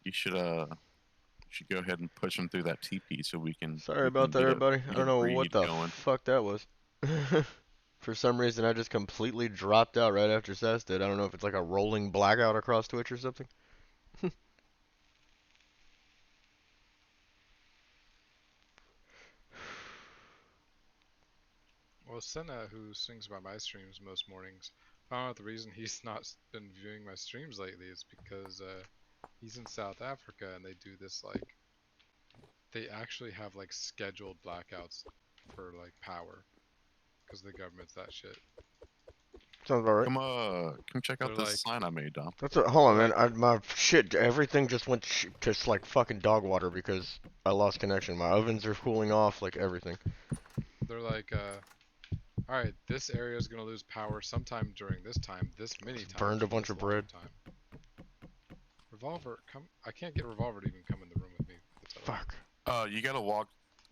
you should go ahead and push them through that TP so Sorry we about can that, everybody. I get a don't know what breed the going. fuck that was. For some reason, I just completely dropped out right after Sass did. I don't know if it's like a rolling blackout across Twitch or something. Well, Senna, who swings by my streams most mornings, found out the reason he's not been viewing my streams lately is because he's in South Africa and they do this like they actually have like scheduled blackouts for like power because the government's that shit. Sounds about right. Come check out They're this like sign I made, Dom. That's a, hold they're on, man. like My shit, everything just went to like fucking dog water because I lost connection. My ovens are cooling off, like everything. they're like all right, this area is gonna lose power sometime during this time, this many Just burned times a for bunch this of long bread. time. Revolver, come! I can't get Revolver to even come in the room with me. The teleport. Fuck. You gotta walk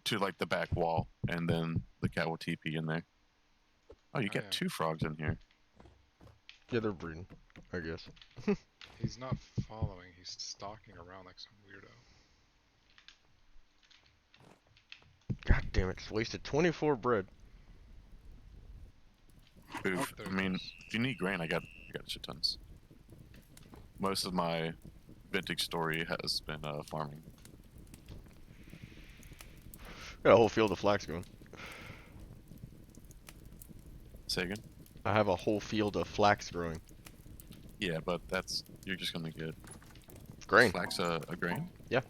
to like the back wall, and then the cat will TP in there. Oh, you Oh got yeah, 2 frogs in here. Yeah, they're breeding, I guess. he's not following. He's stalking around like some weirdo. God damn it, just wasted 24 bread. Oh, Oof. there I he mean, goes. if you need grain, I got shit tons. Most of my vintage story has been farming. Got a whole field of flax going. Say again? I have a whole field of flax growing. Yeah, but you're just gonna get Grain. flax a grain? Yeah.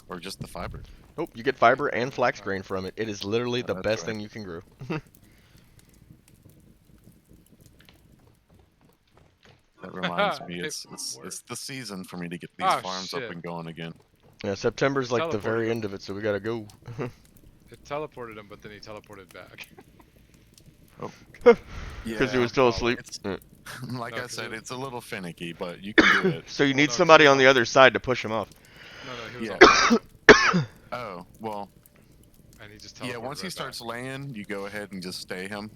Or just the fiber? Nope, you get Yeah, fiber you and can get flax grain fiber. from it. It is literally the That's best right. thing you can grow. That reminds me, It it's worked. the season for me to get these Ah, farms up shit. and going again. Yeah, September's like the Teleported very him. end of it, so we gotta go. It teleported him, but then he teleported back. Oh, Because he yeah. was Didn't still follow. asleep. It's Yeah. like No, I because he said, was. it's a little finicky, but you can do it. So you Well, need no, because he somebody was on the on. other side to push him off. No, no, he was Yeah. on fire, Oh, well, and he just yeah, teleported once he right back. starts laying, you go ahead and just stay him.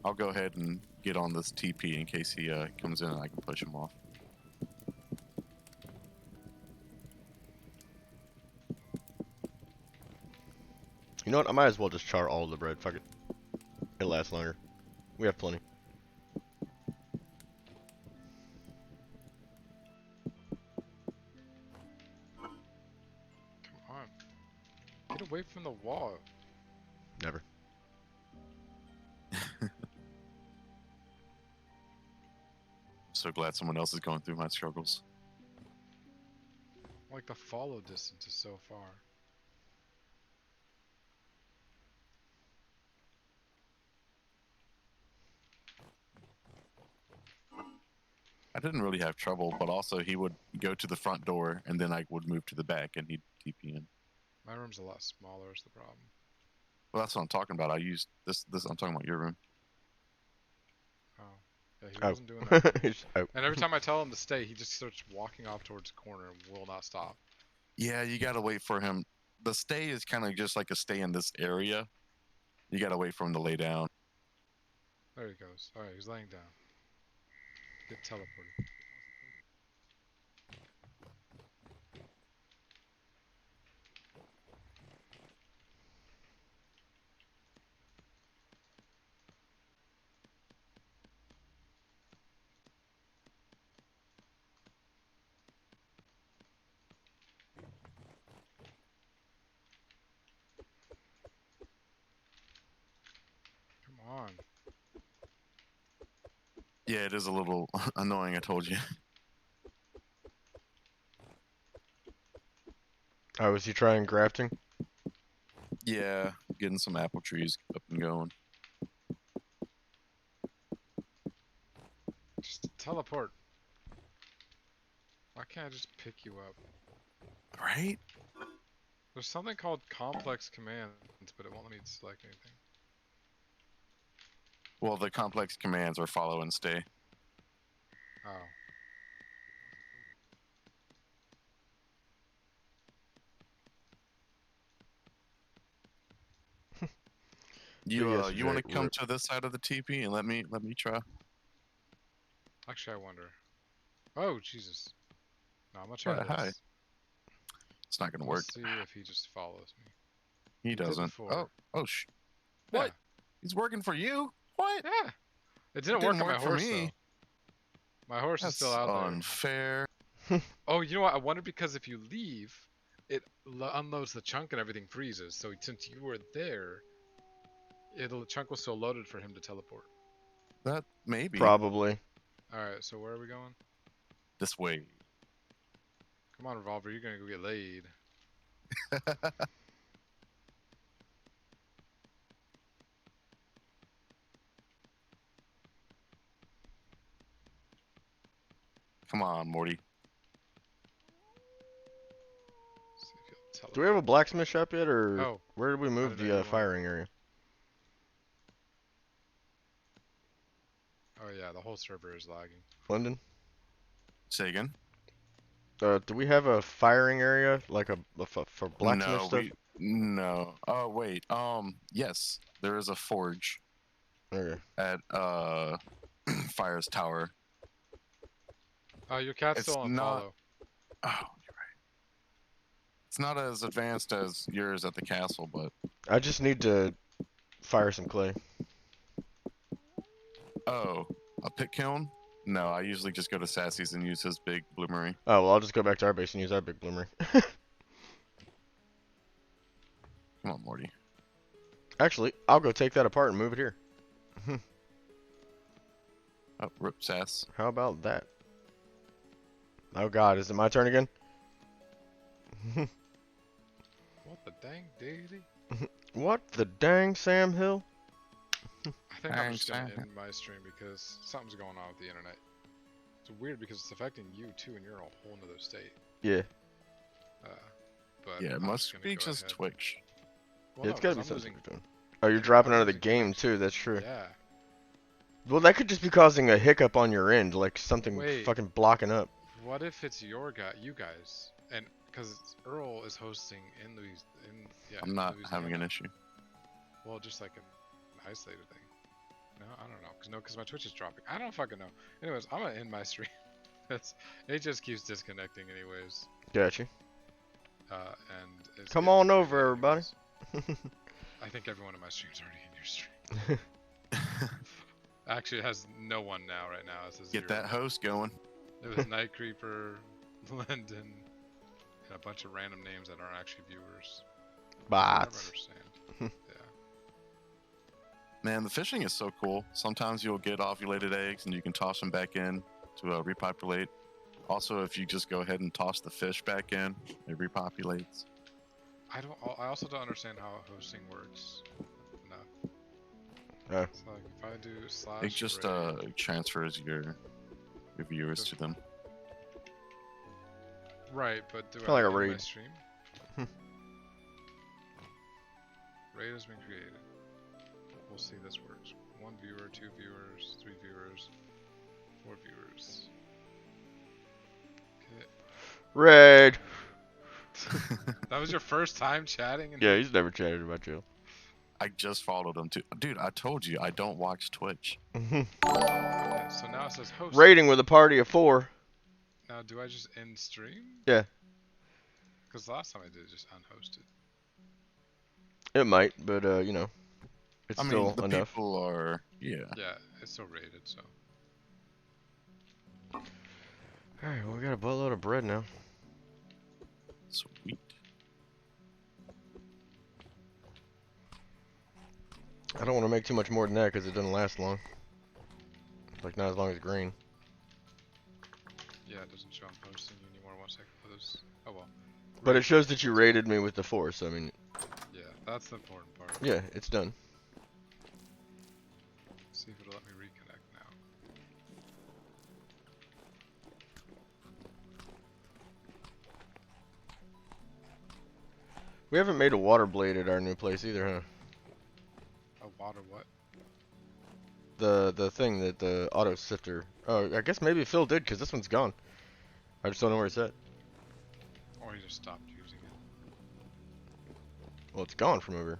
I'll go ahead and get on this TP in case he comes in and I can push him off. You know what? I might as well just char all of the bread. Fuck it. It lasts longer. We have plenty. Come on, get away from the wall. Never. So glad someone else is going through my struggles. Like the follow distance is so far. I didn't really have trouble, but also he would go to the front door and then I would move to the back and he'd TP in. My room's a lot smaller. Is the problem? Well, that's what I'm talking about. I used this. I'm talking about your room. Oh, yeah, he Oh. wasn't doing that. Oh. And every time I tell him to stay, he just starts walking off towards the corner and will not stop. Yeah, you gotta wait for him. The stay is kind of just like a stay in this area. You gotta wait for him to lay down. There he goes. All right, he's laying down. Get teleported. Come on. Yeah, it is a little annoying. I told you. Oh, was he trying grafting? Yeah, getting some apple trees up and going. Just teleport. Why can't I just pick you up? Right? There's something called complex commands, but it won't let me select anything. Well, the complex commands are follow and stay. Oh. So You want yesterday, to come to this side of the TP and let me try? Actually, I wonder. Oh, Jesus. No, I'm gonna try Yeah, this. hi. It's not gonna work. Let's see if he just follows me. He did doesn't. before. Oh, what? Yeah. He's working for you? What? Yeah. It didn't It work didn't on my work for horse me. though. My horse is still That's out there. unfair. Oh, you know what? I wonder because if you leave, it unloads the chunk and everything freezes. So since you were there, the chunk was still loaded for him to teleport. That maybe Probably. All right. So where are we going? this way. Come on, Revolver. You're gonna go get laid. Come on, Morty. See if he'll teleport. Do we have a blacksmith shop yet, or Oh. where did we move didn't know you the wanted- firing area? Oh yeah, the whole server is lagging. London? Say again. Do we have a firing area, like for blacksmith No, stuff? no. Oh wait. Yes, there is a forge Okay. at Fire's Tower. Oh, your cat's It's still on not- follow. Oh, you're right. It's not as advanced as yours at the castle, but I just need to fire some clay. oh, a pit kiln? No, I usually just go to Sassy's and use his big bloomery. Oh, well, I'll just go back to our base and use our big bloomer. Come on, Morty. Actually, I'll go take that apart and move it here. Oh, rip Sass. How about that? Oh god, is it my turn again? What the dang diggity? What the dang, Sam Hill? I think I'm just gonna Thanks, end my stream because something's going on with the internet. It's weird because it's affecting you too, and you're in a whole nother state. Yeah, But Yeah, it I'm must gonna be go just ahead. Twitch. Well, yeah, no, it's gotta 'cause be I'm something losing- we're doing. Oh, you're dropping I'm out of the losing game connection. too, that's true. Yeah. Well, that could just be causing a hiccup on your end, like something Wait. fucking blocking up. What if it's you guys, and because Earl is hosting in I'm not Louisiana. having an issue. Well, just like an isolated thing. No, I don't know, cause my Twitch is dropping. I don't fucking know. Anyways, I'm gonna end my stream. It just keeps disconnecting anyways. Gotcha. And it's Come getting on over, frustrating everybody. anyways. I think everyone in my stream's already in your stream. Actually, it has no one now. Right now, it says Get 0. that host going. It was Night Creeper, London, and a bunch of random names that aren't actually viewers. I never Bots. understand. Yeah. Man, the fishing is so cool. Sometimes you'll get ovulated eggs and you can toss them back in to repopulate. Also, if you just go ahead and toss the fish back in, it repopulates. I also don't understand how hosting works. No. Oh. It's like if I do slash. It just raid- transfers your viewers to them. Right, but do Kinda I like a end my raid. stream? Raid has been created. We'll see this works. 1 viewer, 2 viewers, 3 viewers, 4 viewers. Okay. Raid. That was your first time chatting? Yeah, he's never chatted about you. I just followed him too. Dude, I told you I don't watch Twitch. Okay, so now it says host. Raiding with a party of 4. Now, do I just end stream? Yeah. Because last time I did it just unhosted. It might, but you know, it's I mean, still the enough. people are, yeah. Yeah, it's still rated, so. Alright, well, we got a buttload of bread now. Sweet. I don't want to make too much more than that because it doesn't last long. Like, not as long as green. Yeah, it doesn't show I'm posting anymore once I put this. Oh well. But it Raid- shows that you raided me with the 4, so I mean, Yeah, that's the important part. yeah, it's done. See if it'll let me reconnect now. We haven't made a water blade at our new place either, huh? A water what? The thing that the auto sifter. Oh, I guess maybe Phil did because this one's gone. I just don't know where it's at. Or you just stopped using it. Well, it's gone from over.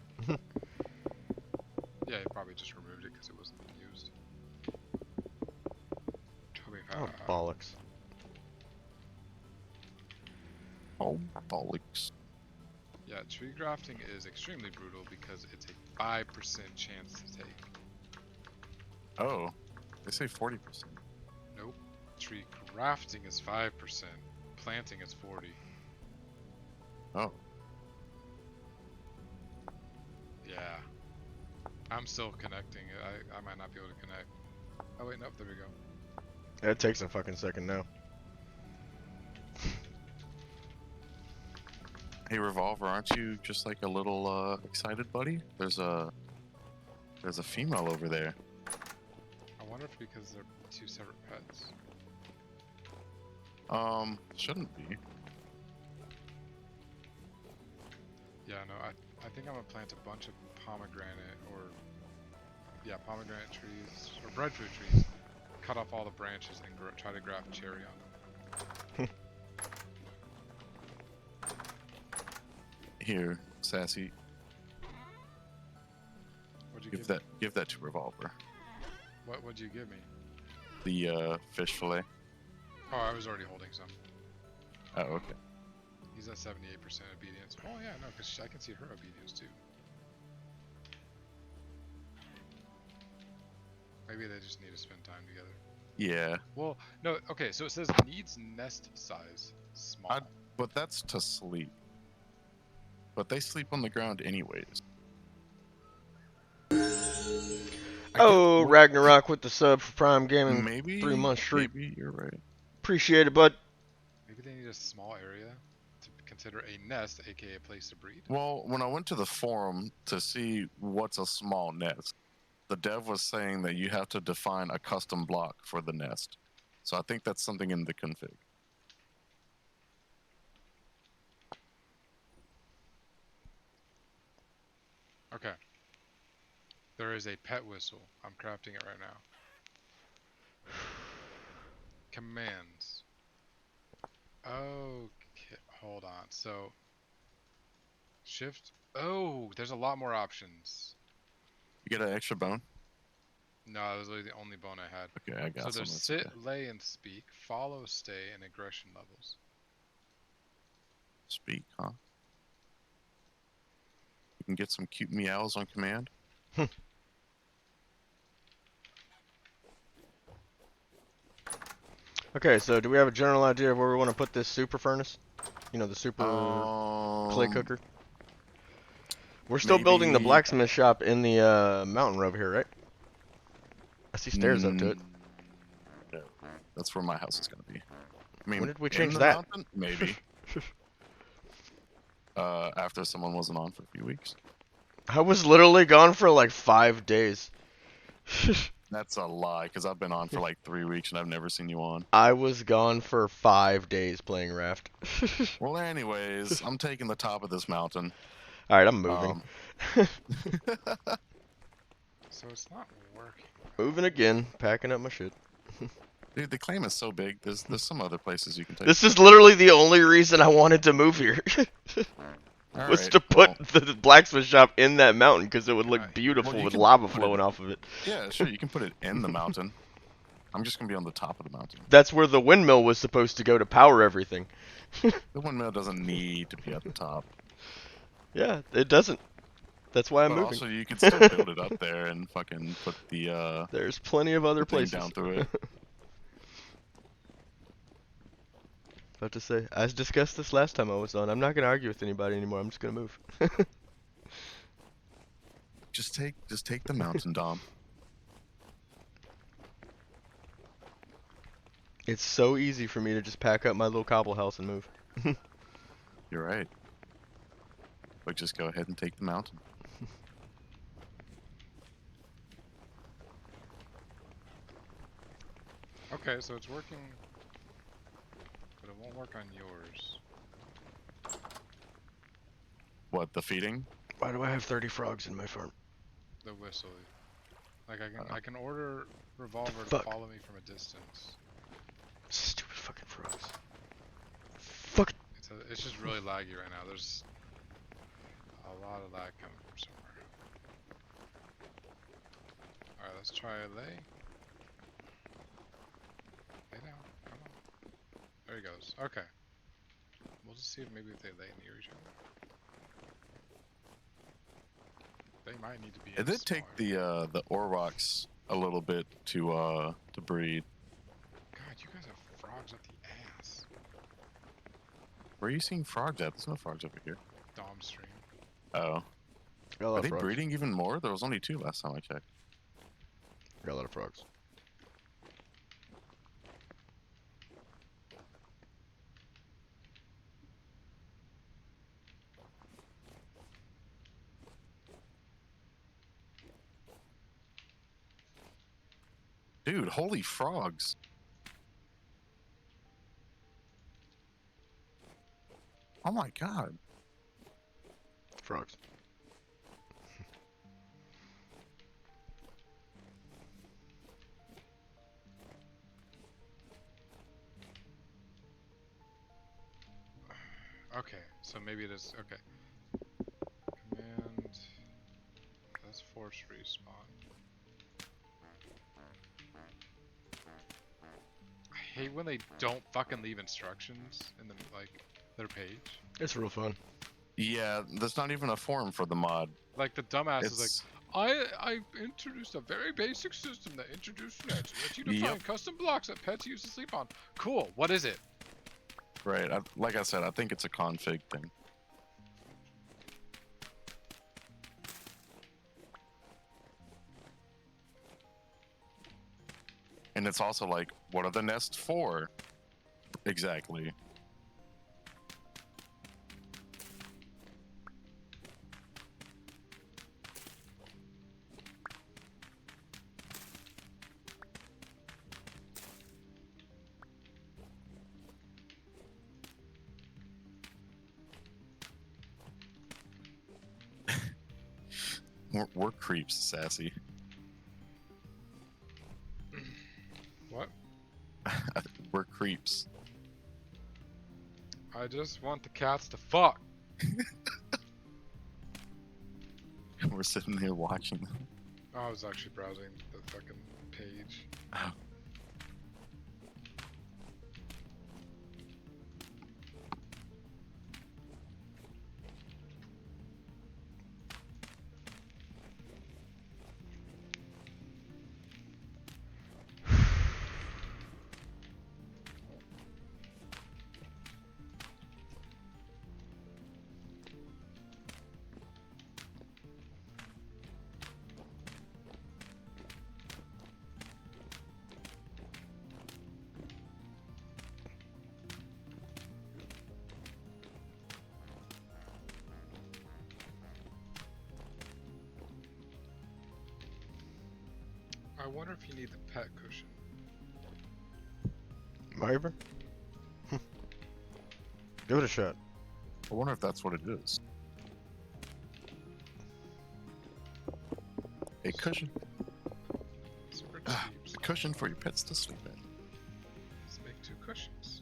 Yeah, you probably just removed it because it wasn't being used. Oh, bollocks. Oh, bollocks. Yeah, tree grafting is extremely brutal because it's a 5% chance to take. Oh, they say 40%. Nope. Tree grafting is 5%. Planting is 40. Oh, Yeah. I'm still connecting. I might not be able to connect. Oh wait, nope, there we go. It takes a fucking second now. hey, Revolver, aren't you just like a little excited, buddy? There's a female over there. I wonder if because they're two separate pets. Shouldn't be. Yeah, no, I think I'm gonna plant a bunch of pomegranate or pomegranate trees or breadfruit trees. Cut off all the branches and try to graft cherry on them. Here, Sassy, What'd you give that to Revolver. What'd you give me? The fish fillet. Oh, I was already holding some. Oh, okay. He's at 78% obedience. Oh yeah, no, because I can see her obedience too. Maybe they just need to spend time together. Yeah, Well, no, okay, so it says needs nest size small. but that's to sleep. But they sleep on the ground anyways. Oh, Ragnarok with the sub for Prime Gaming. Maybe 3 months streak. Maybe you're right. Appreciate it, bud. Maybe they need a small area to consider a nest, aka a place to breed. Well, when I went to the forum to see what's a small nest, the dev was saying that you have to define a custom block for the nest. So I think that's something in the config. Okay. There is a pet whistle. I'm crafting it right now. Commands. Okay, hold on. So, shift. Oh, there's a lot more options. You get an extra bone? No, that was literally the only bone I had. Okay, I got So some. there's That's sit, okay. lay, and speak, follow, stay, and aggression levels. Speak, huh? You can get some cute meows on command. Okay, so do we have a general idea of where we want to put this super furnace? You know, the super clay cooker? We're still building the maybe- blacksmith shop in the mountain road here, right? I see stairs up to it. No, that's where my house is gonna be. I mean, When did we in change the that? mountain? Maybe. After someone wasn't on for a few weeks. I was literally gone for like 5 days. That's a lie, because I've been on for like 3 weeks and I've never seen you on. I was gone for 5 days playing Raft. Well, anyways, I'm taking the top of this mountain. Alright, I'm moving. So it's not working. Moving again, packing up my shit. Dude, the claim is so big. There's some other places you can take. This is literally the only reason I wanted to move here. All was right, to put well, the blacksmith shop in that mountain because it would look Alright. beautiful Well, you with can lava put it- flowing off of it. yeah, sure, you can put it in the mountain. I'm just gonna be on the top of the mountain. That's where the windmill was supposed to go to power everything. The windmill doesn't need to be at the top. Yeah, it doesn't. That's why I'm But moving. also, you can still build it up there and fucking put the There's plenty of other thing places. down through it. About to say, as discussed this last time I was on, I'm not gonna argue with anybody anymore. I'm just gonna move. Just take the mountain, Dom. It's so easy for me to just pack up my little cobble house and move. You're right. But just go ahead and take the mountain. Okay, so it's working, but it won't work on yours. What, the feeding? Why do I have 30 frogs in my farm? The whistle. Like I can order Revolver to Fuck. follow me from a distance. Stupid fucking frogs. Fuck. It's just really laggy right now. There's a lot of lag coming from somewhere. Alright, let's try a lay. Lay down. Come on. There he goes. Okay. We'll just see if maybe they lay near each other. They might need to be. It did take the Aurochs a little bit to breed. God, you guys have frogs up the ass. Where are you seeing frogs at? There's no frogs over here. Dom stream. Oh. Got a lot Are of they frogs. breeding even more? There was only 2 last time I checked. Got a lot of frogs. Dude, holy frogs. Oh my god. Frogs. Okay, so maybe it is. Okay. Command. That's force respawn. I hate when they don't fucking leave instructions in the their page. It's real fun. Yeah, there's not even a forum for the mod. Like the dumbass is It's like, I introduced a very basic system that introduced nets. Let you define Yep. custom blocks that pets use to sleep on. Cool. What is it? right. Like I said, I think it's a config thing. And it's also like, what are the nests for? Exactly. We're creeps, Sassy. What? We're creeps. I just want the cats to fuck. We're sitting there watching them. I was actually browsing the fucking page. Oh. I wonder if you need the pet cushion. Marver? Give it a shot. I wonder if that's what it is. A cushion. Super cheap. A cushion for your pets to sleep in. Let's make 2 cushions.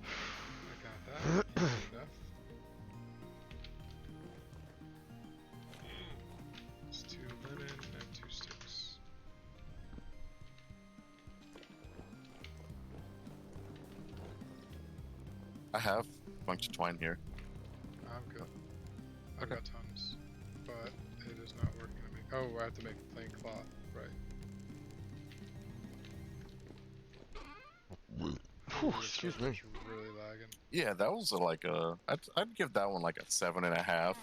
I got that. Enough. It's 2 linen and 2 sticks. I have a bunch of twine here. I'm good. I've got tons, but it is not working to make. Oh, I have to make plain cloth, right? Whew, Your excuse server's me. really lagging. Yeah, that was like a. I'd give that one like a 7.5. I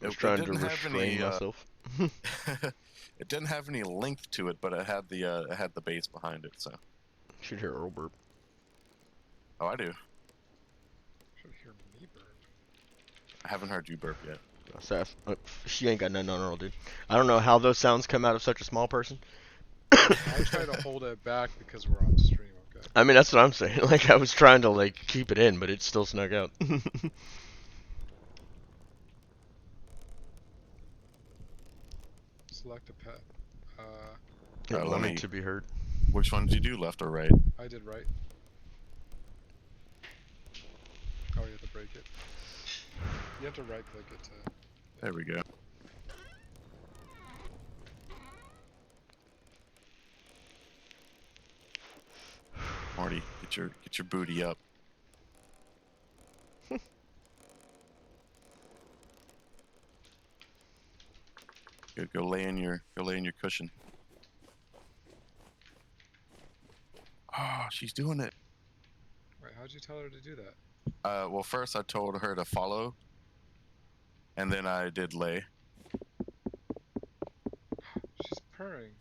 was It trying to didn't have restrain any, myself. it didn't have any length to it, but it had the base behind it. So. Should hear Earl burp. Oh, I do. Should hear me burp. I haven't heard you burp yet. Sass. She ain't got nothing on Earl, dude. I don't know how those sounds come out of such a small person. I try to hold it back because we're on stream, okay? I mean, that's what I'm saying. Like, I was trying to, like, keep it in, but it still snuck out. Select a pet. It let wanted me- to be heard. Which one did you do, left or right? I did right. Oh, you have to break it. You have to right click it to. There we go. Marty, get your booty up. Go lay in your cushion. Oh, she's doing it. Wait, how'd you tell her to do that? Well, first I told her to follow, and then I did lay. She's purring,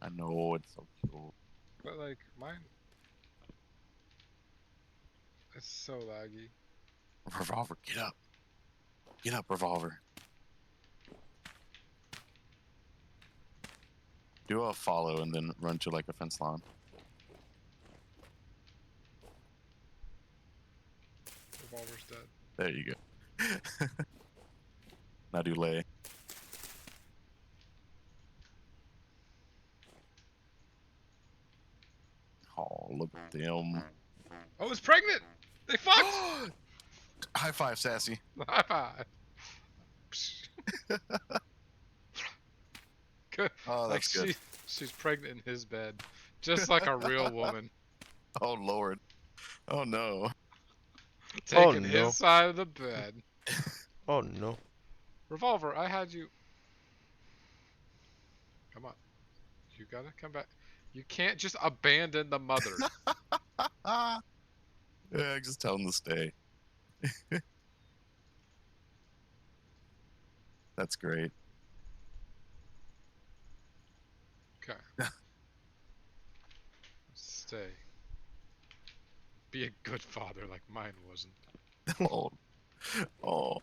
I know it's so cute. but like mine, it's so laggy. Revolver, get up. Get up, Revolver. Do a follow and then run to like a fence line. Revolver's dead. There you go. Now do lay. Oh, look at them. Oh, it's pregnant! They fucked! High five, Sassy. High five. Good. Oh, Like that's good. she's pregnant in his bed, just like a real woman, Oh, Lord. Oh, no. taking no. his side of the bed. Oh no. Revolver, I had you. Come on, you gotta come back. You can't just abandon the mother. Yeah, just tell him to stay. That's great. Okay. Stay. Be a good father like mine wasn't. Oh. Oh.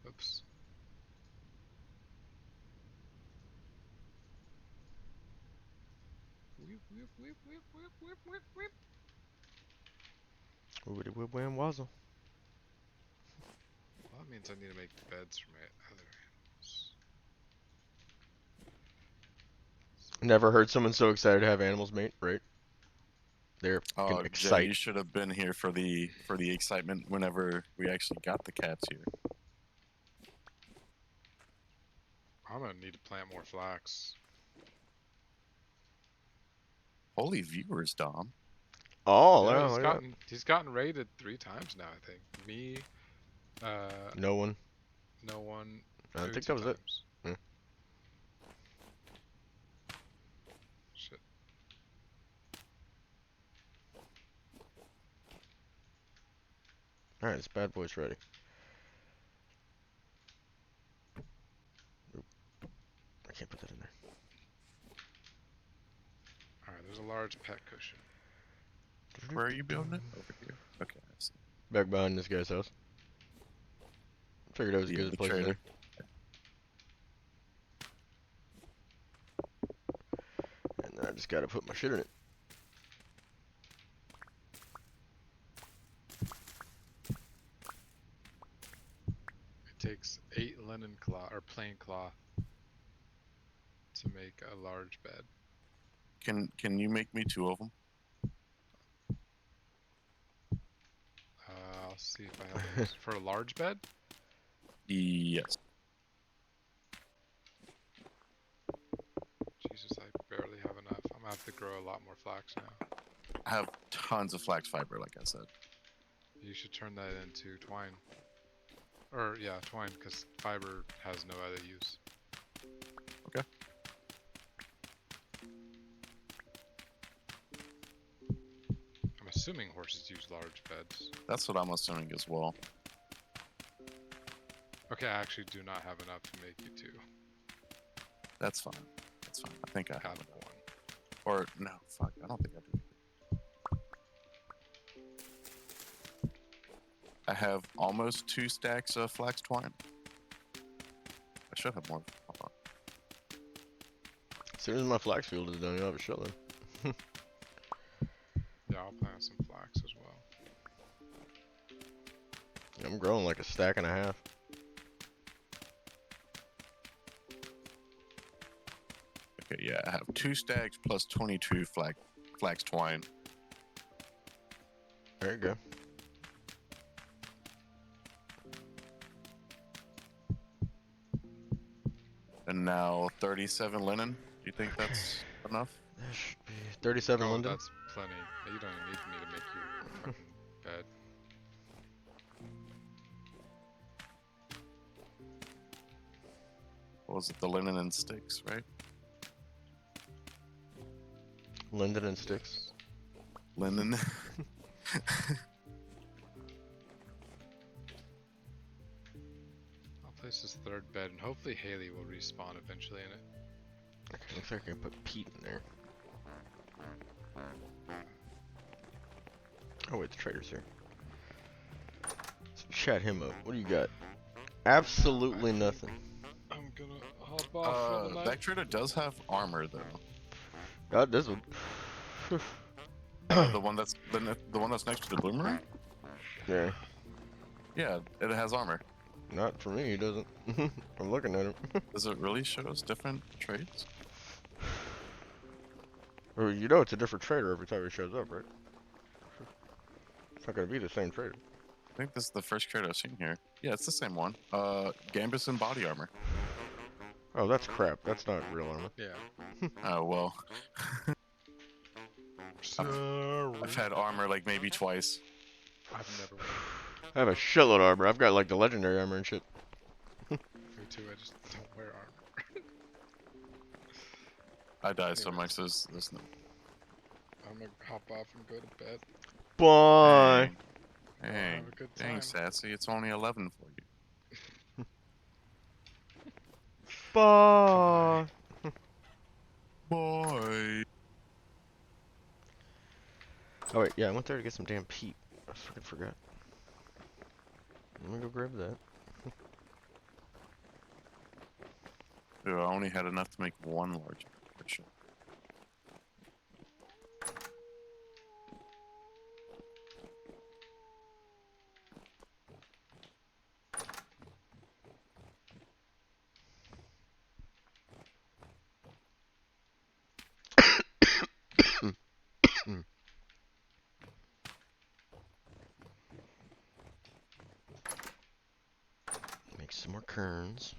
Oops. Whip, whip, whip, whip, whip, whip, whip, whip. Woody whip wham wazzle. Well, that means I need to make beds for my other animals. Never heard someone so excited to have animals, mate. Right? They're Oh, gonna Jay, excite. you should have been here for the excitement whenever we actually got the cats here. I'm gonna need to plant more flax. Holy viewers, Dom. Oh, Yeah, wow, he's look at that. he's gotten raided 3 times now, I think. Me, No one. no one. I think 2 that was it. times. Yeah. Shit. Alright, this bad boy's ready. Oop. I can't put that in there. Alright, there's a large pet cushion. Where are you building it? Over here. Okay, I see. Back behind this guy's house. Figured it was as Yeah, good as the place trailer. And then I just gotta put my shit in it. It takes 8 linen cloth or plain cloth to make a large bed. Can you make me 2 of them? I'll see if I have those. For a large bed. Yes. Jesus, I barely have enough. I'm gonna have to grow a lot more flax now. I have tons of flax fiber, like I said. You should turn that into twine. Or yeah, twine, because fiber has no other use. Okay. I'm assuming horses use large beds. That's what I'm assuming as well. Okay, I actually do not have enough to make you 2. That's fine. That's fine. I think I have Have it. 1. Or no, fuck. I don't think I do. I have almost 2 stacks of flax twine. I should have more. Hold on. As soon as my flax field is done, you'll have a shitload. Yeah, I'll plant some flax as well. I'm growing like a stack and a half. Okay, yeah, I have 2 stacks plus 22 flax twine. There you go. And now 37 linen. Do you think that's enough? That should be 37 Oh, London. that's plenty. You don't even need me to make you a fucking bed. what was it? The linen and sticks, right? Linden and sticks. Linen. I'll place this third bed, and hopefully Haley will respawn eventually in it. Okay, looks like I can put Pete in there. Oh wait, the trader's here. Let's chat him up. What do you got? Absolutely nothing. I'm gonna hop off for the night. That trader does have armor though. God, this one. The one that's the one that's next to the bloomer. Yeah, Yeah, it has armor. not for me. He doesn't. I'm looking at him. Does it really show us different trades? Well, you know it's a different trader every time he shows up, right? It's not gonna be the same trader. I think this is the first trader I've seen here. Yeah, it's the same one. Gambus and body armor. Oh, that's crap. That's not real armor. Yeah. Oh well. Sorry. I've had armor like maybe twice. I've never. I have a shitload of armor. I've got like the legendary armor and shit. Me too. I just don't wear armor. I died so Anyways. much. There's no. I'm gonna hop off and go to bed. Bye. Hey, Have a good dang, time. Sassy, it's only 11 for you. Bye. Boy. Oh wait, yeah, I went there to get some damn peat. I fucking forgot. Let me go grab that. Dude, I only had enough to make one large picture. Make some more kerns.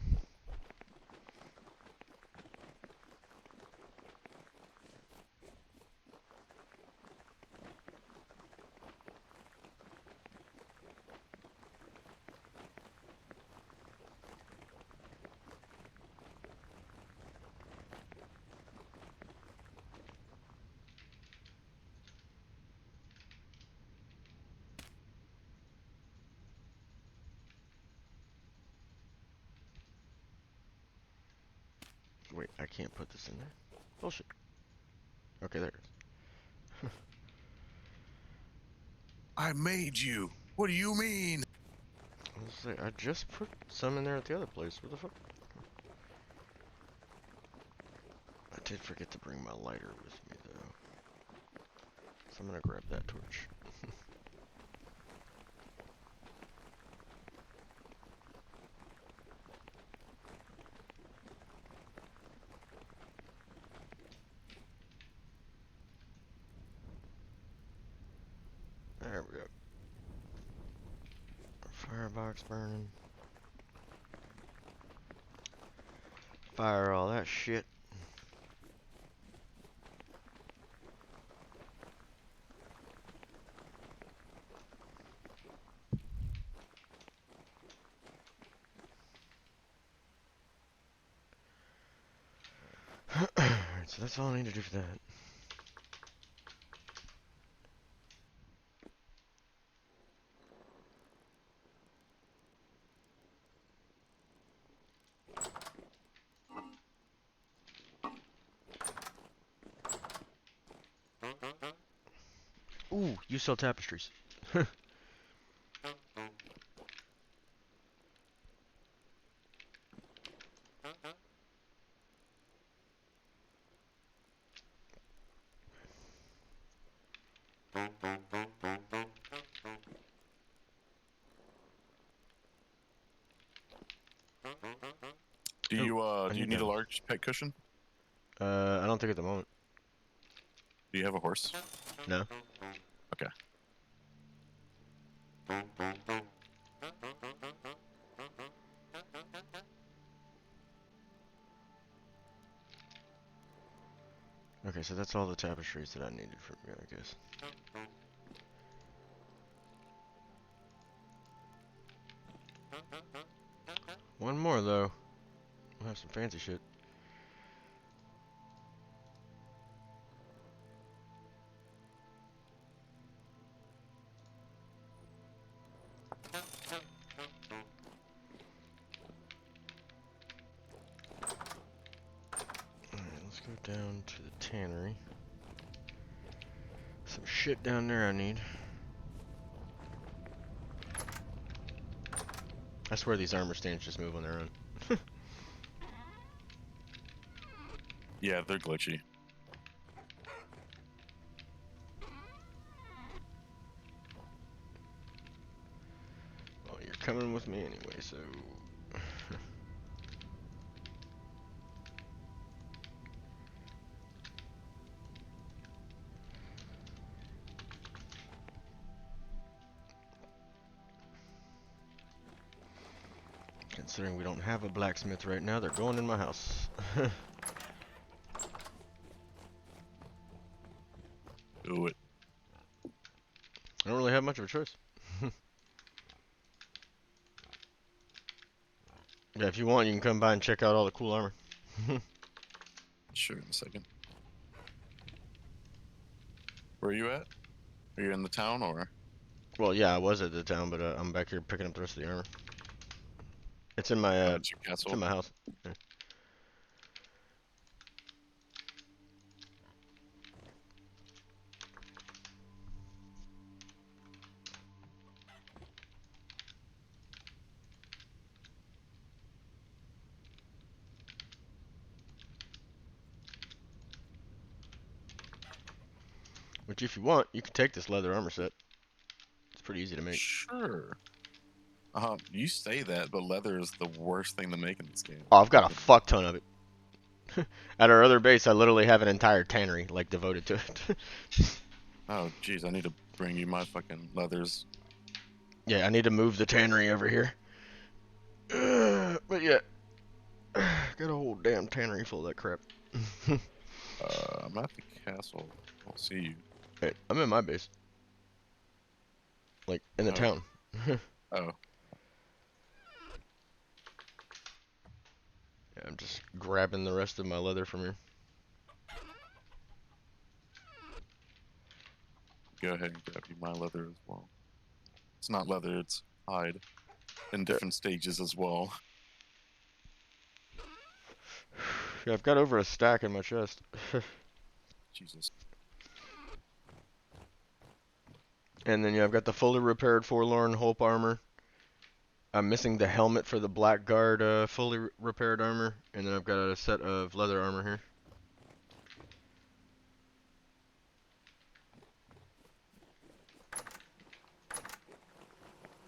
Wait, I can't put this in there. Bullshit. Okay, there it is. I made you. What do you mean? I was say, I just put some in there at the other place. What the fuck? I did forget to bring my lighter with me though. So I'm gonna grab that torch. There we go. Firebox burning. Fire all that shit. Alright, so that's all I need to do for that. Ooh, you sell tapestries. Do you I do you need need a those. large pet cushion? I don't think at the moment. Do you have a horse? No. Okay. Okay, so that's all the tapestries that I needed from you, I guess. One more though. We'll have some fancy shit. Alright, let's go down to the tannery. Some shit down there I need. I swear these armor stands just move on their own. Yeah, they're glitchy. Well, you're coming with me anyway, so... Considering we don't have a blacksmith right now, they're going in my house. Do it. I don't really have much of a choice. Yeah, if you want, you can come by and check out all the cool armor. Sure, in a second. Where are you at? Are you in the town or? Well, yeah, I was at the town, but I'm back here picking up the rest of the armor. It's in my It's your it's castle. in my house. Yeah. Which, if you want, you can take this leather armor set. It's pretty easy to make. Sure. You say that, but leather is the worst thing to make in this game. Oh, I've got a fuck ton of it. At our other base, I literally have an entire tannery, like, devoted to it. Oh, jeez, I need to bring you my fucking leathers. Yeah, I need to move the tannery over here. But yeah, got a whole damn tannery full of that crap. I'm at the castle. I'll see you. Hey, I'm in my base. Like, in the Oh. town. Oh, Yeah, I'm just grabbing the rest of my leather from here. go ahead and grab you my leather as well. It's not leather, it's hide. In different stages as well. Yeah, I've got over a stack in my chest. Jesus. And then, yeah, I've got the fully repaired Forlorn Hope armor. I'm missing the helmet for the Blackguard fully repaired armor. And then I've got a set of leather armor here.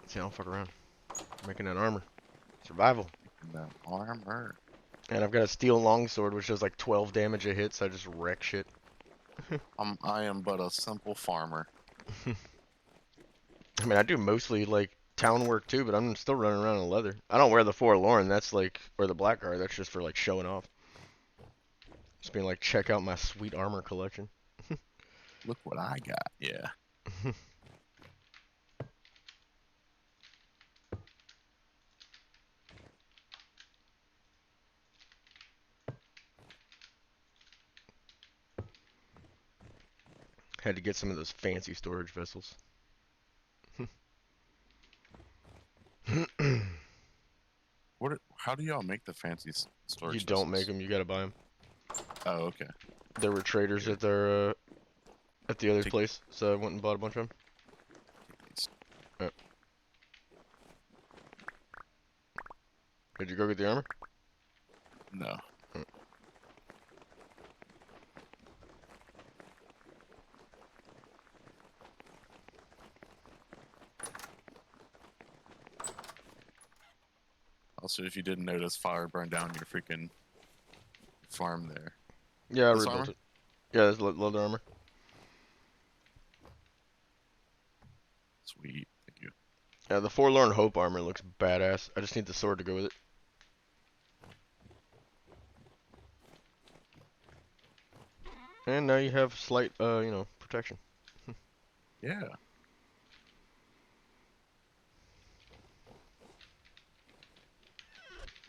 See, I don't fuck around. Making that armor. Survival. That armor. And I've got a steel longsword, which does like 12 damage a hit, so I just wreck shit. I am but a simple farmer. I mean, I do mostly like town work too, but I'm still running around in leather. I don't wear the Forlorn, that's like, or the Blackguard, that's just for like showing off. Just being like, check out my sweet armor collection. Look what I got. Yeah. Had to get some of those fancy storage vessels. How do y'all make the fancy storage You don't make vessels? them, you gotta buy them. Oh, okay. There were traders Here. at their at the other Take- place, so I went and bought a bunch of them. Did you go get the armor? No. Also, if you didn't notice, fire burned down your freaking farm there. Yeah, I This rebuilt armor? it. Yeah, that's leather armor. Sweet. Thank you. Yeah, the Forlorn Hope armor looks badass. I just need the sword to go with it. And now you have slight, you know, protection. Yeah.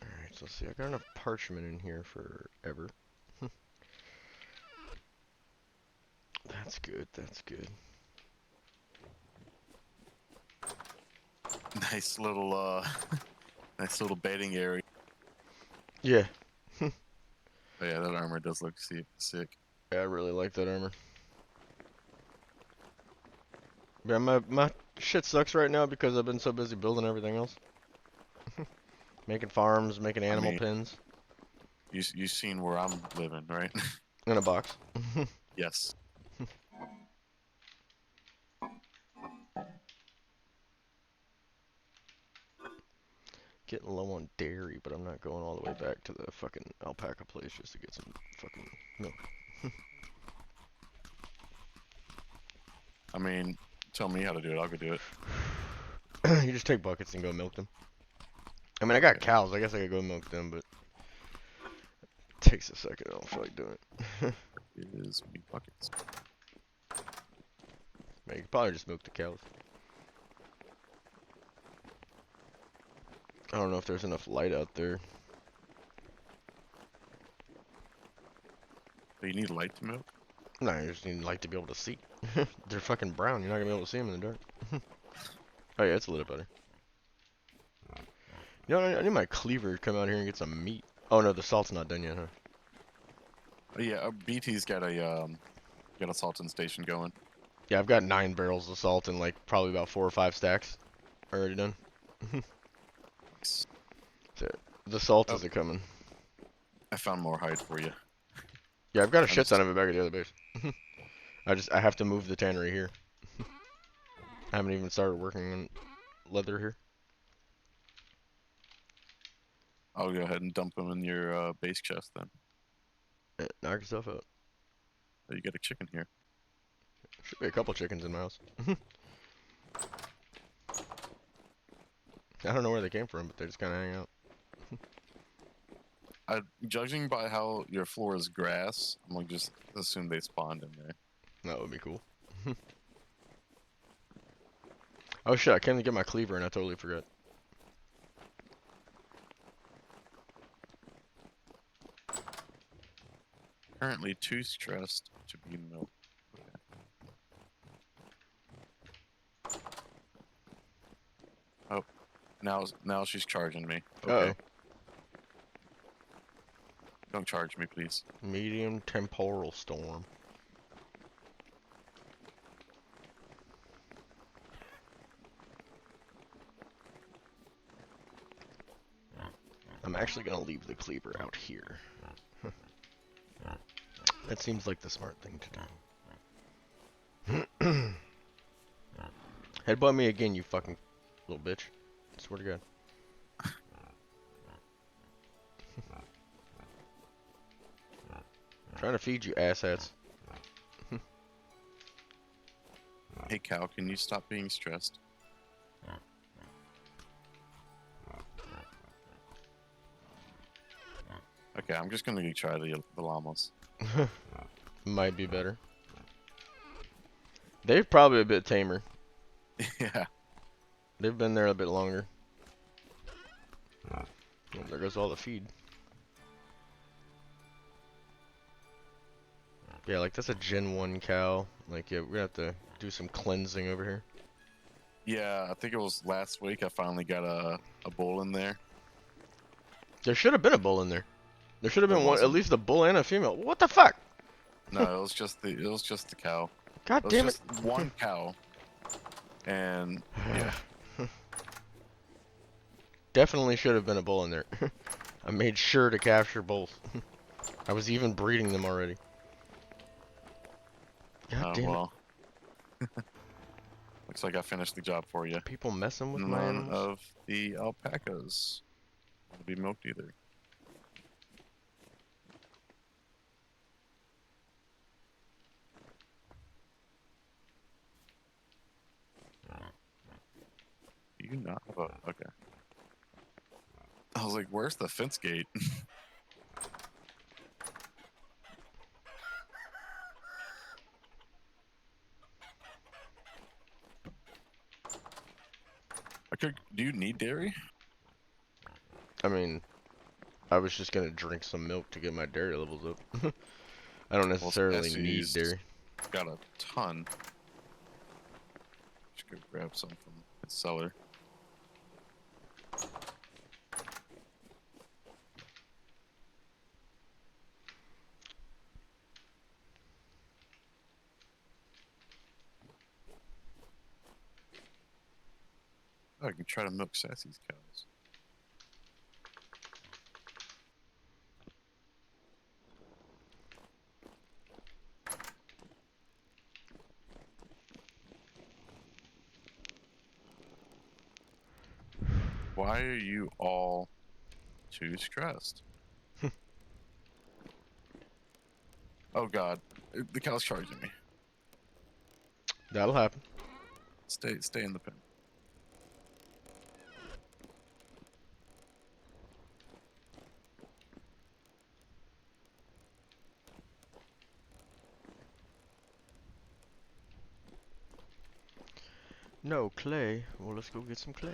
Alright, so let's see. I got enough parts parchment in here forever. That's good, that's good. Nice little nice little bedding area. Yeah, But yeah, that armor does look sick. yeah, I really like that armor. Yeah, my shit sucks right now because I've been so busy building everything else. Making farms, making animal mean- pens. You seen where I'm living, right? In a box. Yes. Getting low on dairy, but I'm not going all the way back to the fucking alpaca place just to get some fucking milk. I mean, tell me how to do it. I'll go do it. You just take buckets and go milk them. I mean, I got Okay. cows. I guess I could go milk them, but it takes a second. I don't feel like doing it. It is big buckets. Man, you could probably just milk the cows. I don't know if there's enough light out there. But you need light to milk. No, you just need light to be able to see. They're fucking brown. You're not gonna be able to see them in the dark. Oh yeah, it's a little better. You know, I need my cleaver to come out here and get some meat. Oh no, the salt's not done yet, huh? Oh, yeah, BT's got a salting station going. Yeah, I've got 9 barrels of salt and like probably about 4 or 5 stacks already done. The salt Oh. is a coming. I found more hide for you. Yeah, I've got a I'm shit just- ton of it back at the other base. I have to move the tannery here. I haven't even started working on leather here. I'll go ahead and dump them in your base chest then. Knock yourself out. Oh, you got a chicken here. Should be a couple chickens in my house. I don't know where they came from, but they just kind of hang out. Judging by how your floor is grass, I'm gonna just assume they spawned in there. That would be cool. Oh shit, I came to get my cleaver and I totally forgot. Currently too stressed to be milked. Okay. Oh, now she's charging me. Okay. Uh-oh. Don't charge me, please. Medium temporal storm. I'm actually gonna leave the cleaver out here. That seems like the smart thing to do. Headbutt me again, you fucking little bitch. Swear to God. Trying to feed you asshats. Hey, cow, can you stop being stressed? Okay, I'm just gonna go try the llamas. Might be better. They're probably a bit tamer. Yeah. They've been there a bit longer. Oh, there goes all the feed. Yeah, like that's a Gen 1 cow. Like, yeah, we're gonna have to do some cleansing over here. Yeah, I think it was last week I finally got a bull in there. There should have been a bull in there. There should have There been one, at wasn't. least a bull and a female. What the fuck? No, it was just the cow. God It was damn it. just one cow. And yeah. Definitely should have been a bull in there. I made sure to capture both. I was even breeding them already. God Oh damn well. Looks like I finished the job for you. it. People messing with my None animals. of the alpacas want to be milked either. Do you not have a... Okay. I was like, where's the fence gate? Okay, do you need dairy? I mean, I was just gonna drink some milk to get my dairy levels up. I don't necessarily need Sassy's dairy. got a ton. Just go grab some from the cellar. Oh, I can try to milk Sassy's cows. Why are you all too stressed? Oh god, the cow's charging me. That'll happen. Stay in the pen. No clay. Well, let's go get some clay.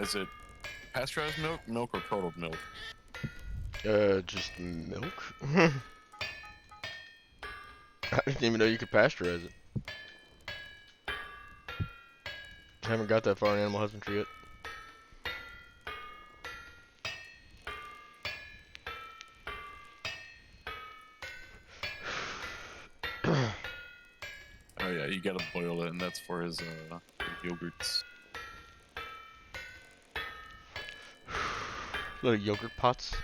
Is it pasteurized milk or curdled milk? Just milk? I didn't even know you could pasteurize it. Haven't got that far in animal husbandry yet. Oh yeah, you gotta boil it, and that's for his yogurts. Little yogurt pots.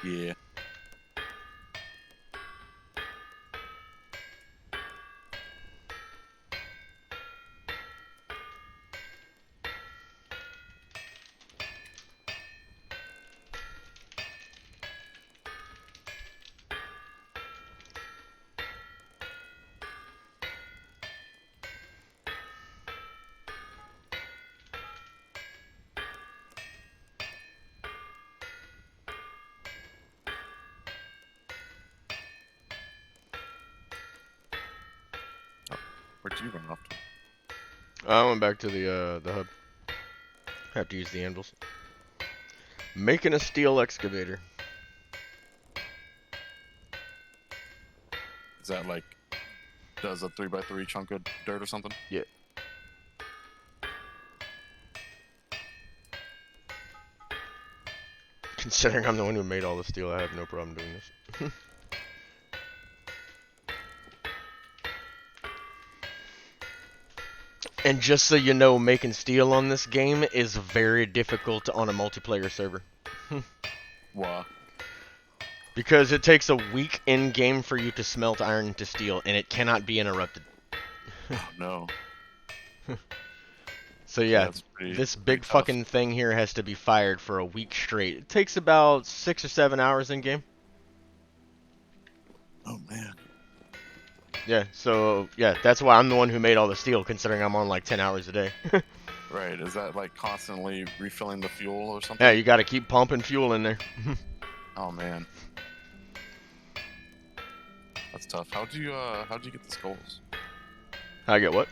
Yeah. Where'd you run off to? I went back to the hub. Have to use the anvils. Making a steel excavator. Is that like does a 3x3 chunk of dirt or something? Yeah. Considering I'm the one who made all the steel, I have no problem doing this. And just so you know, making steel on this game is very difficult on a multiplayer server. Why? Because it takes a week in-game for you to smelt iron into steel, and it cannot be interrupted. Oh no. So yeah, that's this pretty big tough. fucking thing here has to be fired for a week straight. It takes about 6 or 7 hours in-game. Oh man. Yeah, so yeah, that's why I'm the one who made all the steel, considering I'm on like 10 hours a day. Right. Is that like constantly refilling the fuel or something? Yeah, you gotta keep pumping fuel in there. Oh man. That's tough. How'd you get the skulls? I get what?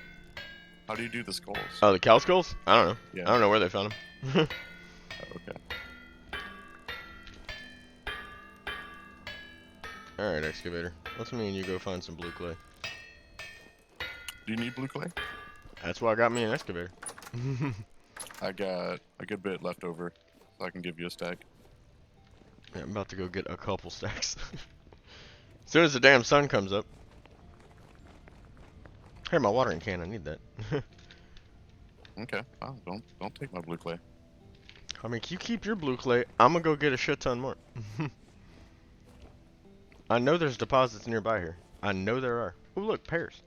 How do you do the skulls? Oh, the cow skulls? I don't know. Yeah. I don't know where they found them. Oh, okay. Alright, excavator. Let's me and you go find some blue clay. Do you need blue clay? That's why I got me an excavator. I got a good bit left over, so I can give you a stack. Yeah, I'm about to go get a couple stacks. As soon as the damn sun comes up. Here, my watering can. I need that. Okay. Oh, don't take my blue clay. I mean, you keep your blue clay. I'm gonna go get a shit ton more. I know there's deposits nearby here. I know there are. Oh, look, pears.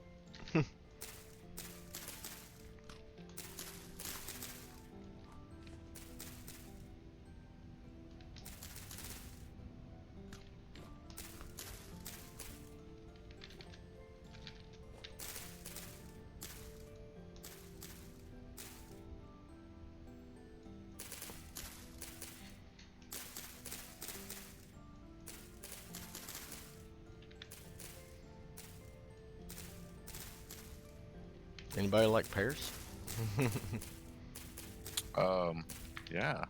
Anybody like pears? Yeah.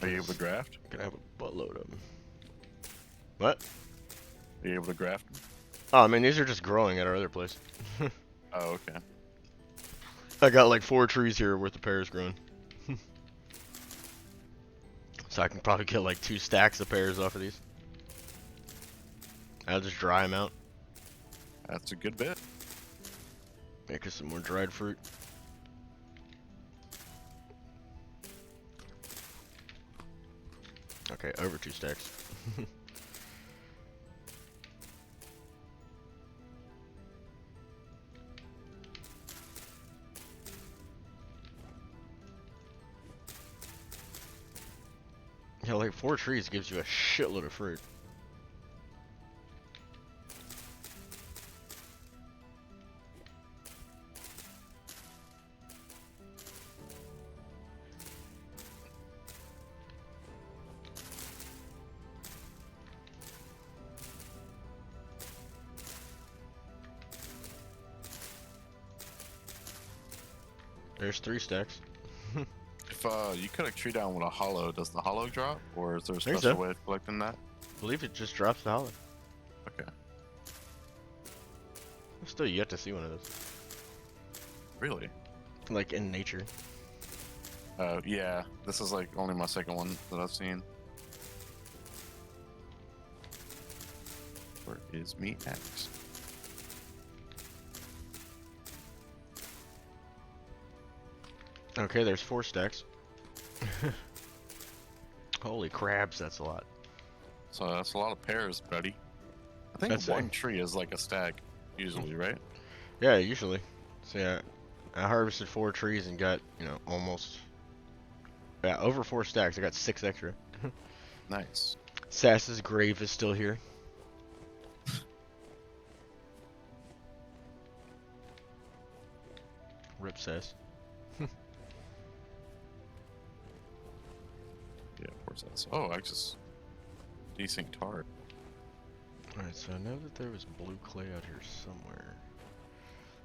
Are you able to graft? Gonna have a buttload of them. What? Are you able to graft? 'Em? Oh, I mean, these are just growing at our other place. Oh, okay. I got like 4 trees here worth of pears growing. So I can probably get like 2 stacks of pears off of these. I'll just dry them out. That's a good bit. Make us some more dried fruit. Okay, over 2 stacks. Yeah, like 4 trees gives you a shitload of fruit. There's 3 stacks. If you cut a tree down with a hollow, does the hollow drop, or is there a Think special so. way of collecting that? I believe it just drops the hollow. Okay. I'm still yet to see one of those. Really? Like in nature. Yeah. This is like only my second one that I've seen. Where is me axe? Okay, there's 4 stacks. Holy crabs, that's a lot. So that's a lot of pears, buddy. I think That's one it. tree is like a stack, usually, right? Yeah, usually. So yeah, I harvested 4 trees and got, you know, almost... Yeah, over 4 stacks. I got 6 extra. Nice. Sass's grave is still here. Rip Sass. Yeah, of course that's. Oh, I just decent tart. Alright, so I know that there was blue clay out here somewhere.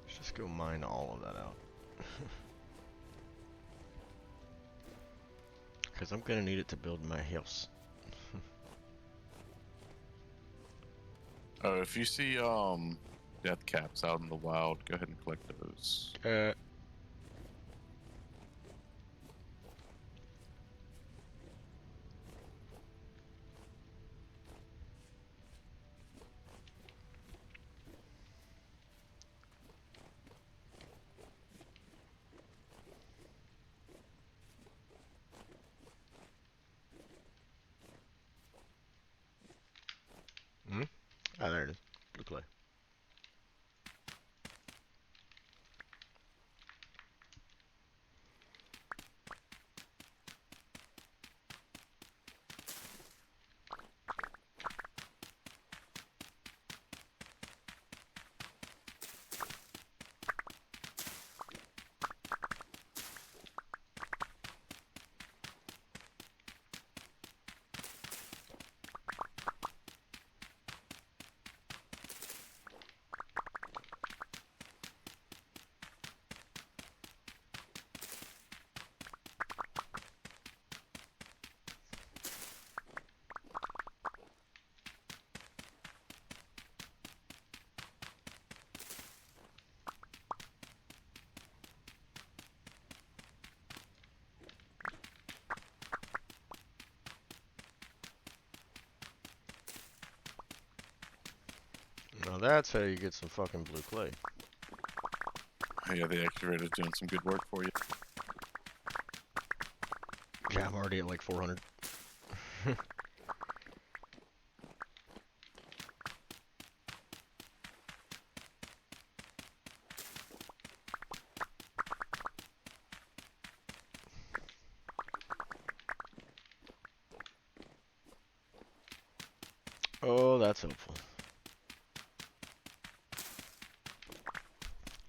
Let's just go mine all of that out. Because I'm gonna need it to build my house. Oh, if you see death caps out in the wild, go ahead and collect those. Ah, there it is. Blue clay. Now that's how you get some fucking blue clay. Yeah, the excavator's doing some good work for you. Yeah, I'm already at like 400. Oh, that's helpful.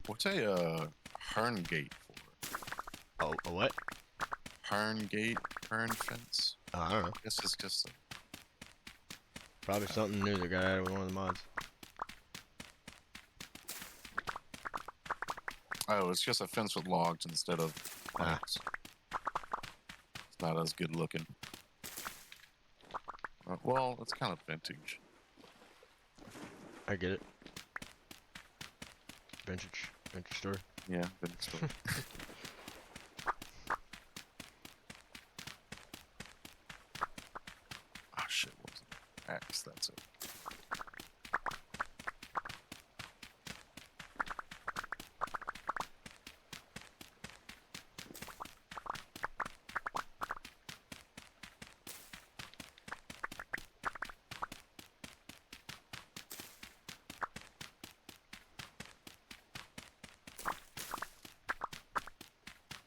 What's a hern gate for? Oh, a what? Hern gate, hern fence. I don't know. I guess it's just. Probably something new that got added with one of the mods. Oh, it's just a fence with logs instead of Ah. planks. It's not as good looking. Well, it's kind of vintage. I get it. Vintage store. Yeah, vintage store. Oh shit, what was it? Axe, that's it.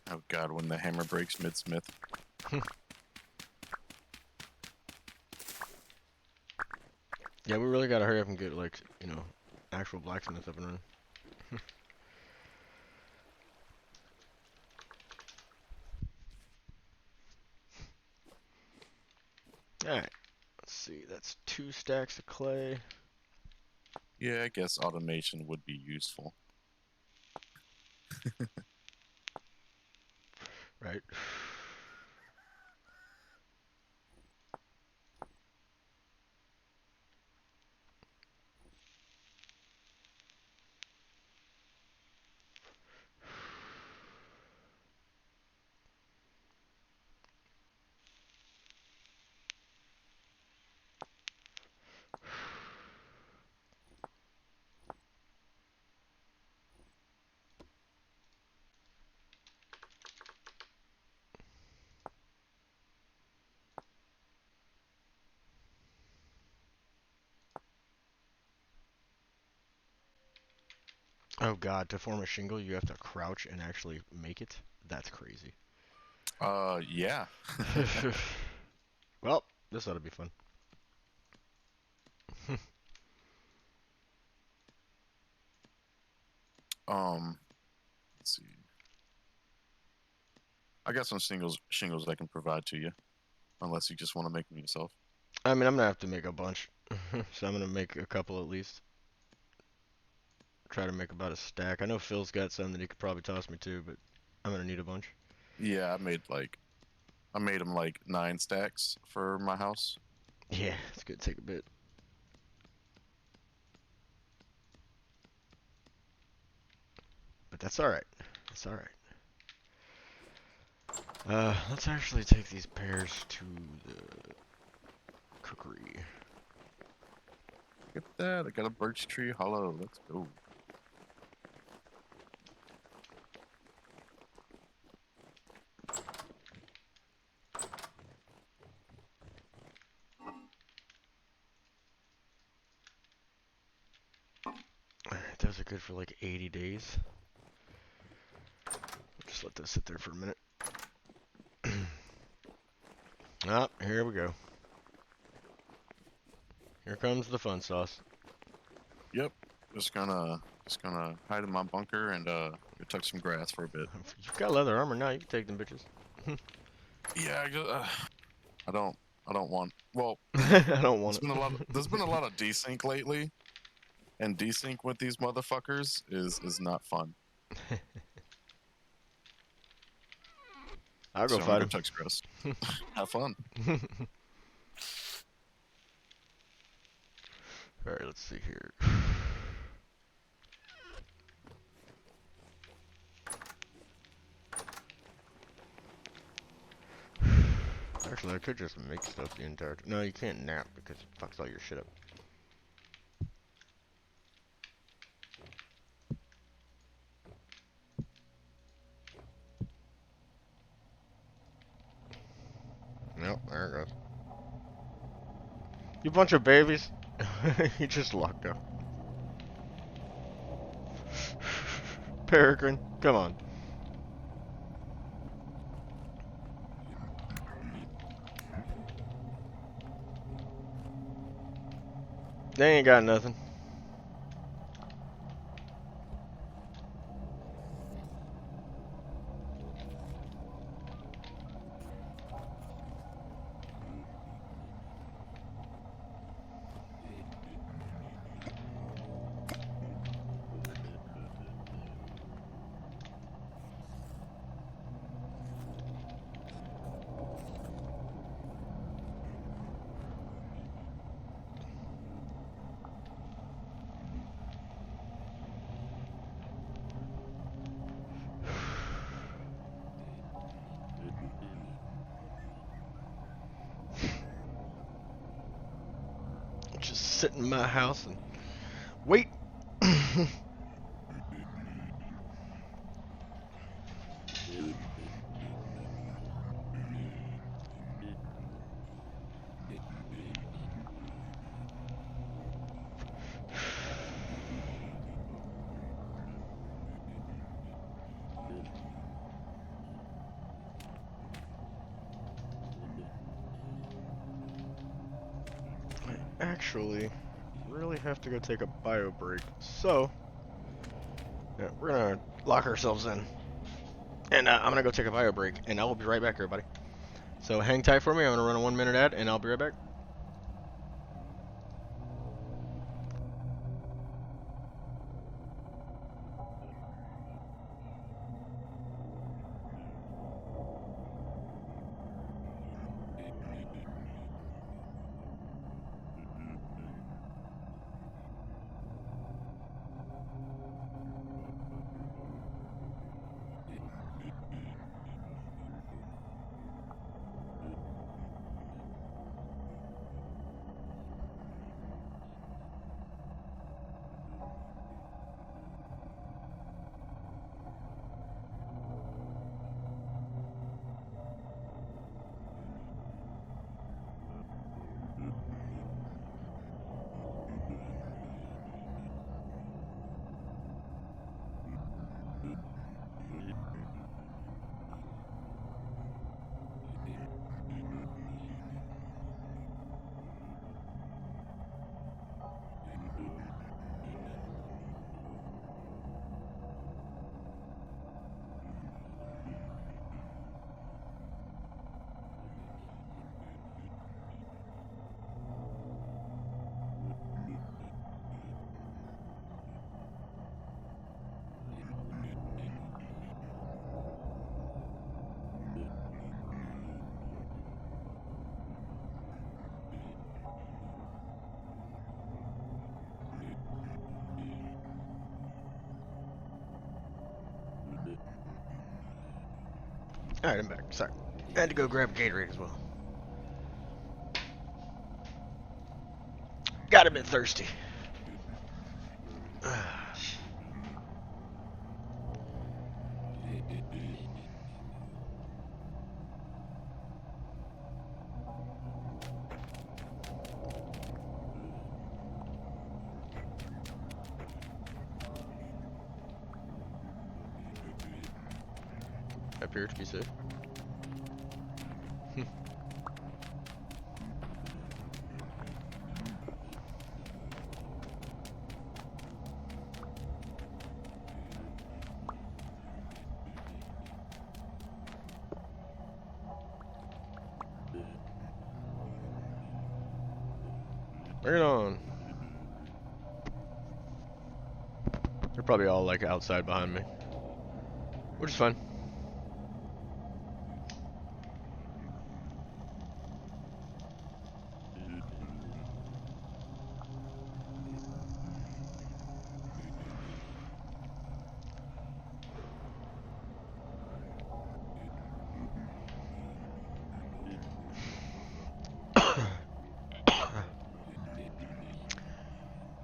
Oh god, when the hammer breaks mid-smith. Yeah, we really gotta hurry up and get like, you know, actual blacksmith up and running. Alright, let's see, that's 2 stacks of clay. Yeah, I guess automation would be useful. Right. Oh god, to form a shingle you have to crouch and actually make it? That's crazy. Yeah. Well, this ought to be fun. Let's see. I got some shingles I can provide to you, unless you just want to make them yourself. I mean, I'm gonna have to make a bunch. So I'm gonna make a couple at least. Try to make about a stack. I know Phil's got some that he could probably toss me too, but I'm gonna need a bunch. Yeah, I made them like 9 stacks for my house. Yeah, it's gonna take a bit. But that's alright. That's alright. Let's actually take these pears to the cookery. Look at that! I got a birch tree hollow. Let's go. Alright, those are good for like 80 days. Just let those sit there for a minute. Ah, here we go. Here comes the fun sauce. Yep. Just gonna hide in my bunker and go touch some grass for a bit. You've got leather armor now. You can take them bitches. Yeah, I don't want. Well, I don't want it. there's been a lot of desync lately, and desync with these motherfuckers is not fun. I'll go So I'm fight gonna him. touch grass. Have fun. Alright, let's see here. Actually, I could just make stuff the entire time. No, you can't nap because it fucks all your shit up. Nope, there it goes. You bunch of babies. You just locked up. Peregrine, come on. They ain't got nothing. sit in my house and wait. I actually really have to go take a bio break. So, yeah, we're gonna lock ourselves in. And I'm gonna go take a bio break, and I will be right back, everybody. So hang tight for me. I'm gonna run a 1-minute ad, and I'll be right back. Alright, I'm back. Sorry. I had to go grab a Gatorade as well. Got a bit thirsty. Appear to be safe. Bring it on. They're probably all like outside behind me, which is fine.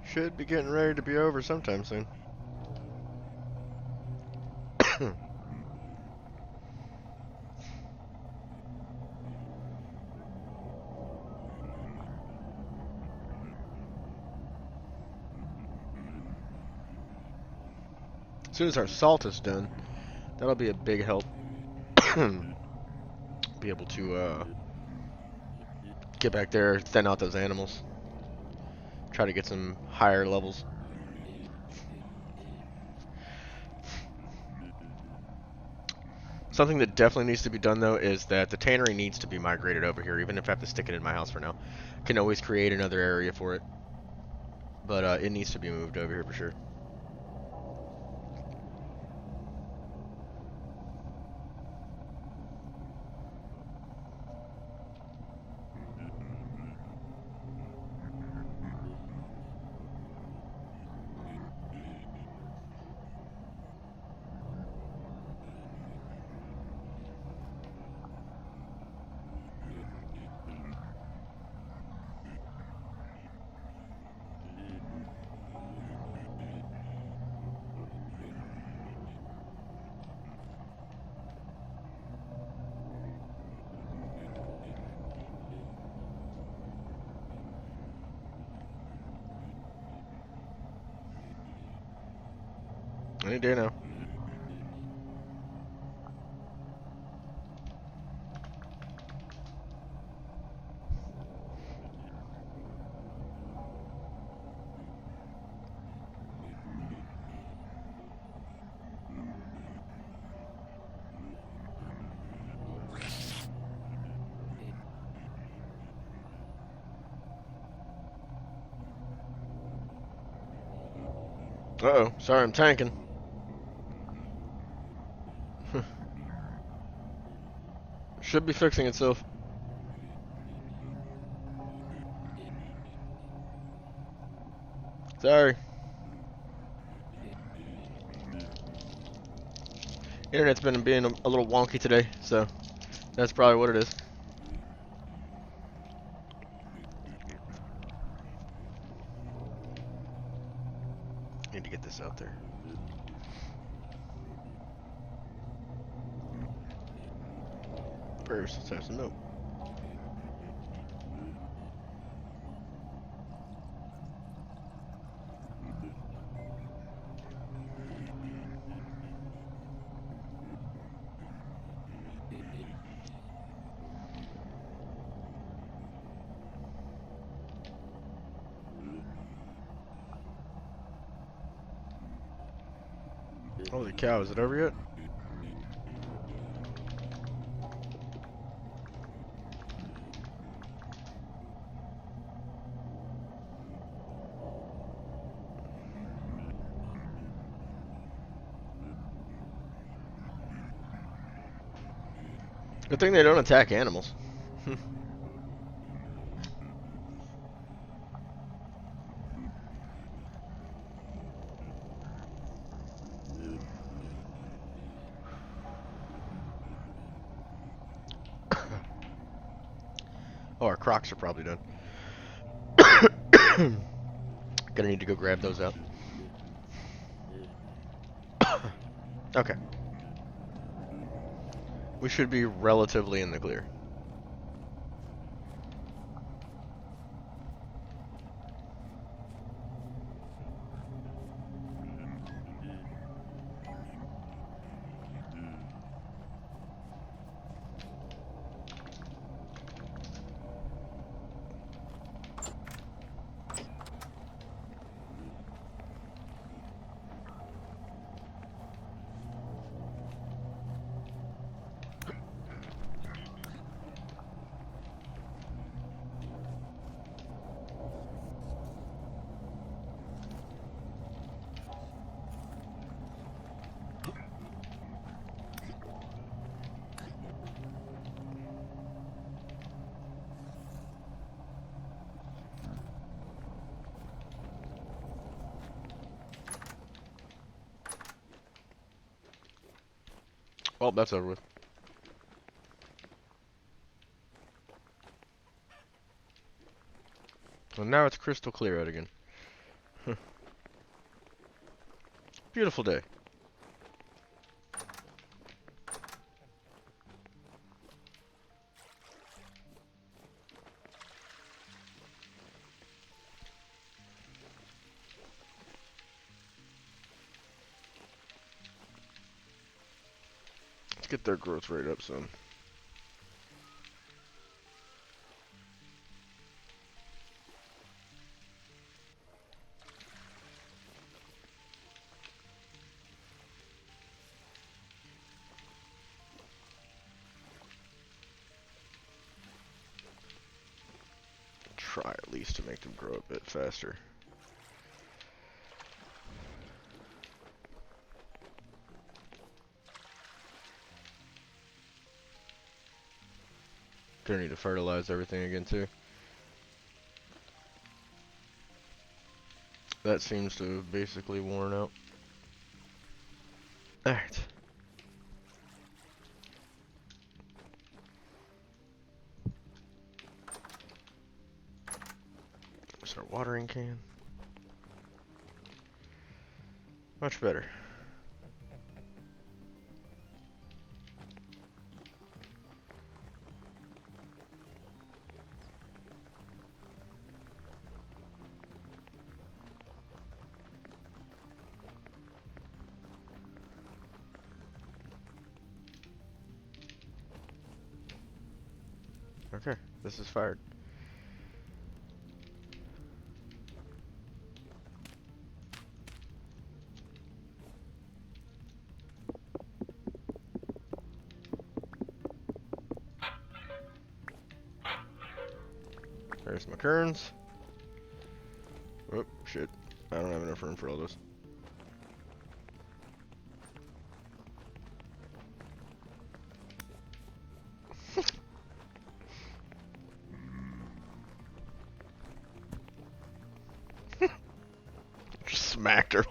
Should be getting ready to be over sometime soon. As soon as our salt is done, that'll be a big help. Be able to get back there, thin out those animals. Try to get some higher levels. Something that definitely needs to be done though is that the tannery needs to be migrated over here, even if I have to stick it in my house for now. Can always create another area for it. But it needs to be moved over here for sure. Any day now. Uh-oh. Sorry, I'm tanking. Should be fixing itself. Sorry. Internet's been being a little wonky today, so that's probably what it is. Need to get this out there. First, let's have some milk. Holy cow, is it over yet? Good thing they don't attack animals. Oh, our crocs are probably done. Gonna need to go grab those out. Okay. We should be relatively in the clear. Well, that's over with. Well, now it's crystal clear out again. Beautiful day. Let's get their growth rate up some. Try at least to make them grow a bit faster. Gonna need to fertilize everything again too. That seems to have basically worn out. Alright. There's our watering can. Much better. Okay, this is fired. There's my kerns. Oh, shit. I don't have enough room for all those. Just smacked her.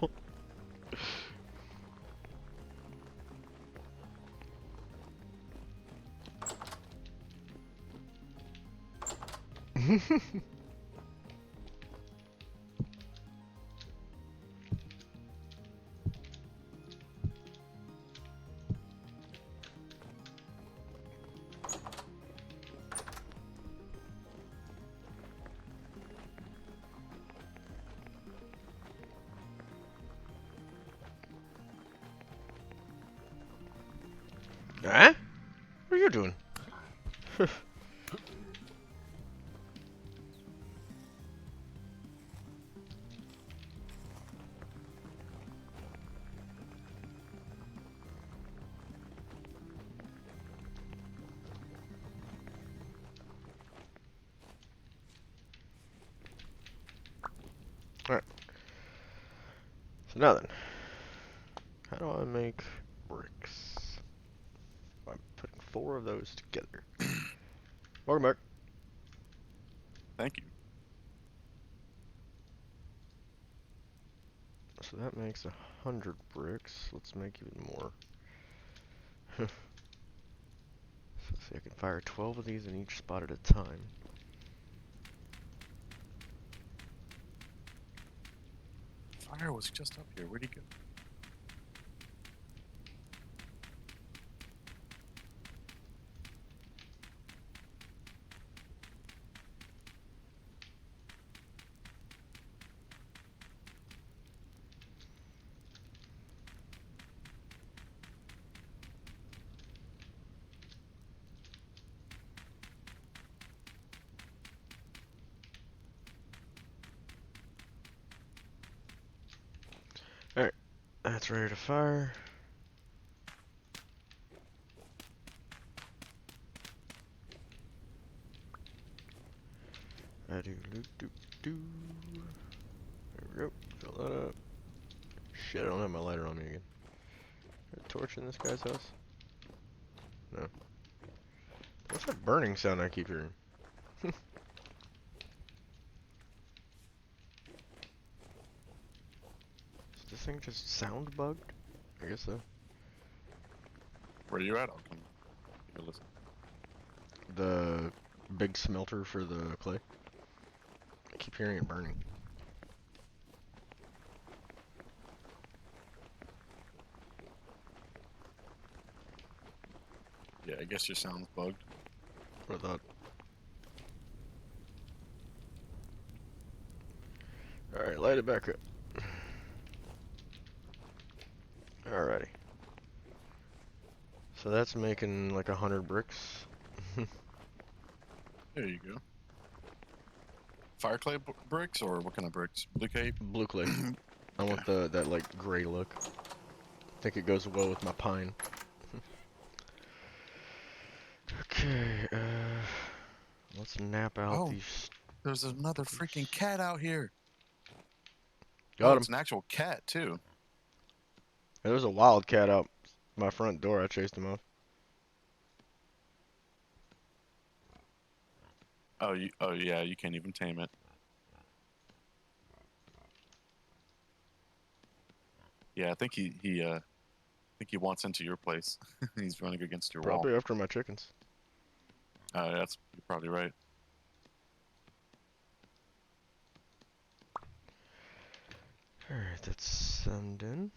Huh? What are you doing? Alright. So now then. How do I make bricks? I'm putting 4 of those together. Welcome back. Thank you. So that makes 100 bricks. Let's make even more. So let's see, I can fire 12 of these in each spot at a time. Fire was just up here. Where'd he go? That's ready to fire. I do. There we go. Fill that up. Shit, I don't have my lighter on me again. Is there a torch in this guy's house? No. What's that burning sound I keep hearing? Is this thing just sound bugged? I guess so. Where are you at? I'll come take a listen. The big smelter for the clay. I keep hearing it burning. Yeah, I guess your sound's bugged. What I thought. Alright, light it back up. Alrighty. So that's making like 100 bricks. There you go. Fire clay bricks or what kind of bricks? Blue cape? Blue clay. I want that like gray look. I think it goes well with my pine. Okay, let's nap out Oh. these. There's another freaking cat out here. Got him. It's an actual cat too. There's a wild cat out my front door. I chased him off. Oh yeah, you can't even tame it. Yeah, I think he wants into your place. He's running against your wall. Probably after my chickens. That's you're probably right. Alright, that's send in.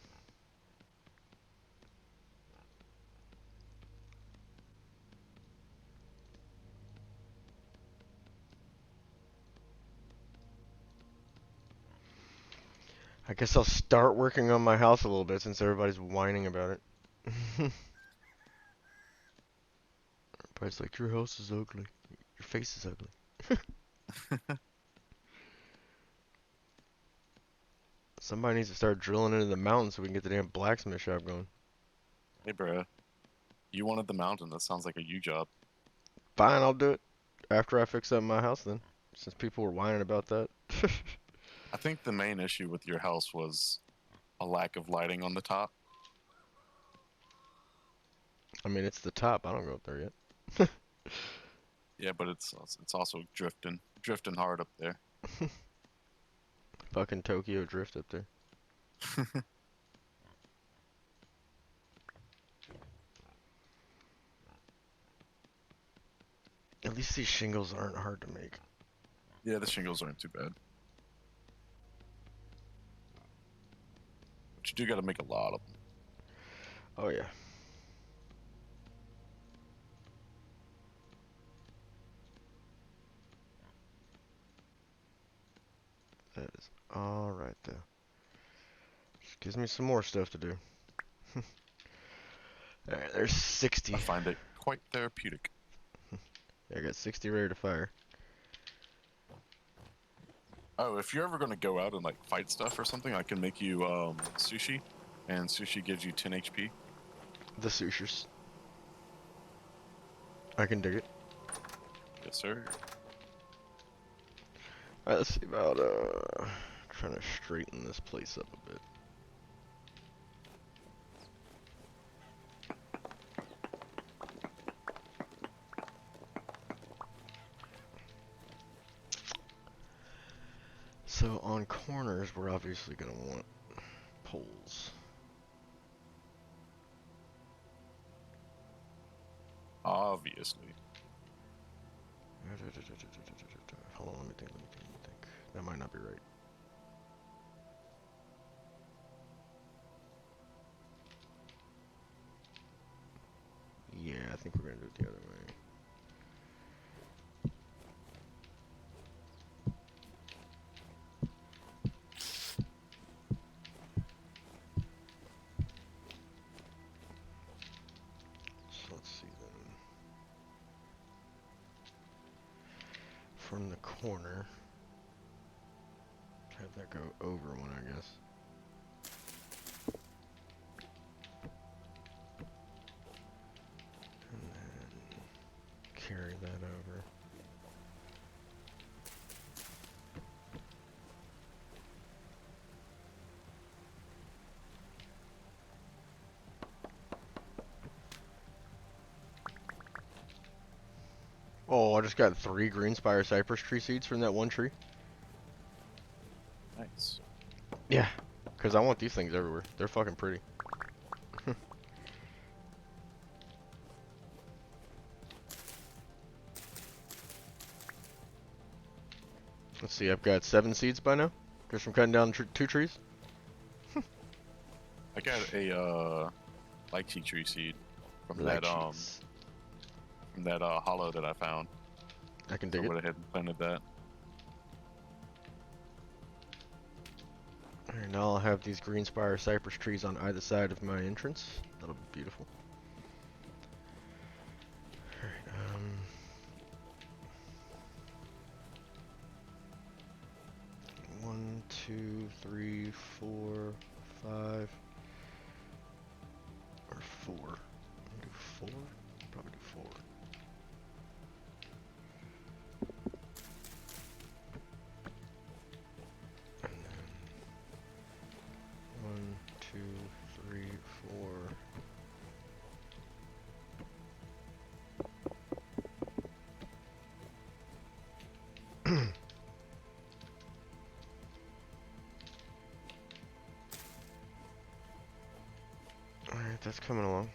I guess I'll start working on my house a little bit since everybody's whining about it. Everybody's like, your house is ugly. Your face is ugly. Somebody needs to start drilling into the mountain so we can get the damn blacksmith shop going. Hey, bruh. You wanted the mountain. That sounds like a you job. Fine, I'll do it after I fix up my house then, since people were whining about that. I think the main issue with your house was a lack of lighting on the top. I mean, it's the top. I don't go up there yet. Yeah, but it's also drifting hard up there. Fucking Tokyo Drift up there. At least these shingles aren't hard to make. Yeah, the shingles aren't too bad. But you do got to make a lot of them. Oh yeah. That is all right though. Just gives me some more stuff to do. Alright, there's 60. I find it quite therapeutic. I got 60 ready to fire. Oh, if you're ever gonna go out and like fight stuff or something, I can make you sushi, and sushi gives you 10 HP. The sushers. I can dig it. Yes, sir. Alright, let's see about trying to straighten this place up a bit. So on corners, we're obviously going to want poles. Obviously. Hold on, let me think. That might not be right. Yeah, I think we're going to do it the other way. So let's see then. From the corner, have that go over one, I guess. And then carry that over. Oh, I just got 3 Greenspire cypress tree seeds from that one tree. Nice. Yeah, because I want these things everywhere. They're fucking pretty. Let's see, I've got 7 seeds by now. Just from cutting down 2 trees. I got a lychee tree seed from Lychees. that hollow that I found. I can So dig I it. went ahead and planted that. Alright, now I'll have these Greenspire cypress trees on either side of my entrance. That'll be beautiful. Alright, 1, 2, 3, 4, 5, or 4. Do 4? Probably do 4. And then 1, 2, 3, 4. Alright, that's coming along.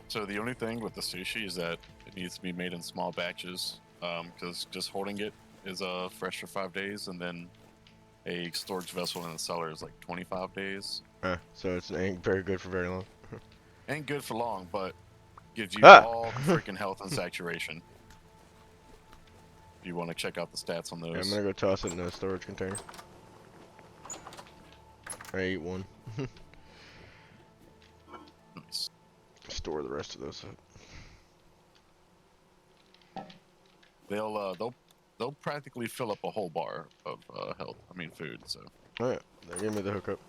So the only thing with the sushi is that it needs to be made in small batches, because just holding it is fresh for 5 days, and then a storage vessel in the cellar is like 25 days. So it ain't very good for very long. Ain't good for long, but gives you Ah! all the freaking health and saturation. If you want to check out the stats on Yeah, I'm those. gonna go toss it in a storage container. I ate one. Nice. Store the rest of those up. they'll practically fill up a whole bar of food. So Oh yeah, they gave me the hookup.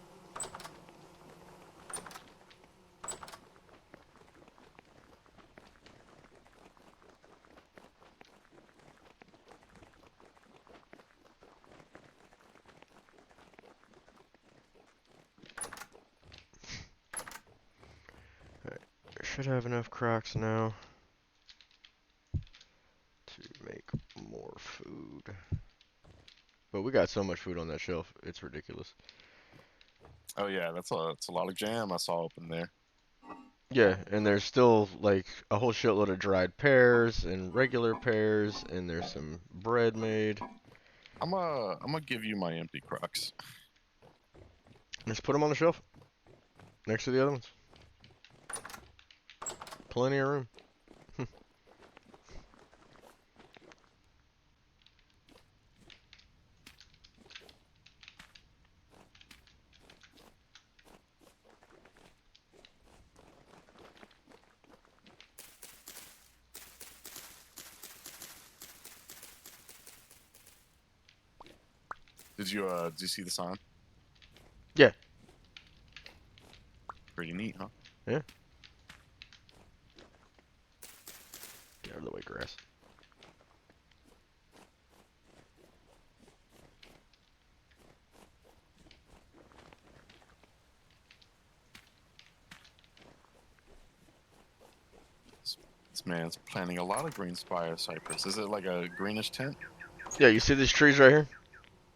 Alright, should have enough Crocs now to make more food. But we got so much food on that shelf, it's ridiculous. oh yeah, that's a lot of jam I saw up in there. Yeah, and there's still like a whole shitload of dried pears and regular pears, and there's some bread made. I'm gonna give you my empty Crocs. Just put them on the shelf next to the other ones. Plenty of room. Did you see the sign? Yeah. Pretty neat, huh? Yeah. Get out of the way, grass. This man's planting a lot of green spire cypress. Is it like a greenish tint? Yeah, you see these trees right here?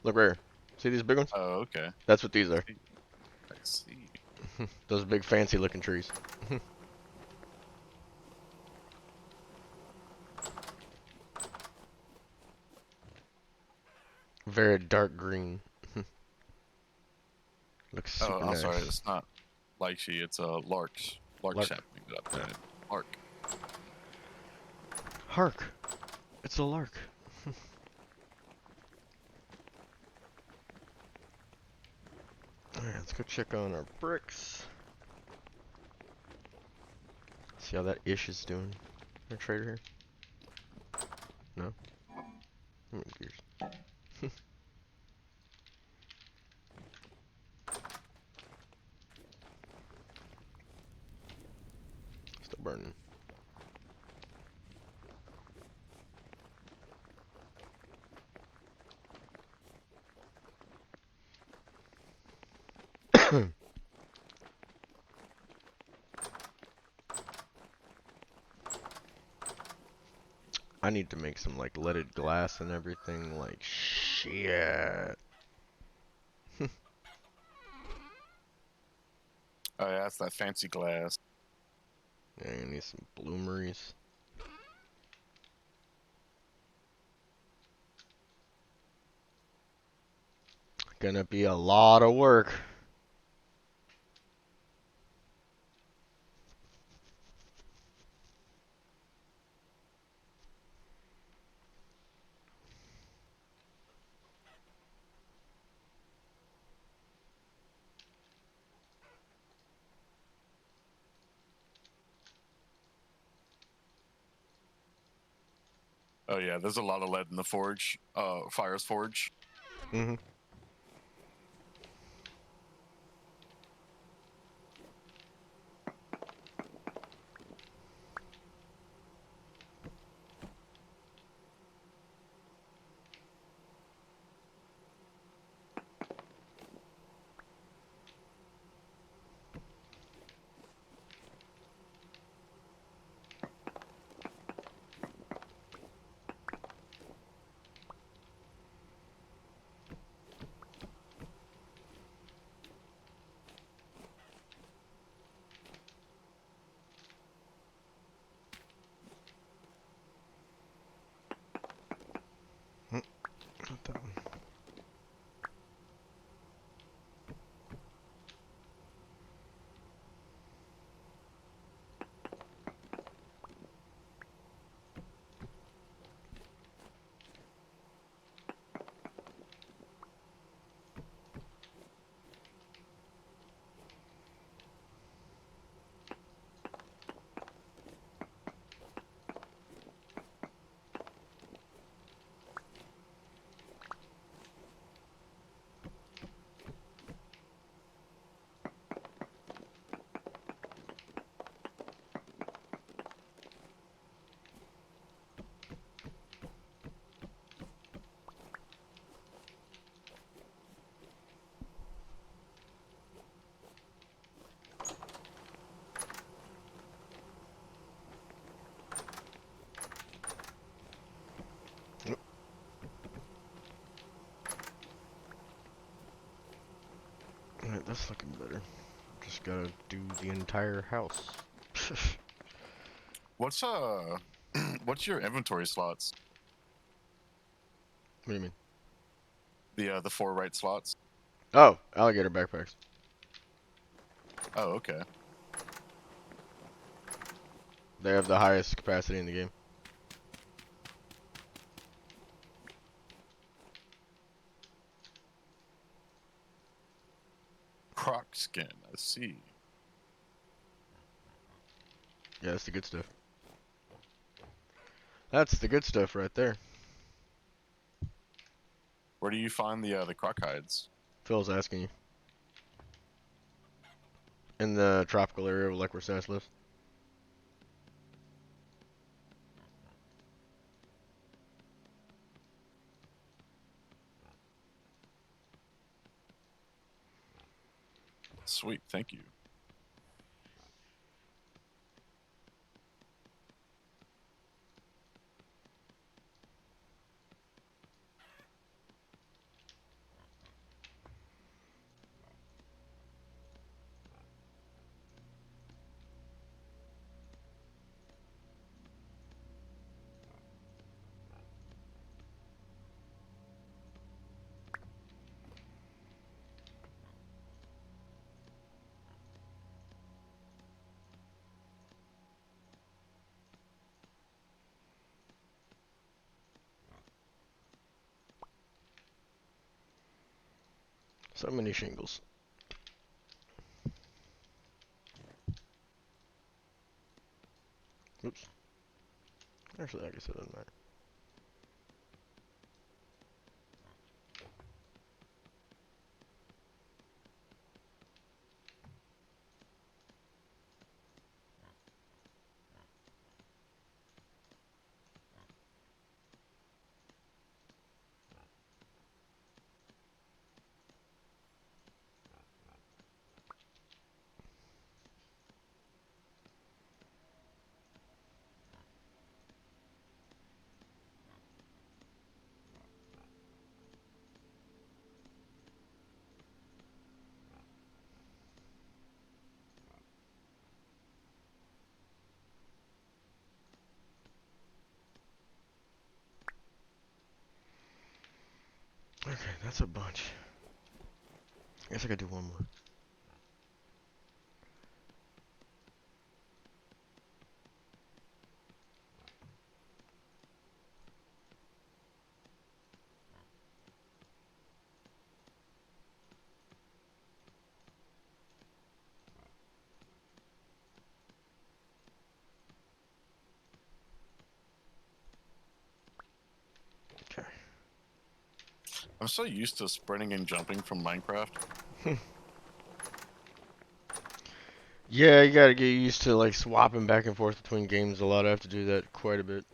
Look right here. See these big ones? Oh, okay. That's what these are. I see. Those big fancy looking trees. Very dark green. Looks super Oh, I'm nice. sorry. It's not lychee. It's a larch. Lark Lark. sapling that I planted. Lark. Hark. It's a lark. Alright, let's go check on our bricks. See how that ish is doing. Our trader here? No? Gears. Still burning. I need to make some like leaded glass and everything. Like shit. Oh, yeah, that's that fancy glass. Yeah, I need some bloomeries. Gonna be a lot of work. Oh yeah, there's a lot of lead in the forge. Fire's forge. Mm-hmm. It's looking better. Just gotta do the entire house. What's what's your inventory slots? What do you mean? The 4 right slots. Oh, alligator backpacks. Oh, okay. They have the highest capacity in the game. Croc skin. I see. Yeah, that's the good stuff. That's the good stuff right there. Where do you find the croc hides? Phil's asking you. In the tropical area, like where Sass lives. Sweet, thank you. So many shingles. Oops. Actually, I guess it doesn't matter. Okay, that's a bunch. I guess I could do one more. Okay. I'm so used to sprinting and jumping from Minecraft. Yeah, you gotta get used to like swapping back and forth between games a lot. I have to do that quite a bit.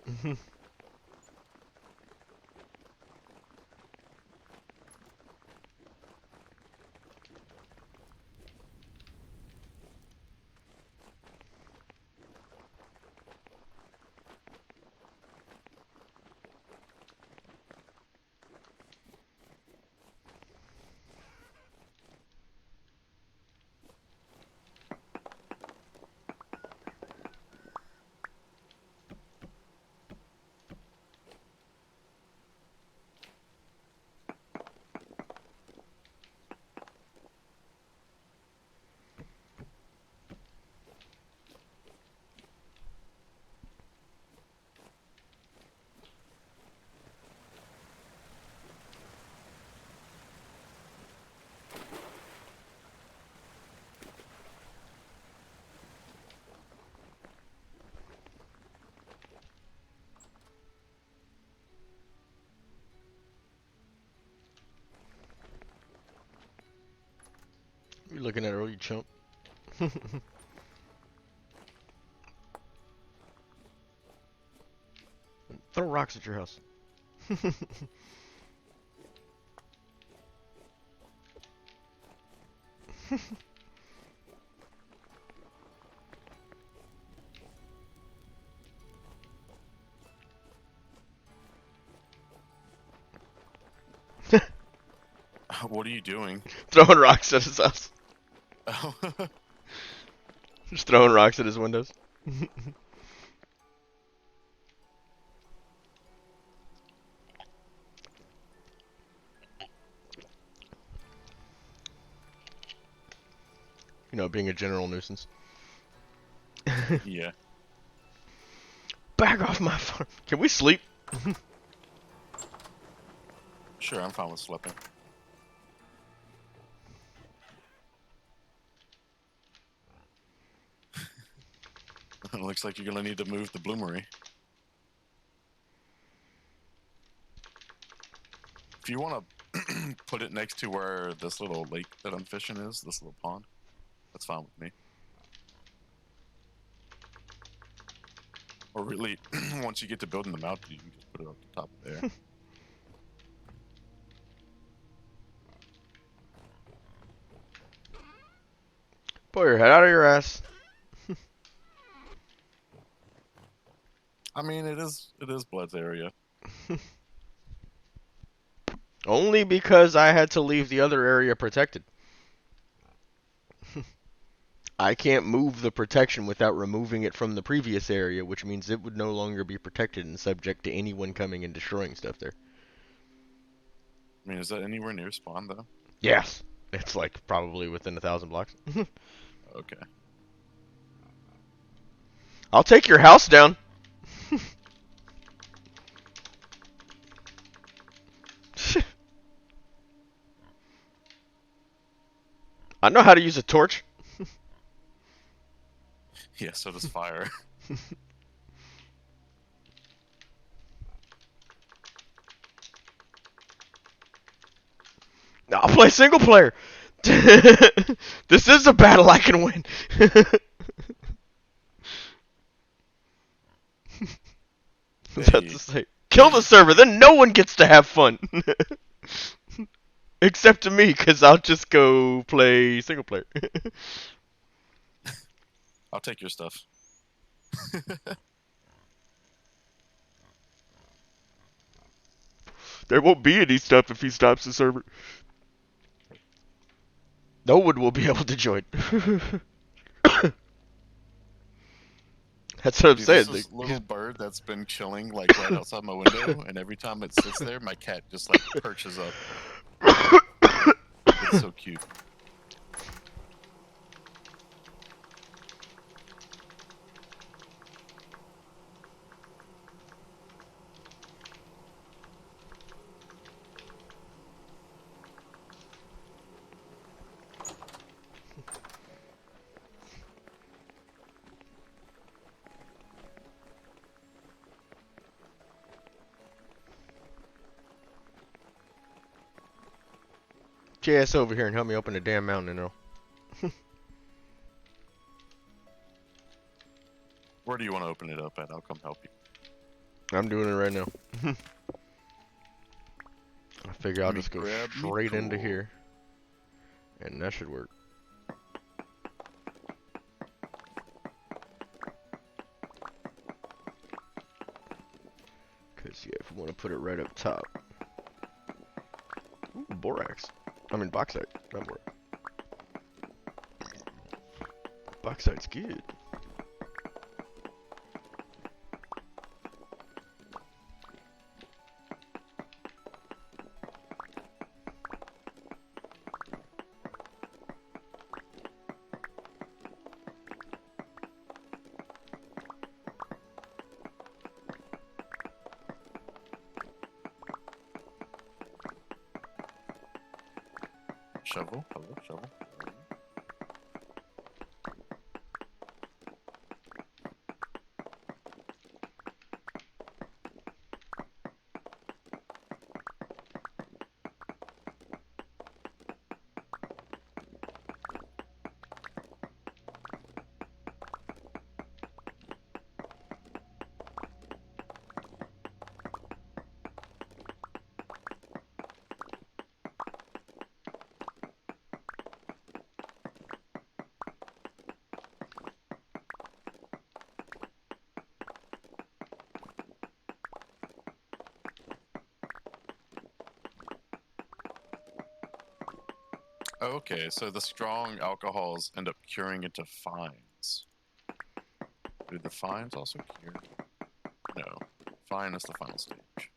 You looking at her, you chump. Throw rocks at your house. What are you doing? Throwing rocks at his house. Oh, Just throwing rocks at his windows. You know, being a general nuisance. yeah. Back off my farm. Can we sleep? Sure, I'm fine with sleeping. It looks like you're gonna need to move the bloomery. If you want to put it next to where this little lake that I'm fishing is, this little pond, that's fine with me. Or really, once you get to building the mountain, you can just put it up the top of there. Pull your head out of your ass. I mean, it is Blood's area. Only because I had to leave the other area protected. I can't move the protection without removing it from the previous area, which means it would no longer be protected and subject to anyone coming and destroying stuff there. I mean, is that anywhere near spawn though? Yes. It's like probably within 1,000 blocks. Okay. I'll take your house down. I know how to use a torch. Yeah, so does fire. I'll play single player. This is a battle I can win. That's Hey. to say, kill the server, then no one gets to have fun. Except to me, because I'll just go play single player. I'll take your stuff. There won't be any stuff if he stops the server. No one will be able to join. That's what I'm Dude, saying. there's this little bird that's been chilling like right outside my window, and every time it sits there, my cat just like perches up. It's so cute. JS over here and help me open the damn mountain, Earl. Where do you want to open it up at? I'll come help you. I'm doing it right now. I figure I'll Let me just go grab me straight into cool. here. And that should work. Because, yeah, if we want to put it right up top. Ooh, borax. I mean, bauxite. Not borax. Bauxite's good. Shovel, hello, shovel. Okay, so the strong alcohols end up curing into fines. Do the fines also cure? No. Fine is the final stage.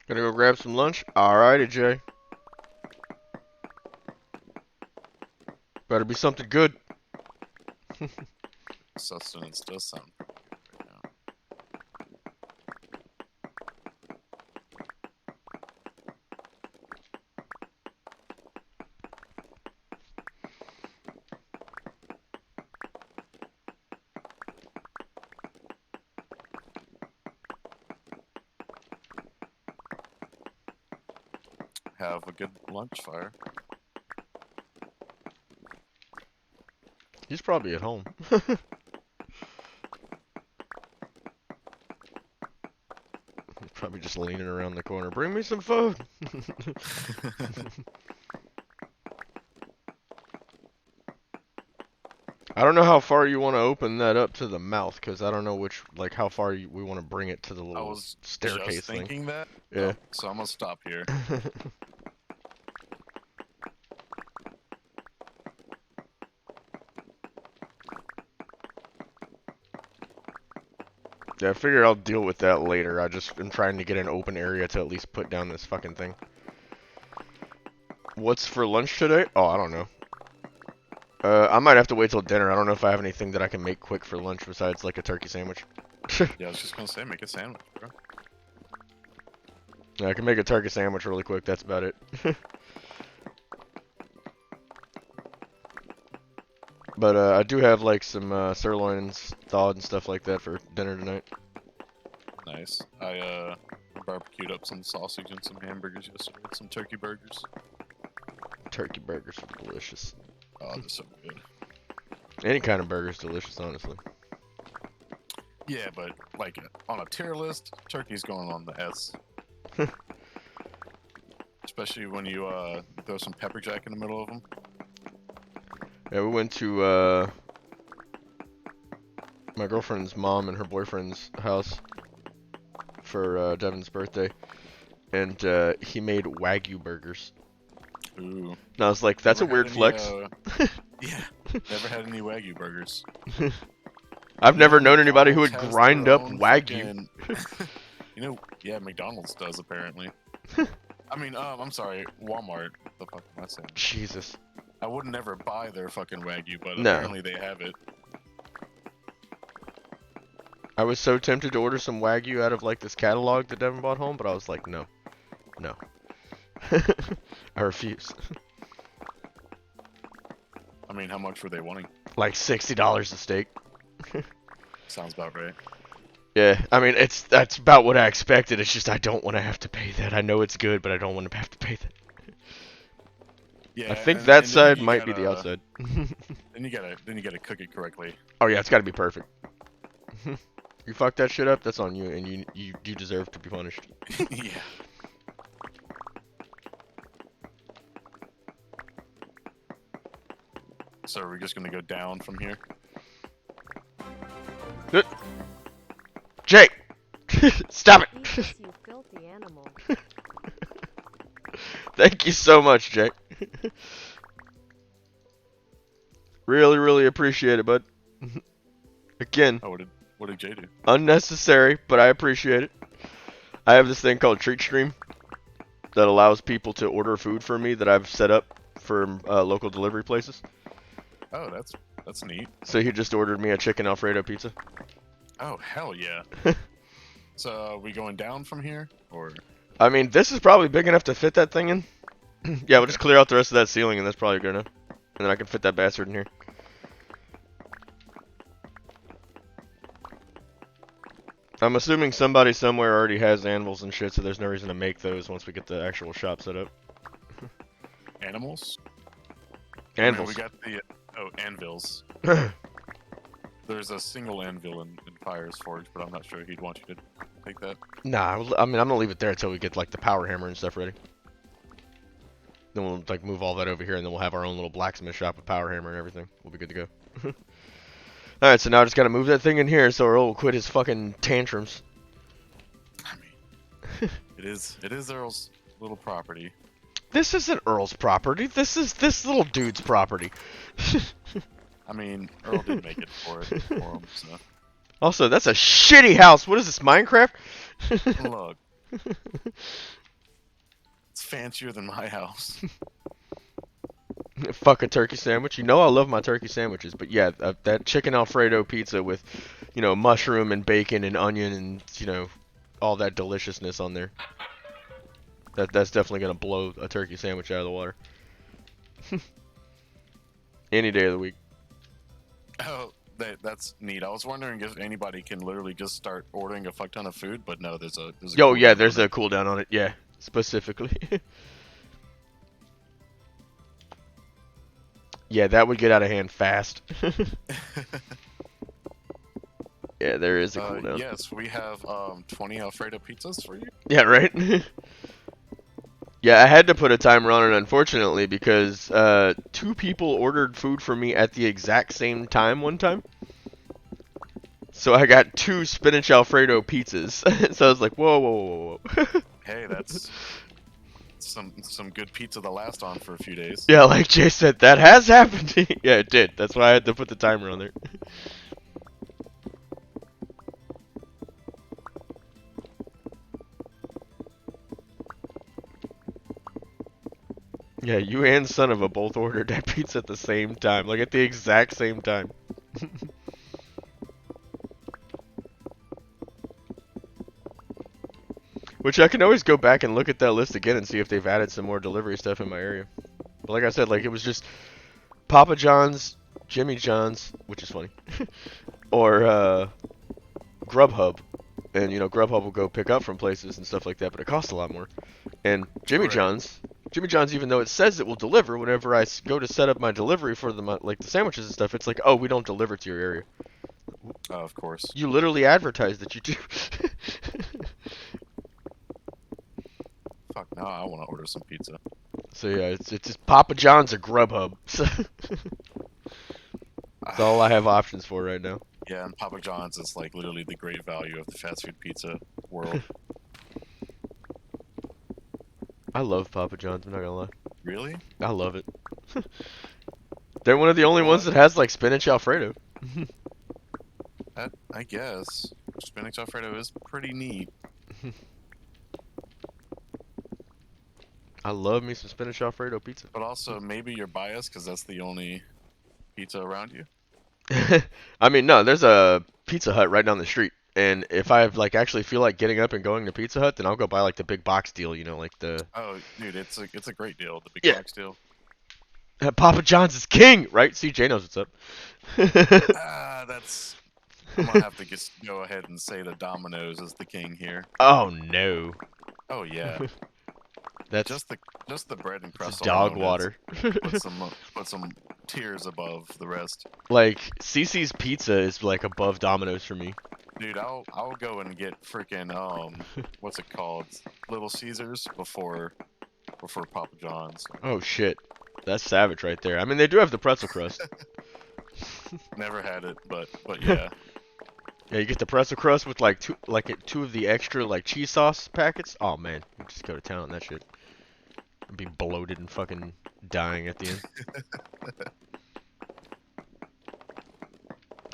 Gonna go grab some lunch? Alrighty, Jay. Better be something good. Sustenance does sound pretty good right now. Have a good lunch, Fire. He's probably at home. He's probably just leaning around the corner. Bring me some food. I don't know how far you want to open that up to the mouth, because I don't know like how far we want to bring it to the I little was staircase just thing. thinking that. Yeah. Oh, so I'm gonna stop here. Yeah, I figure I'll deal with that later. I just am trying to get an open area to at least put down this fucking thing. What's for lunch today? Oh, I don't know. I might have to wait till dinner. I don't know if I have anything that I can make quick for lunch besides like a turkey sandwich. Yeah, I was just gonna say, make a sandwich, bro. Yeah, I can make a turkey sandwich really quick. That's about it. But I do have like some sirloins thawed and stuff like that for dinner tonight. Nice. I barbecued up some sausage and some hamburgers yesterday. Some turkey burgers. Turkey burgers are delicious. Oh, they're so good. Any kind of burger's delicious, honestly. Yeah, but like on a tier list, turkey's going on the S. Especially when you throw some pepper jack in the middle of them. Yeah, we went to my girlfriend's mom and her boyfriend's house for Devin's birthday, and he made Wagyu burgers. Ooh. And I was like, that's a Never weird had flex. any, yeah. Never had any Wagyu burgers. I've never You know, known anybody who would McDonald's has grind their up own Wagyu. fucking- You know, yeah, McDonald's does apparently. I mean, I'm sorry, Walmart. The fuck am I saying? Jesus. I would never buy their fucking Wagyu, but No. apparently they have it. I was so tempted to order some Wagyu out of like this catalog that Devin bought home, but I was like, no. No. I refuse. I mean, how much were they wanting? Like $60 a steak. Sounds about right. Yeah, I mean, that's about what I expected. It's just I don't want to have to pay that. I know it's good, but I don't want to have to pay that. Yeah, I think and that then side you might be the gotta- outside. Then you gotta cook it correctly. Oh yeah, it's got to be perfect. You fuck that shit up, that's on you, and you deserve to be punished. Yeah. So are we just gonna go down from here? Jake, stop Eat it! this, you filthy animal. Thank you so much, Jake. Really, really appreciate it, bud. Again, Oh, what did Jay do? unnecessary, but I appreciate it. I have this thing called TreatStream that allows people to order food for me that I've set up for local delivery places. Oh, that's neat. So he just ordered me a chicken Alfredo pizza. Oh, hell yeah. So are we going down from here, or? I mean, this is probably big enough to fit that thing in. Yeah, we'll just clear out the rest of that ceiling, and that's probably good enough. And then I can fit that bastard in here. I'm assuming somebody somewhere already has anvils and shit, so there's no reason to make those once we get the actual shop set up. Animals? Anvils. We got the anvils. There's a single anvil in Fire's Forge, but I'm not sure he'd want you to take that. Nah, I mean, I'm gonna leave it there until we get like the power hammer and stuff ready. Then we'll like move all that over here, and then we'll have our own little blacksmith shop with power hammer and everything. We'll be good to go. All right, so now I just gotta move that thing in here so Earl will quit his fucking tantrums. I mean, it is Earl's little property. This isn't Earl's property. This is this little dude's property. I mean, Earl did make it for him, so Also, that's a shitty house. What is this, Minecraft? look, it's fancier than my house. Fuck a turkey sandwich. You know I love my turkey sandwiches, but yeah, that chicken Alfredo pizza with, mushroom and bacon and onion and, all that deliciousness on there. That's definitely gonna blow a turkey sandwich out of the water. Any day of the week. Oh, that's neat. I was wondering if anybody can literally just start ordering a fuck ton of food, but no, there's a Yo, yeah, cooldown there's on a it. cooldown on it. Yeah, specifically. Yeah, that would get out of hand fast. Yeah, there is a cooldown. Yes, we have 20 Alfredo pizzas for you. Yeah, right? Yeah, I had to put a timer on it, unfortunately, because 2 people ordered food for me at the exact same time one time. So I got 2 spinach Alfredo pizzas. So I was like, whoa, whoa, whoa, whoa. Hey, that's some good pizza to last on for a few days. Yeah, like Jay said, that has happened. Yeah, it did. That's why I had to put the timer on there. Yeah, you and son of a both ordered that pizza at the same time, like at the exact same time. Which I can always go back and look at that list again and see if they've added some more delivery stuff in my area. But like I said, like it was just Papa John's, Jimmy John's, which is funny, or Grubhub, and Grubhub will go pick up from places and stuff like that, but it costs a lot more. And Jimmy Right. John's, even though it says it will deliver, whenever I go to set up my delivery for like the sandwiches and stuff, it's like, oh, we don't deliver to your area. Oh, of course. You literally advertise that you do. Fuck, now I want to order some pizza. So yeah, it's just Papa John's or Grubhub. So that's all I have options for right now. Yeah, and Papa John's is like literally the great value of the fast food pizza world. I love Papa John's, I'm not gonna lie. Really? I love it. They're one of the only ones that has like spinach Alfredo. I guess spinach Alfredo is pretty neat. I love me some spinach Alfredo pizza. But also, maybe you're biased because that's the only pizza around you. I mean, no, there's a Pizza Hut right down the street. And if I like actually feel like getting up and going to Pizza Hut, then I'll go buy like the big box deal, like the Oh, dude, it's a great deal. The big Yeah. box deal. Papa John's is king, right? See, Jay knows what's up. That's. I'm gonna have to just go ahead and say the Domino's is the king here. Oh no, Oh yeah, that's just the bread and crust dog alone water. put some tiers above the rest. Like CC's Pizza is like above Domino's for me. Dude, I'll go and get freaking what's it called? Little Caesars before Papa John's. Oh shit, that's savage right there. I mean, they do have the pretzel crust. Never had it, but yeah. Yeah, you get the pretzel crust with like two of the extra like cheese sauce packets. Oh man, you just go to town on that shit. I'd be bloated and fucking dying at the end.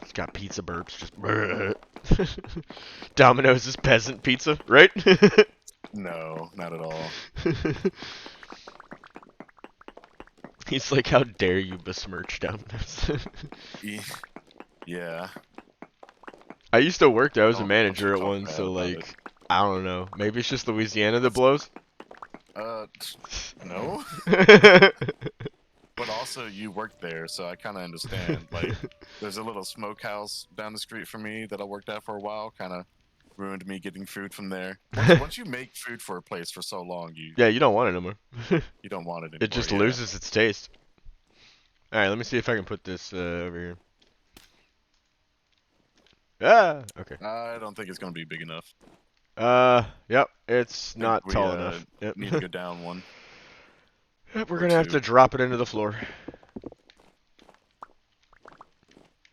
It's got pizza burps, just Domino's is peasant pizza, right? No, not at all. He's like, how dare you besmirch Domino's? Yeah. I used to work there. I was a Don't manager you at talk one, bad so about like, I don't know. Maybe it's just Louisiana that blows. No. But also, you worked there, so I kind of understand. Like, there's a little smokehouse down the street from me that I worked at for a while. Kind of ruined me getting food from there. Once you make food for a place for so long, Yeah, you don't want it no more. you don't want it anymore. It just yeah. loses its taste. Alright, let me see if I can put this over here. Ah, okay. I don't think it's gonna be big enough. Yep, it's Think not we, tall enough. Yep. Need to go down one. Yep, we're or gonna have two. to drop it into the floor.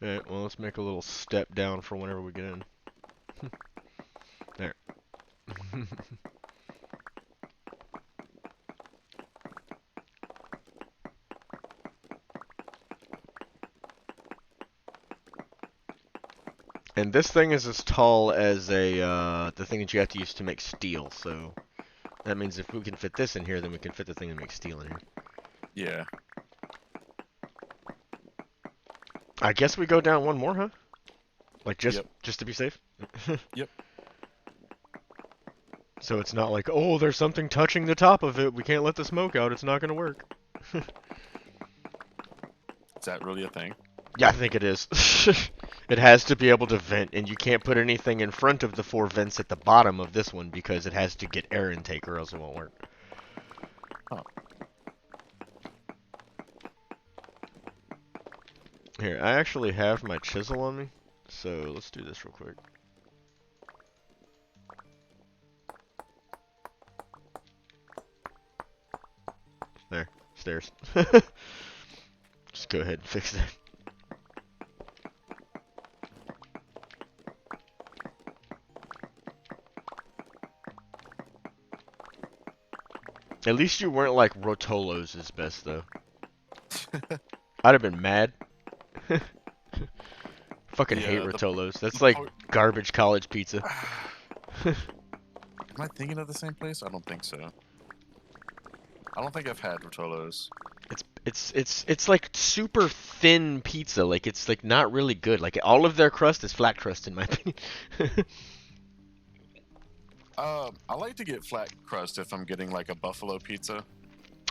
Alright, well, let's make a little step down for whenever we get in. There. And this thing is as tall as the thing that you have to use to make steel. So that means if we can fit this in here, then we can fit the thing that makes steel in here. Yeah. I guess we go down one more, huh? Like just Yep. just to be safe. Yep. So it's not like, oh, there's something touching the top of it. We can't let the smoke out. It's not gonna work. Is that really a thing? Yeah, I think it is. It has to be able to vent, and you can't put anything in front of the 4 vents at the bottom of this one because it has to get air intake or else it won't work. Huh. Here, I actually have my chisel on me, so let's do this real quick. There, stairs. Just go ahead and fix that. At least you weren't like Rotolo's is best though. I'd have been mad. Fucking hate The Rotolo's. That's like po- garbage college pizza. Am I thinking of the same place? I don't think so. I don't think I've had Rotolo's. It's like super thin pizza. Like it's like not really good. Like all of their crust is flat crust in my opinion. I like to get flat crust if I'm getting like a buffalo pizza.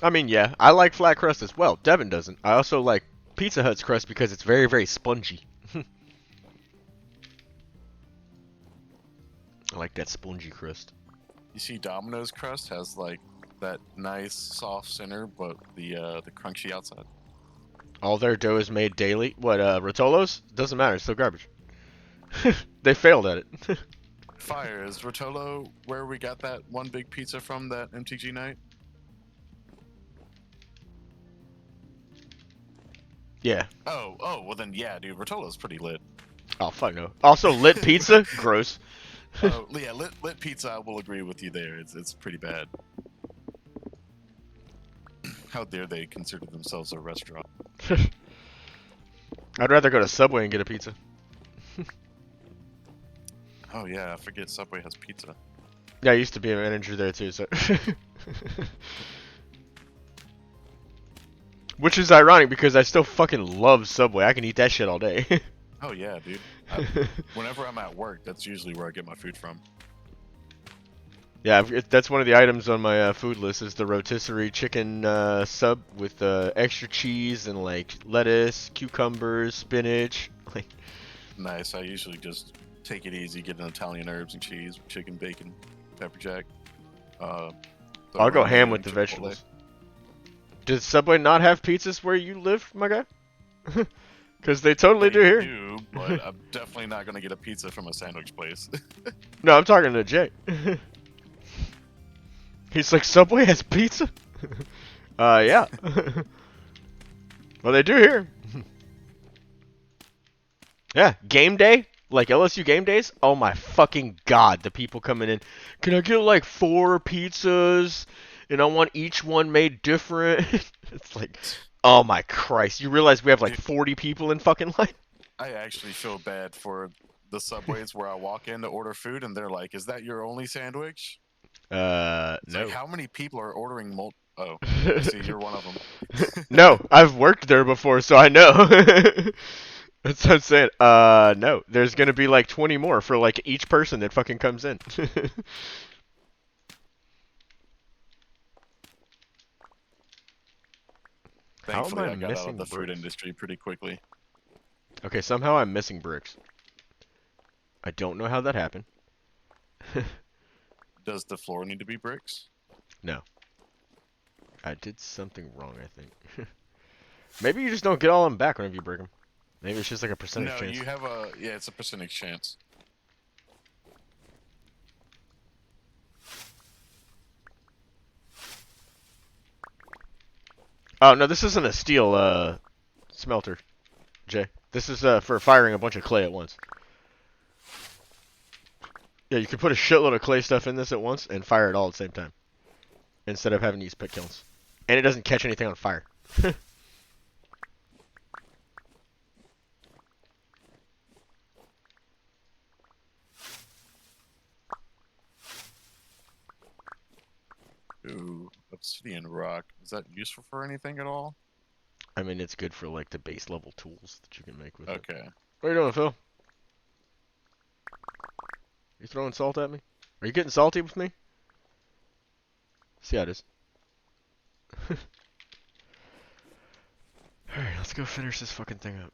I mean, yeah, I like flat crust as well. Devin doesn't. I also like Pizza Hut's crust because it's very, very spongy. I like that spongy crust. You see, Domino's crust has like that nice soft center, but the crunchy outside. All their dough is made daily. What, Rotolo's? Doesn't matter, it's still garbage. They failed at it. Fire, is Rotolo where we got that one big pizza from that MTG night? Yeah. Oh, well then yeah, dude, Rotolo's pretty lit. Oh, fuck no. Also, lit pizza? Gross. Oh, yeah, lit pizza, I will agree with you there. It's pretty bad. How dare they consider themselves a restaurant? I'd rather go to Subway and get a pizza. Oh yeah, I forget Subway has pizza. Yeah, I used to be a manager there too, so. Which is ironic because I still fucking love Subway. I can eat that shit all day. Oh yeah, dude. Whenever I'm at work, that's usually where I get my food from. Yeah, that's one of the items on my food list is the rotisserie chicken sub with extra cheese and like lettuce, cucumbers, spinach. Like, Nice. I usually just take it easy, get an Italian herbs and cheese, chicken, bacon, pepper jack. I'll go ham with the vegetables. Does Subway not have pizzas where you live, my guy? Because they totally do here. Do, but I'm definitely not gonna get a pizza from a sandwich place. No, I'm talking to Jay. He's like, Subway has pizza? Yeah. Well, they do here. Yeah, game day, like LSU game days. Oh my fucking god, the people coming in. Can I get like 4 pizzas? And I want each one made different. It's like, oh my Christ. You realize we have like 40 people in fucking line? I actually feel bad for the Subways where I walk in to order food and they're like, "Is that your only sandwich?" It's No. like, how many people are ordering Oh, I see, you're one of them. No, I've worked there before, so I know. That's what I'm saying. No. There's gonna be like 20 more for like each person that fucking comes in. How am Thankfully, I I got out missing of the food bricks? industry pretty quickly. Okay, somehow I'm missing bricks. I don't know how that happened. Does the floor need to be bricks? No. I did something wrong, I think. Maybe you just don't get all of them back whenever you break them. Maybe it's just like a percentage No, chance. you have it's a percentage chance. Oh, no, this isn't a steel smelter, Jay. This is for firing a bunch of clay at once. Yeah, you can put a shitload of clay stuff in this at once and fire it all at the same time. Instead of having to use pit kilns. And it doesn't catch anything on fire. Ooh, obsidian rock. Is that useful for anything at all? I mean, it's good for like the base level tools that you can make with it. Okay. What are you doing, Phil? You throwing salt at me? Are you getting salty with me? See how it is. Alright, let's go finish this fucking thing up.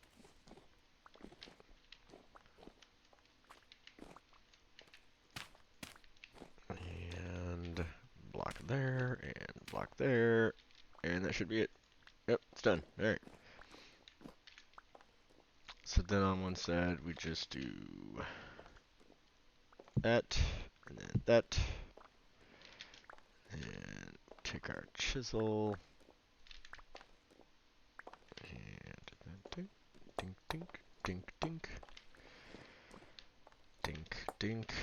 And block there, and block there, and that should be it. Yep, it's done. Alright. So then on one side, we just do that, and then that, and take our chisel, and dink, dink, dink, dink, dink, dink, dink,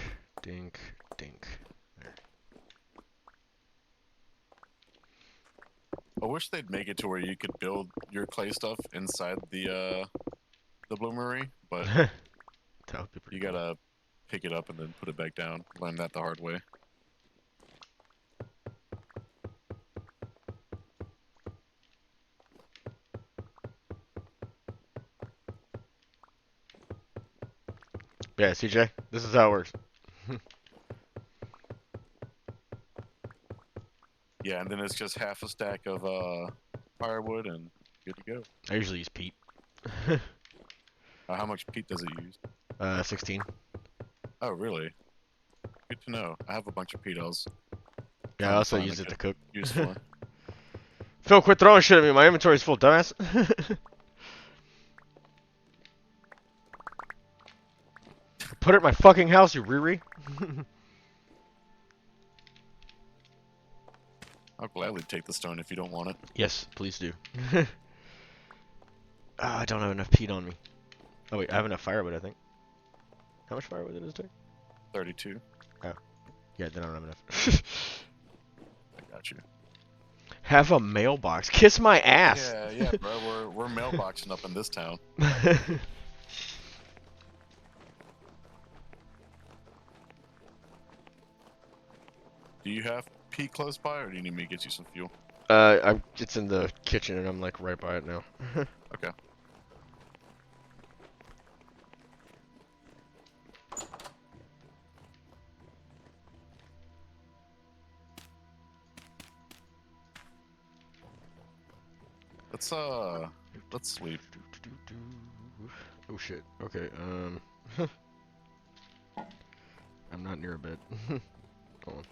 dink, dink. There. I wish they'd make it to where you could build your clay stuff inside the bloomery, but That would be pretty you gotta pick it up and then put it back down. Learn that the hard way. Yeah, CJ, this is how it works. Yeah, and then it's just half a stack of firewood and good to go. I usually use peat. How much peat does it use? 16. Oh, really? Good to know. I have a bunch of peat I'll Yeah, I Kinda also find use a it to good cook. use for. Phil, quit throwing shit at me. My inventory's full, dumbass. Put it in my fucking house, you Riri. I'll gladly take the stone if you don't want it. Yes, please do. I don't have enough peat on me. Oh wait, I have enough firewood, I think. How much firewood did it take? 32. Yeah, then I don't have enough. I got you. Have a mailbox. Kiss my ass. Yeah, bro. We're mailboxing up in this town. Do you have peat close by, or do you need me to get you some fuel? It's in the kitchen and I'm like right by it now. Okay. Let's sleep. Oh shit. Okay. I'm not near a bed. Hold on.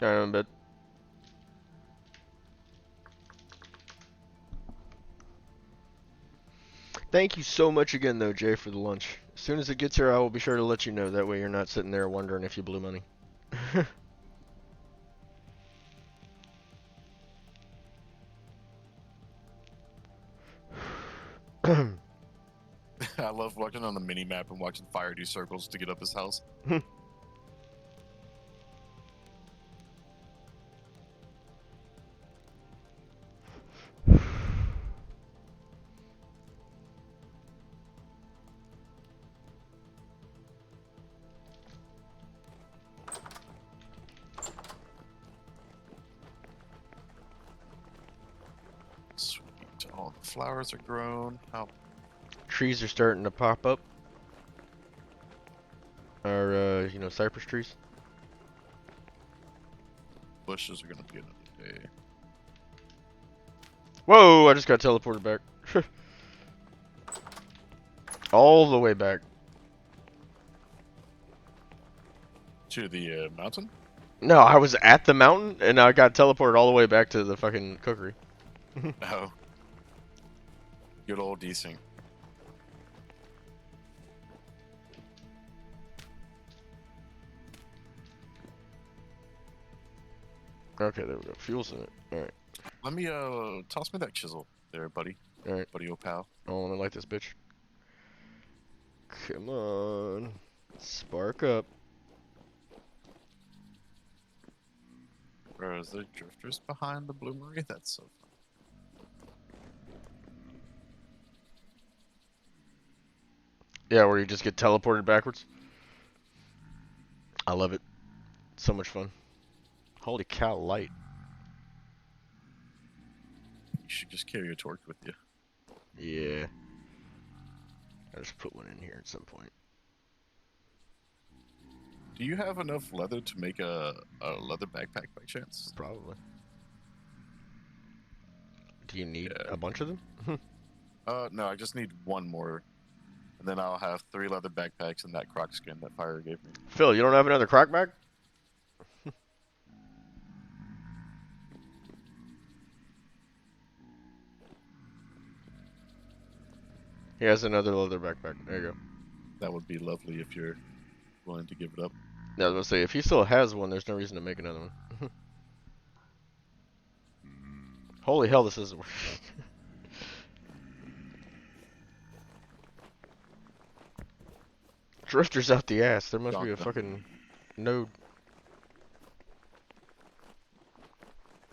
Alright, I'm in bed. Thank you so much again, though, Jay, for the lunch. As soon as it gets here, I will be sure to let you know. That way you're not sitting there wondering if you blew money. I love watching on the mini map and watching Fire do circles to get up his house. Sweet. All the flowers are grown. How Trees are starting to pop up. Our, cypress trees. bushes are gonna be another day. Whoa, I just got teleported back. All the way back. To the mountain? No, I was at the mountain, and I got teleported all the way back to the fucking cookery. Oh. Good old desync. Okay, there we go. Fuel's in it. Alright. Let me toss me that chisel there, buddy. Alright. Buddy old pal. I wanna light this bitch. Come on. Spark up. Where is the drifters behind the bloomery? That's so fun. Yeah, where you just get teleported backwards. I love it. So much fun. Holy cow, light. You should just carry a torch with you. Yeah. I just put one in here at some point. Do you have enough leather to make a leather backpack by chance? Probably. Do you need Yeah. a bunch of them? No, I just need one more. And then I'll have 3 leather backpacks and that croc skin that Fire gave me. Phil, you don't have another croc bag? He has another leather backpack. There you go. That would be lovely if you're willing to give it up. Yeah, I was gonna say, if he still has one, there's no reason to make another one. Holy hell, this isn't working. Drifters out the ass. There must be a Donka. fucking node.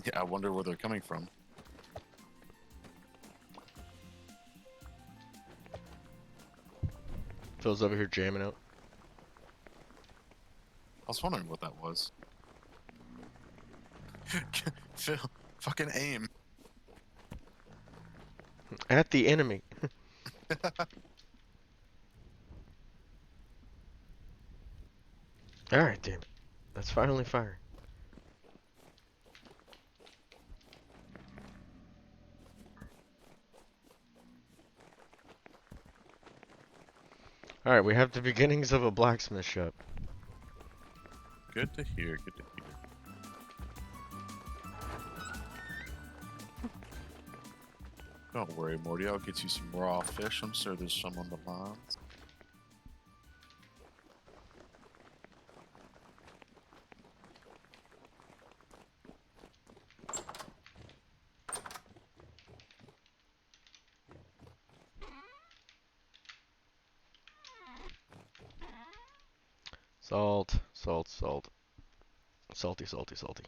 Yeah, I wonder where they're coming from. Phil's over here jamming out. I was wondering what that was. Phil, fucking aim. At the enemy. Alright, damn it. That's finally fire. Alright, we have the beginnings of a blacksmith shop. Good to hear, good to hear. Don't worry, Morty, I'll get you some raw fish. I'm sure there's some on the lines. Salt, salt, salt. Salty, salty, salty.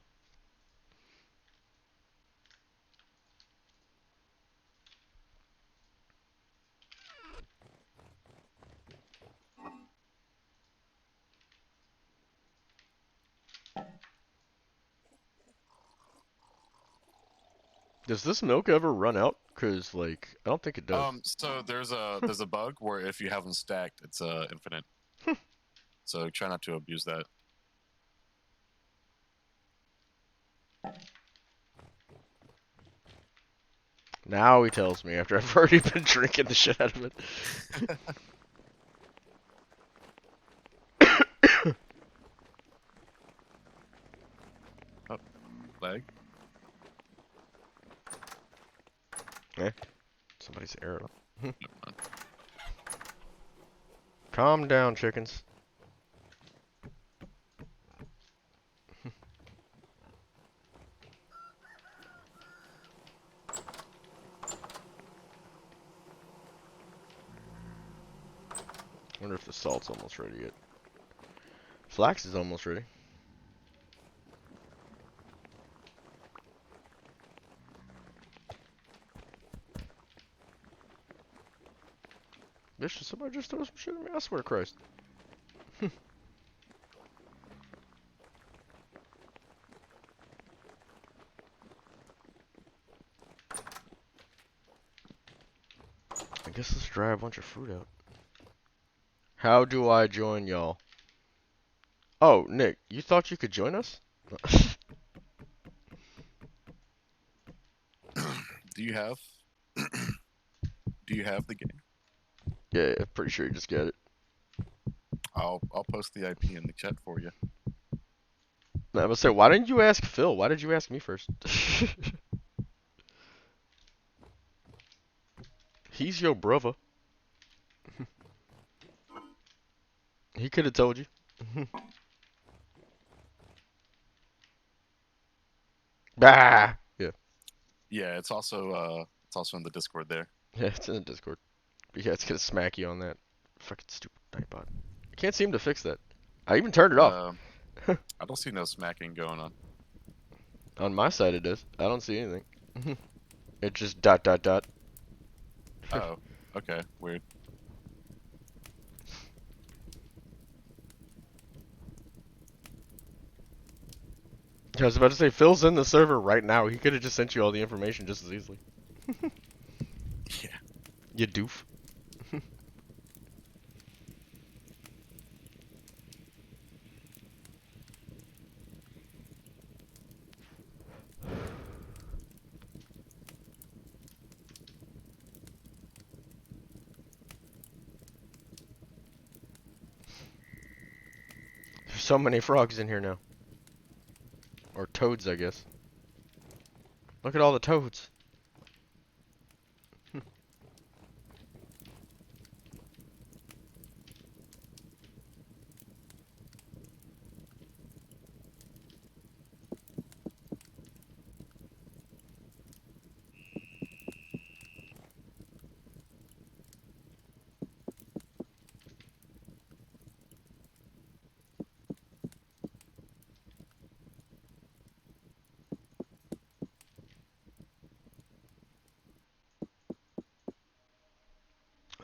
Does this milk ever run out? Cause like, I don't think it does. So there's a bug where if you have them stacked, it's infinite. So try not to abuse that. Now he tells me after I've already been drinking the shit out of it. Lag. Somebody's arrow. Never mind. Calm down, chickens. Wonder if the salt's almost ready yet. Flax is almost ready. Bitch, did somebody just throw some shit at me? I swear to Christ. I guess let's dry a bunch of fruit out. How do I join y'all? Oh, Nick, you thought you could join us? Do you have? Do you have the game? Yeah, pretty sure you just got it. I'll post the IP in the chat for you. I was gonna say, why didn't you ask Phil? Why did you ask me first? He's your brother. He could have told you. Bah! Yeah. Yeah, it's also in the Discord there. Yeah, it's in the Discord. But yeah, it's gonna smack you on that. Fucking stupid Nightbot. I can't seem to fix that. I even turned it off. I don't see no smacking going on. On my side it does. I don't see anything. It just dot dot dot. Oh, okay, weird. I was about to say, Phil's in the server right now. He could have just sent you all the information just as easily. Yeah. You doof. There's so many frogs in here now. Or toads, I guess. Look at all the toads.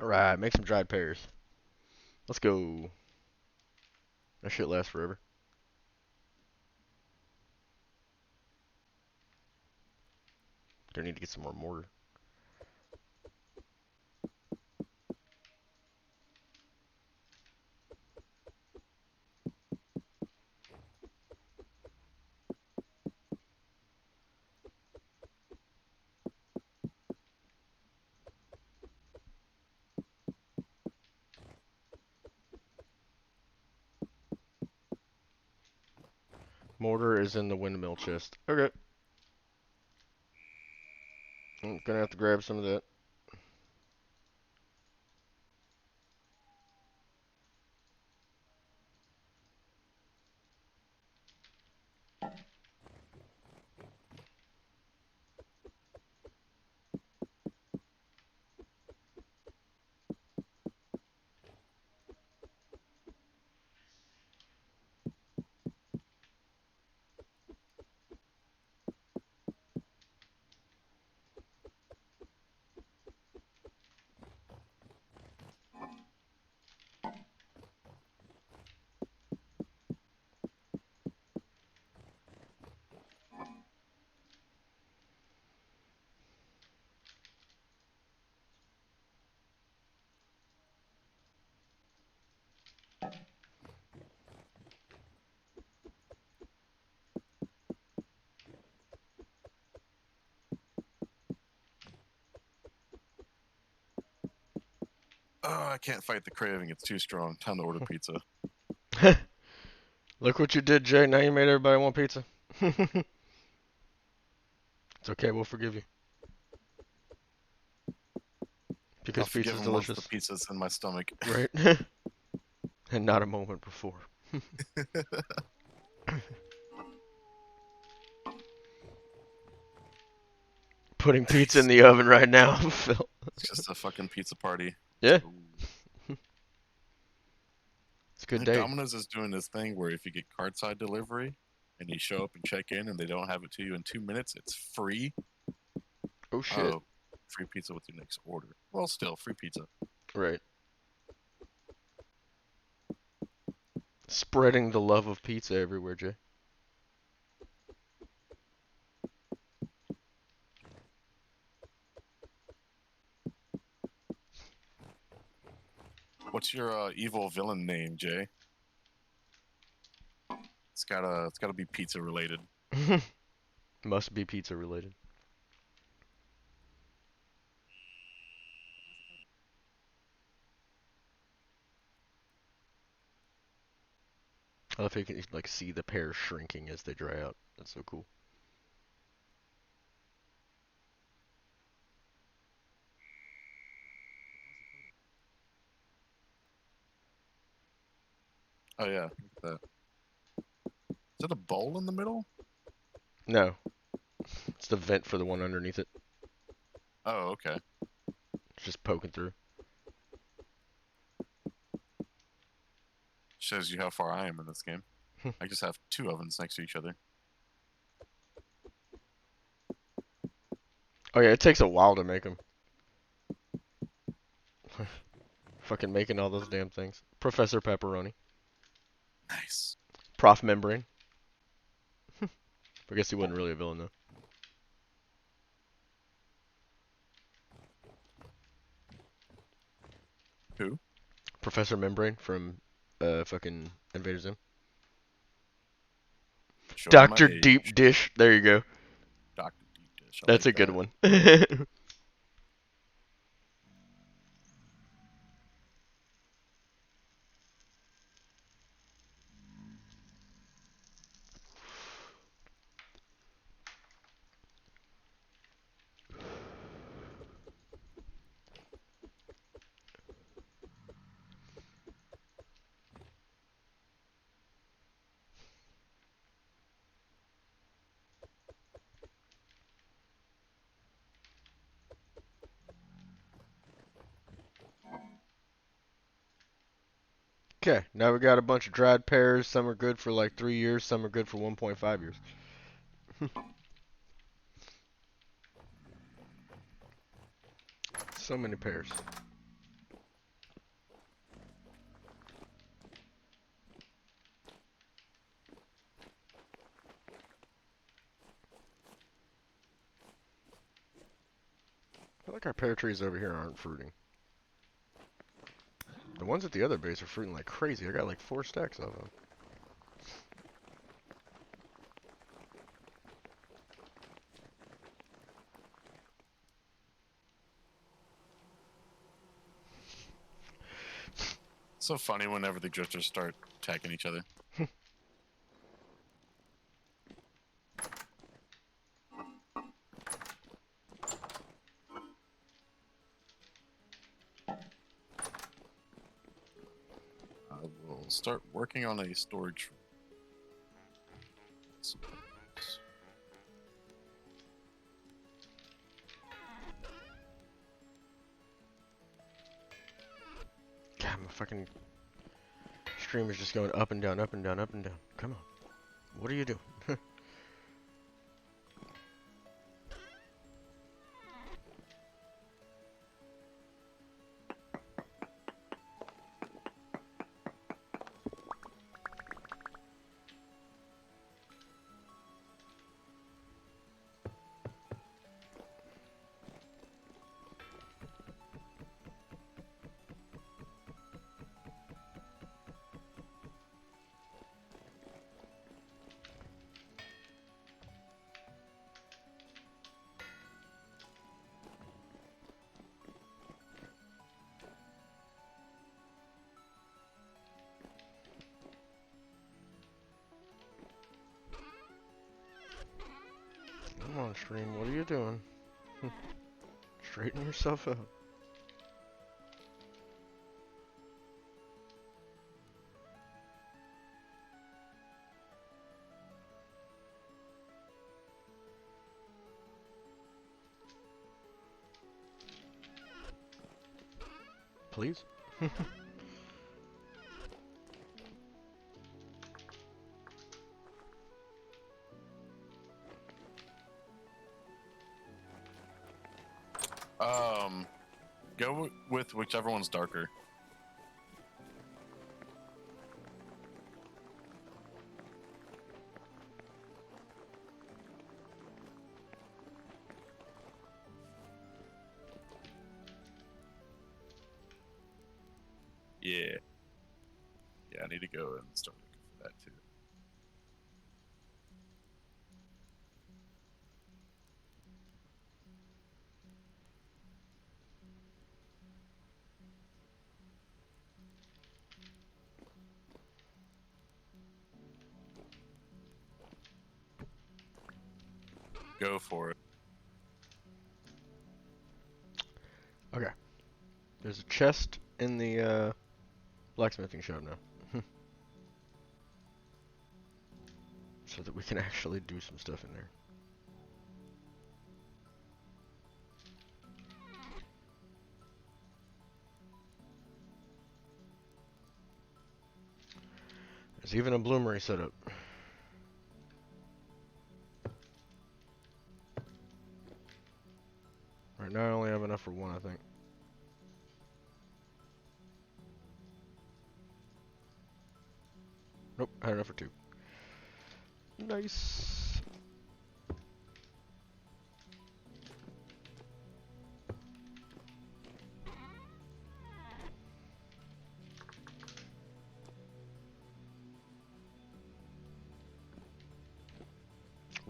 Alright, make some dried pears. Let's go. That shit lasts forever. Gonna need to get some more mortar. Mortar is in the windmill chest. Okay. I'm gonna have to grab some of that. Oh, I can't fight the craving. It's too strong. Time to order pizza. Look what you did, Jay. Now you made everybody want pizza. It's okay, we'll forgive you. Because I'll forgive pizza's him once delicious. the pizza's in my stomach. Right? And not a moment before. Putting pizza in the oven right now, Phil. It's just a fucking pizza party. Yeah, Ooh. it's a good And day. Domino's is doing this thing where if you get curbside delivery and you show up and check in and they don't have it to you in 2 minutes, it's free. Oh shit. Oh, free pizza with your next order. Well, still free pizza. Right. Spreading the love of pizza everywhere, Jay. What's your evil villain name, Jay? It's gotta be pizza related. Must be pizza related. I love how you can like see the pears shrinking as they dry out. That's so cool. Oh yeah, look at that. Is that a bowl in the middle? No, it's the vent for the one underneath it. Oh, okay. It's just poking through. Shows you how far I am in this game. I just have two ovens next to each other. Oh yeah, it takes a while to make them. Fucking making all those damn things. Professor Pepperoni. Nice. Prof Membrane. I guess he wasn't really a villain though. Who? Professor Membrane from fucking Invader Zim. Showing my Dr. age. Deep Dish. There you go. Dr. Deep Dish. I That's like a good that. one. Okay, now we got a bunch of dried pears. Some are good for like 3 years, some are good for 1.5 years. So many pears. I feel like our pear trees over here aren't fruiting. The ones at the other base are fruiting like crazy. I got like 4 stacks of them. It's so funny whenever the drifters start attacking each other. I will start working on a storage. God, my fucking stream is just going up and down, up and down, up and down. Come on. What are you doing? Come on, stream. What are you doing? Straighten yourself out. Please? Go with whichever one's darker. Yeah. Yeah, I need to go and start looking for that too. Go for it. Okay. There's a chest in the blacksmithing shop now. So that we can actually do some stuff in there. There's even a bloomery set up. Right now I only have enough for 1, I think. Nope, I had enough for 2. Nice.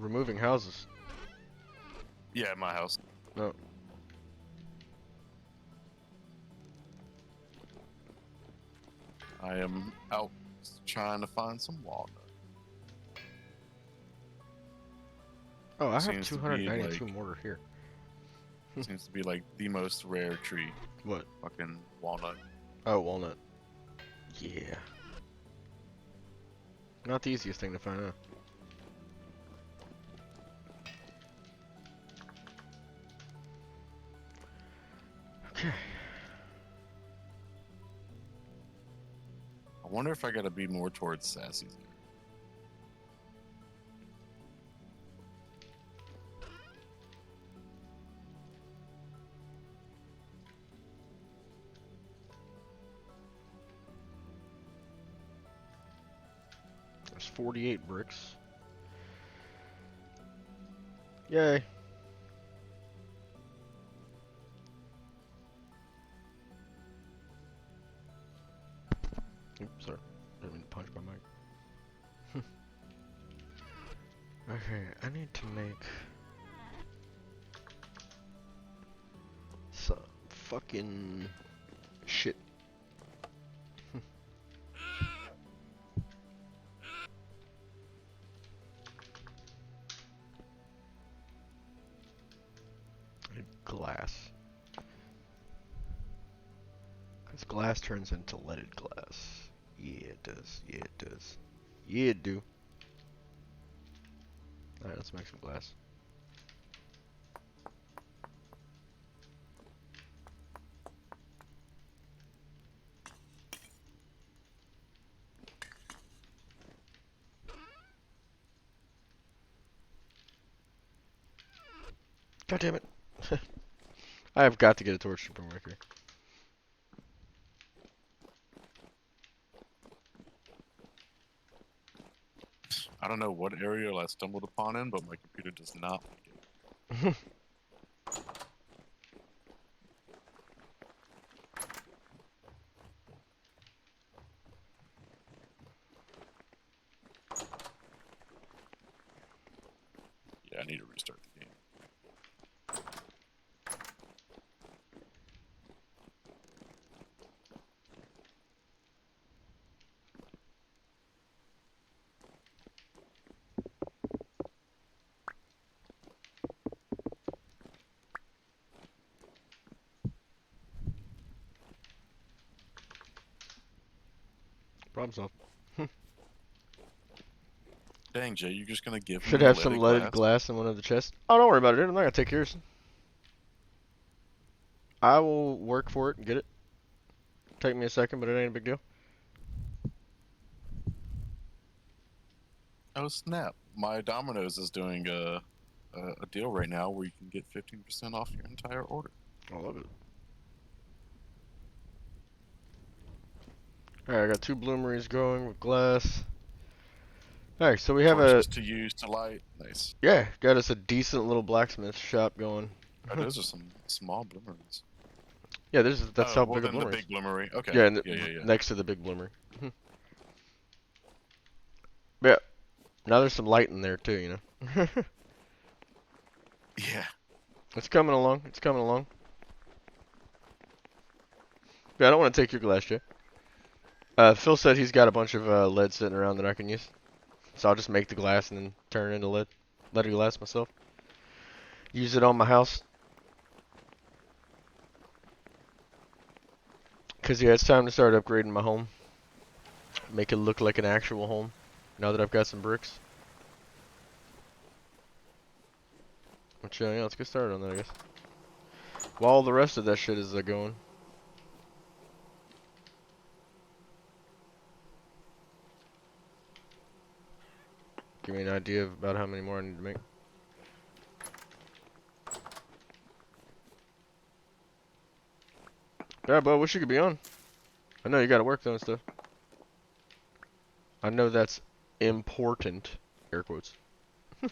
removing houses. Yeah, my house. No. I am out trying to find some walnut. Oh, I have Seems to be, 292 like- mortar here. Seems to be like the most rare tree. What? Fucking walnut. Oh, walnut. Yeah. Not the easiest thing to find out. Okay. I wonder if I gotta be more towards Sassy's. There's 48 bricks. Yay. Oops, sorry. Didn't mean to punch my mic. Okay, I need to make some fucking shit. I need glass. Because glass turns into leaded glass. Yeah, it does. Yeah, it does. Yeah, it do. Alright, let's make some glass. God damn it. I have got to get a torch from work here. I don't know what aerial I stumbled upon in, but my computer does not like it. Yeah, I need to restart the game. Problem solved. Dang, Jay, you're just gonna give Should me have some leaded glass? glass in one of the chests. Oh, don't worry about it, dude. I'm not gonna take yours. I will work for it and get it. Take me a second, but it ain't a big deal. Oh snap! My Domino's is doing a deal right now where you can get 15% off your entire order. I love it. Alright, I got 2 bloomeries going with glass. Alright, so we have Torches to use to light. Nice. got us a decent little blacksmith shop going. Oh, those are some small bloomeries. Yeah, that's how well, big a then the bloomer is. big bloomery. Okay. Yeah, and yeah. next to the big bloomer. Yeah. Now there's some light in there too, you know. Yeah. It's coming along. It's coming along. Yeah, I don't want to take your glass, Jay. Phil said he's got a bunch of lead sitting around that I can use. So I'll just make the glass and then turn it into leaded glass myself. Use it on my house. Cause yeah, it's time to start upgrading my home. Make it look like an actual home. Now that I've got some bricks. Which yeah, let's get started on that, I guess. While the rest of that shit is going. Give me an idea about how many more I need to make. Yeah, but I wish you could be on. I know you gotta work though and stuff. I know that's important. Air quotes. I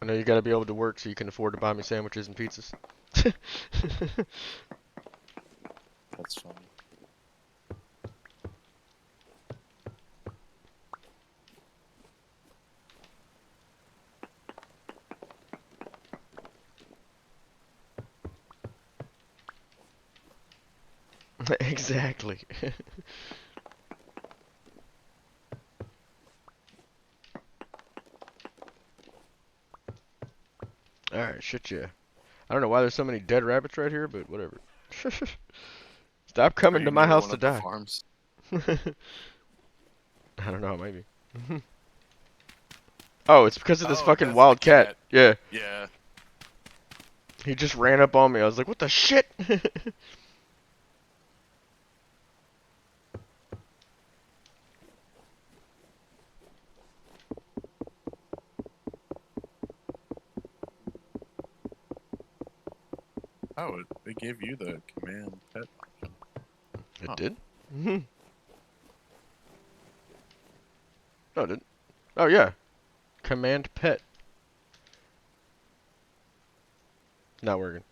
know you gotta be able to work so you can afford to buy me sandwiches and pizzas. That's funny. Exactly. Alright, shit yeah. I don't know why there's so many dead rabbits right here, but whatever. Stop Are coming you to my near house one to of the die. farms? I don't know, maybe. Oh, it's because of this Oh, fucking that's the wild cat. cat. Yeah, Yeah. he just ran up on me. I was like, what the shit? Oh, they gave you the command pet option. It Huh. did? No, it didn't. Oh, yeah. Command pet. Not working.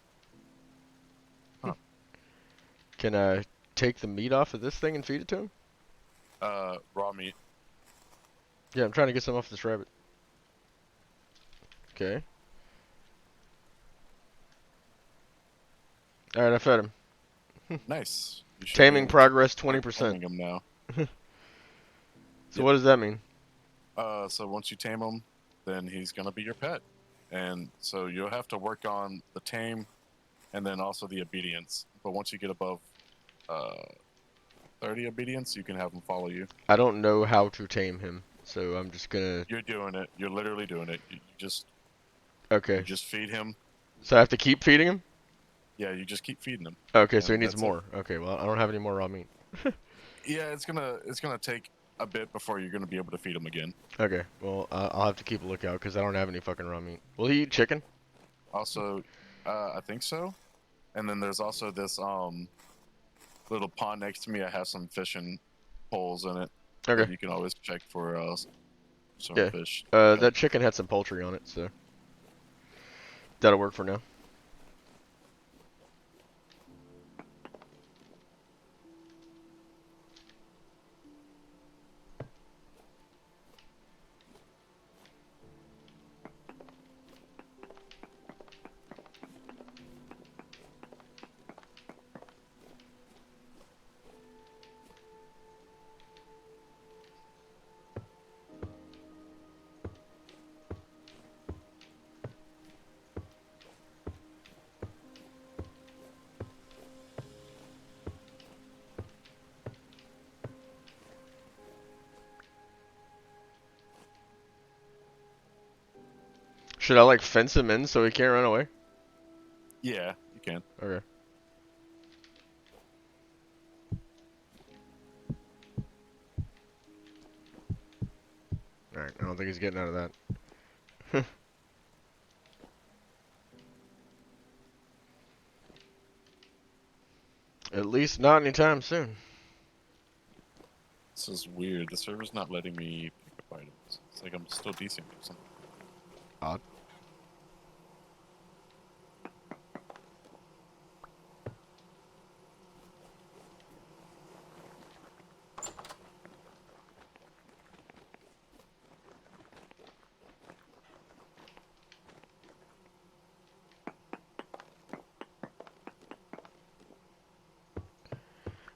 Huh. Can I take the meat off of this thing and feed it to him? Raw meat. Yeah, I'm trying to get some off this rabbit. Okay. Alright, I fed him. Nice. You should be Taming able to progress start 20%. taming him now. So Yep. what does that mean? So once you tame him, then he's gonna be your pet, and so you'll have to work on the tame, and then also the obedience. But once you get above uh, 30 obedience, you can have him follow you. I don't know how to tame him, so I'm just gonna... You're doing it. You're literally doing it. You Okay. just feed him. So I have to keep feeding him? Yeah, you just keep feeding him, Okay, so he and needs that's it. more. Okay, well, I don't have any more raw meat. Yeah, it's gonna take a bit before you're gonna be able to feed him again. Okay, well, I'll have to keep a lookout because I don't have any fucking raw meat. Will he eat chicken? Also, I think so. And then there's also this little pond next to me. I have some fishing poles in it that Okay, you can always check for some yeah. fish. Yeah. That chicken had some poultry on it, so that'll work for now. Should I like fence him in so he can't run away? Yeah, you can. Okay. Alright, I don't think he's getting out of that. At least not anytime soon. This is weird. The server's not letting me pick up items. It's like I'm still decent or something. Odd.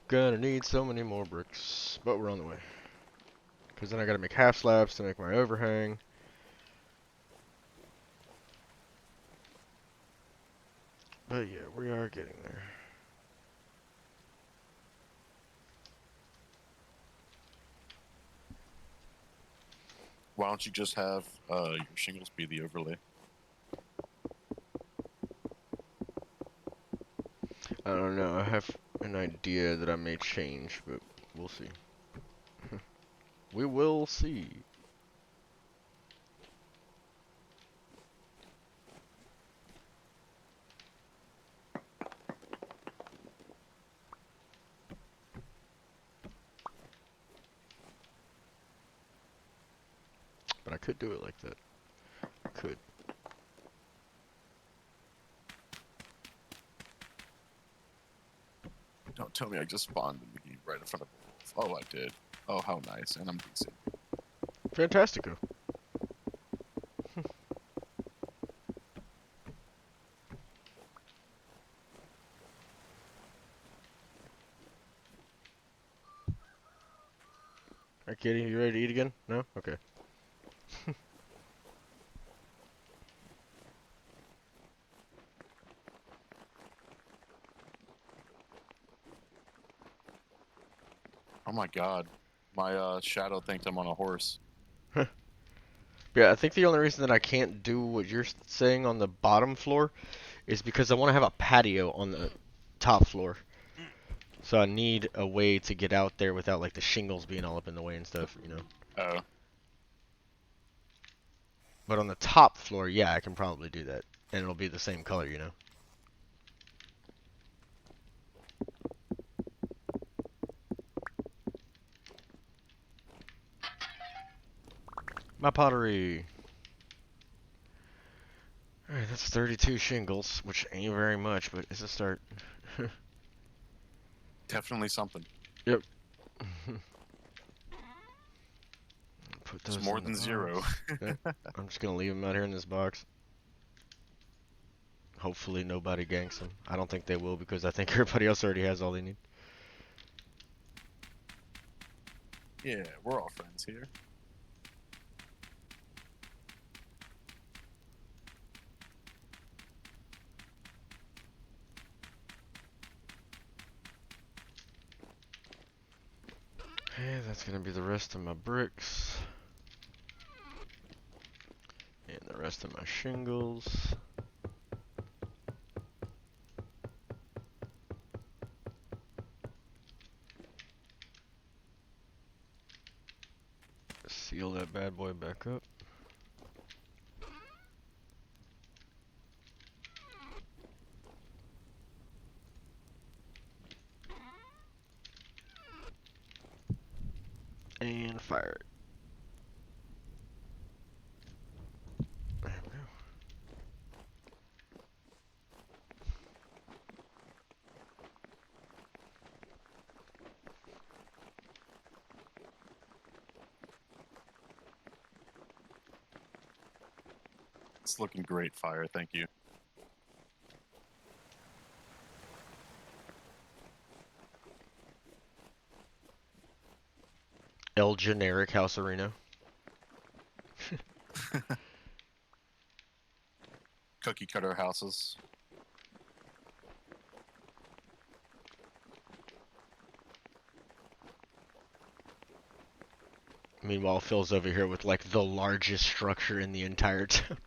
Gonna need so many more bricks, but we're on the way. Because then I gotta make half slabs to make my overhang. But yeah, we are getting there. Why don't you just have your shingles be the overlay? I don't know, I have an idea that I may change, but we'll see. We will see. But I could do it like that. I could. Don't tell me I just spawned in the game right in front of me. Oh, I did. Oh, how nice. And I'm decent. Fantastico. Kitty, you ready to eat again? No? Okay. Oh my god. My shadow thinks I'm on a horse. Yeah, I think the only reason that I can't do what you're saying on the bottom floor is because I want to have a patio on the top floor. So I need a way to get out there without like the shingles being all up in the way and stuff, you know. Oh. But on the top floor, yeah, I can probably do that. And it'll be the same color, you know. My pottery. Alright, that's 32 shingles, which ain't very much, but it's a start. Definitely something. Yep. Put It's those more in the than box. 0. Yeah, I'm just gonna leave them out here in this box. Hopefully nobody ganks them. I don't think they will because I think everybody else already has all they need. Yeah, we're all friends here. Okay, that's gonna be the rest of my bricks. And the rest of my shingles. Seal that bad boy back up. And fire it. There we go. It's looking great, fire. Thank you. El generic house arena. Cookie cutter houses. Meanwhile, Phil's over here with like the largest structure in the entire town.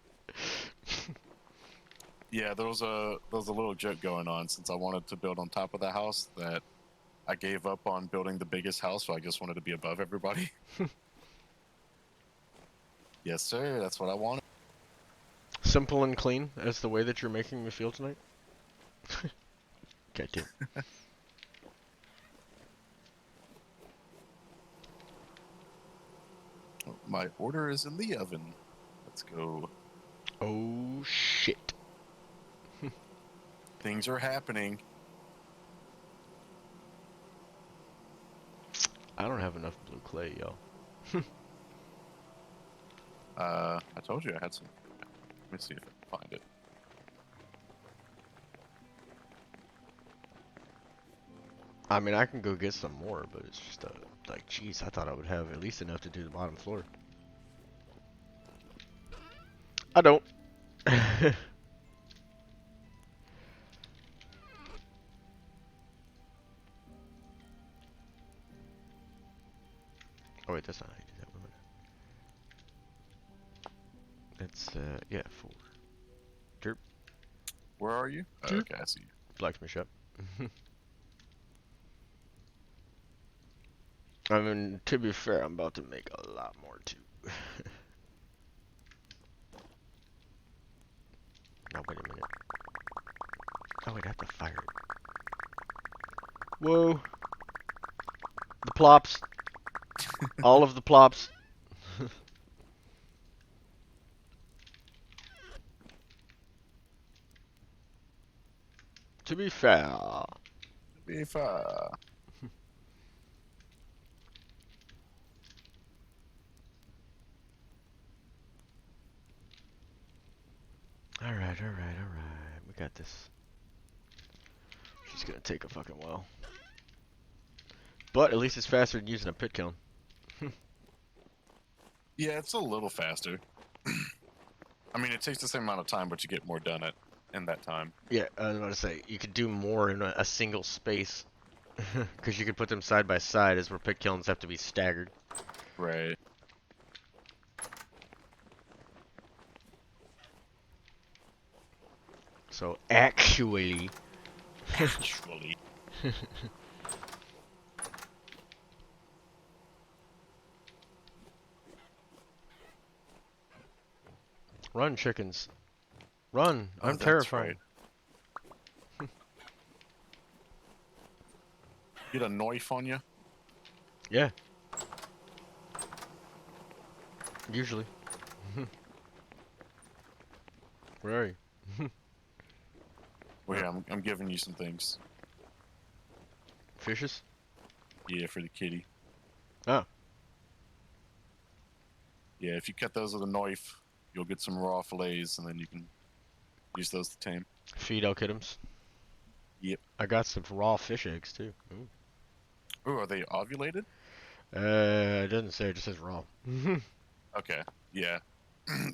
Yeah, there was a little joke going on since I wanted to build on top of the house that I gave up on building the biggest house, so I just wanted to be above everybody. Yes, sir. That's what I wanted. Simple and clean. That's the way that you're making me feel tonight. Okay, dude. My order is in the oven. Let's go. Oh shit. Things are happening. I don't have enough blue clay, y'all. I told you I had some. Let me see if I can find it. I mean, I can go get some more, but it's just like, geez, I thought I would have at least enough to do the bottom floor. I don't. Oh wait, that's not how you do that. Wait a minute. It's yeah, 4. Where are you? Dude. Okay, I see you. Blacksmith shop. I mean, to be fair, I'm about to make a lot more too. Now wait a minute. Oh wait, I have to fire it. Whoa. The plops. All of the plops. To be fair. If Alright. We got this. She's gonna take a fucking while. But at least it's faster than using a pit kiln. Yeah, it's a little faster. I mean, it takes the same amount of time, but you get more done in that time. Yeah, I was about to say you could do more in a single space, because you could put them side by side, as where pit kilns have to be staggered. Right. So actually, Actually. run chickens, run! Oh, I'm that's terrifying. right. Get a knife on you. Yeah. Usually. Where are you? Well, yeah, I'm giving you some things. Fishes? Yeah, for the kitty. Oh. Yeah, if you cut those with a knife, you'll get some raw fillets, and then you can use those to tame. Feed Alkidums. Yep. I got some raw fish eggs too. Ooh. Oh, are they ovulated? It doesn't say. It just says raw. Okay. Yeah.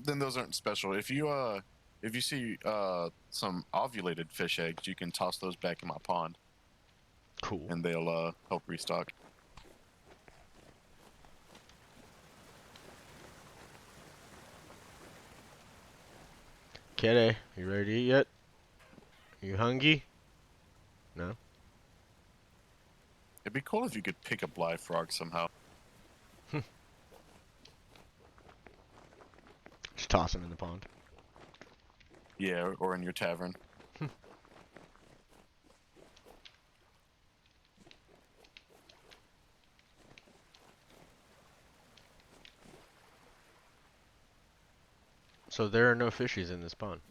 Then those aren't special. If you see some ovulated fish eggs, you can toss those back in my pond, Cool. and they'll help restock. Kitty, you ready to eat yet? You hungry? No. It'd be cool if you could pick up live frogs somehow. Just toss them in the pond. Yeah, or in your tavern. So there are no fishies in this pond.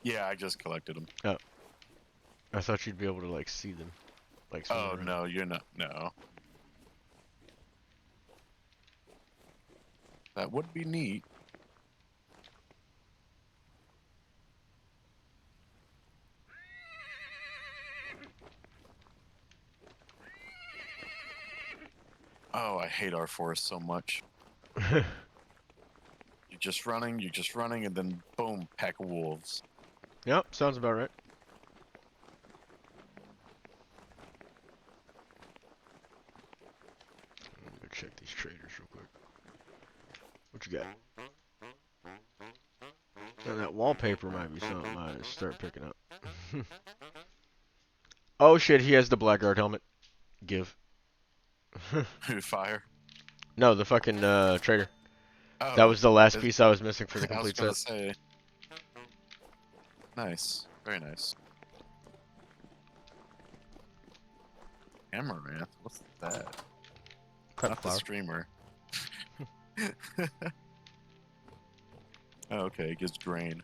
Yeah, I just collected them. Oh. I thought you'd be able to like see them. Like swim Oh around. no, you're not. No. That would be neat. Oh, I hate our forest so much. You're just running, and then boom, pack of wolves. Yep, sounds about right. Let me go check these traders real quick. What you got? And that wallpaper might be something I start picking up. Oh shit, he has the Blackguard helmet. Give. Fire. No, the fucking trader. Oh, That was the last it's- piece I was missing for the I was complete gonna set. say. Nice, very nice. Amaranth, what's that? Cut Not the flower. streamer. Oh, okay, it gives grain.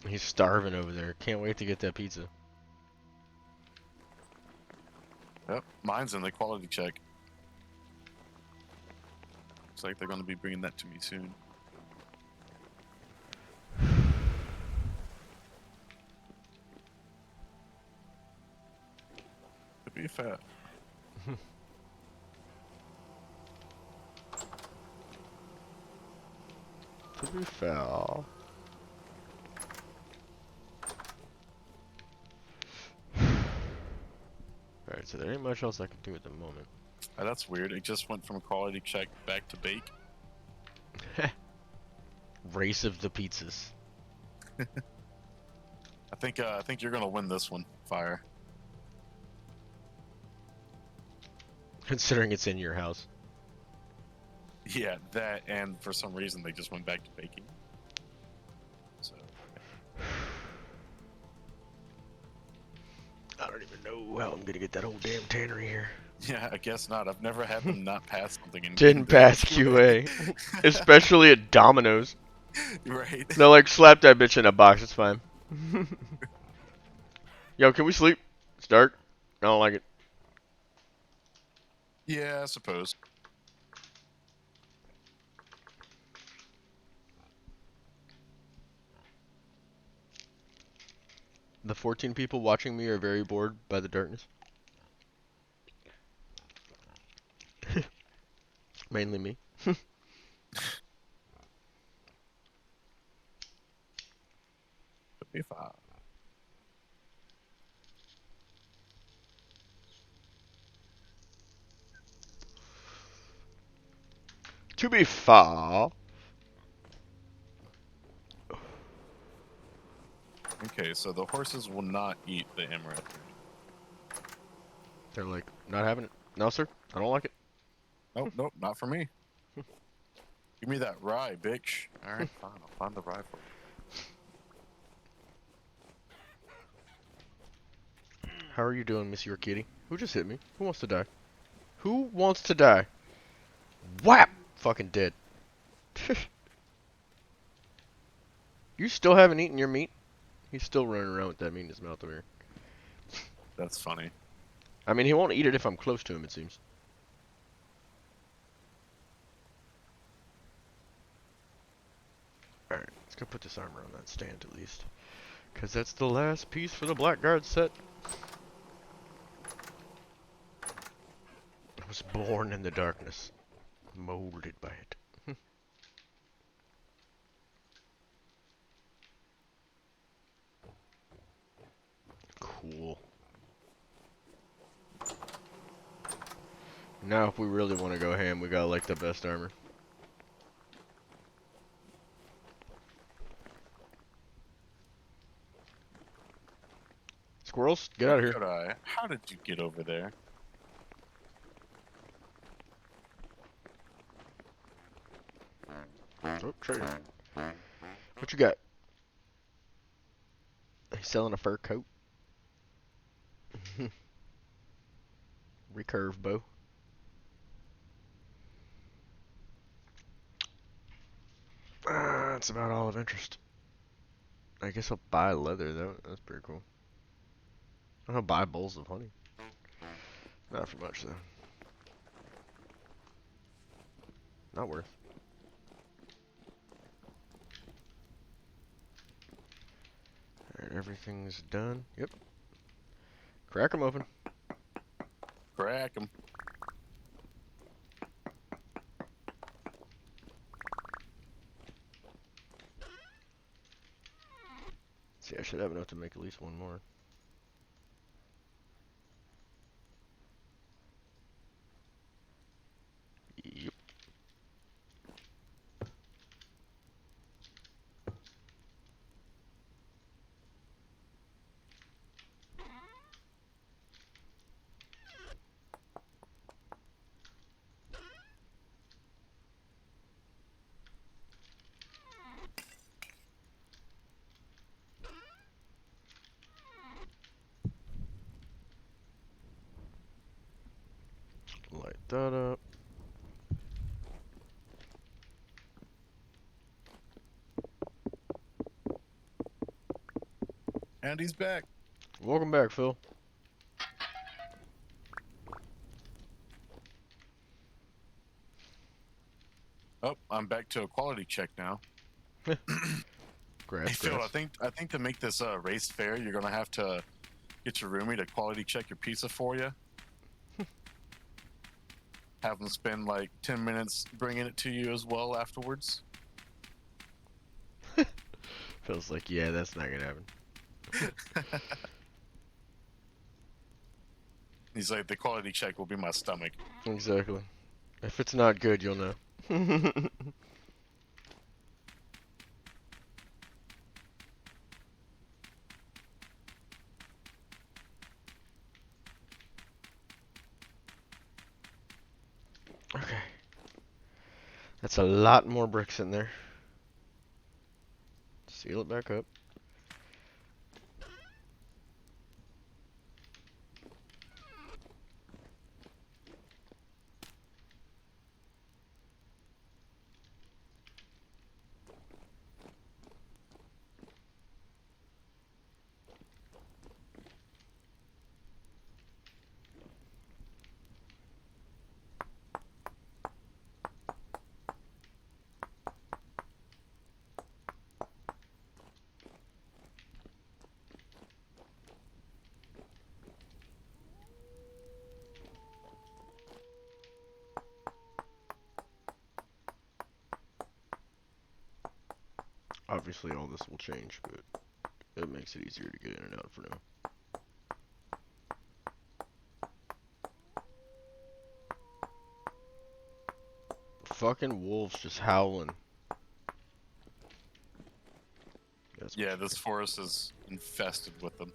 He's starving over there. Can't wait to get that pizza. Yep, mine's in the quality check. Looks like they're gonna be bringing that to me soon. Could be fat. To be fair. Alright, so there ain't much else I can do at the moment. That's weird. It just went from quality check back to bake. Race of the pizzas. I think you're gonna win this one, Fire. Considering it's in your house. Yeah, that, and for some reason they just went back to baking. So I don't even know how I'm gonna get that whole damn tannery here. Yeah, I guess not. I've never had them not pass something in Didn't the pass QA. Especially at Domino's. Right. No, like, slap that bitch in a box, it's fine. Yo, can we sleep? It's dark. I don't like it. Yeah, I suppose. The 14 people watching me are very bored by the darkness. Mainly me. Could be fine. To be fair. Okay, so the horses will not eat the amaranth. They're like, not having it. No, sir. I don't like it. Nope, nope, not for me. Give me that rye, bitch. All right, fine. I'll find the rye for you. How are you doing, Miss Your Kitty? Who just hit me? Who wants to die? Who wants to die? Whap! Fucking dead. You still haven't eaten your meat? He's still running around with that meat in his mouth over here. That's funny. I mean, he won't eat it if I'm close to him, it seems. Alright, let's go put this armor on that stand at least. Because that's the last piece for the Blackguard set. I was born in the darkness, molded by it. Cool. Now if we really want to go ham, we got like the best armor. Squirrels, get out of here. Kodai, how did you get over there? Oh, trader. What you got? He's selling a fur coat. Recurve bow. That's about all of interest. I guess I'll buy leather though. That's pretty cool. I'll buy bowls of honey. Not for much though. Not worth. Alright, everything's done. Yep. Crack 'em open. Crack 'em. See, I should have enough to make at least one more. Yep. Light that up. And he's back. Welcome back, Phil. Oh, I'm back to a quality check now. Grass, Hey Phil, grass. I think to make this race fair, you're gonna have to get your roomie to quality check your pizza for you. Have them spend like 10 minutes bringing it to you as well afterwards. Phil's like, yeah, that's not gonna happen. He's like, the quality check will be my stomach. Exactly. If it's not good, you'll know. Okay. That's a lot more bricks in there. Seal it back up. Obviously, all this will change, but it makes it easier to get in and out for now. Fucking wolves just howling. That's Yeah, this forest is infested with them.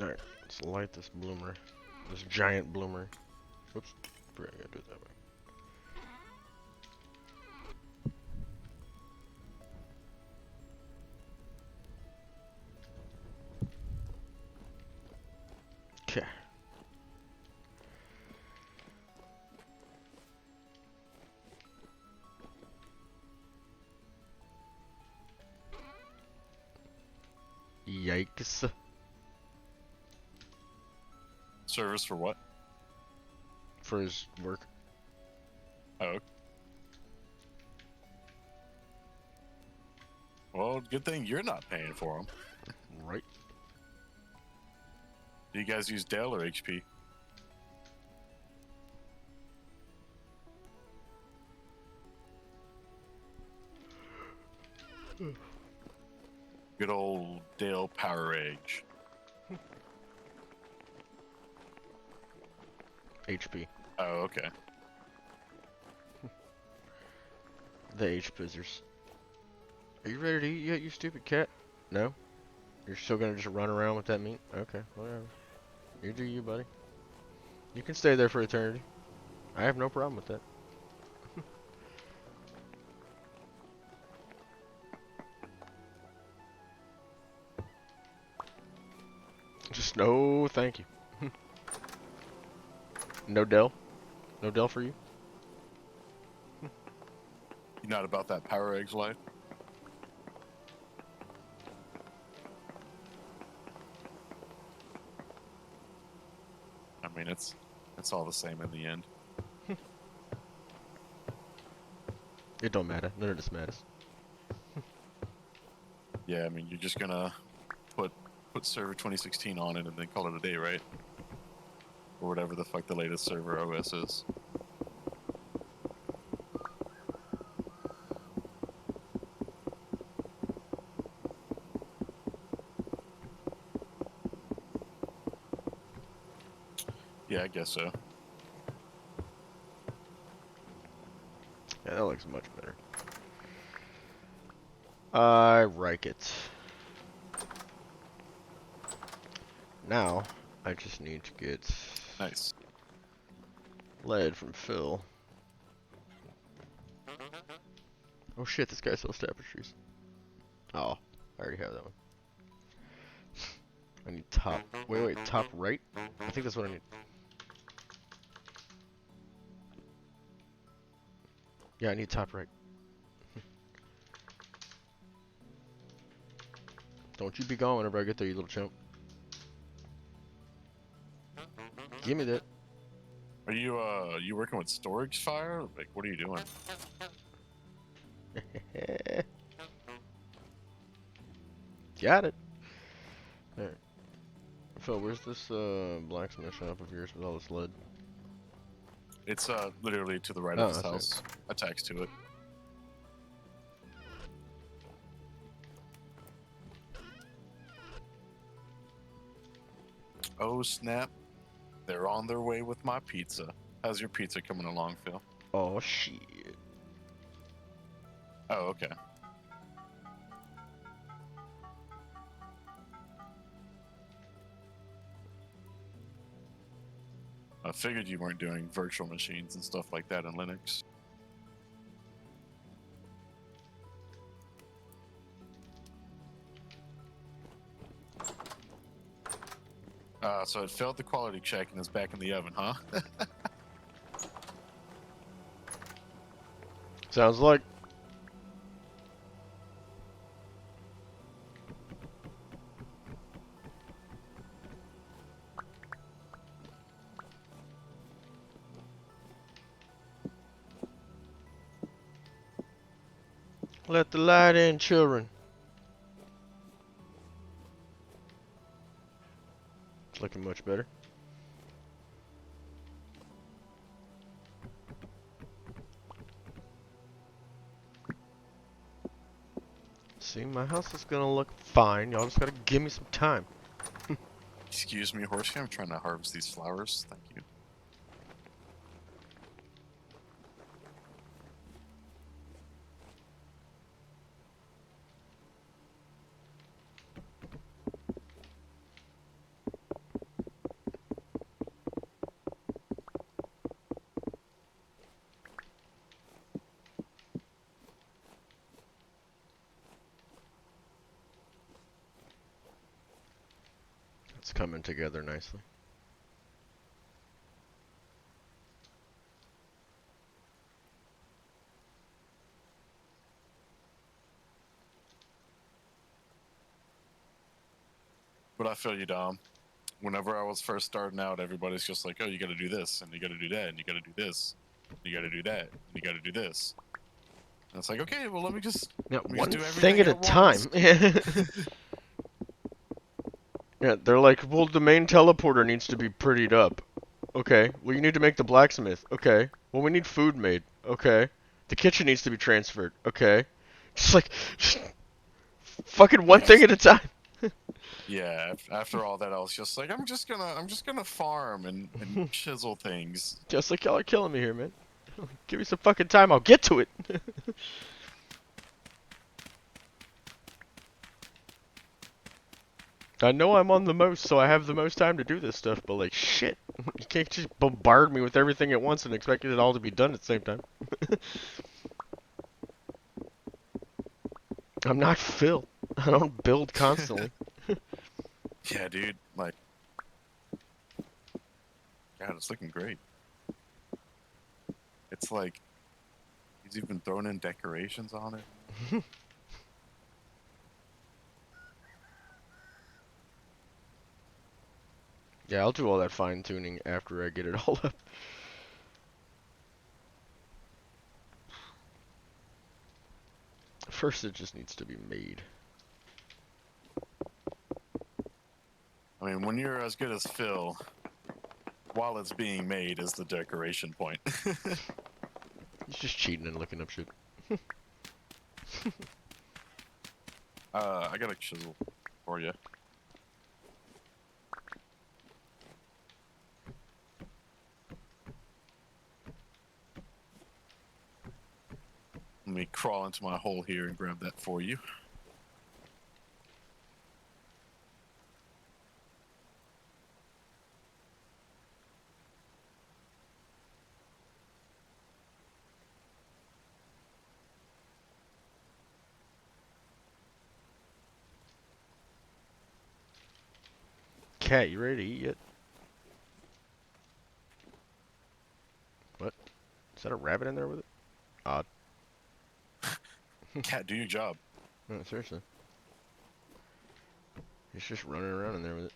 Alright, let's light this bloomer. This giant bloomer. Oops, forgot I gotta do it that way. Okay. Yikes. Service for what? For his work. Oh. Well, good thing you're not paying for them. Right. Do you guys use Dell or HP? Good old Dell Power Edge. HP. Oh, okay. The H-pizzers. Are you ready to eat yet, you stupid cat? No? You're still gonna just run around with that meat? Okay, whatever. You do you, buddy. You can stay there for eternity. I have no problem with that. Just no thank you. No Dell? No Dell for you? You're not about that Power Edge life? I mean, it's all the same in the end. It don't matter. None of this matters. Yeah, I mean, you're just gonna put server 2016 on it and then call it a day, right? Or whatever the fuck the latest server OS is. Yeah, I guess so. Yeah, that looks much better. I like it. Now, I just need to get Nice. lead from Phil. Oh shit, this guy sells tapestries. Oh, I already have that one. I need top. Wait, top right? I think that's what I need. Yeah, I need top right. Don't you be gone whenever I get there, you little chump. Give me that. Are you working with storage fire? Like, what are you doing? Got it. Alright. Phil, where's this blacksmith shop of yours with all this lead? It's literally to the right Oh, of his that's house, attached to it. Oh snap! They're on their way with my pizza. How's your pizza coming along, Phil? Oh shit. Oh, okay. I figured you weren't doing virtual machines and stuff like that in Linux. So it failed the quality check and is back in the oven, huh? Sounds like. Let the light in, children. looking much better. See, my house is gonna look fine. Y'all just gotta give me some time. Excuse me, Horsey. I'm trying to harvest these flowers. Thank you. It's coming together nicely. But I feel you, Dom. Whenever I was first starting out, everybody's just like, "Oh, you got to do this, and you got to do that, and you got to do this, you got to do that, and you got to do this." And it's like, okay, well, let me just Yeah, let me one just do thing everything at a time. once. Yeah, they're like, well, the main teleporter needs to be prettied up. Okay. Well, you need to make the blacksmith. Okay. Well, we need food made. Okay. The kitchen needs to be transferred. Okay. Just like, fucking one thing Yes. at a time. Yeah. After all that, I was just like, I'm just gonna farm and chisel things. Just like y'all are killing me here, man. Give me some fucking time. I'll get to it. I know I'm on the most, so I have the most time to do this stuff, but like, shit. You can't just bombard me with everything at once and expect it all to be done at the same time. I'm not Phil. I don't build constantly. Yeah, dude. Like, God, it's looking great. It's like he's even thrown in decorations on it. Yeah, I'll do all that fine tuning after I get it all up. First, it just needs to be made. I mean, when you're as good as Phil, while it's being made is the decoration point. He's just cheating and looking up shit. I got a chisel for you. Let me crawl into my hole here and grab that for you. Cat, you ready to eat yet? What? Is that a rabbit in there with it? Odd. Cat, do your job. No, seriously. He's just running around in there with it.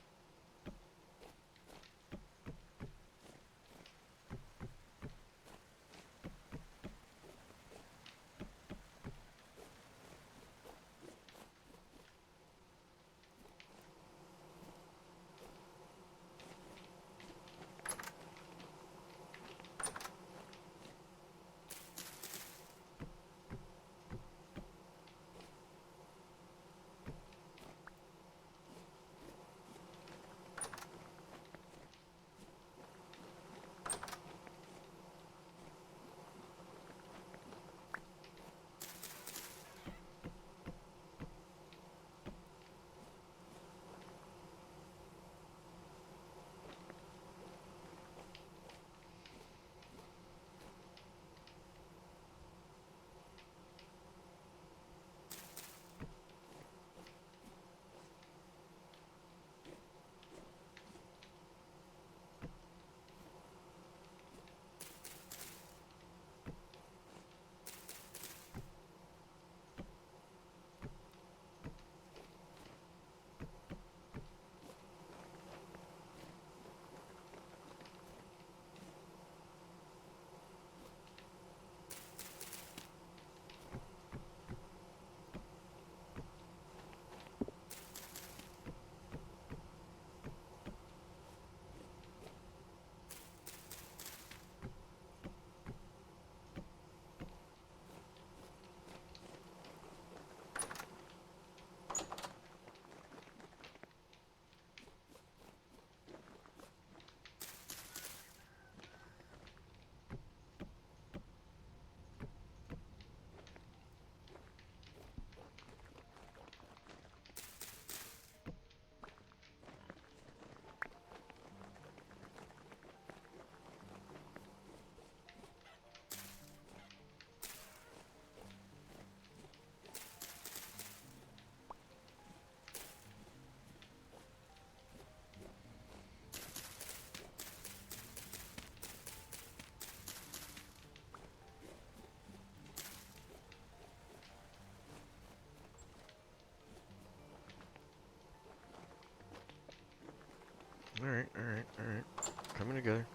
together.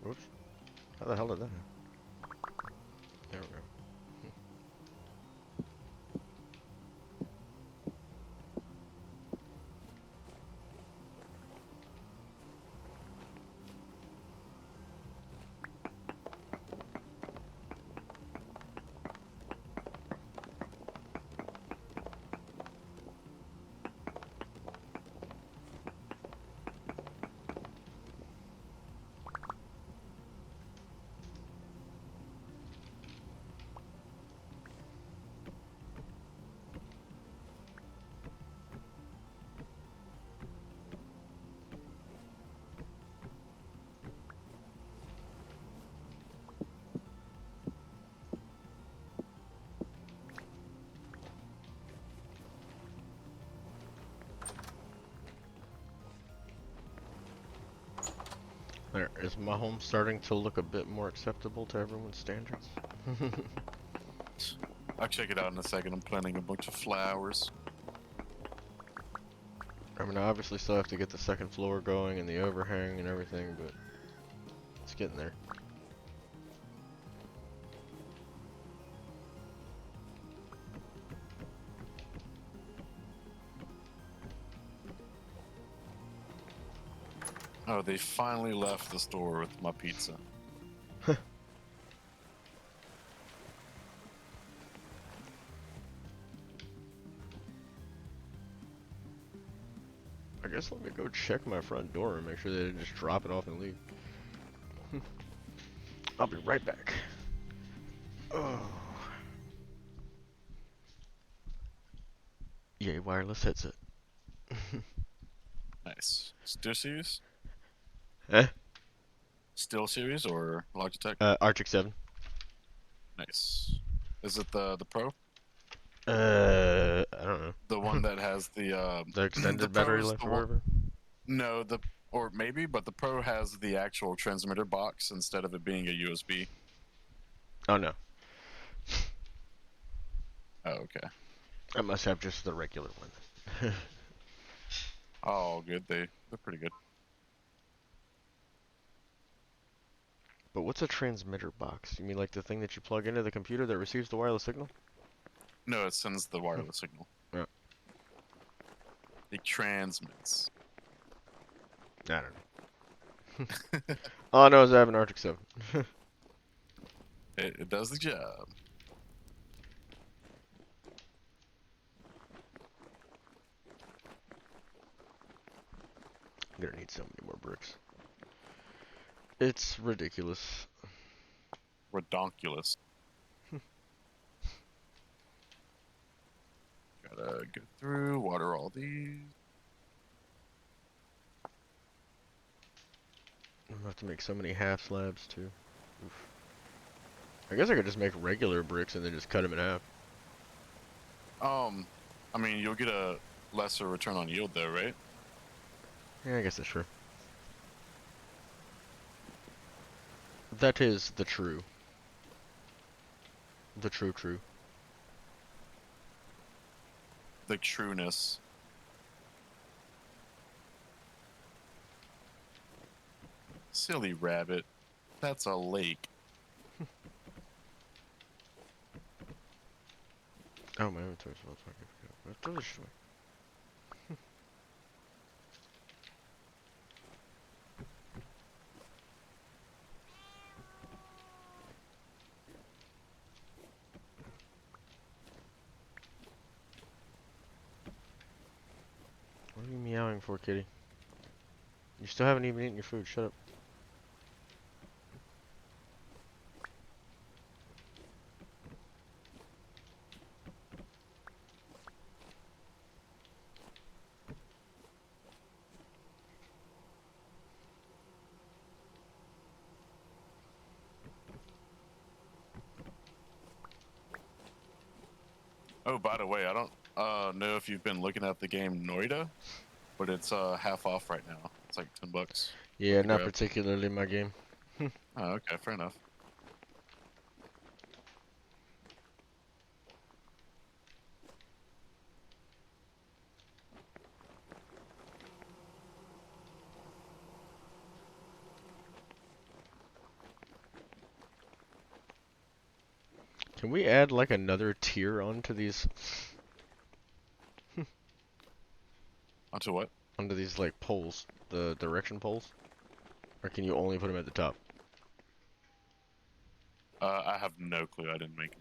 Whoops. How the hell did that happen? There we go. There, is my home starting to look a bit more acceptable to everyone's standards? I'll check it out in a second. I'm planting a bunch of flowers. I mean, I obviously still have to get the second floor going and the overhang and everything, but it's getting there. Oh, they finally left the store with my pizza. I guess let me go check my front door and make sure they didn't just drop it off and leave. I'll be right back. Oh. Yay, wireless headset. Nice. Still series? Eh? Still series or Logitech? Arctic 7. Nice. Is it the Pro? I don't know. The one that has the The extended the battery Pro's life the or one- whatever? No, or maybe, but the Pro has the actual transmitter box instead of it being a USB. Oh no. Oh, okay. I must have just the regular one. Oh, good. They're pretty good. But what's a transmitter box? You mean like the thing that you plug into the computer that receives the wireless signal? No, it sends the wireless signal. Yeah. It transmits. I don't know. All I know is I have an Arctic 7. It does the job. I'm gonna need so many more bricks. It's ridiculous. Redonkulous. Gotta go through, water all these. I'm gonna have to make so many half slabs too. Oof. I guess I could just make regular bricks and then just cut them in half. I mean, you'll get a lesser return on yield though, right? Yeah, I guess that's true. That is the true. The true. The trueness. Silly rabbit. That's a lake. Oh, my inventory's full. Let's throw this away. What are you meowing for, kitty? You still haven't even eaten your food. Shut up. Oh, by the way, I don't know if you've been looking at the game Noida, but it's half off right now. It's like $10. Yeah, Worth the not grab. particularly my game. Oh, okay, fair enough. Can we add like another tier onto these Onto what? onto these like poles, the direction poles? Or can you only put them at the top? I have no clue. I didn't make them.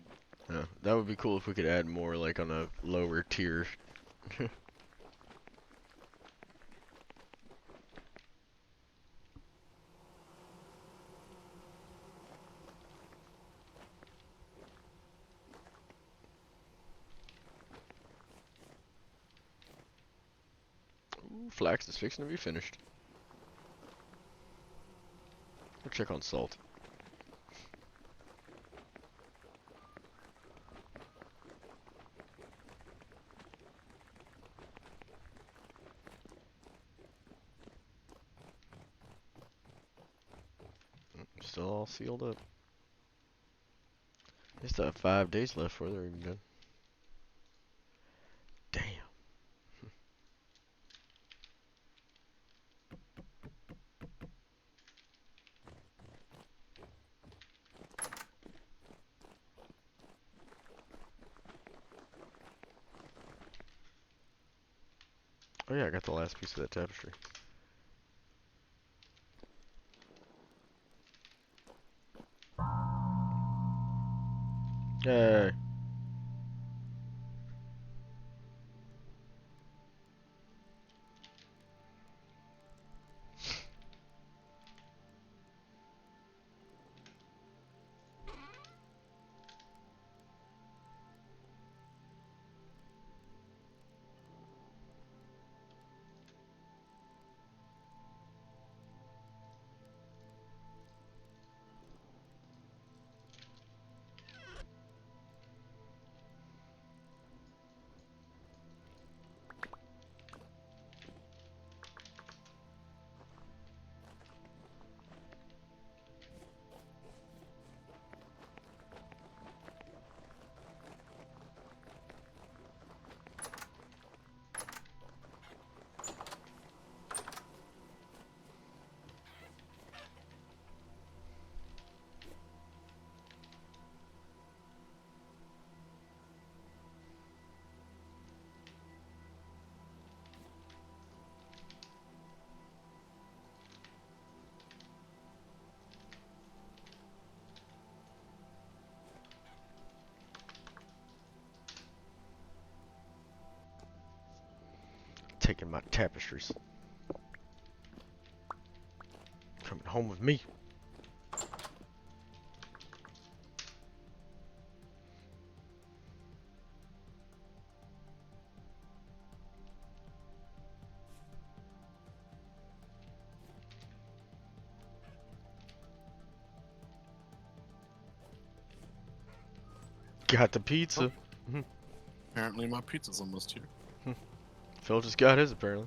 Yeah, that would be cool if we could add more like on a lower tier. Ooh, flax is fixing to be finished. We'll check on salt. Still all sealed up. They still have 5 days left before they're even done. Damn. Oh yeah, I got the last piece of that tapestry. Yay. Taking my tapestries. Coming home with me. Got the pizza. Apparently, my pizza's almost here. Phil just got his apparently.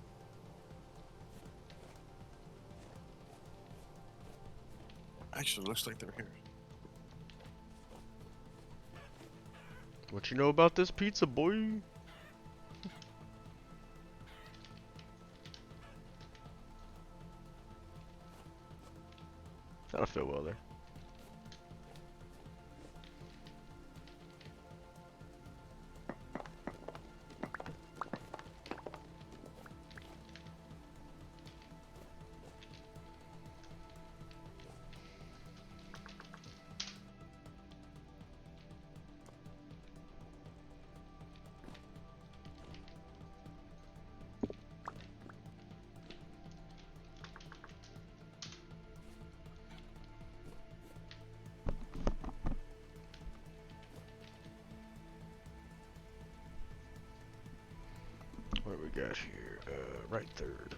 Actually, looks like they're here. What you know about this pizza, boy? That'll fit well there. What do we got here? Right third.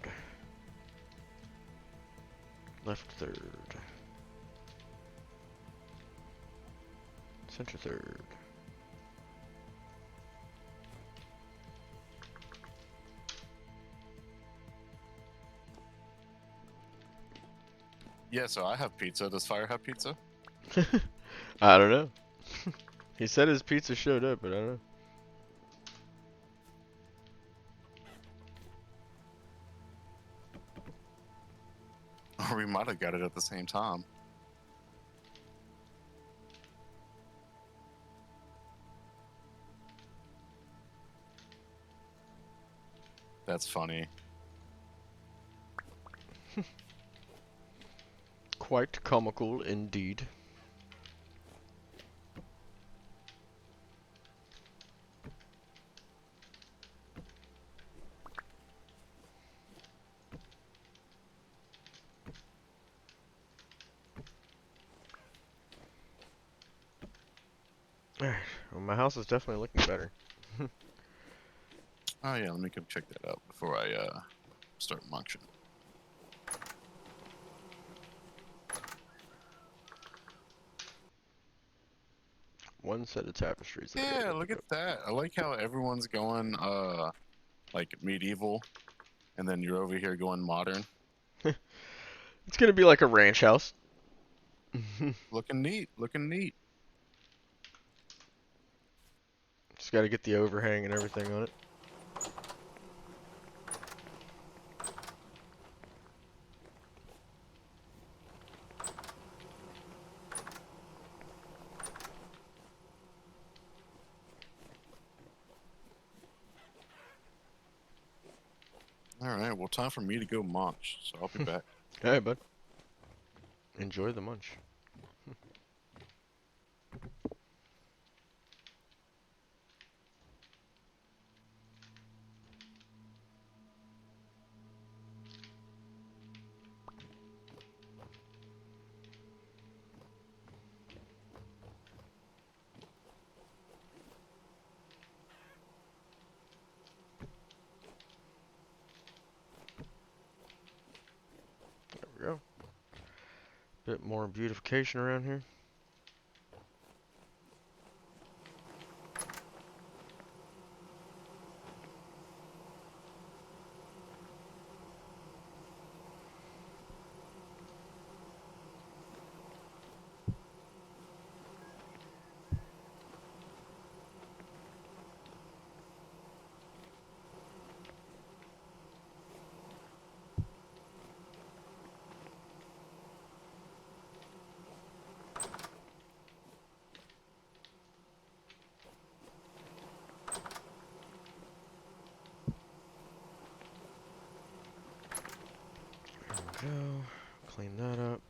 Left third. Center third. Yeah, so I have pizza. Does Fire have pizza? I don't know. He said his pizza showed up, but I don't know. Or we might have got it at the same time. That's funny. Quite comical indeed. Alright, well, my house is definitely looking better. Oh yeah, let me go check that out before I start munching. One set of tapestries. that I gotta Yeah, go look pick at that. I like how everyone's going like medieval, and then you're over here going modern. up. It's gonna be like a ranch house. Looking neat. Looking neat. Just gotta get the overhang and everything on it. All right. Well, time for me to go munch. So I'll be back. Hey, bud. Enjoy the munch. There we go. Bit more beautification around here. There we go. Clean that up.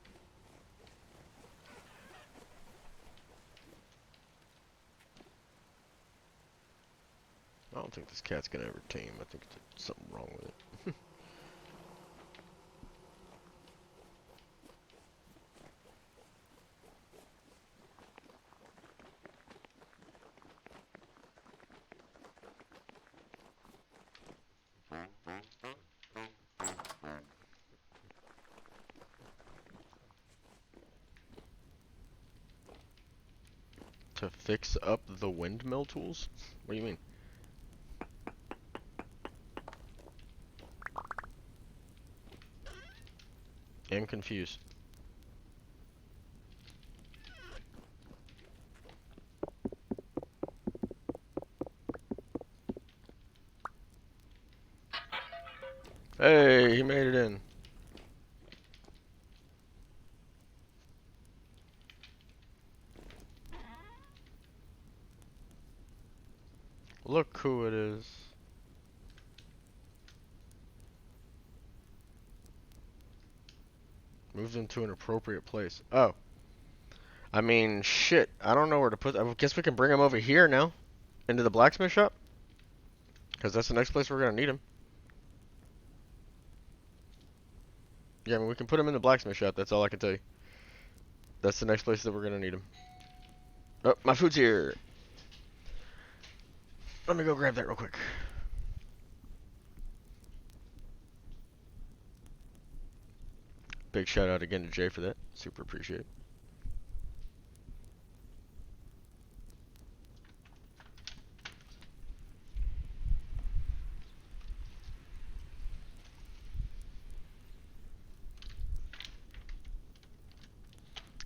I don't think this cat's gonna ever tame. I think there's something wrong with it. To fix up the windmill tools? What do you mean? I'm confused. Hey, he made it in. Look who it is. Moved into an appropriate place. Oh. I mean, shit. I don't know where to put. I guess we can bring him over here now. Into the blacksmith shop. Because that's the next place we're going to need him. Yeah, I mean, we can put him in the blacksmith shop. That's all I can tell you. That's the next place that we're going to need him. Oh, my food's here. Let me go grab that real quick. Big shout out again to Jay for that. Super appreciate it.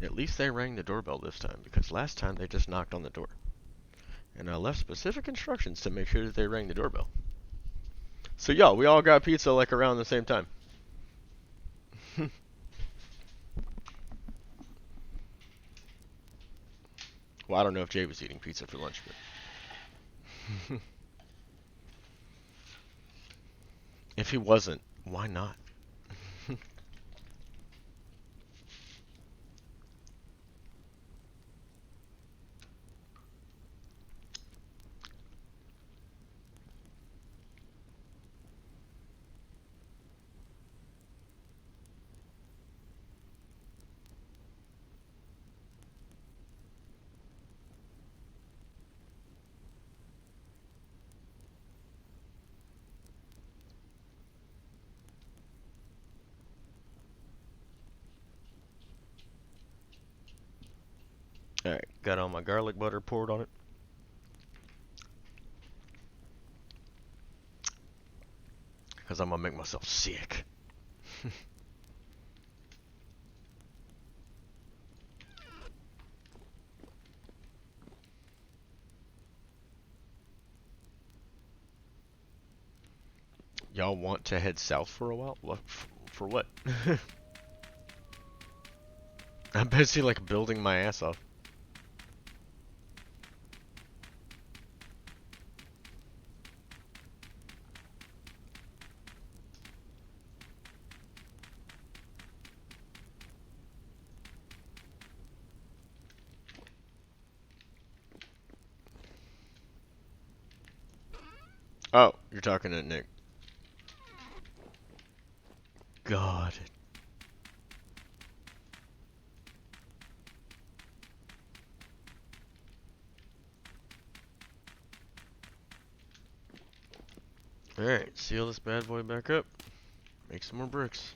At least they rang the doorbell this time, because last time they just knocked on the door. And I left specific instructions to make sure that they rang the doorbell. So yo, we all got pizza like around the same time. Well, I don't know if Jay was eating pizza for lunch, but if he wasn't, why not? Alright, got all my garlic butter poured on it. Because I'm going to make myself sick. Y'all want to head south for a while? What, for what? I'm busy like building my ass off. Oh, you're talking to Nick. God. Alright, seal this bad boy back up. Make some more bricks.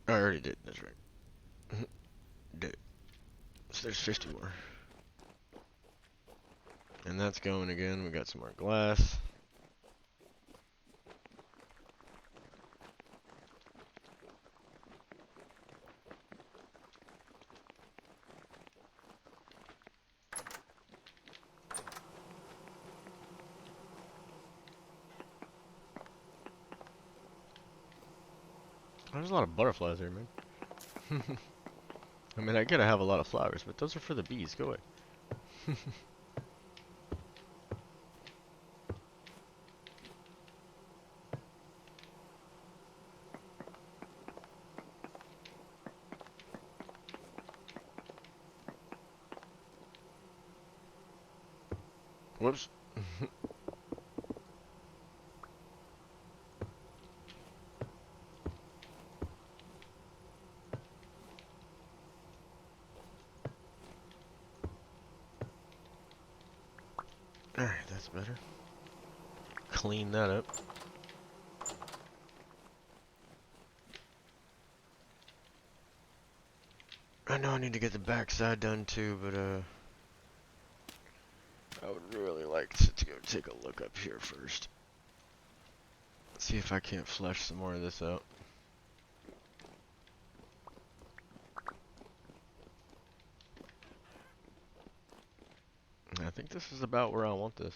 I already did, that's right. Did. So there's 50 more. And that's going again. We got some more glass. There's a lot of butterflies here, man. I mean, I gotta have a lot of flowers, but those are for the bees. Go away. Whoops. Alright, that's better. Clean that up. I know I need to get the backside done too, but I would really like to go take a look up here first. See if I can't flesh some more of this out. I think this is about where I want this.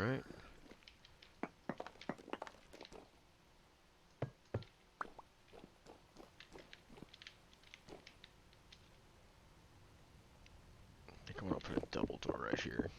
right? I think I'm gonna put a double door right here.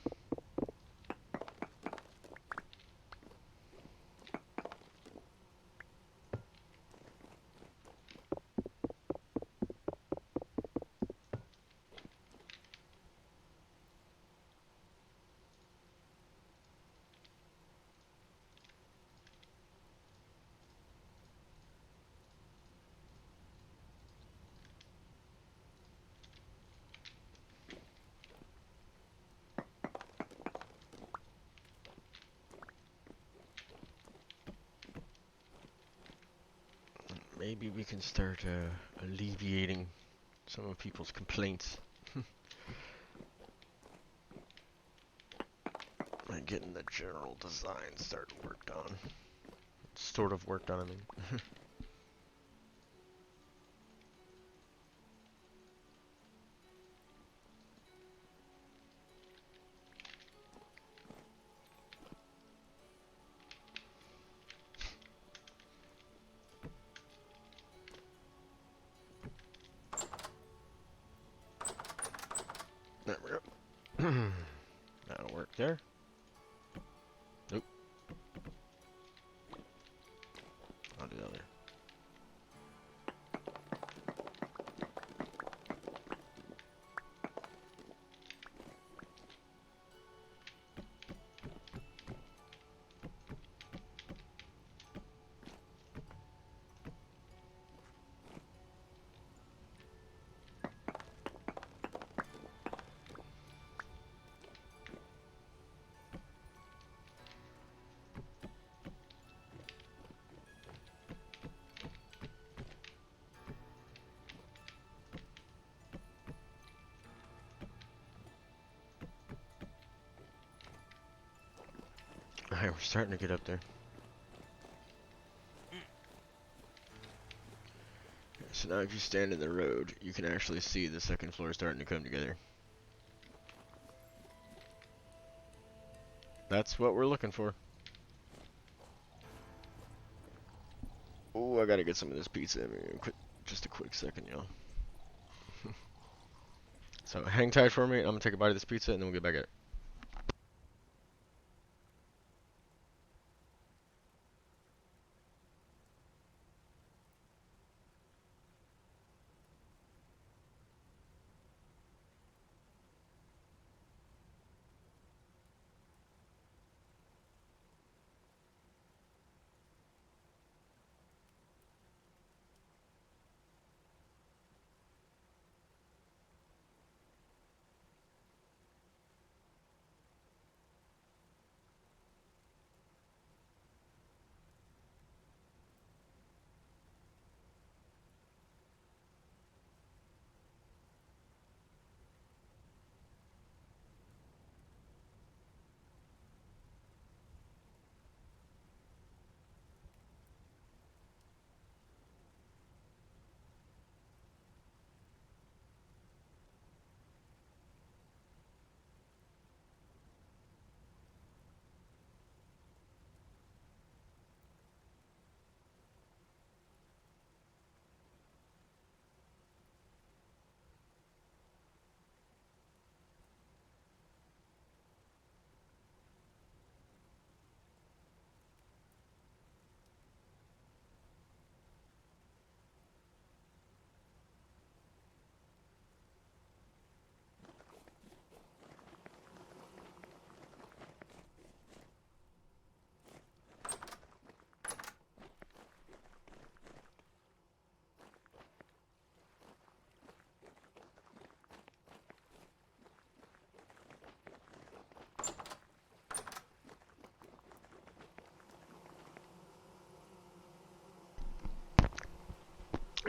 Maybe we can start alleviating some of people's complaints. And getting the general design started worked on. Sort of worked on, I mean. There we go. That'll work there. Nope. I'll do that later. Alright, we're starting to get up there. So now if you stand in the road, you can actually see the second floor starting to come together. That's what we're looking for. Oh, I gotta get some of this pizza. I mean, just a quick second, y'all. So hang tight for me. I'm gonna take a bite of this pizza and then we'll get back at it.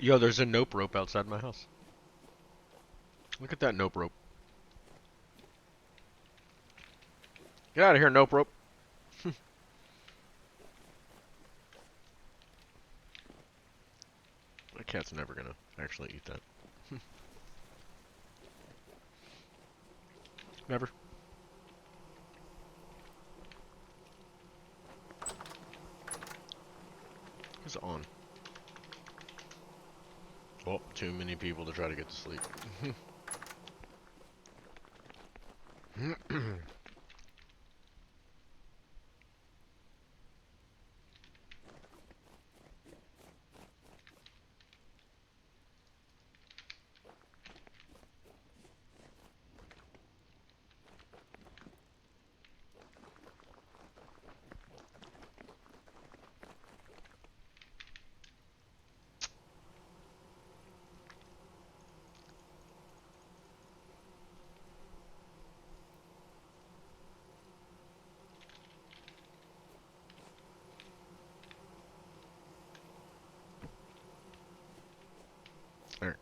Yo, there's a nope rope outside my house. Look at that nope rope. Get out of here, nope rope. My cat's never gonna actually eat that. Never. is on. Oh, too many people to try to get to sleep.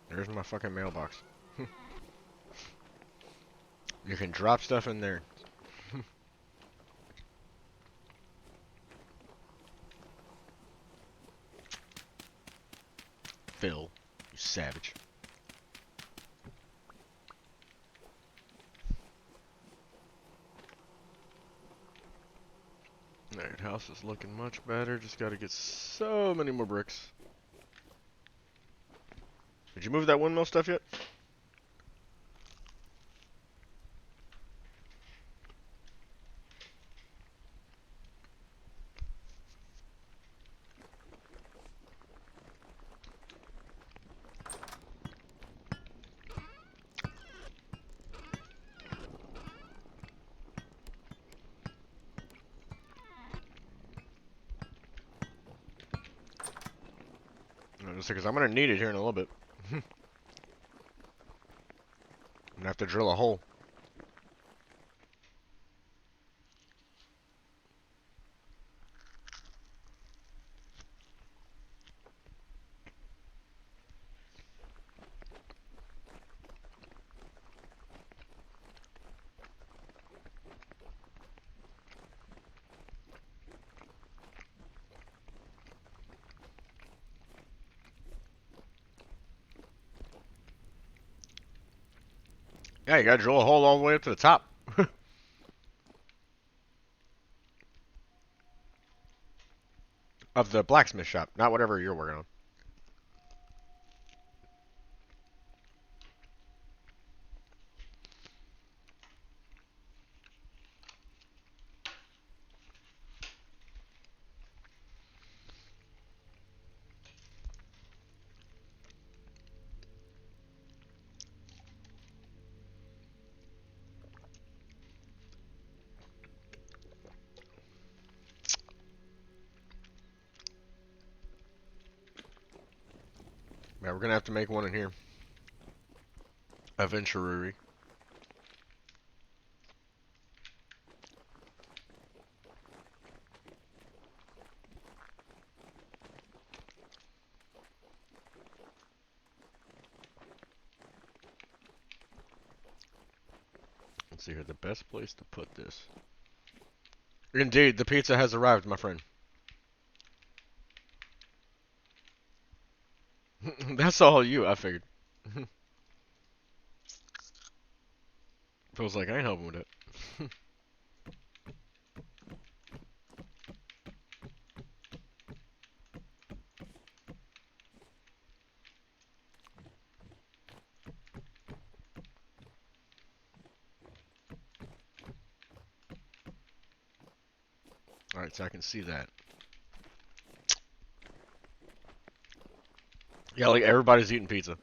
There's my fucking mailbox. You can drop stuff in there. Phil, you savage. Alright, house is looking much better. Just gotta get so many more bricks. Did you move that windmill stuff yet? No, just because I'm gonna need it here in a little bit. I'm gonna have to drill a hole. Yeah, you gotta drill a hole all the way up to the top. Of the blacksmith shop, not whatever you're working on. Yeah, we're gonna have to make one in here. Eventually. Let's see here, the best place to put this. Indeed, the pizza has arrived, my friend. That's all you, I figured. Feels like I ain't helping with it. Alright, so I can see that. Yeah, like everybody's eating pizza.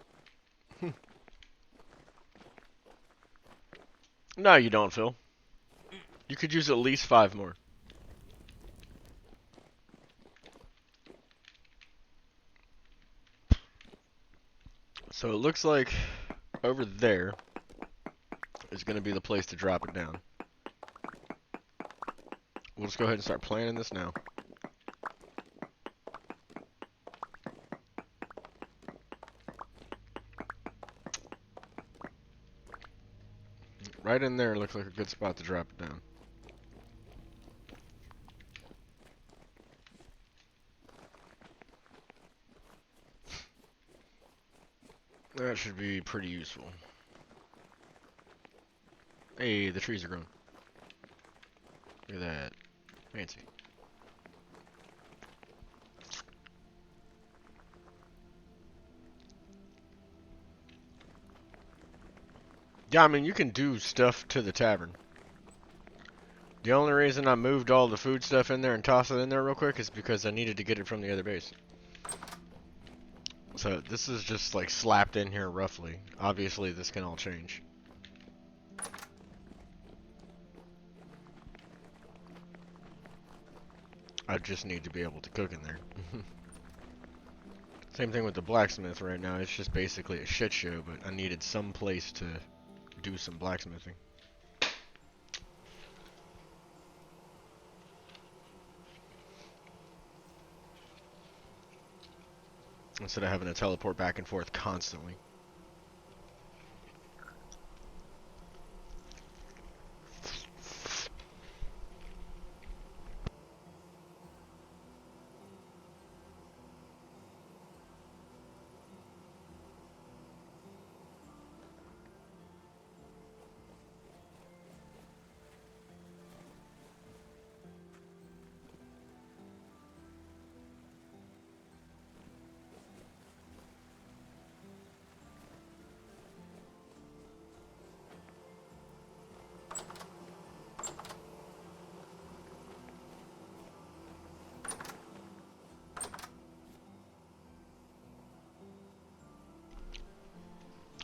No, you don't, Phil. You could use at least 5 more. So it looks like over there is going to be the place to drop it down. We'll just go ahead and start planning this now. Right in there looks like a good spot to drop it down. That should be pretty useful. Hey, the trees are growing. Look at that. Fancy. Yeah, I mean, you can do stuff to the tavern. The only reason I moved all the food stuff in there and tossed it in there real quick is because I needed to get it from the other base. So this is just like slapped in here roughly. Obviously, this can all change. I just need to be able to cook in there. Same thing with the blacksmith right now. It's just basically a shit show, but I needed some place to do some blacksmithing. Instead of having to teleport back and forth constantly.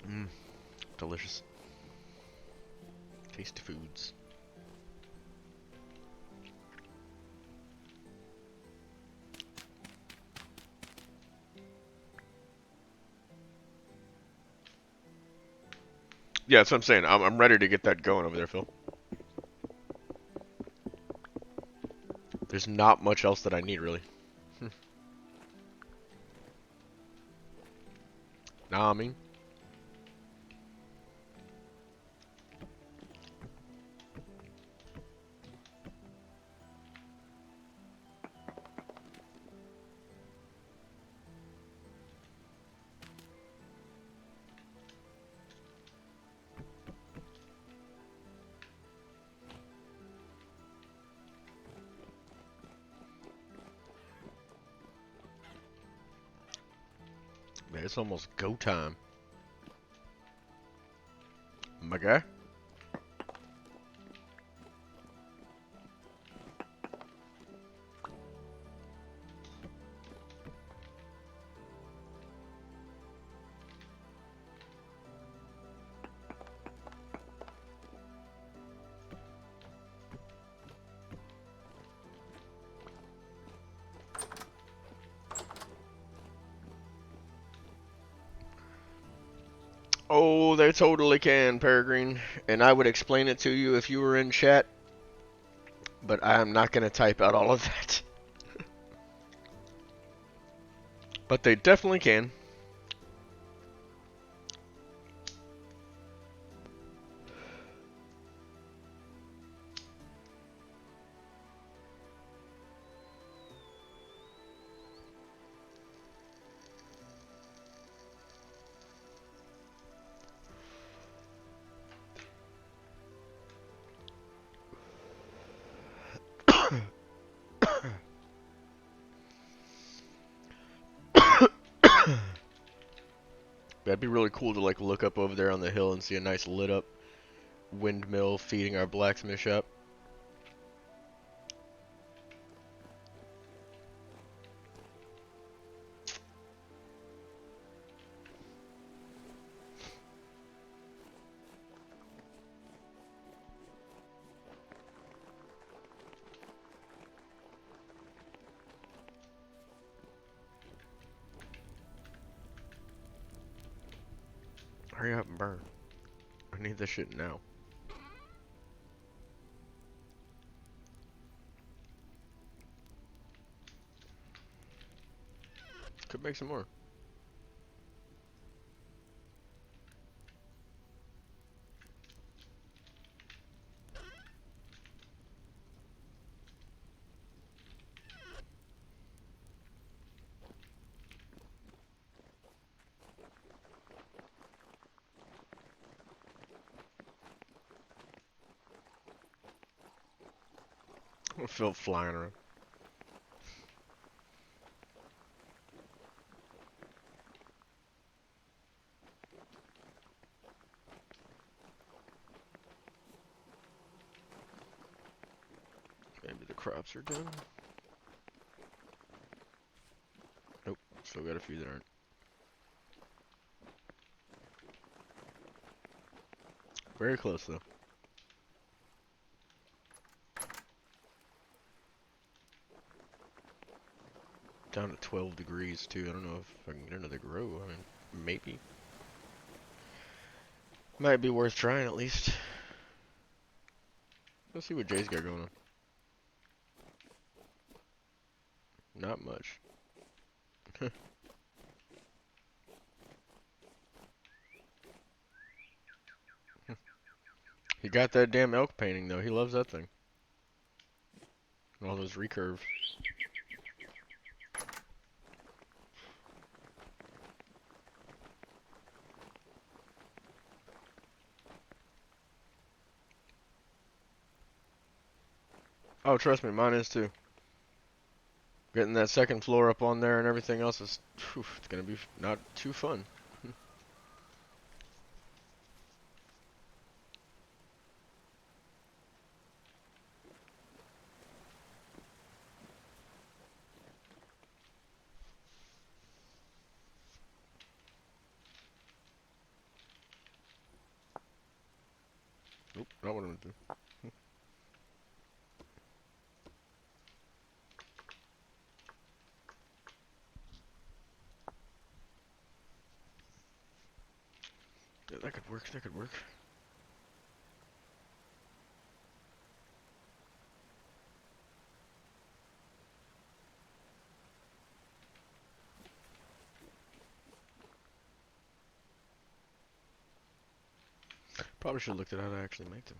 Mmm, delicious. Tasty foods. Yeah, that's what I'm saying. I'm ready to get that going over there, Phil. There's not much else that I need, really. Nah, I mean. Man, it's almost go time. My guy? Oh, they totally can, Peregrine. And I would explain it to you if you were in chat. But I am not going to type out all of that. But they definitely can. That'd be really cool to like look up over there on the hill and see a nice lit up windmill feeding our blacksmith shop. Hurry up and burn. I need this shit now. Could make some more. Phil flying around. crops are done. Nope, still got a few that aren't. Very close though. Down to 12 degrees too. I don't know if I can get another grow. I mean, maybe. Might be worth trying at least. Let's see what Jay's got going on. Not much. He got that damn elk painting though. He loves that thing. And all those recurves. Oh, trust me, mine is too. Getting that second floor up on there and everything else is, whew, it's gonna be not too fun. Nope, not what I'm gonna do. Yeah, that could work, that could work. Probably should have looked at how to actually make them,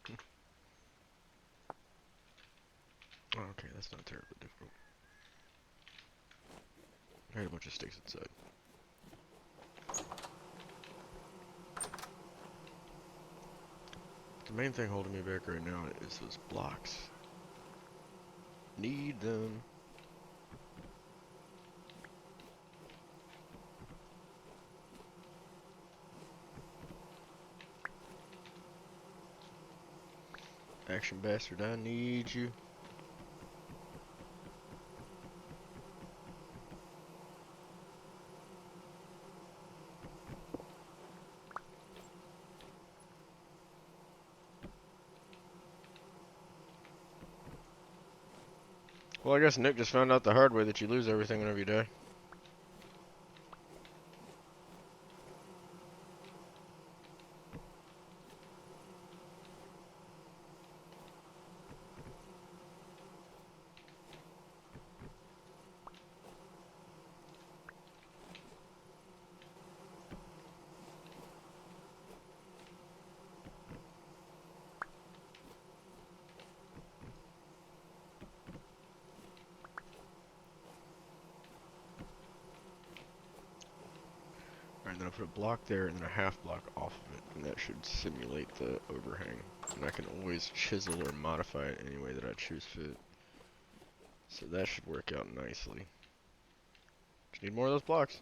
huh? Oh, okay, that's not terribly difficult. I had a bunch of sticks inside. The main thing holding me back right now is those blocks. Need them. Action bastard, I need you. Well, I guess Nick just found out the hard way that you lose everything whenever you die. Alright, then I'll put a block there and then a half block off of it, and that should simulate the overhang. And I can always chisel or modify it any way that I choose fit. So that should work out nicely. Just need more of those blocks.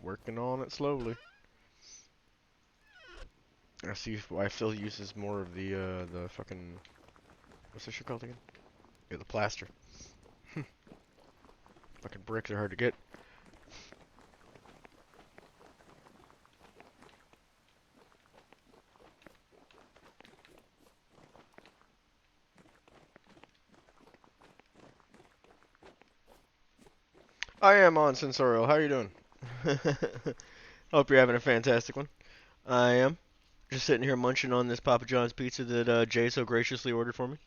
Working on it slowly. I see why Phil uses more of the fucking, what's this shit called again? Yeah, the plaster. Fucking bricks are hard to get. I am on Sensorial. How are you doing? Hope you're having a fantastic one. I am. Just sitting here munching on this Papa John's pizza that Jay so graciously ordered for me.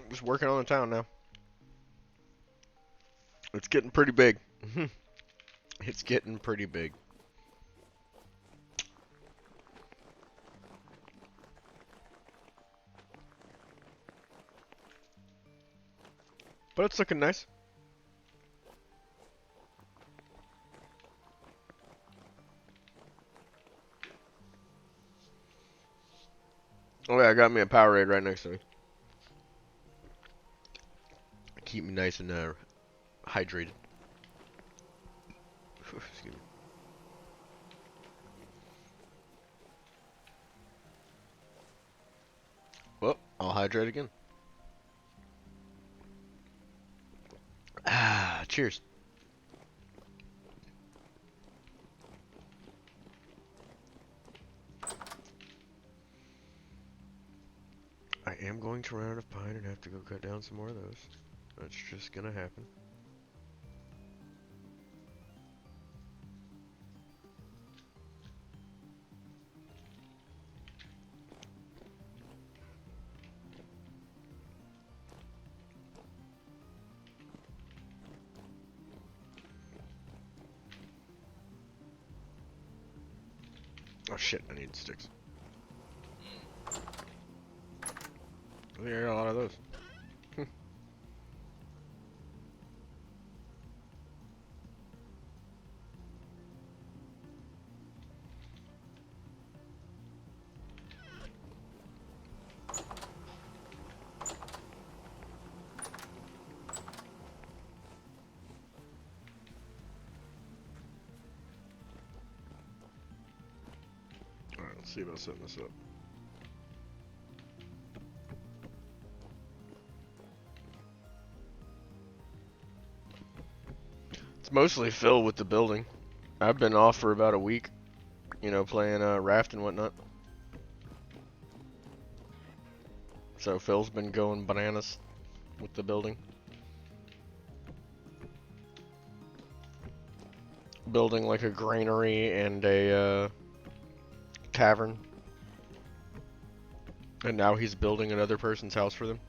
Just working on the town now. It's getting pretty big. It's getting pretty big. But it's looking nice. Oh yeah, I got me a Powerade right next to me. Keep me nice and hydrated. Excuse me. Well, I'll hydrate again. Ah, cheers. I am going to run out of pine and have to go cut down some more of those. That's just gonna happen. Oh shit, I need sticks. I think I got a lot of those. Alright, let's see about setting this up. It's mostly Phil with the building. I've been off for about a week, you know, playing Raft and whatnot. So Phil's been going bananas with the building. Building like a granary and a tavern. And now he's building another person's house for them.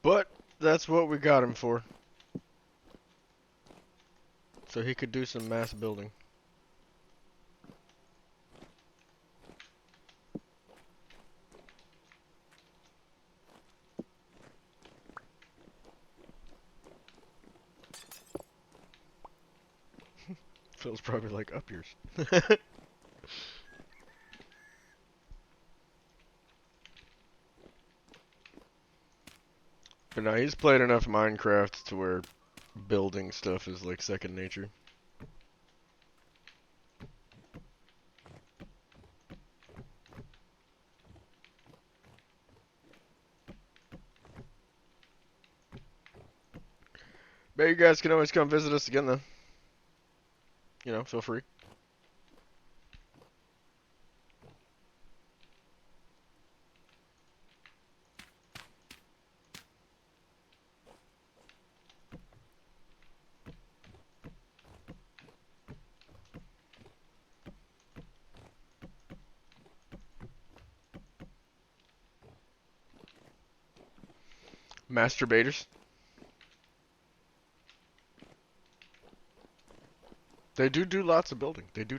But that's what we got him for. So he could do some mass building. Phil's probably like, up yours. But no, he's played enough Minecraft to where building stuff is like second nature. But you guys can always come visit us again though. You know, feel free. Masturbators. They do lots of building. They do.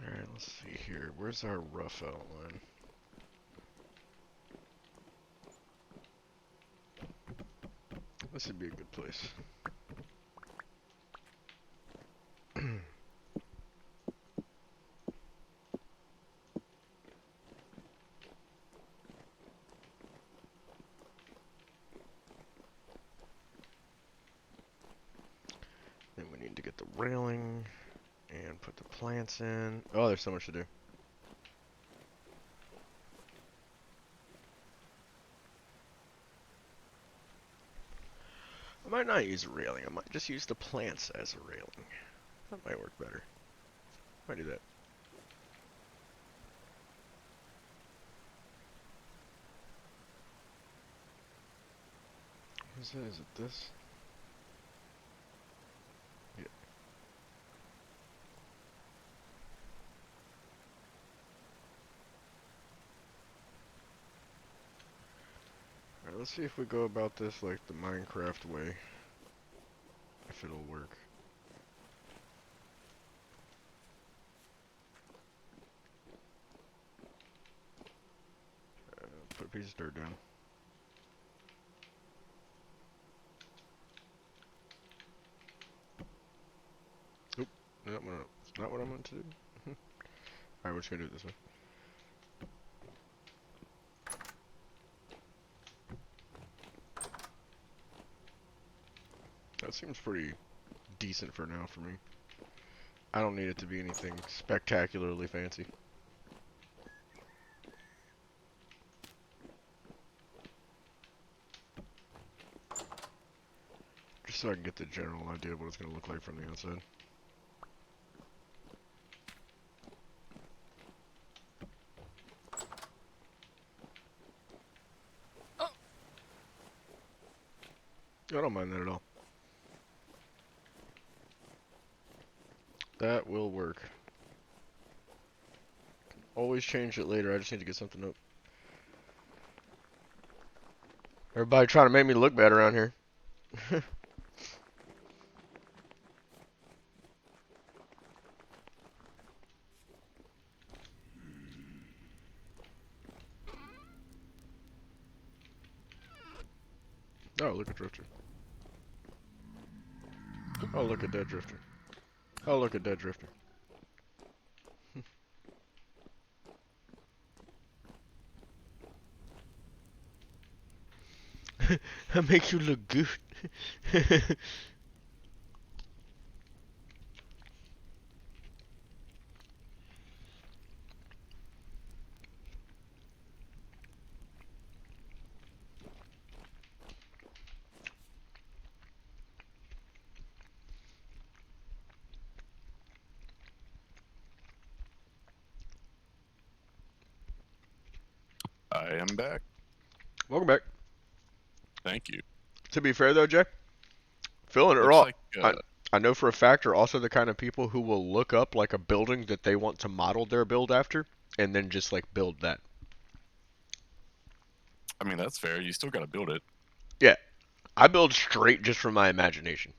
Alright, let's see here. Where's our rough outline? This would be a good place. railing and put the plants in. Oh, there's so much to do. I might not use a railing. I might just use the plants as a railing. That might work better. Might do that. What is it? Is it this? Yeah. Alright, let's see if we go about this like the Minecraft way. If it'll work. Put a piece of dirt down. Nope. No, it's not what I meant to do. Alright, we're just gonna do it this way. That seems pretty decent for now for me. I don't need it to be anything spectacularly fancy. Just so I can get the general idea of what it's going to look like from the outside. I don't mind that at all. That will work. Always change it later, I just need to get something up. Everybody trying to make me look bad around here. Oh, look at Drifter. Oh, look at that Drifter. Oh, look at that Drifter. I make you look good. I am back. Welcome back. Thank you. To be fair though, Jay, Phil and Looks Earl, like I know for a fact are also the kind of people who will look up like a building that they want to model their build after, and then just like build that. I mean, that's fair. You still got to build it. Yeah, I build straight just from my imagination.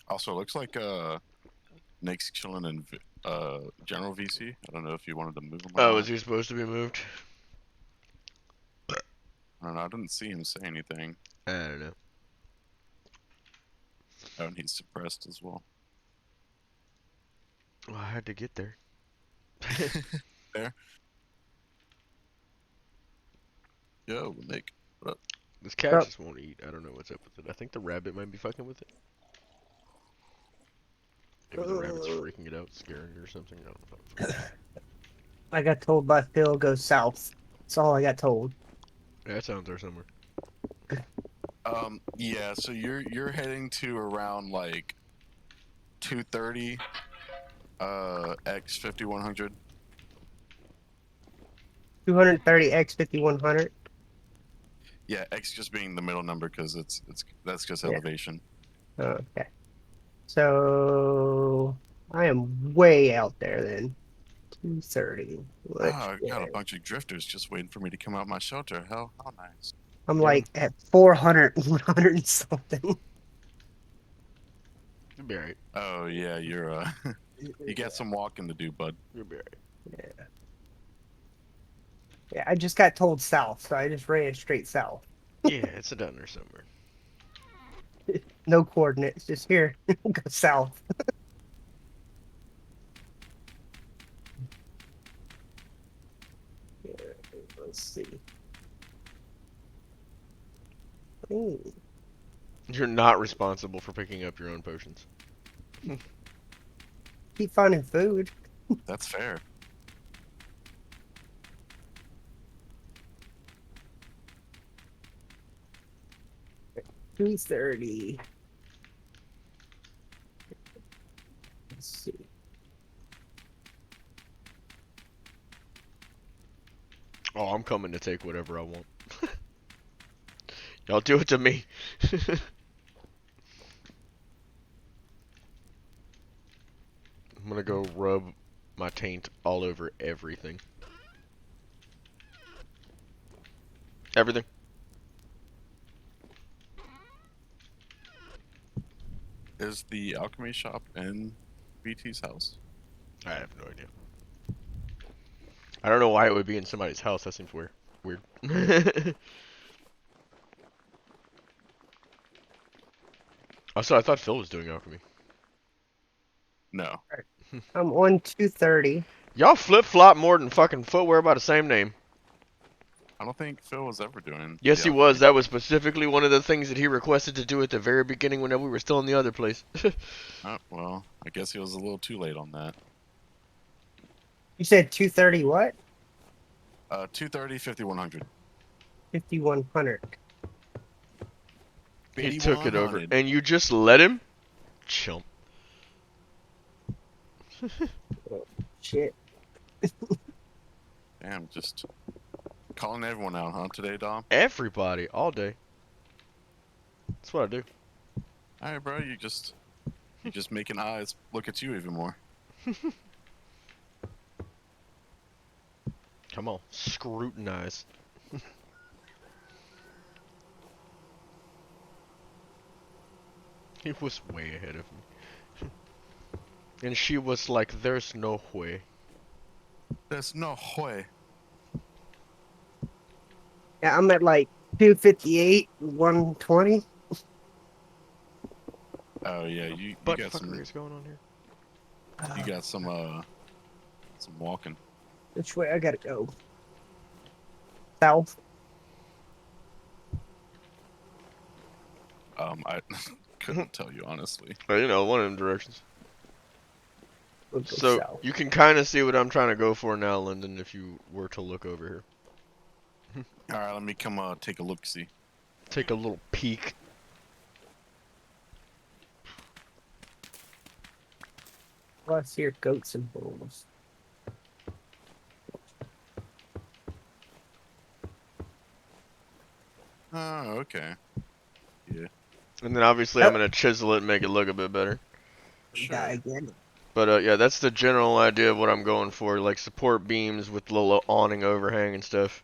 Also, it looks like Nate's chilling in General VC. I don't know if you wanted to move him or Oh, not. was he supposed to be moved? I don't know. I didn't see him say anything. I don't know. Oh, and he's suppressed as well. Well, I had to get there. There. Yo, Nick. What up? This cat Oh. just won't eat. I don't know what's up with it. I think the rabbit might be fucking with it. Maybe the rabbit's freaking it out, scaring it or something. I don't know. I got told by Phil go south. That's all I got told. Yeah, it's out there somewhere. Yeah. So you're heading to around like 230 X 5100. 230 x 5100. Yeah, X just being the middle number because that's just Yeah. elevation. Okay. So I am way out there then. 230. I got a bunch of drifters just waiting for me to come out my shelter. How nice. I'm Yeah. like at 400, 100 and something. You'll be alright. Oh yeah, you're you got some walking to do, bud. You'll be alright. Yeah. Yeah, I just got told south, so I just ran straight south. Yeah, it's down there somewhere. No coordinates, just here. Go south. Yeah, let's see. Ooh. You're not responsible for picking up your own potions. Keep finding food. That's fair. $230. Let's see. Oh, I'm coming to take whatever I want. Y'all do it to me. I'm gonna go rub my taint all over everything. Everything. Is the alchemy shop in BT's house? I have no idea. I don't know why it would be in somebody's house. That seems weird. Weird. Also, I thought Phil was doing alchemy. No. I'm on 230. Y'all flip-flop more than fucking footwear by the same name. I don't think Phil was ever doing. Yes, the he alchemy. was. That was specifically one of the things that he requested to do at the very beginning whenever we were still in the other place. Oh, well, I guess he was a little too late on that. You said 230 what? 230, 5100. 5100. He took it over. 5100. And you just let him? Chump. Shit. Damn, just calling everyone out, huh, today, Dom? Everybody, all day. That's what I do. Alright, bro, you just making eyes look at you even more. Come on, scrutinize. He was way ahead of me. And she was like, there's no way. There's no way. Yeah, I'm at like 258, 120. Oh yeah, you What got fuckery some is going on here? you got some walking. Which way I gotta go? South. I couldn't tell you honestly. Well, you know, one of them directions. We'll go So, south. you can kind of see what I'm trying to go for now, Lyndon, if you were to look over here. Alright, let me come take a look see. Take a little peek. Well, I see your goats and bulls. Oh, okay. Yeah. And then obviously I'm going to chisel it and make it look a bit better. Sure. Die again. But yeah, that's the general idea of what I'm going for. Like support beams with little awning overhang and stuff.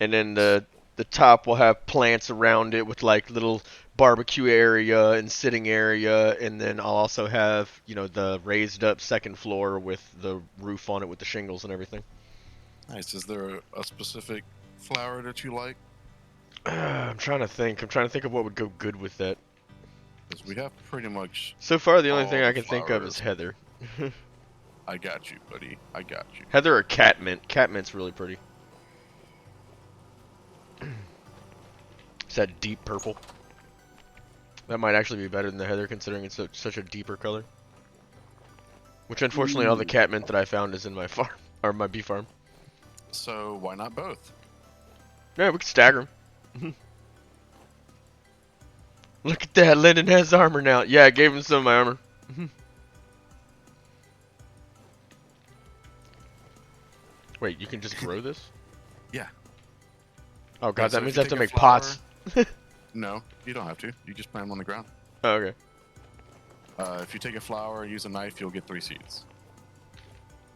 And then the top will have plants around it with like little barbecue area and sitting area. And then I'll also have, you know, the raised up second floor with the roof on it with the shingles and everything. Nice. Is there a specific flower that you like? I'm trying to think. I'm trying to think of what would go good with that. Because we have pretty much. So far, the only All thing I the can think of is flowers. heather. I got you, buddy. I got you. Heather or catmint. Catmint's really pretty. It's that deep purple. That might actually be better than the heather, considering it's such a deeper color. Which, unfortunately, all the catmint that I found is in my farm, or my bee farm. So why not both? Yeah, we can stagger them. Look at that, Lyndon has armor now. Yeah, I gave him some of my armor. Wait, you can just grow this? Yeah. Oh god, so that if means you I have to take a make flower- pots. No, you don't have to. You just plant them on the ground. Oh, okay. If you take a flower and use a knife, you'll get 3 seeds.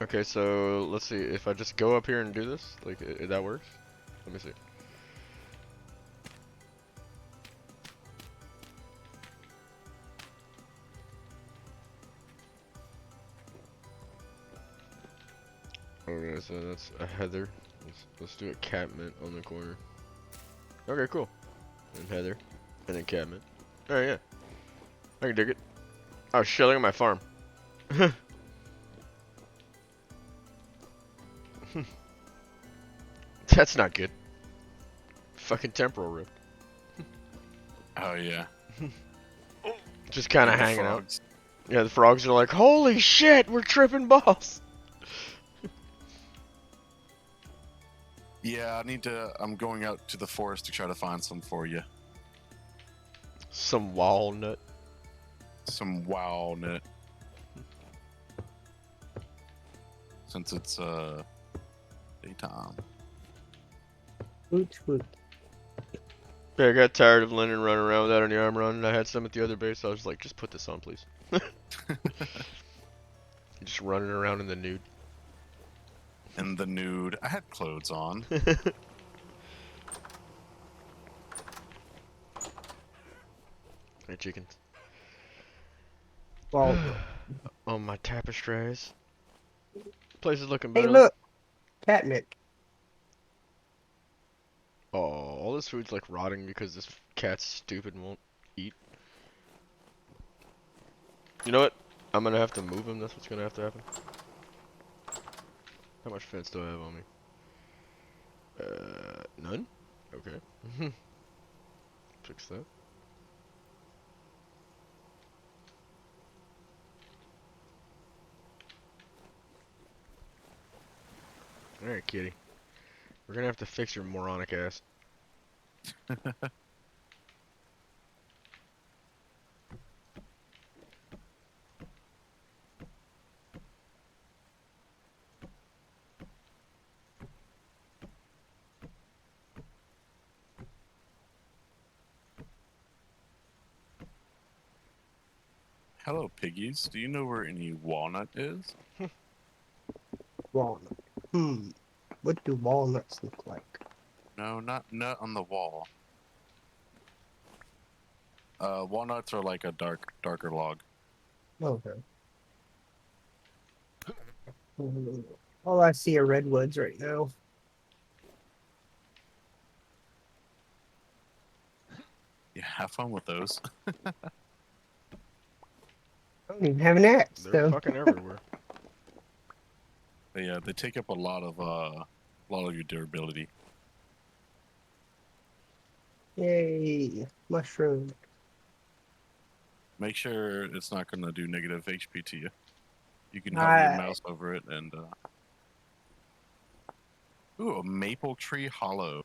Okay, so let's see. If I just go up here and do this, like, that works? Let me see. Okay, so that's a heather. Let's do a catmint on the corner. Okay, cool. And heather. And then catmint. Alright, yeah. I can dig it. Oh shit, look at my farm. That's not good. Fucking temporal rip. Oh yeah. Just kind of And the hanging out. frogs. Yeah, the frogs are like, holy shit, we're tripping balls. Yeah, I'm going out to the forest to try to find some for you. Some walnut. Some walnut. Since it's daytime. Woot woot. Yeah, I got tired of Lennon running around without any armor on, and I had some at the other base, so I was like, just put this on, please. Just running around in the nude. In the nude. I had clothes on. Hey, chickens. Well, Oh, my tapestries. Place is looking hey, better. look, catnip. Oh, all this food's like rotting because this cat's stupid and won't eat. You know what? I'm gonna have to move him. That's what's gonna have to happen. How much fence do I have on me? None? Okay. Fix that. Alright, kitty. We're gonna have to fix your moronic ass. Hello, piggies. Do you know where any walnut is? Walnut. What do walnuts look like? No, not nut on the wall. Walnuts are like a darker log. Okay. All I see are redwoods right now. Yeah, have fun with those. I don't even have an axe, They're so fucking everywhere. They take up a lot of your durability. yay, mushroom. Make sure it's not gonna do negative HP to you. You can hover your I mouse over it and ooh, a maple tree hollow.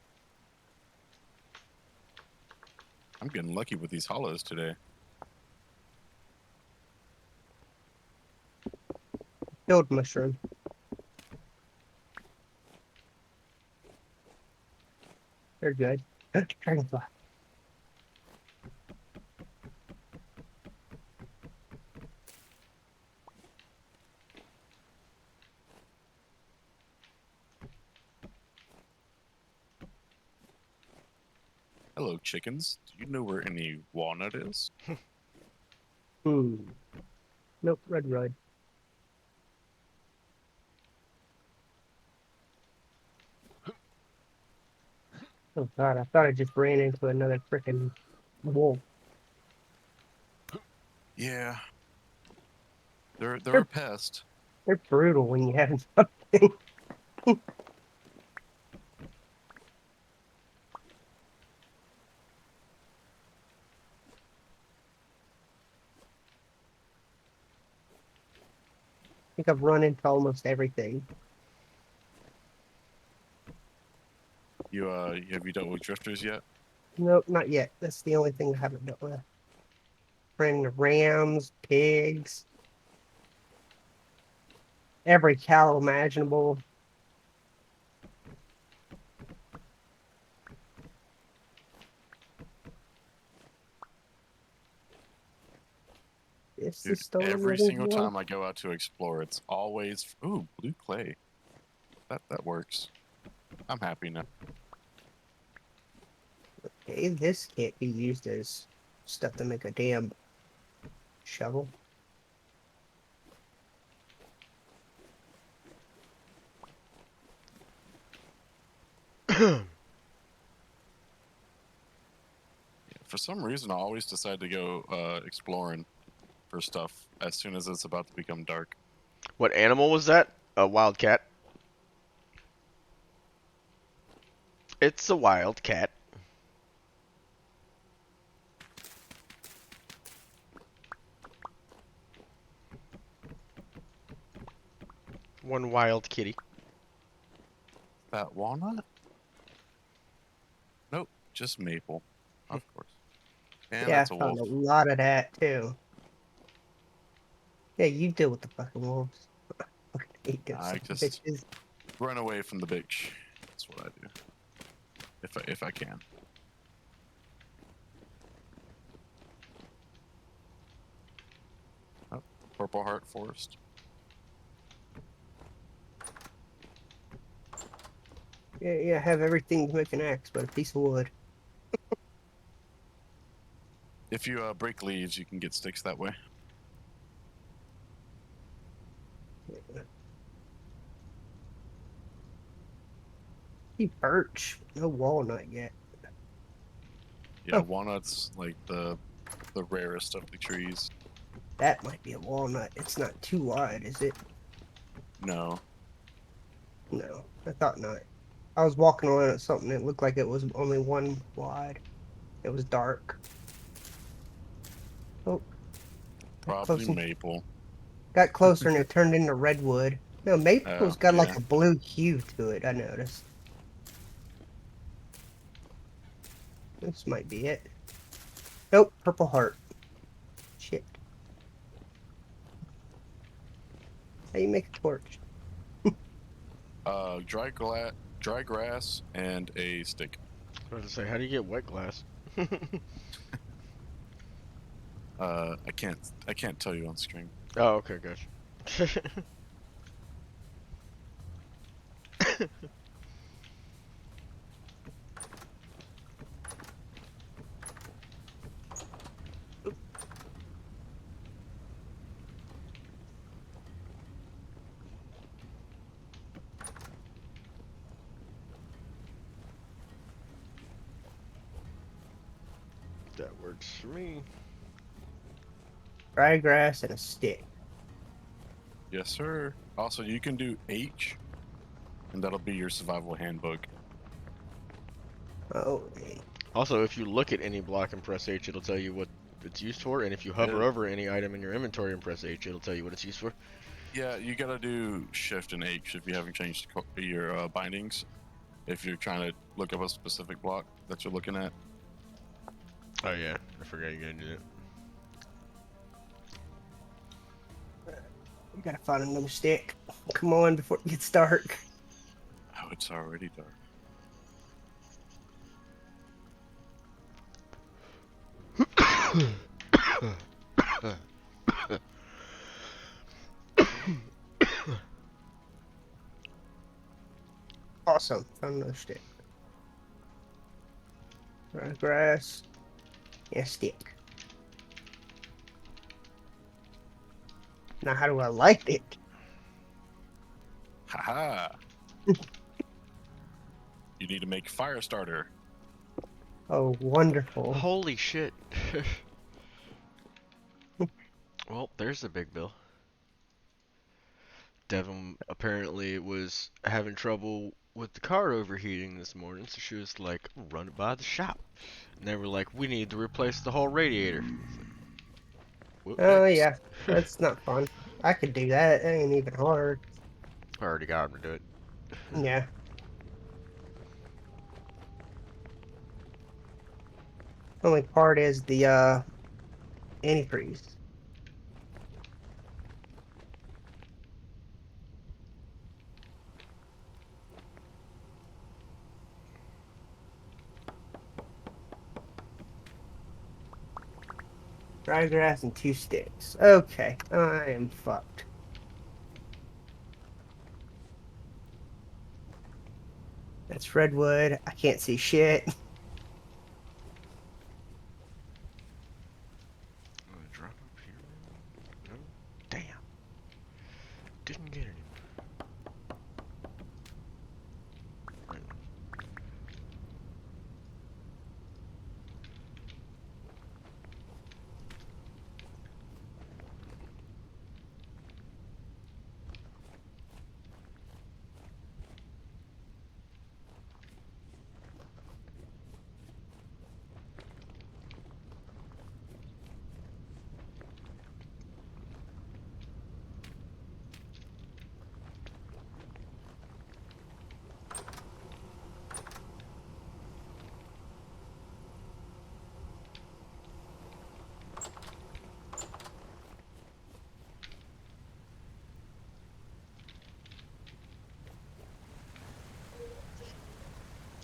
I'm getting lucky with these hollows today. killed mushroom. They're good. Dragonfly. Hello, chickens. Do you know where any walnut is? Nope, red. Oh god, I thought I just ran into another freaking wolf. Yeah, they're They're, a pest. they're brutal when you have something. I think I've run into almost everything. You have you dealt with drifters yet? Nope, not yet. That's the only thing I haven't dealt with. Ran into rams, pigs, every cow imaginable. This Dude, is stolen every living single one. time I go out to explore, it's always ooh, blue clay. That works. I'm happy now. Okay, this can't be used as stuff to make a damn shovel. For some reason, I always decide to go exploring for stuff as soon as it's about to become dark. What animal was that? A wild cat. It's a wild cat. One wild kitty. That walnut? Nope, just maple. Of course. And Yeah, that's I a found wolf. a lot of that too. Yeah, you deal with the fucking wolves. Fucking hate those I son of just bitches. run away from the bitch. That's what I do. If I can. Oh, Purple Heart Forest. Yeah, have everything to make an axe, but a piece of wood. If you break leaves, you can get sticks that way. See birch, no walnut yet. Yeah, Huh. walnuts like the rarest of the trees. That might be a walnut. It's not too wide, is it? No. No, I thought not. I was walking around at something that looked like it was only one wide. It was dark. Oh, got Probably close and maple. got closer and it turned into redwood. No, maple's got like Yeah. a blue hue to it, I noticed. This might be it. Nope, purple heart. Shit. How you make a torch? Dry grass, and a stick. I was to say, how do you get wet glass? I can't tell you on screen. Oh, okay, gotcha. That works for me. Dry grass and a stick. Yes, sir. Also, you can do H, and that'll be your survival handbook. Oh, Also, if you look at any block and press H, it'll tell you what it's used for, and if you hover Uh, over any item in your inventory and press H, it'll tell you what it's used for. Yeah, you gotta do Shift and H if you haven't changed your bindings. If you're trying to look up a specific block that you're looking at. Oh yeah, I forgot you gotta do we gotta find another stick. Come on before it gets dark. Oh, it's already dark. Awesome, found another stick. Dry grass and a stick. Now, how do I light it? Haha. You need to make fire starter. Oh, wonderful. Holy shit. Well, there's the big bill. Devin apparently was having trouble with the car overheating this morning, so she was like, run it by the shop. And they were like, we need to replace the whole radiator. Whoop, Oh, next. yeah, that's not fun. I could do that. It ain't even hard. I already got him to do it. Yeah. Only part is the antifreeze. Dry grass and 2 sticks. Okay, I am fucked. That's redwood. I can't see shit. I'm gonna drop up here. No? Damn. Didn't get any.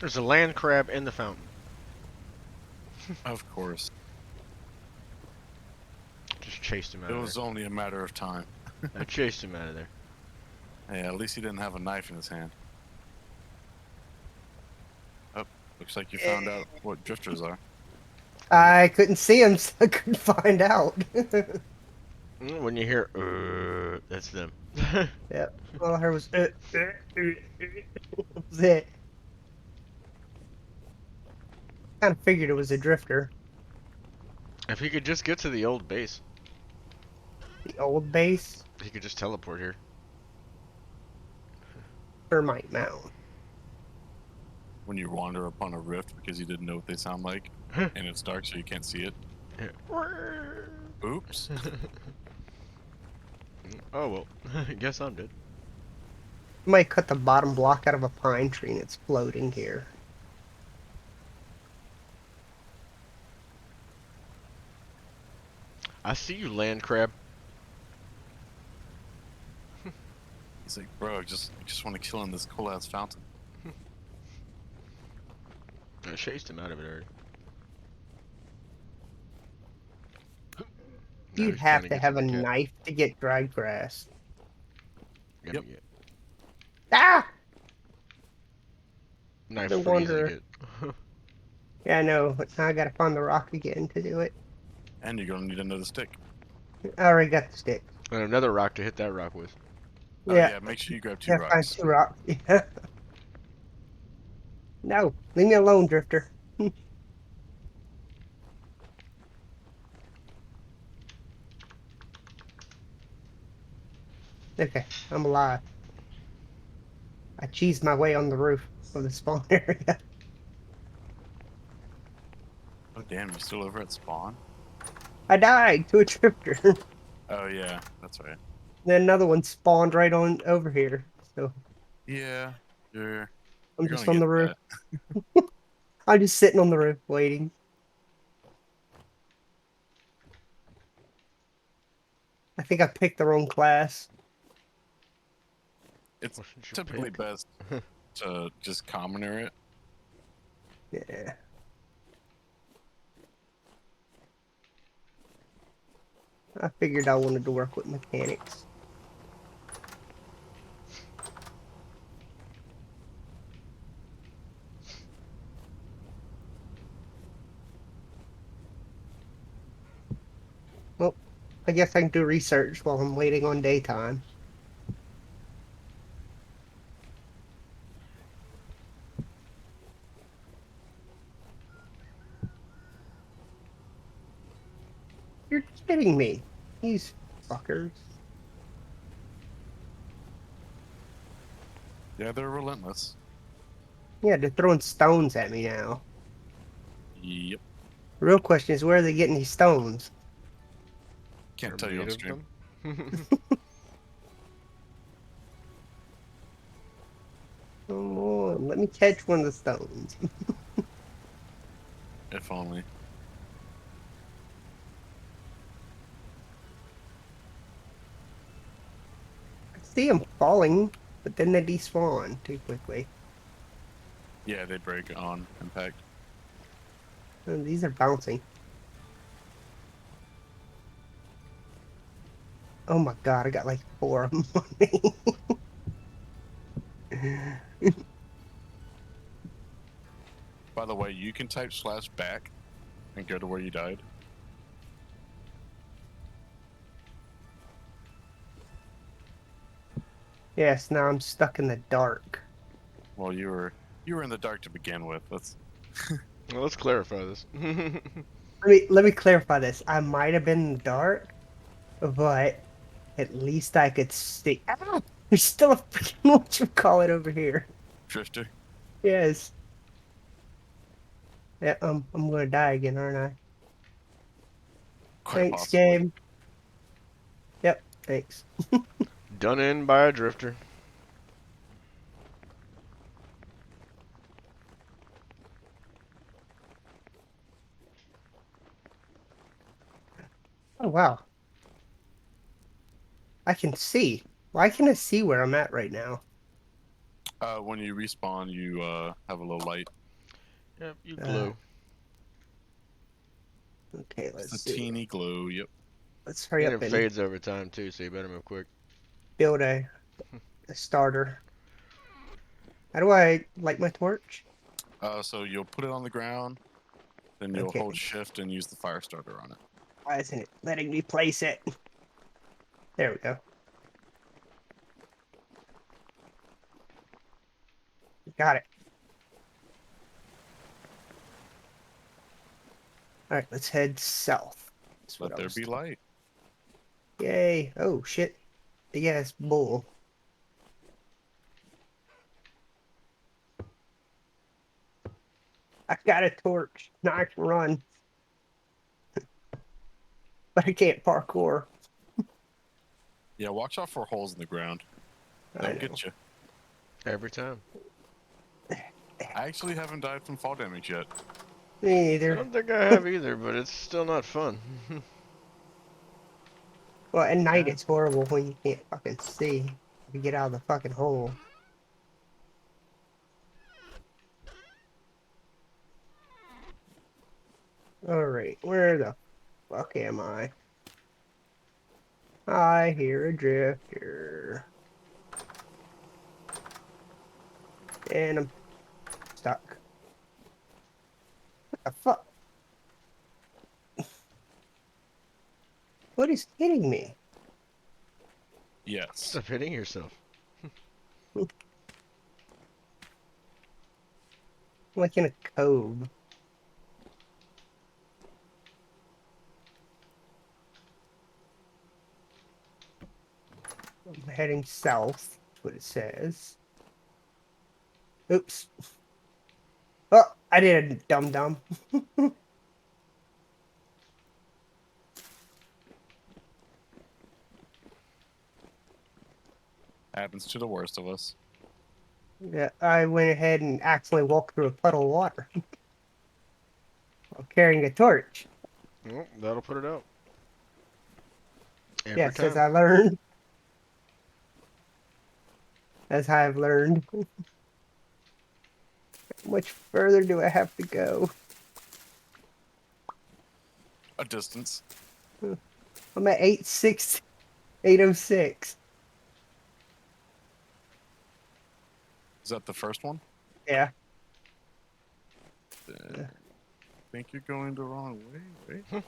There's a land crab in the fountain. Of course. Just chased him out It of was there. only a matter of time. I chased him out of there. Hey, at least he didn't have a knife in his hand. Oh, looks like you found out what drifters are. I couldn't see him, so I couldn't find out. When you hear, that's them. Yeah. All I heard was, that was it. Kind of figured it was a drifter. If he could just get to the old base, The old base, he could just teleport here. Termite Mound. When you wander upon a rift because you didn't know what they sound like, and it's dark so you can't see it. Oops. Oh well, guess I'm dead. You might cut the bottom block out of a pine tree and it's floating here. I see you, land crab. He's like, bro, I just want to kill in this cool ass fountain. I chased him out of it already. Now You'd he's trying have to get have my a cat. knife to get dried grass. Gotta Yep. get- Ah! Knife No for easy to wonder. get. Yeah, I know, but now I gotta find the rock again to do it. And you're gonna need another stick. I already got the stick. And another rock to hit that rock with. Oh Yeah. yeah, make sure you grab 2 Yeah, find rocks. 2 rocks. Yeah. No, leave me alone, Drifter. Okay, I'm alive. I cheesed my way on the roof of the spawn area. Oh damn, you're still over at spawn? I died to a Drifter. Oh yeah, that's right. Then another one spawned right on over here. So Yeah, you're I'm you're just gonna on the get roof. that. I'm just sitting on the roof waiting. I think I picked the wrong class. It's What should you typically pick? best to just commoner it. Yeah. I figured I wanted to work with mechanics. Well, I guess I can do research while I'm waiting on daytime. You're kidding me. These fuckers. Yeah, they're relentless. Yeah, they're throwing stones at me now. Yep. The real question is, where are they getting these stones? Can't Or tell you made on of stream. them? Come on, let me catch one of the stones. If only. I see them falling, but then they despawn too quickly. Yeah, they break on impact. And these are bouncing. Oh my god, I got like 4 of them on me. By the way, you can type /back and go to where you died. Yes, now I'm stuck in the dark. Well, you were in the dark to begin with. Let's Well, let's clarify this. Let me clarify this. I might have been in the dark, but at least I could see. Ah, there's still a freaking whatchamacallit over here. drifter. Yes. Yeah, I'm gonna die again, aren't I? Quite Thanks, possibly. game. Yep, thanks. Done in by a drifter. Oh wow. I can see. Why can I see where I'm at right now? When you respawn, you have a little light. Yep, you Uh, glow. Okay, It's let's a see. teeny glow. Yep. Let's hurry And up it and fades over time too, so you better move quick. build a starter. How do I light my torch? So you'll put it on the ground, then you'll Okay. hold shift and use the fire starter on it. Why isn't it letting me place it? There we go. Got it. All right, let's head south. That's what Let I there was be told. light. Yay! Oh shit! Big ass bull. I got a torch. Now I can run, but I can't parkour. Yeah, watch out for holes in the ground. I They'll know. get you. Every time. I actually haven't died from fall damage yet. Me I neither. don't think I have either, but it's still not fun. Well, at night Yeah. it's horrible when you can't fucking see. You get out of the fucking hole. Alright, where the fuck am I? I hear a drifter. And I'm stuck. What the fuck? What is hitting me? Yes. Stop hitting yourself. Like in a cove. I'm heading south. That's what it says. Oops. Oh, I did a dum-dum. Happens to the worst of us. Yeah, I went ahead and accidentally walked through a puddle of water. While carrying a torch. Well, that'll put it out. Every Yes, as time. I learned. As I've learned. How much further do I have to go? A distance. I'm at 806. Is that the first one? Yeah. I think you're going the wrong way. Wait.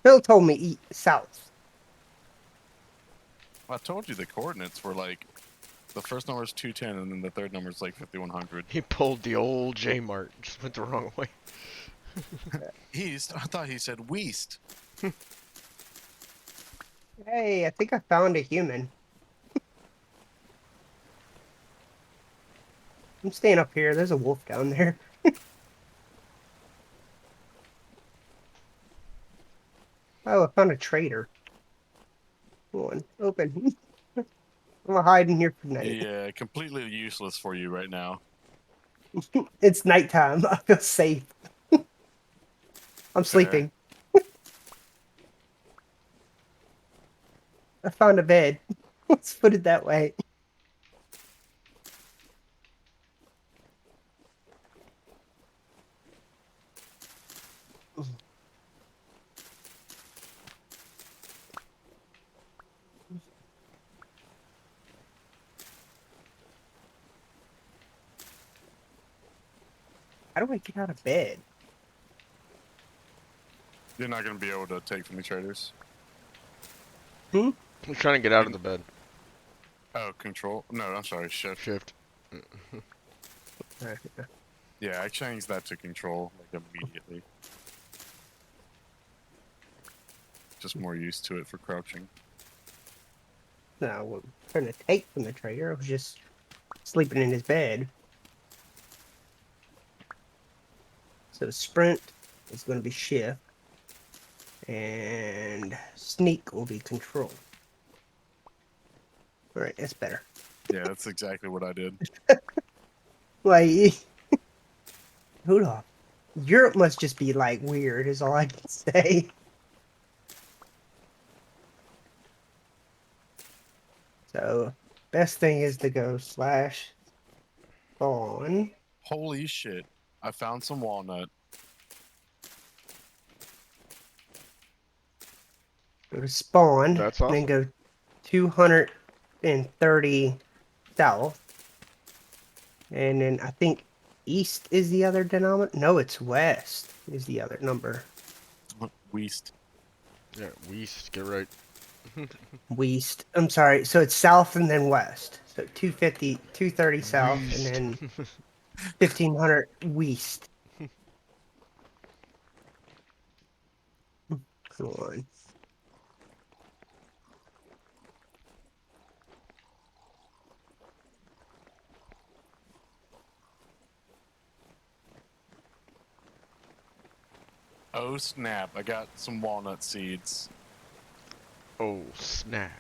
Phil told me eat south. I told you the coordinates were like the first number is 210 and then the third number is like 5100. He pulled the old J Mart. Just went the wrong way. East? I thought he said west. Hey, I think I found a human. I'm staying up here. There's a wolf down there. Oh, I found a trader. Come on, open. I'm gonna hide in here for night. Yeah, completely useless for you right now. It's nighttime. I feel safe. I'm sleeping. I found a bed. Let's put it that way. How do I get out of bed? You're not going to be able to take from the traders. I'm trying to get out of the bed. Oh, control? No, I'm sorry, shift. Shift. Yeah, I changed that to control like immediately. Just more used to it for crouching. No, I wasn't trying to take from the trader. I was just sleeping in his bed. So sprint is going to be shift. And sneak will be control. Alright, that's better. Yeah, that's exactly what I did. Like, hold on. Europe must just be like weird, is all I can say. So, best thing is to go slash spawn. Holy shit! I found some walnut. Go to spawn. That's And then awesome. go 230 south. And then I think east is the other denominator. No, it's west is the other number. Weast. Yeah, West, get right. West. I'm sorry. So it's south and then west. So 250, 230 south and West. then 1500 west. Come on. Oh snap! I got some walnut seeds. Oh, snap.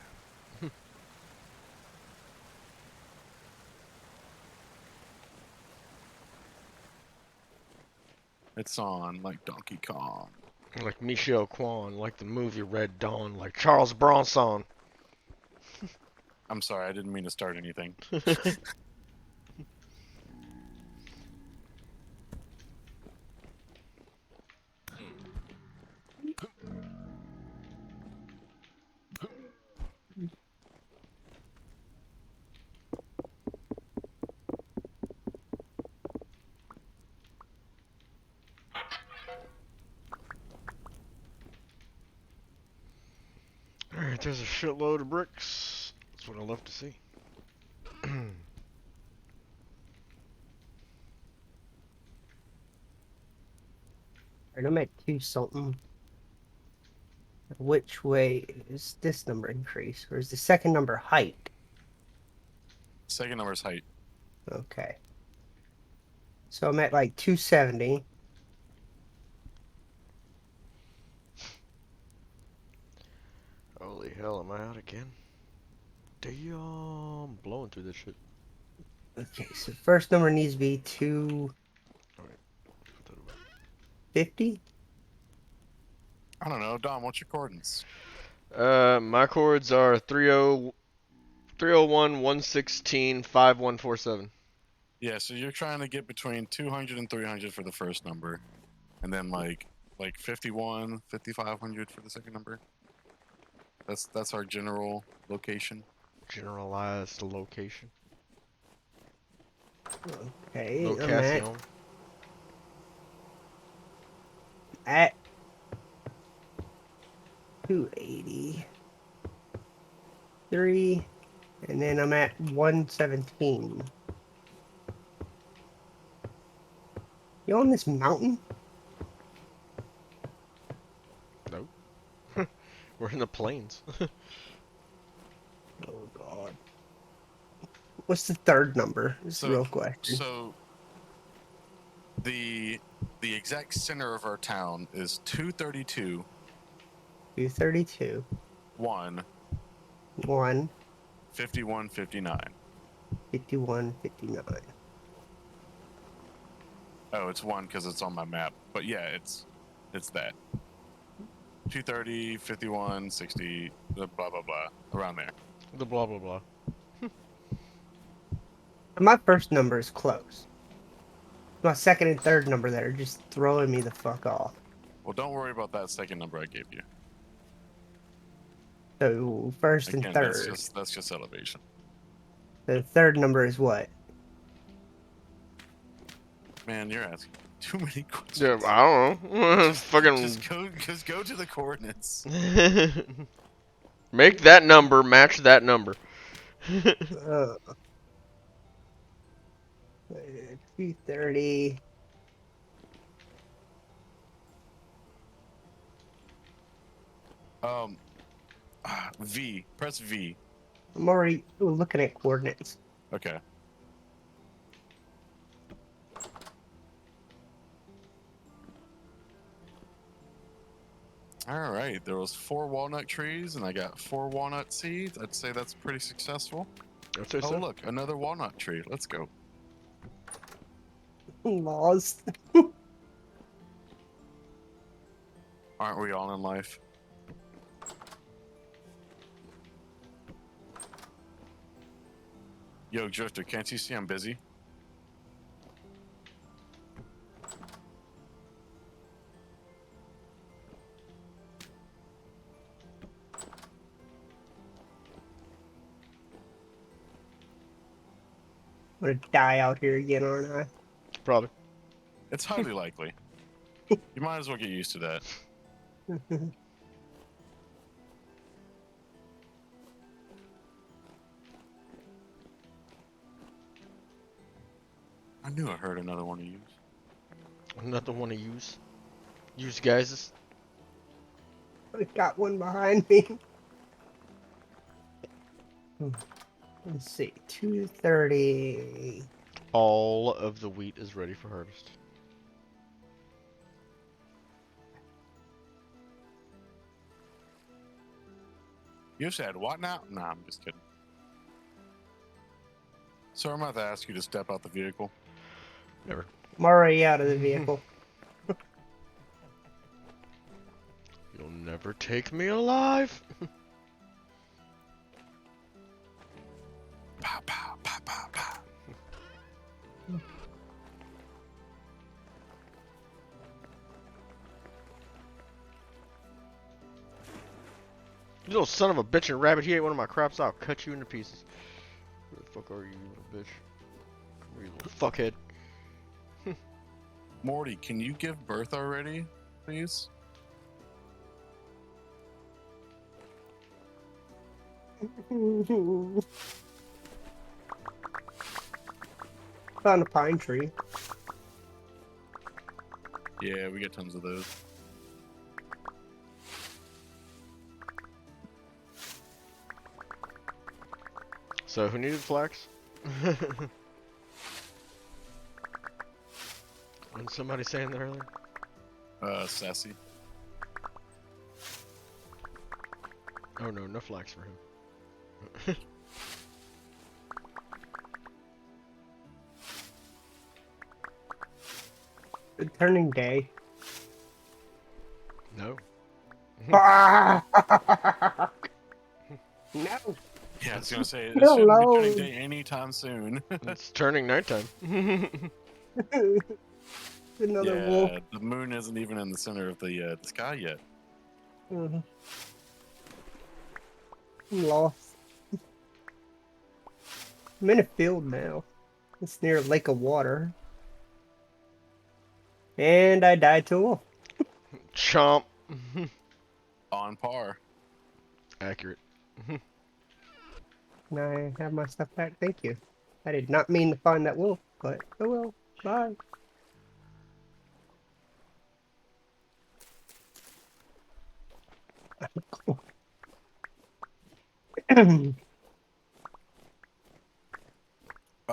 It's on like Donkey Kong. Like Michelle Kwan, like the movie Red Dawn, like Charles Bronson. I'm sorry, I didn't mean to start anything. Alright, there's a shitload of bricks. That's what I love to see. Alright, I'm at 2 something. Which way is this number increase? Or is the second number height? Second number's height. Okay. So I'm at like 270. Holy hell, am I out again? Damn, blowing through this shit. Okay, so first number needs to be 250. I don't know, Dom. What's your coordinates? My chords are 301, 116, 5147. Yeah, so you're trying to get between 200 and 300 for the first number, and then like 51, 5500 for the second number. That's our general location. Generalized location. Okay, I'm Location. at 283, and then I'm at 117. You on this mountain? Nope. We're in the plains. Oh god. What's the third number? This is the So- real question. So the exact center of our town is 232 232, 1 1, 51 59. 51, 59. Oh, it's 1 because it's on my map. But yeah, it's that. 230, 51, 60, blah blah blah, around there. The blah blah blah. My first number is close. My second and third number that are just throwing me the fuck off. Well, don't worry about that second number I gave you. So first Again, and that's third. just elevation. The third number is what? Man, you're asking too many questions. Yeah, I don't know. Fucking. Just go to the coordinates. Make that number match that number. Uh, 230. V. Press V. I'm already looking at coordinates. Okay. All right. There was 4 walnut trees, and I got 4 walnut seeds. I'd say that's pretty successful. I'd say Oh, so. look, another walnut tree. Let's go. Lost. Aren't we all in life? Yo, Drifter, can't you see I'm busy? I'm gonna die out here again, aren't I? Probably. It's highly likely. You might as well get used to that. I knew I heard another one of you. Another one to use. Use guys. I got one behind me. Let's see, 230. All of the wheat is ready for harvest. You said what now? Nah, I'm just kidding. Sir, I'm about to ask you to step out the vehicle. Never. I'm already out of the vehicle. You'll never take me alive. Pow, pow, pow, pow, pow. You little son of a bitch and rabbit, he ate one of my crops, I'll cut you into pieces. Who the fuck are you, little bitch? Come here, you little fuckhead. Morty, can you give birth already, please? Found a pine tree. Yeah, we get tons of those. So, who needed flax? Wasn't somebody saying that earlier? Sassy. Oh no, no flax for him. Good turning day. No. No. Yeah, I was gonna say, it Hello. shouldn't be turning day anytime soon. It's turning nighttime. Another yeah, wolf. the moon isn't even in the center of the sky yet. Mhm. I'm lost. I'm in a field now. It's near a lake of water. And I died to a wolf. Chomp. On par. Accurate. Can I have my stuff back? Thank you. I did not mean to find that wolf, but oh well. Bye.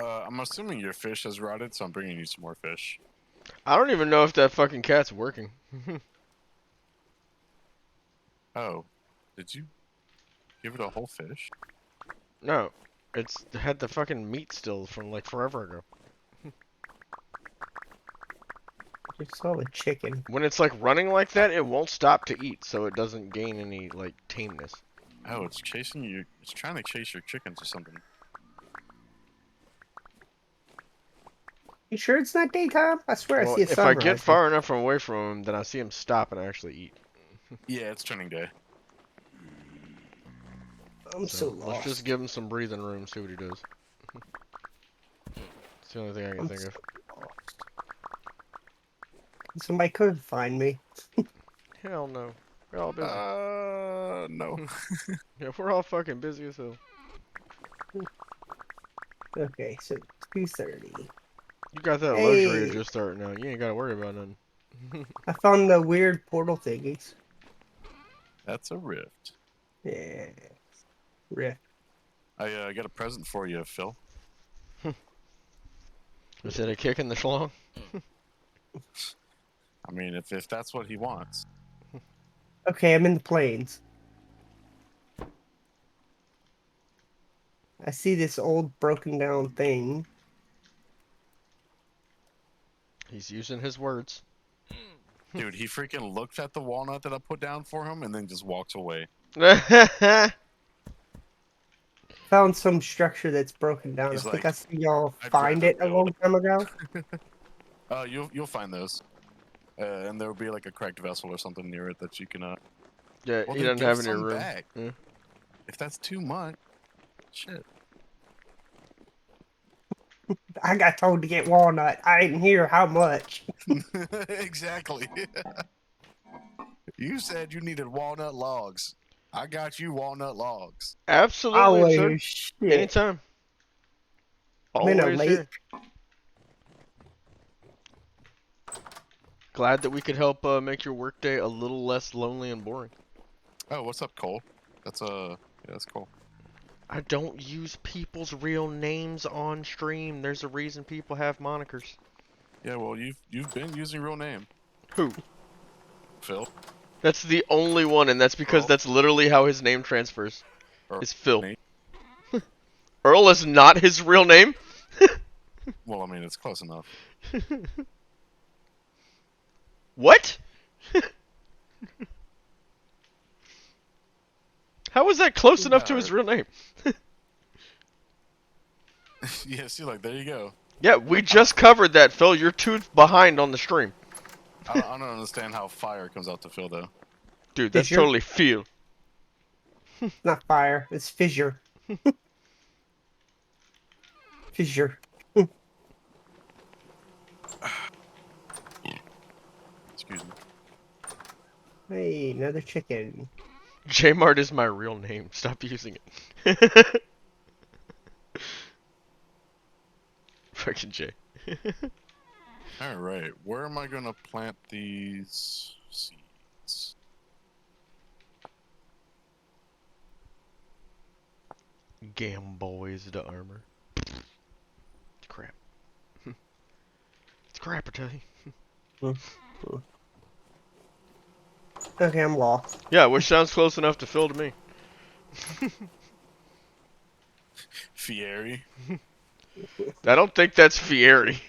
I'm assuming your fish has rotted, so I'm bringing you some more fish. I don't even know if that fucking cat's working. Oh, did you give it a whole fish? No. It's had the fucking meat still from like forever ago. Just saw the chicken. When it's like running like that, it won't stop to eat, so it doesn't gain any like tameness. Oh, it's chasing you. It's trying to chase your chickens or something. You sure it's not daytime? I swear Well, I see a if I sunrise. get far enough away from him, then I see him stop and actually eat. Yeah, it's turning day. I'm so lost. Let's just give him some breathing room, see what he does. It's the only thing I can I'm think of. lost. Somebody could find me. Hell no. We're all busy. No. Yeah, we're all fucking busy as hell. Okay, so 2:30. You got that luxury Hey. of just starting out. You ain't gotta worry about nothing. I found the weird portal thingies. That's a rift. Yeah. Rift. I got a present for you, Phil. Is it a kick in the schlong? I mean, if that's what he wants. Okay, I'm in the plains. I see this old broken down thing. He's using his words. Dude, he freaking looks at the walnut that I put down for him and then just walks away. found some structure that's broken down. He's I think like, I see y'all "I'd find rather it a long build." time ago. You'll find those, and there will be like a cracked vessel or something near it that you can. Yeah, Well, he then doesn't give have any some room. back. Yeah. If that's too much, shit. I got told to get walnut. I didn't hear how much. Exactly. You said you needed walnut logs. I got you walnut logs. Absolutely, sir. Oh shit! Anytime. I'm in a Always lake. here. Glad that we could help make your workday a little less lonely and boring. Oh, what's up, Cole? That's yeah, that's cool. I don't use people's real names on stream. There's a reason people have monikers. Yeah, well, you've been using real name, Who? Phil. That's the only one, and that's because Earl? that's literally how his name transfers. Or Is Phil. Nate? Earl is not his real name? Well, I mean, it's close enough. What? How was that close enough to his real name? Yeah, see, like, there you go. Yeah, we just covered that, Phil. You're too behind on the stream. I don't understand how fire comes out to Phil, though. Dude, that's Fissure? totally Phil. Not fire. It's fissure. Fissure. Excuse me. Hey, another chicken. Jmart is my real name. Stop using it. Fucking J. Alright, where am I gonna plant these seeds? Gamboys the armor. It's crap. It's crap, I tell you. Okay, I'm lost. Yeah, which sounds close enough to Phil to me. Fieri? I don't think that's Fieri.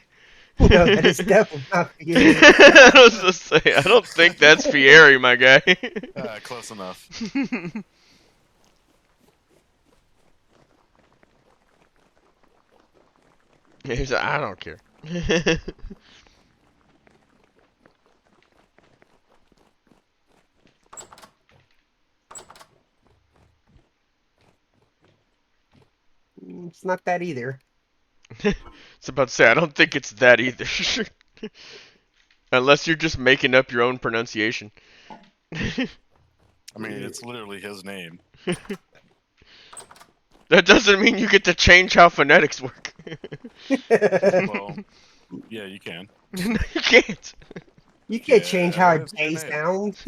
No, that is definitely not fissure. I was just saying, I don't think that's Fieri, my guy. Close enough. He's like, I don't care. It's not that either. It's about to say, I don't think it's that either. Unless you're just making up your own pronunciation. I mean, it's literally his name. That doesn't mean you get to change how phonetics work. Well, yeah, you can. No, you can't. You can't change how it's a your J name. sounds.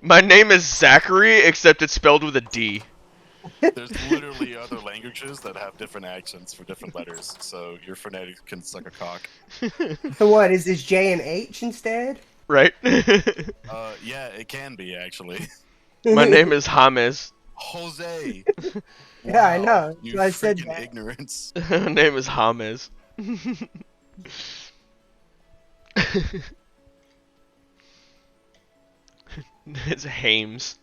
My name is Zachary, except it's spelled with a D. There's literally other languages that have different accents for different letters, so your phonetics can suck a cock. So what, is this J and H instead? Right? Yeah, it can be, actually. My name is James. Jose! Yeah, I Wow, know. You So I said freaking that. ignorance. My name is James. It's Hames.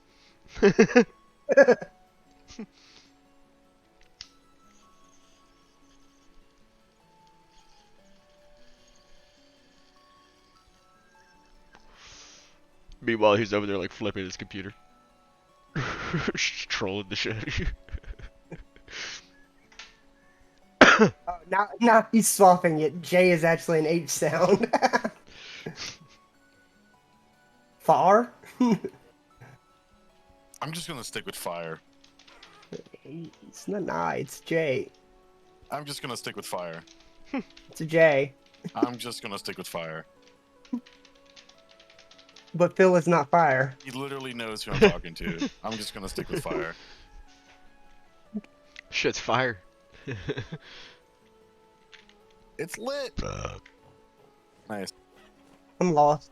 Meanwhile, he's over there like flipping his computer. Trolling the shit out of you. Oh, now he's swapping it. J is actually an H sound. Far? I'm just gonna stick with fire. It's not an I, it's J. I'm just gonna stick with fire. It's a J. I'm just gonna stick with fire. But Phil is not fire. He literally knows who I'm talking to. I'm just gonna stick with fire. Shit's fire. It's lit! Nice. I'm lost.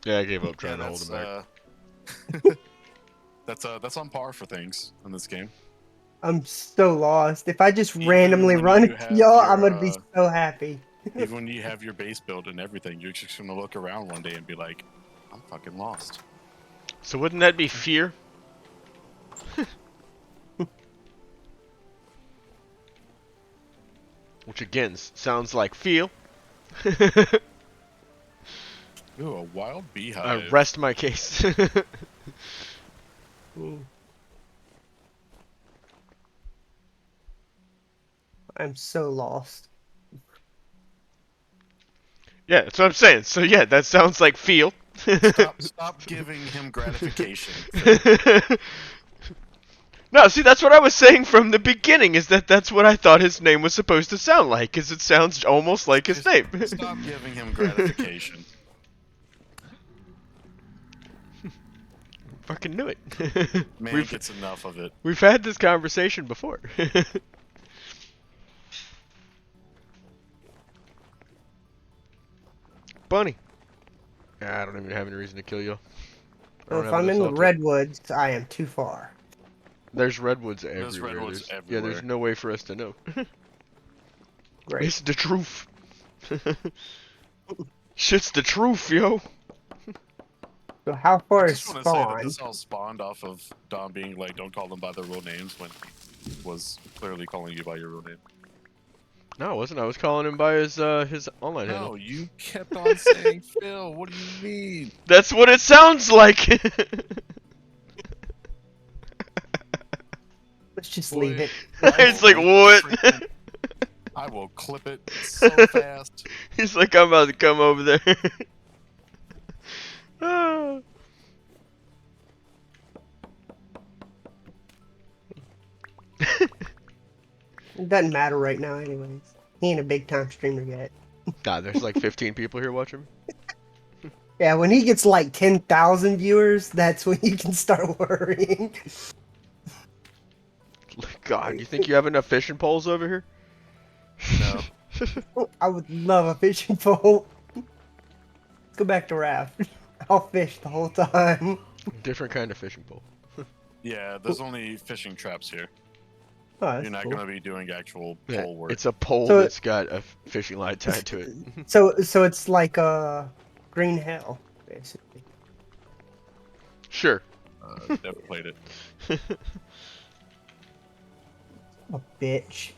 Yeah, I gave up Yeah, trying to hold him back. that's on par for things in this game. I'm so lost. If I just Even randomly when run you into have y'all, your, I'm gonna be so happy. Even when you have your base built and everything, you're just gonna look around one day and be like, I'm fucking lost. So wouldn't that be fear? which again sounds like feel. Ooh, a wild I beehive. rest my case. I'm so lost. Yeah, that's what I'm saying. So yeah, that sounds like feel. Stop giving him gratification. No, see, that's what I was saying from the beginning, is that that's what I thought his name was supposed to sound like, because it sounds almost like his name. Stop giving him gratification. Fucking knew it. Man gets enough of it. We've had this conversation before. Bunny. I don't even have any reason to kill you. So if I'm in the redwoods, I am too far. There's redwoods everywhere. There's redwoods Yeah, everywhere. there's no way for us to know. Great. It's the truth. Shit's the truth, yo. So how far I is just want to say that spawn? this all spawned off of Dom being like, don't call them by their real names, when he was clearly calling you by your real name. No, it wasn't. I was calling him by his online handle. No, you kept on saying Phil. What do you mean? That's what it sounds like. Let's just Boy, leave it. It's like, what? I will clip it so fast. He's like, I'm about to come over there. Ah. It doesn't matter right now, anyways. He ain't a big time streamer yet. God, there's like 15 people here watching me. Yeah, when he gets like 10,000 viewers, that's when you can start worrying. God, you think you have enough fishing poles over here? No. I would love a fishing pole. Let's go back to raft. I'll fish the whole time. Different kind of fishing pole. Yeah, there's only fishing traps here. Oh, that's You're not cool. going to be doing actual Yeah, pole work. it's a pole So- that's got a fishing line tied to it. So it's like a green hell, basically. Sure. Never played it. A bitch.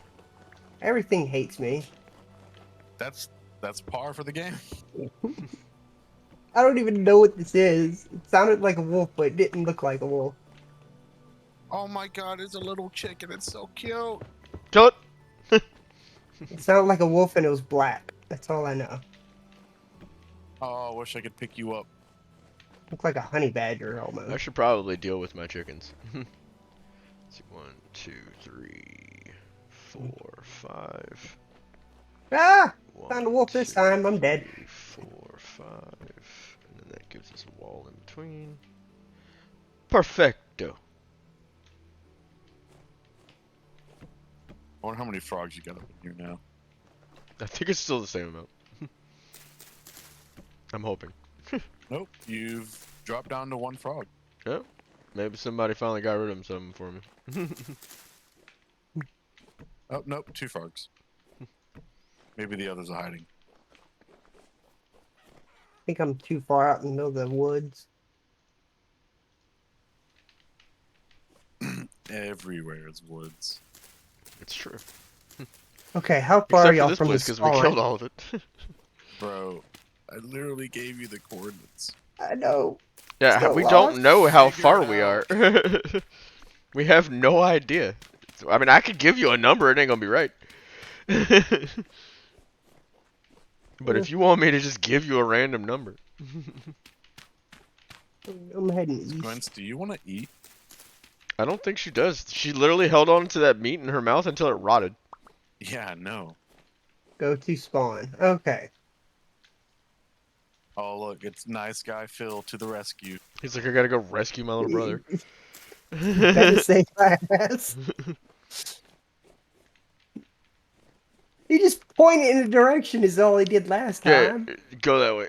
Everything hates me. That's par for the game. I don't even know what this is. It sounded like a wolf, but it didn't look like a wolf. Oh my god, it's a little chicken. It's so cute. Kill it. It sounded like a wolf and it was black. That's all I know. Oh, I wish I could pick you up. Looked like a honey badger I almost. should probably deal with my chickens. Let's see, 1, 2, 3, 4, 5. Ah! 1, Found a wolf this time. I'm dead. 3, 4, 5. And then that gives us a wall in between. Perfecto. I wonder how many frogs you got up in here now. I think it's still the same amount. I'm hoping. Nope, you've dropped down to 1 frog. Yep. Maybe somebody finally got rid of something for me. Oh, nope, 2 frogs. Maybe the others are hiding. I think I'm too far out in the middle of the woods. Everywhere is woods. It's true. Okay, how far Except are for y'all this from place, the because we spawn? killed all of it. Bro, I literally gave you the coordinates. I know. Yeah, Still we lost? don't know how Figure far it we are. out. We have no idea. I mean, I could give you a number, it ain't gonna be right. But if you want me to just give you a random number. I'm heading east. Gwen, do you want to eat? I don't think she does. She literally held on to that meat in her mouth until it rotted. Yeah, no. Go to spawn. Okay. Oh, look, it's nice guy Phil to the rescue. He's like, I gotta go rescue my little brother. Better say fast. He just pointed in a direction is all he did last Yeah, time. go that way.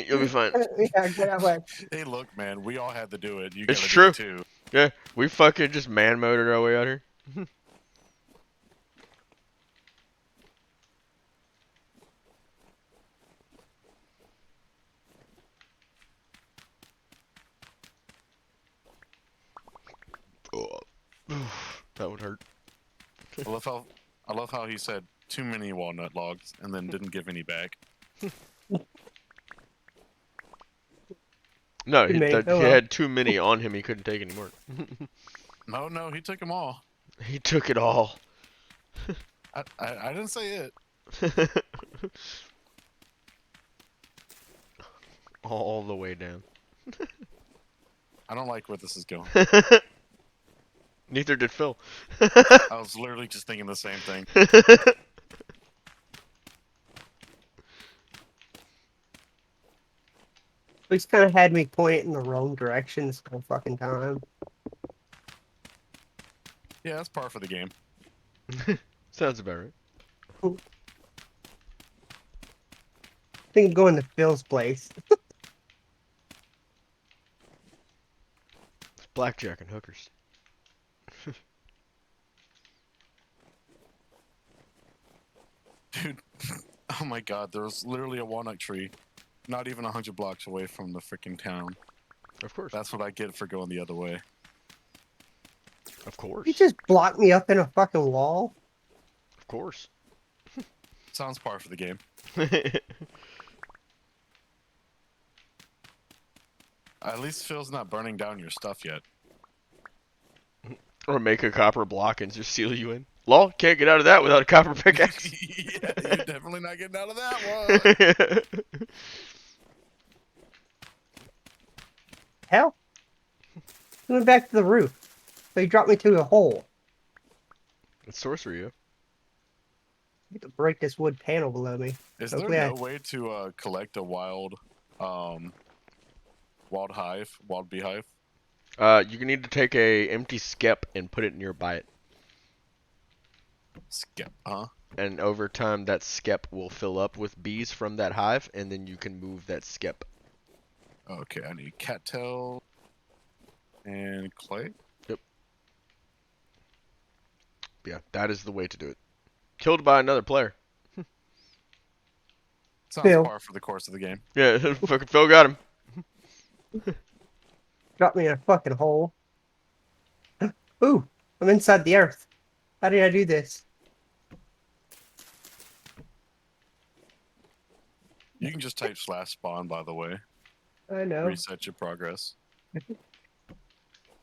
You'll be fine. Yeah, get out of the way. Hey, look, man, we all had to do it. You It's gotta true. do it too. Yeah, we fucking just man-moded our way out here. Oh, that would hurt. I love how he said too many walnut logs and then didn't give any back. No, Good mate. Oh he well. had too many on him. He couldn't take any more. No, he took them all. He took it all. I didn't say it. All the way down. I don't like where this is going. Neither did Phil. I was literally just thinking the same thing. He's kind of had me point in the wrong direction this whole fucking time. Yeah, that's par for the game. Sounds about right. I think I'm going to Phil's place. It's blackjack and hookers. Dude, oh my god, there was literally a walnut tree not even 100 blocks away from the freaking town. Of course. That's what I get for going the other way. Of course. You just blocked me up in a fucking wall. Of course. Sounds par for the game. At least Phil's not burning down your stuff yet. Or make a copper block and just seal you in. Law, can't get out of that without a copper pickaxe. Yeah, you're definitely not getting out of that one. Hell, he went back to the roof. So he dropped me to a hole. It's sorcery, yeah. I get to break this wood panel below me. Is Hopefully there no way to collect a wild beehive? You need to take a empty skep and put it nearby it. Skip, huh? And over time, that skep will fill up with bees from that hive, and then you can move that skep. Okay, I need cattail and clay. Yeah, that is the way to do it. Killed by another player. Sounds Phil. par for the course of the game. Yeah, fucking Phil got him. Dropped me in a fucking hole. Ooh, I'm inside the earth. How did I do this? You can just type /spawn, by the way. I know. Reset your progress.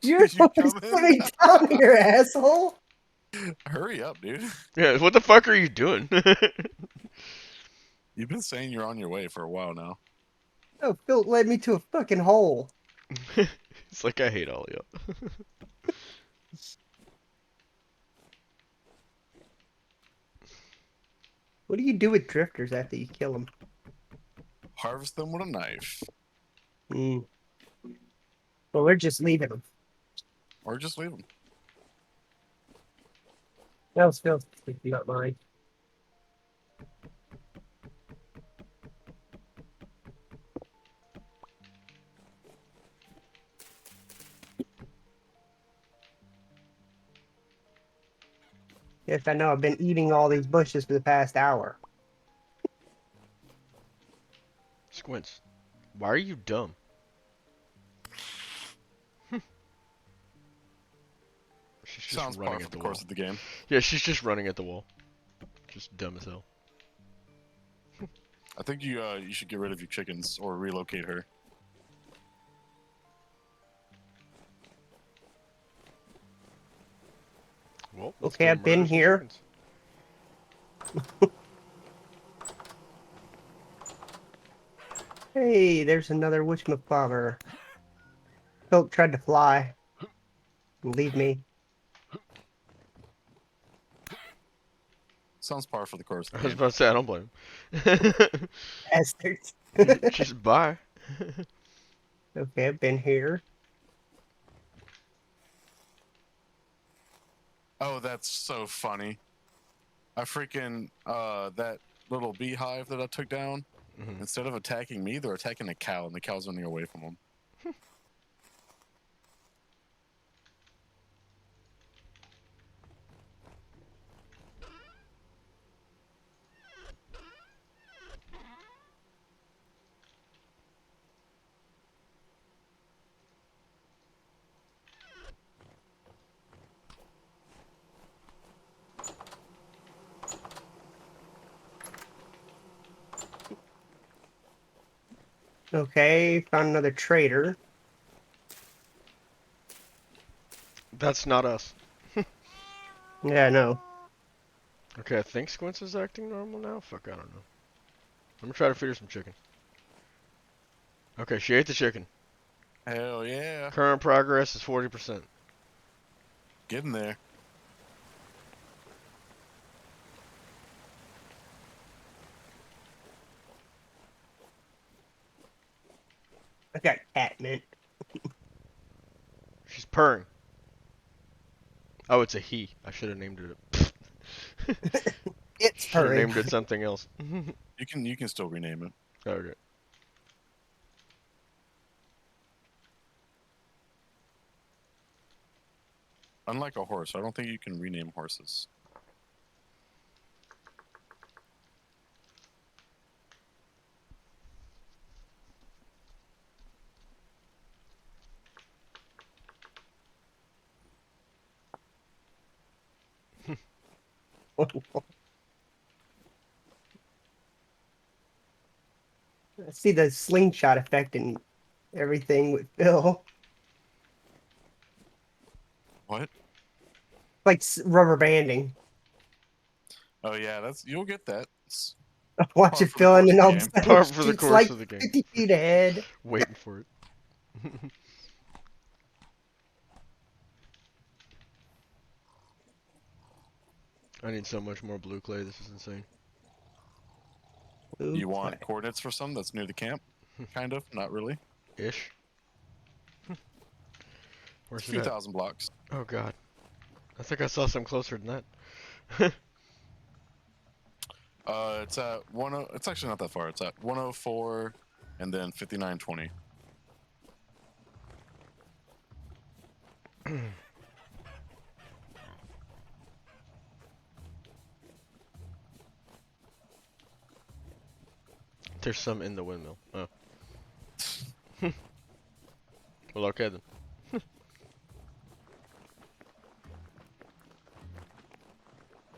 You're You supposed come to in be down here, asshole. Hurry up, dude. Yeah, what the fuck are you doing? You've been saying you're on your way for a while now. Oh, Phil led me to a fucking hole. It's like I hate all of y'all. What do you do with drifters after you kill them? Harvest them with a knife. Well, we're just leaving them. Or just leave them. That was Phil's, not mine. Yes, I know. I've been eating all these bushes for the past hour. Squints, why are you dumb? She's just Sounds par running for at the the course wall. of the game. Yeah, she's just running at the wall. Just dumb as hell. I think you should get rid of your chickens or relocate her. Well, let's Okay, go I've been murder some here. chickens. Hey, there's another witchmafobber. Phil tried to fly. Leave me. Sounds par for the course I of was the game. about to say, I don't blame him. Bastards. Just bye. Okay, I've been here. Oh, that's so funny. I freaking, that little beehive that I took down, Mhm. instead of attacking me, they're attacking a cow, and the cow's running away from them. Okay, found another trader. That's not us. Yeah, no. Okay, I think Squints is acting normal now. Fuck, I don't know. Let me try to feed her some chicken. Okay, she ate the chicken. Hell yeah. Current progress is 40%. Getting there. I got catmint. She's purring. Oh, it's a he. I should have named it. It's Should have purring. named it something else. You can still rename it. Okay. Unlike a horse, I don't think you can rename horses. I see the slingshot effect and everything with Phil. What? Like rubber banding. Oh yeah, you'll get that. Watch Par it for the fill, and course then of all the of a game. sudden Par it for the shoots course like of the game. 50 feet ahead. Waiting for it. I need so much more blue clay. This is insane. You want Okay. coordinates for some that's near the camp? Kind of, not really. Ish. It's Where's a it few at? thousand blocks. Oh god. I think I saw some closer than that. It's at It's actually not that far. It's at 104, and then 5920. There's some in the windmill. Oh. Well, okay then.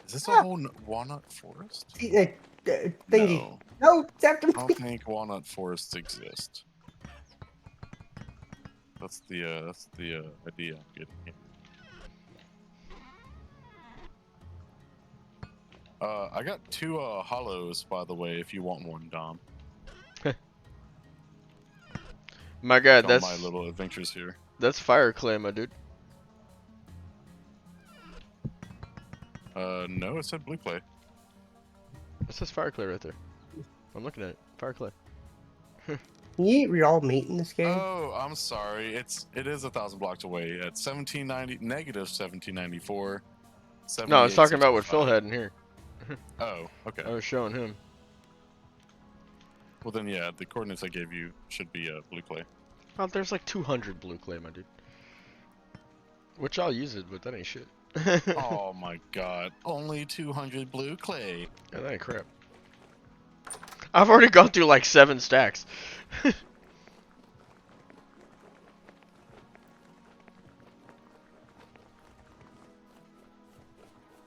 Is this a whole walnut forest? See, thingy. No, No, it's after I me. don't think walnut forests exist. That's the idea I'm getting here. I got 2 hollows, by the way, if you want one, Dom. My god, On my little adventures here. that's fire clay, my dude. No, it said blue clay. It says fire clay right there. I'm looking at it. Fire clay. Can you eat real meat in this game? Oh, I'm sorry. It is 1,000 blocks away at 1790 negative 1794. No, I was talking about what Phil 7865. had in here. Oh, okay. I was showing him. Well then, yeah, the coordinates I gave you should be blue clay. Oh, there's like 200 blue clay, my dude. Which I'll use it, but that ain't shit. Oh my god, only 200 blue clay. Yeah, that ain't crap. I've already gone through like 7 stacks.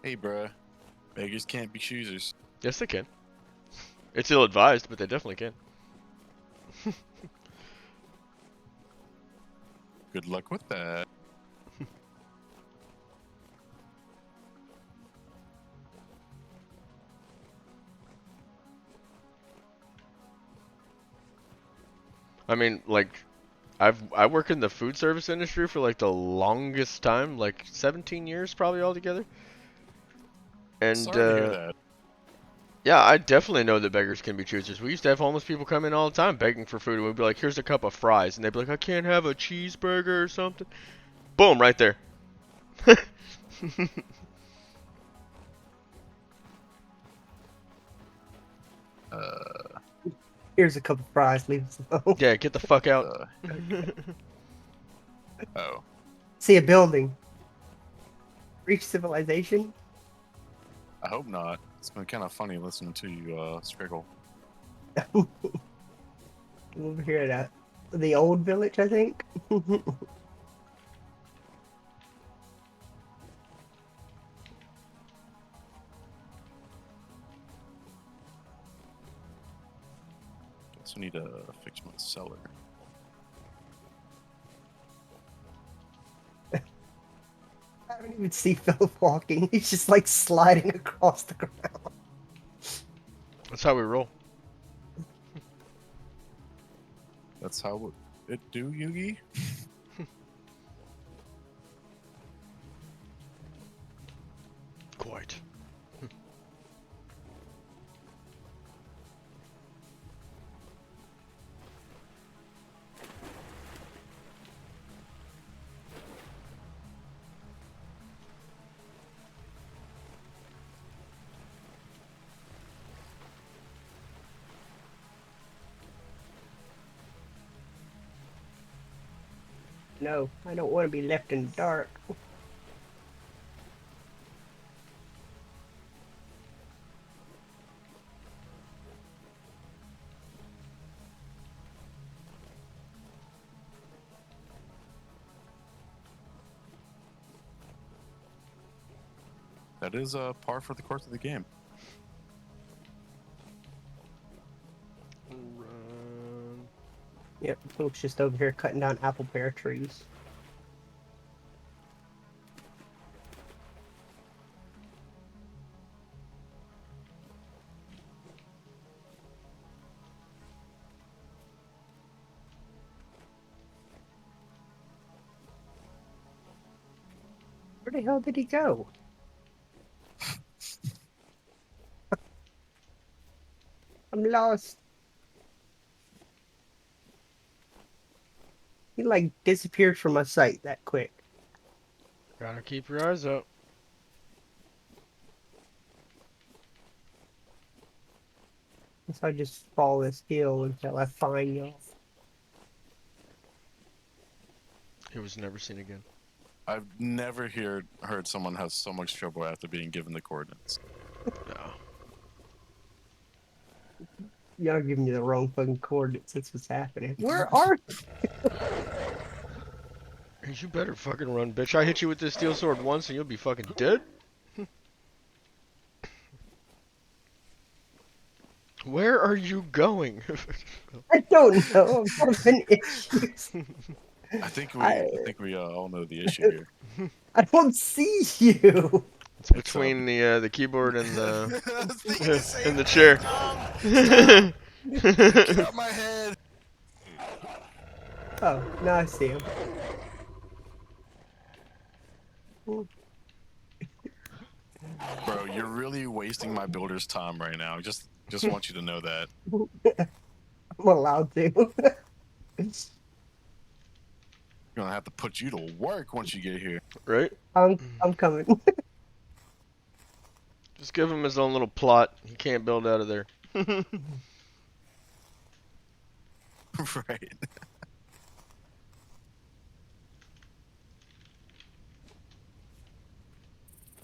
Hey, bruh, beggars can't be choosers. Yes, they can. It's ill-advised, but they definitely can. Good luck with that. I mean, like, I work in the food service industry for like the longest time, like 17 years probably altogether. And Sorry to hear that. yeah, I definitely know that beggars can be choosers. We used to have homeless people come in all the time begging for food, and we'd be like, "Here's a cup of fries," and they'd be like, "I can't have a cheeseburger or something." Boom, right there. Here's a couple fries. Leave us alone. Yeah, get the fuck out. Oh, See a building. Reach civilization. I hope not. It's been kind of funny listening to you, Scriggle. Over here at the old village, I think. It's also need to fix my cellar. I haven't even seen Philip walking. He's just like sliding across the ground. That's how we roll. That's how it do, Yugi. Quite. No, I don't want to be left in the dark. That is par for the course of the game. Run. Yep, Philip's just over here cutting down apple pear trees. Where the hell did he go? I'm lost. He like disappeared from my sight that quick. Gotta keep your eyes up. Guess I just follow this hill until I find y'all. He was never seen again. I've never heard someone have so much trouble after being given the coordinates. No. Y'all giving me the wrong fucking coordinates. That's what's happening. Where are You better fucking run, bitch. I hit you with this steel sword once and you'll be fucking dead. Where are you going? I don't know. I'm having issues. I think I- we all know the issue here. I don't see you. It's between the keyboard and the and the chair. Get out my head! Oh, now I see him. Bro, you're really wasting my builder's time right now. Just want you to know that. I'm allowed to. Gonna have to put you to work once you get here. Right? I'm coming. Just give him his own little plot. He can't build out of there. Right.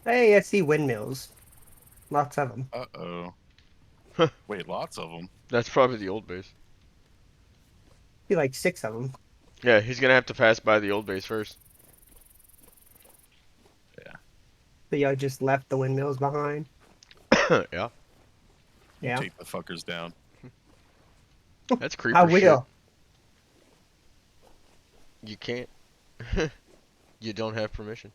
Hey, I see windmills. Lots of them. Uh-oh. Wait, lots of them? That's probably the old base. See like 6 of them. Yeah, he's gonna have to pass by the old base first. So y'all just left the windmills behind. Yeah, Yeah, Take the fuckers down. that's creeper I shit. will. You can't. You don't have permission.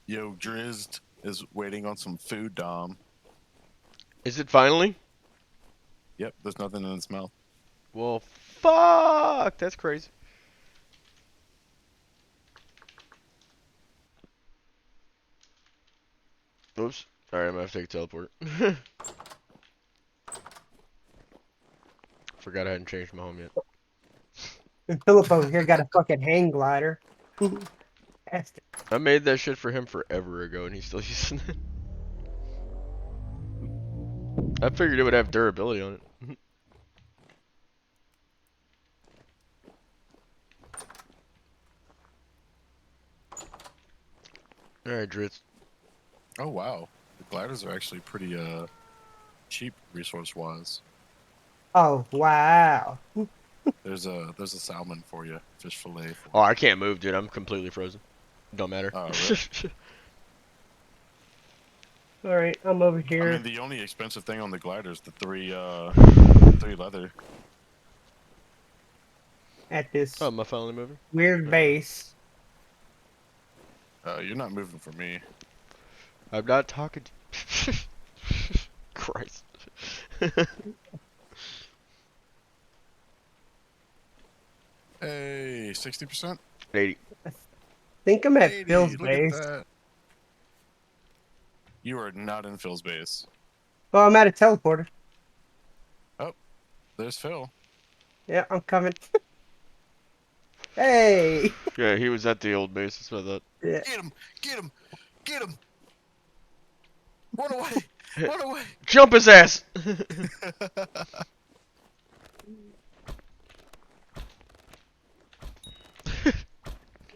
Yo, Drizzt is waiting on some food, Dom. Is it finally? Yep, there's nothing in its mouth. Well, fuck! That's crazy. Oops. Alright, I'm gonna have to take a teleport. Forgot I hadn't changed my home yet. And Philip over here got a fucking hang glider. Bastard. I made that shit for him forever ago and he's still using it. I figured it would have durability on it. Alright, Dritz. Oh, wow. The gliders are actually pretty, cheap resource-wise. Oh wow. There's a salmon for you. Fish fillet. Oh, I can't move, dude. I'm completely frozen. Don't matter. Oh, really? All right, I'm over I here mean, the only expensive thing on the glider is the three leather. at this Oh, am I finally moving? weird base. You're not moving for me. I'm not talking to Christ. Hey, 60%. 80. Think I'm at 80. Phil's Look at base. that. You are not in Phil's base. Oh, I'm at a teleporter. There's Phil. Yeah, I'm coming. Hey. Yeah, he was at the old base. That's what I thought. Yeah. Get him! Get him! Get him! Run away! Run away! Jump his ass!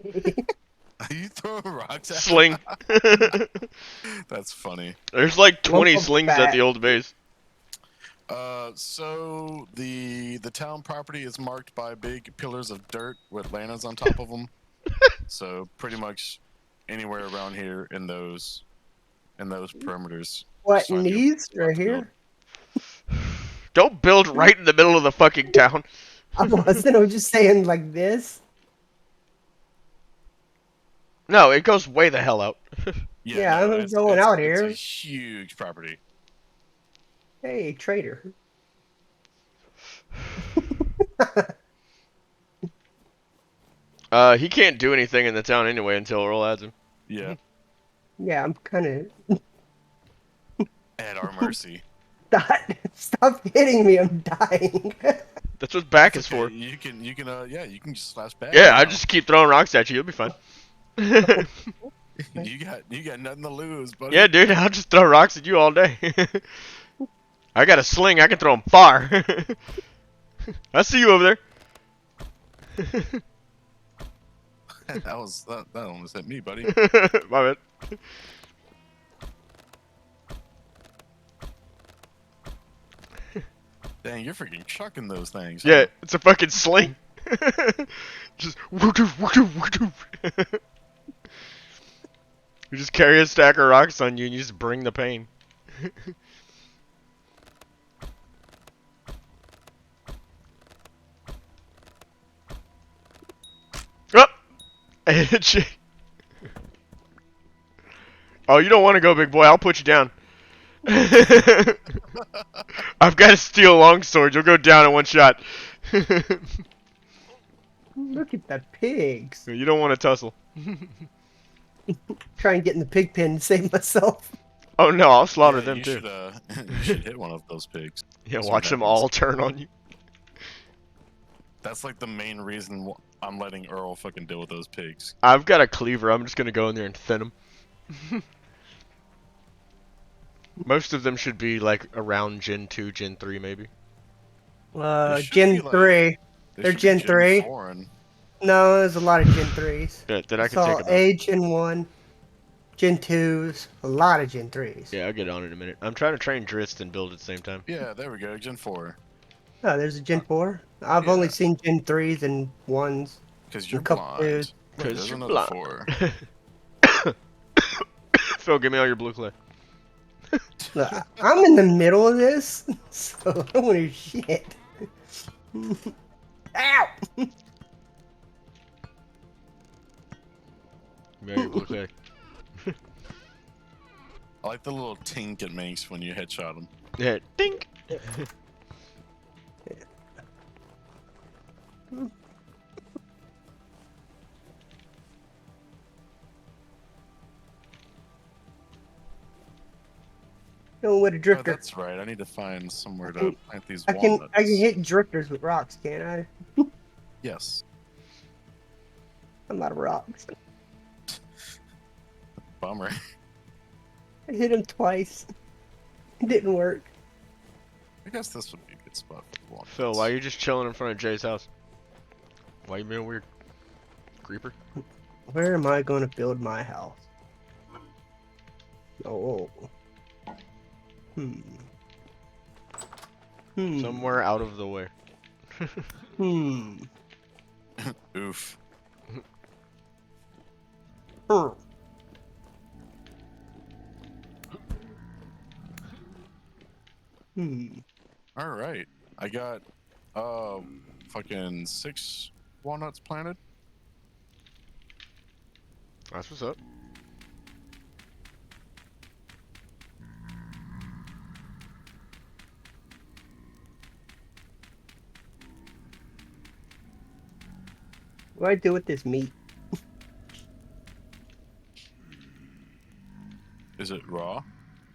Are you throwing rocks at him? Sling. That's funny. There's like 20 Lump of slings at fat. the old base. So the town property is marked by big pillars of dirt with lanterns on top of them. So pretty much anywhere around here in those perimeters. What, Find your knees spot right to build. here? Don't build right in the middle of the fucking town. I wasn't. I was just saying like this. No, it goes way the hell out. Yeah, I'm going out here. It's a huge property. Hey, traitor. He can't do anything in the town anyway until Earl adds him. Yeah, Yeah, I'm kind of. at our mercy. Stop hitting me. I'm dying. That's what back is Okay, for. you can you can just slash back. Yeah, now. I just keep throwing rocks at you. You'll be fine. you got nothing to lose, buddy. Yeah, dude, I'll just throw rocks at you all day. I got a sling. I can throw them far. I see you over there. that almost hit me, buddy. My bad. Dang, you're freaking chucking those things. Yeah, huh? it's a fucking sling. Just woo-doo, woo-doo, woo-doo. You just carry a stack of rocks on you and you just bring the pain. Oh! I hit you. Oh, you don't want to go, big boy. I'll put you down. I've got a steel longsword. You'll go down in one shot. Look at the pigs. You don't want to tussle. Try and get in the pig pen and save myself. Oh no, I'll slaughter Yeah, them you too. Should, you should hit one of those pigs. Yeah, See watch what them happens. all turn on you. That's like the main reason I'm letting Earl fucking deal with those pigs. I've got a cleaver. I'm just gonna go in there and thin them. Most of them should be like around Gen 2, Gen 3 maybe. They should Gen be, like- 3. They They're should be Gen 3. 4 and No, there's a lot of Gen 3s. Yeah, then I It's can all take them. A Gen 1, Gen 2s, a lot of Gen 3s. Yeah, I'll get on in a minute. I'm trying to train Drizzt and build at the same time. yeah, there we go, Gen 4. Oh, there's a Gen 4. I've only Yeah. seen Gen 3s and 1s. Because you're couple blind. dudes. Look, 'Cause there's you're another blind. 4. Phil, give me all your blue clay. Look, I'm in the middle of this, so I don't want to shit. Ow! Give me all your blue clay. I like the little tink it makes when you headshot them. Yeah, dink. No, what a Oh, drifter. that's right. I need to find somewhere I to can- plant these I walnuts. can hit drifters with rocks, can't I? Yes. I'm out of rocks. Bummer. I hit him twice. It didn't work. I guess this would be a good spot for walnuts. Phil, why are you just chilling in front of Jay's house? Why you being weird? Creeper? Where am I going to build my house? Oh. Hmm. Somewhere out of the way. Hmm. Oof. Hmm. All right. I got fucking 6 walnuts planted. That's what's up. What do I do with this meat? Is it raw?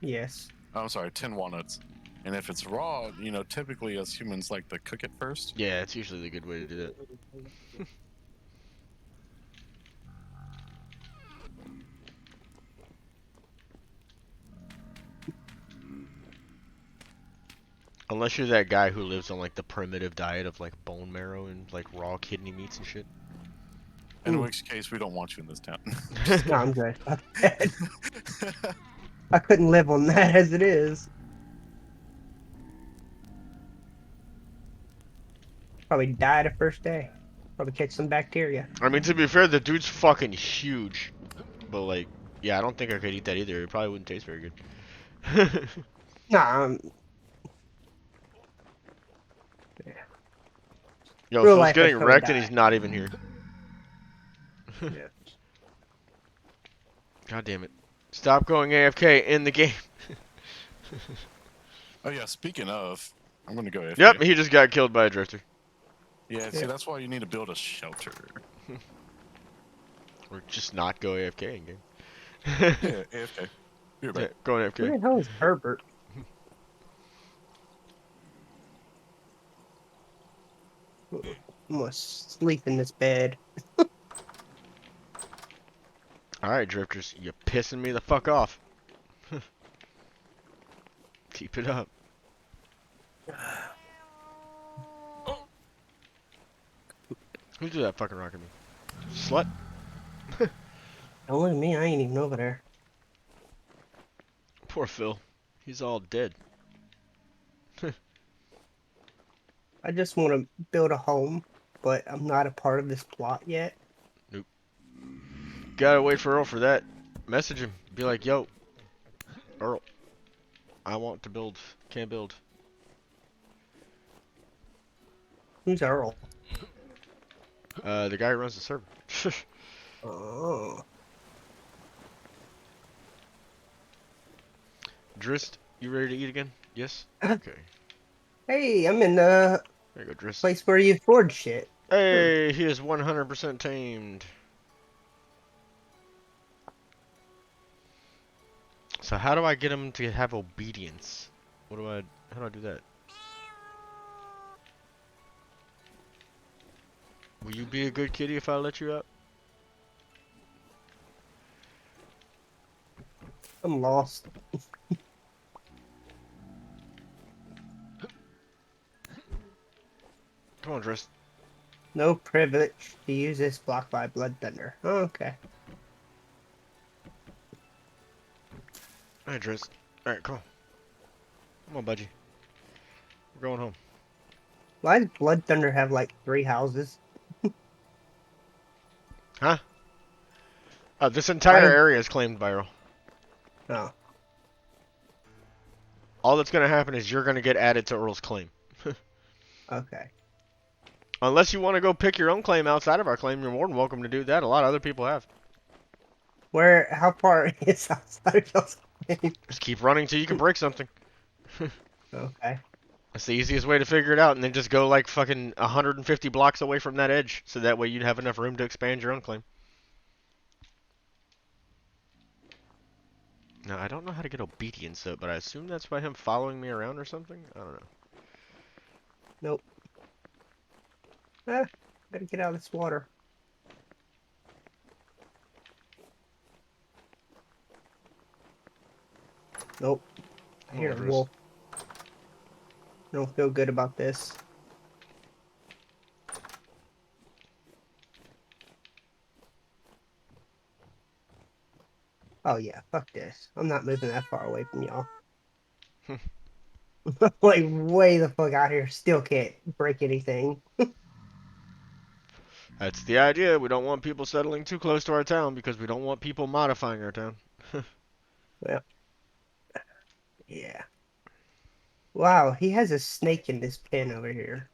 Yes. Oh, I'm sorry, 10 walnuts. And if it's raw, you know, typically as humans like to cook it first. Yeah, it's usually the good way to do that. Unless you're that guy who lives on like the primitive diet of like bone marrow and like raw kidney meats and shit. In Ooh. which case, we don't want you in this town. No, I'm good. I couldn't live on that as it is. Probably die the first day. Probably catch some bacteria. I mean, to be fair, the dude's fucking huge. But like, yeah, I don't think I could eat that either. It probably wouldn't taste very good. Nah, Yo, Real Phil's life, I'd getting probably wrecked and die. he's not even here. Yeah. God damn it. Stop going AFK in the game. Oh yeah, speaking of, I'm gonna go AFK. Yep, he just got killed by a drifter. Yeah, see, that's why you need to build a shelter. Or just not go AFK in game. Yeah, AFK. You're Yeah, back. going Where AFK. the hell is Herbert? I'm gonna sleep in this bed. Alright, drifters, you're pissing me the fuck off. Keep it up. Who threw that fucking rock at me? Slut? Don't look at me, I ain't even over there. Poor Phil. He's all dead. I just want to build a home, but I'm not a part of this plot yet. Gotta wait for Earl for that. Message him. Be like, yo, Earl, I want to build. Can't build. Who's Earl? The guy who runs the server. Oh. Drist, you ready to eat again? Yes? Okay. Hey, I'm in the There you go, Drist. place where you forge shit. Hey, he is 100% tamed. So how do I get him to have obedience? How do I do that? Will you be a good kitty if I let you out? I'm lost. Come on, Drist. No privilege to use this blocked by Blood Thunder. Oh, okay. Alright, Drist. Alright, come on. Come on, Budgie. We're going home. Why does Blood Thunder have like 3 houses? Huh? This entire Why- area is claimed by Earl. Oh. All that's gonna happen is you're gonna get added to Earl's claim. Okay. Unless you want to go pick your own claim outside of our claim, you're more than welcome to do that. A lot of other people have. Where? How far is outside of y'all's claim? Just keep running till you can break something. Okay. That's the easiest way to figure it out, and then just go like fucking 150 blocks away from that edge, so that way you'd have enough room to expand your own claim. Now, I don't know how to get obedience though, but I assume that's by him following me around or something? I don't know. Nope. Ah, gotta get out of this water. Nope. I Come hear on, a Driss. wolf. Don't feel good about this. Oh yeah, fuck this. I'm not moving that far away from y'all. Like way the fuck out here. Still can't break anything. That's the idea. We don't want people settling too close to our town because we don't want people modifying our town. Yeah. Wow, he has a snake in this pen over here.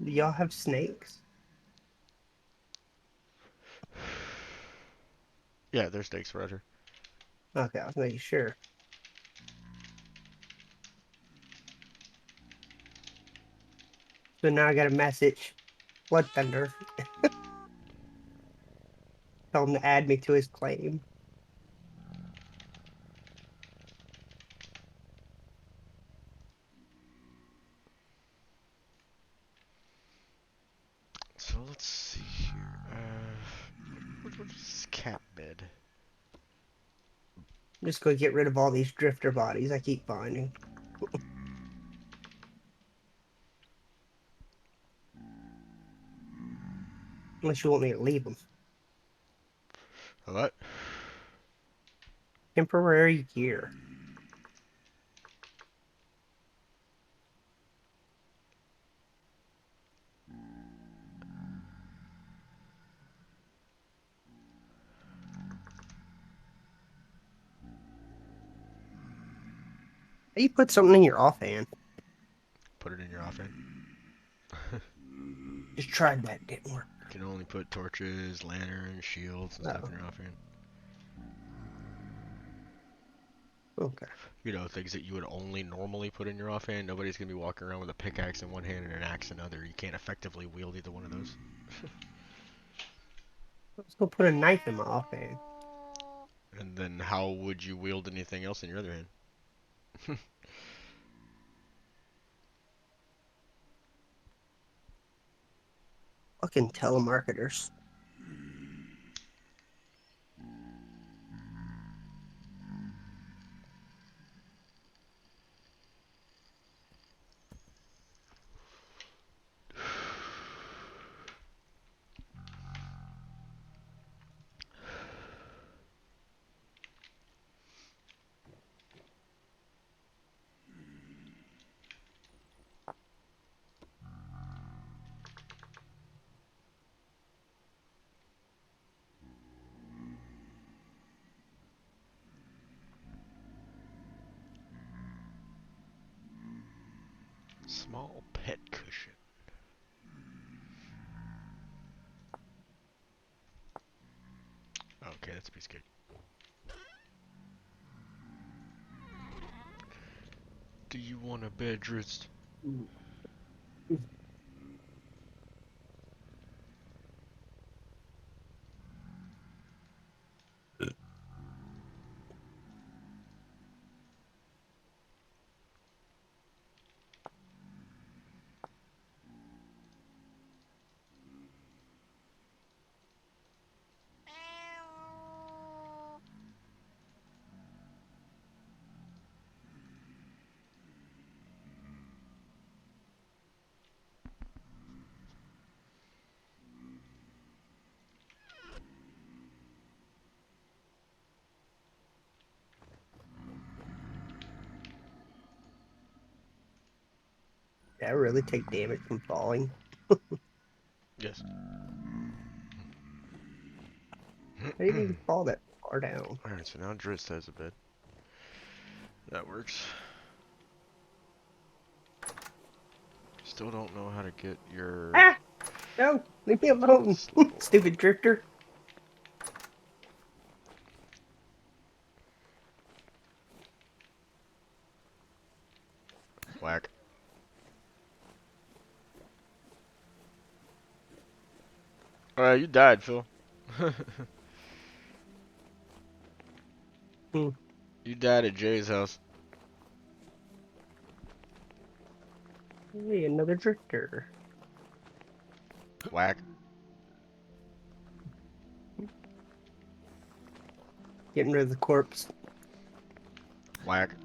Do y'all have snakes? Yeah, there's snakes, Roger. Okay, I was making sure. So now I got a message. Blood Thunder. Tell him to add me to his claim. So let's see here. What's this cat bed? I'm just gonna get rid of all these drifter bodies I keep finding. Unless you want me to leave them. What? Temporary gear. How you put something in your offhand? Put it in your offhand. Just tried that, didn't work. You can only put torches, lanterns, shields, and stuff Oh, in your offhand. okay. You know, things that you would only normally put in your offhand. Nobody's gonna be walking around with a pickaxe in one hand and an axe in the other. You can't effectively wield either one of those. Let's go put a knife in my offhand. And then how would you wield anything else in your other hand? Fucking telemarketers. Small pet cushion. Okay, that's a piece of cake. Do you want a bed, Drist? Did I really take damage from falling? Yes. I didn't even fall that far down. Alright, so now Drist has a bed. That works. Still don't know how to get your... Ah! No! Leave me alone! Stupid drifter. Whack. Alright, you died, Phil. Hmm. You died at Jay's house. Hey, another drifter. Whack. Getting rid of the corpse. Whack.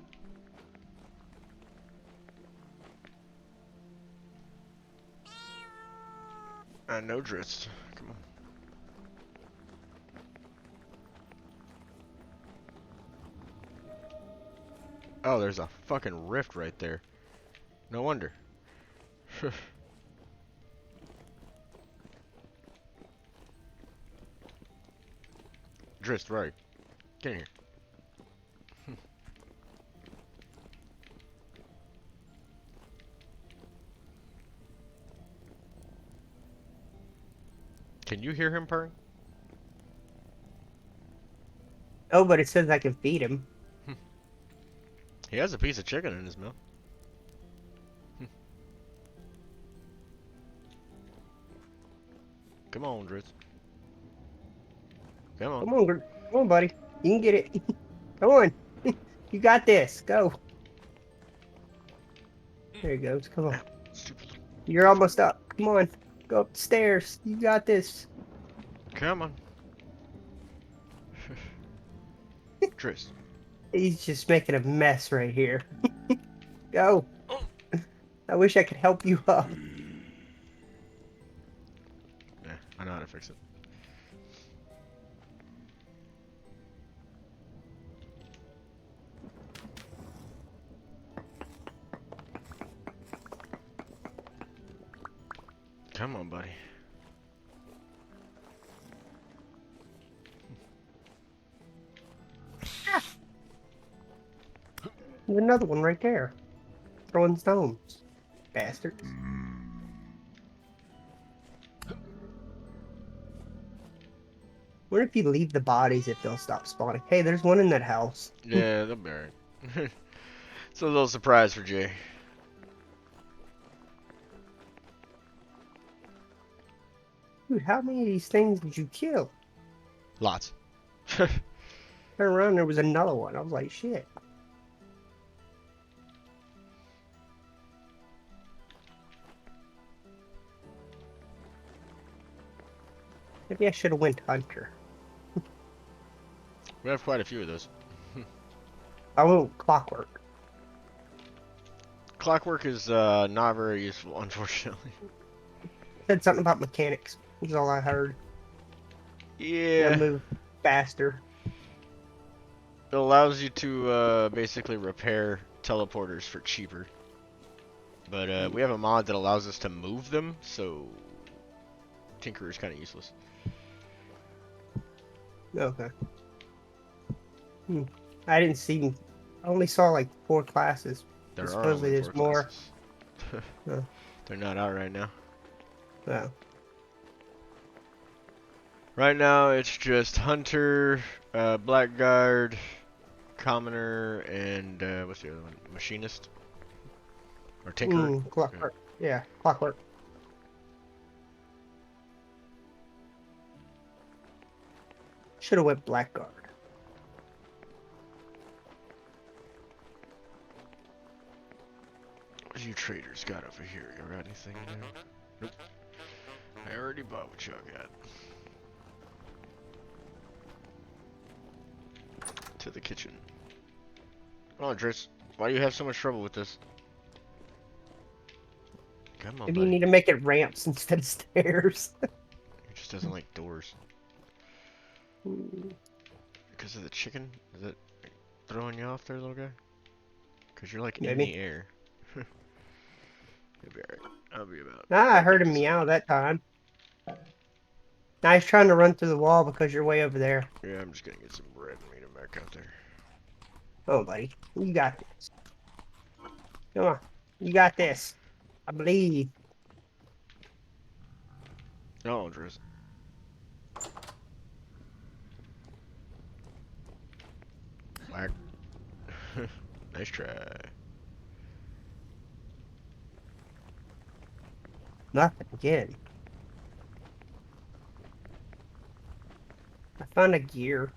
I know Drist. Come on. Oh, there's a fucking rift right there. No wonder. Drist, right. Get in here. Can you hear him purring? Oh, but it says I can feed him. He has a piece of chicken in his mouth. Come on, Driz. Come on. Come on, come on, buddy. You can get it. Come on. You got this. Go. There he goes. Come on. Stupid. You're almost up. Come on. Go up the stairs. You got this. Come on. Driz. He's just making a mess right here. Go. I wish I could help you up. Yeah, I know how to fix it. Come on, buddy. There's another one right there. Throwing stones. Bastards. What if you leave the bodies if they'll stop spawning? Hey, there's one in that house. Yeah, they'll be alright. It's a little surprise for Jay. Dude, how many of these things did you kill? Lots. Turn around, there was another one. I was like, shit. Maybe I should have went hunter. We have quite a few of those. I went clockwork. Clockwork is not very useful, unfortunately. Said something about mechanics. Is all I heard. Yeah. Move faster. It allows you to basically repair teleporters for cheaper. But we have a mod that allows us to move them, so Tinkerer is kind of useless. Okay. I didn't see. I only saw like 4 classes. There are Supposedly only there's 4 more. classes. Oh. They're not out right now. Oh. Right now, it's just Hunter, Blackguard, Commoner, and what's the other one? Machinist? Or Tinkerer? Clockwork. Yeah, clockwork. Should have went Blackguard. What you traders got over here? You got anything there? Nope. I already bought what y'all got. To the kitchen. Oh, Driss, why do you have so much trouble with this? Come on, Maybe buddy. you need to make it ramps instead of stairs. He just doesn't like doors. Because of the chicken? Is it throwing you off there, little guy? Because you're like in Maybe. the air. You'll be alright. I'll be about. Nah, I heard him meow that time. Now he's trying to run through the wall because you're way over there. Yeah, I'm just gonna get some bread and meet him back out there. Oh, buddy. You got this. Come on. You got this. I believe. Oh, Driss. Whack. Nice try. Nothing again. I found a gear.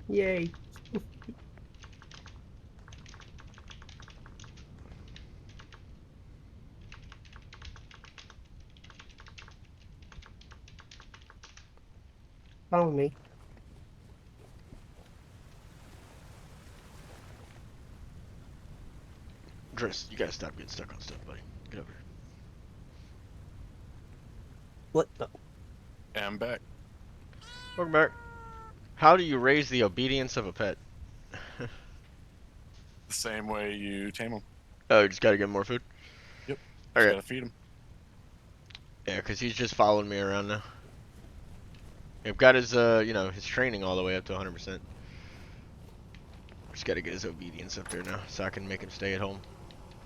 Yay. Follow me. Driss, you gotta stop getting stuck on stuff, buddy. Get over here. What the? I'm back. Welcome back. How do you raise the obedience of a pet? The same way you tame them. Oh, you just gotta give him more food? Yep. Okay. Gotta feed them. Yeah, because he's just following me around now. I've got his, you know, his training all the way up to 100%. Just gotta get his obedience up there now, so I can make him stay at home.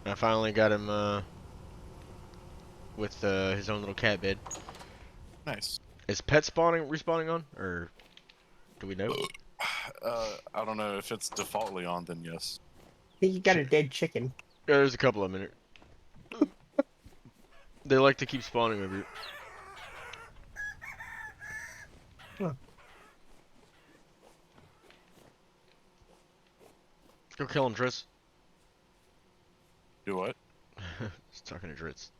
I finally got him, with, his own little cat bed. Nice. Is pet spawning respawning on, or do we know? I don't know if it's defaultly on. Then yes. I think you got a dead chicken. Yeah, there's a couple of them in it. They like to keep spawning over here. Huh. Go kill him, Dritz. Do what? Just talking to Dritz.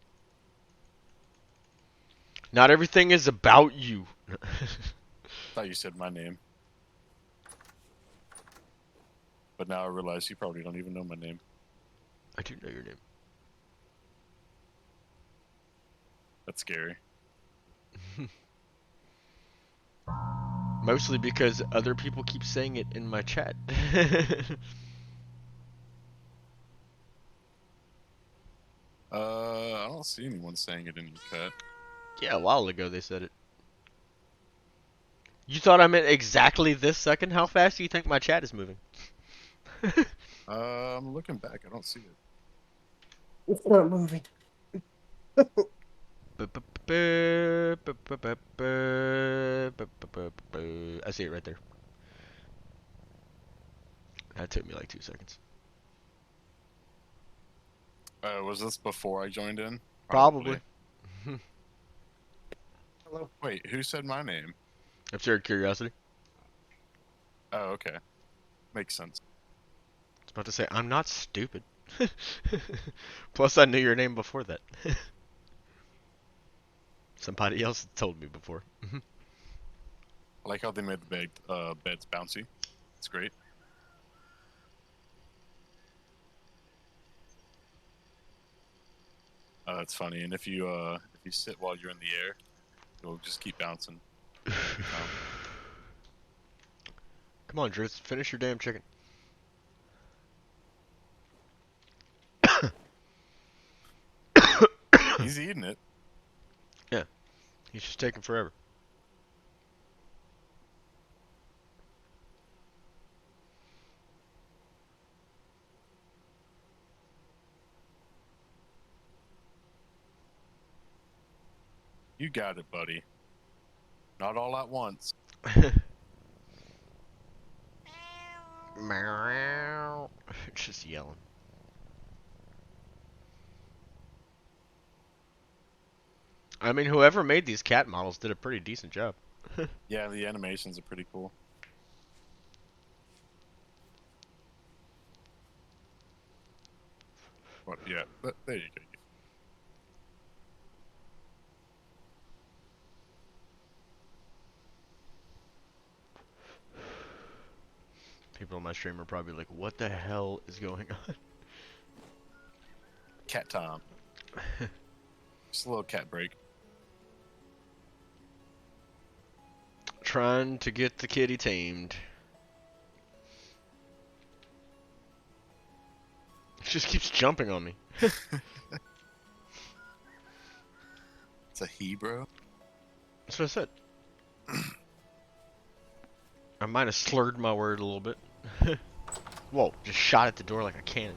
Not everything is about you. Thought you said my name. But now I realize you probably don't even know my name. I do know your name. That's scary. Mostly because other people keep saying it in my chat. I don't see anyone saying it in your cut. Yeah, a while ago they said it. You thought I meant exactly this second? How fast do you think my chat is moving? I'm looking back. I don't see it. It's not moving. I see it right there. That took me like 2 seconds. Was this before I joined in? Probably. Hello. Wait, who said my name? That's your curiosity. Oh, okay. Makes sense. I was about to say, I'm not stupid. Plus, I knew your name before that. Somebody else told me before. I like how they made the beds bouncy. It's great. It's funny, and if you sit while you're in the air, it'll just keep bouncing. Come on, Dritz, finish your damn chicken. He's eating it. He's just taking forever. You got it, buddy. Not all at once. Just yelling. I mean, whoever made these cat models did a pretty decent job. Yeah, the animations are pretty cool. But yeah, but there you go. People on my stream are probably like, what the hell is going on? Cat time. Just a little cat break. Trying to get the kitty tamed. It just keeps jumping on me. It's a he, bro. That's what I said. I might have slurred my word a little bit. Whoa, just shot at the door like a cannon.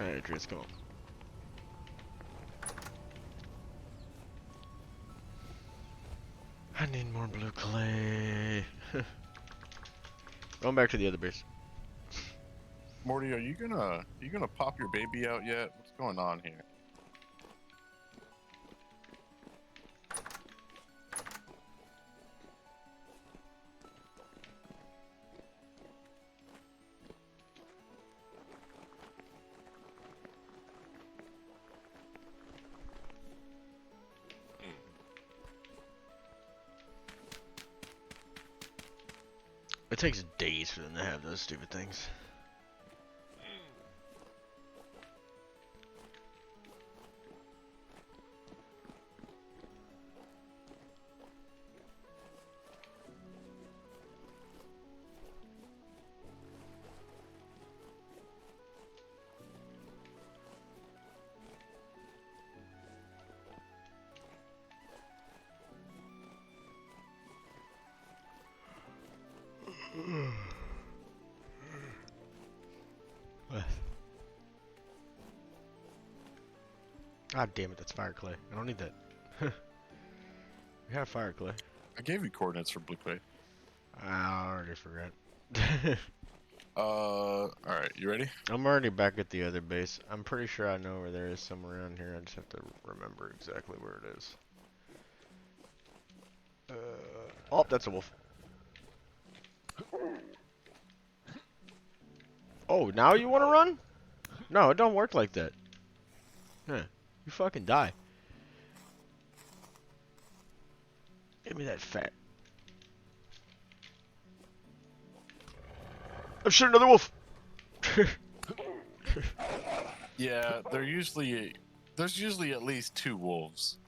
Alright, Dritz, come on. I need more blue clay. Going back to the other base. Morty, are you gonna pop your baby out yet? What's going on here? It takes days for them to have those stupid things. God damn it, that's fire clay. I don't need that. We have fire clay. I gave you coordinates for blue clay. I already forgot. Alright, you ready? I'm already back at the other base. I'm pretty sure I know where there is somewhere around here. I just have to remember exactly where it is. Oh, that's a wolf. Oh, now you want to run? No, it don't work like that. Huh. You fucking die. Give me that fat. I'm shooting another wolf. Yeah, there's usually at least 2 wolves.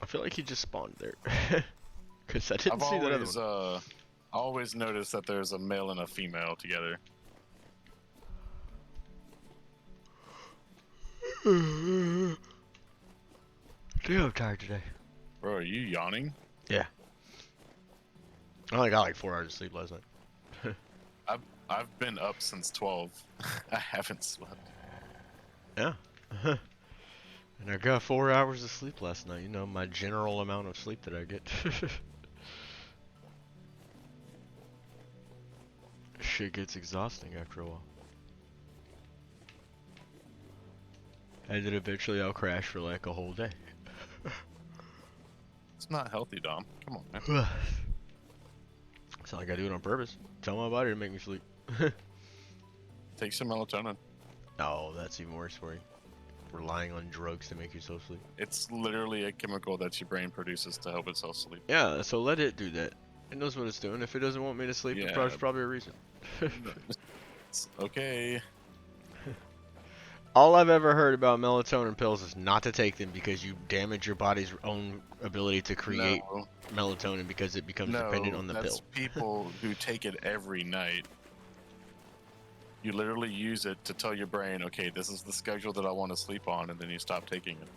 I feel like he just spawned there. Cause I didn't see that other one. I always notice that there's a male and a female together. Damn, I'm tired today. Bro, are you yawning? I only got like 4 hours of sleep last night. I've been up since 12. I haven't slept. Yeah. And I got 4 hours of sleep last night. You know, my general amount of sleep that I get. Shit gets exhausting after a while. And then eventually I'll crash for like a whole day. It's not healthy, Dom. Come on, man. It's not like I do it on purpose. Tell my body to make me sleep. Take some melatonin. No, that's even worse for you. Relying on drugs to make yourself sleep. It's literally a chemical that your brain produces to help itself sleep. Yeah, so let it do that. It knows what it's doing. If it doesn't want me to sleep, Yeah. there's probably a reason. It's okay. All I've ever heard about melatonin pills is not to take them because you damage your body's own ability to create No, melatonin because it becomes dependent on the that's pill. people who take it every night. You literally use it to tell your brain, okay, this is the schedule that I want to sleep on, and then you stop taking it.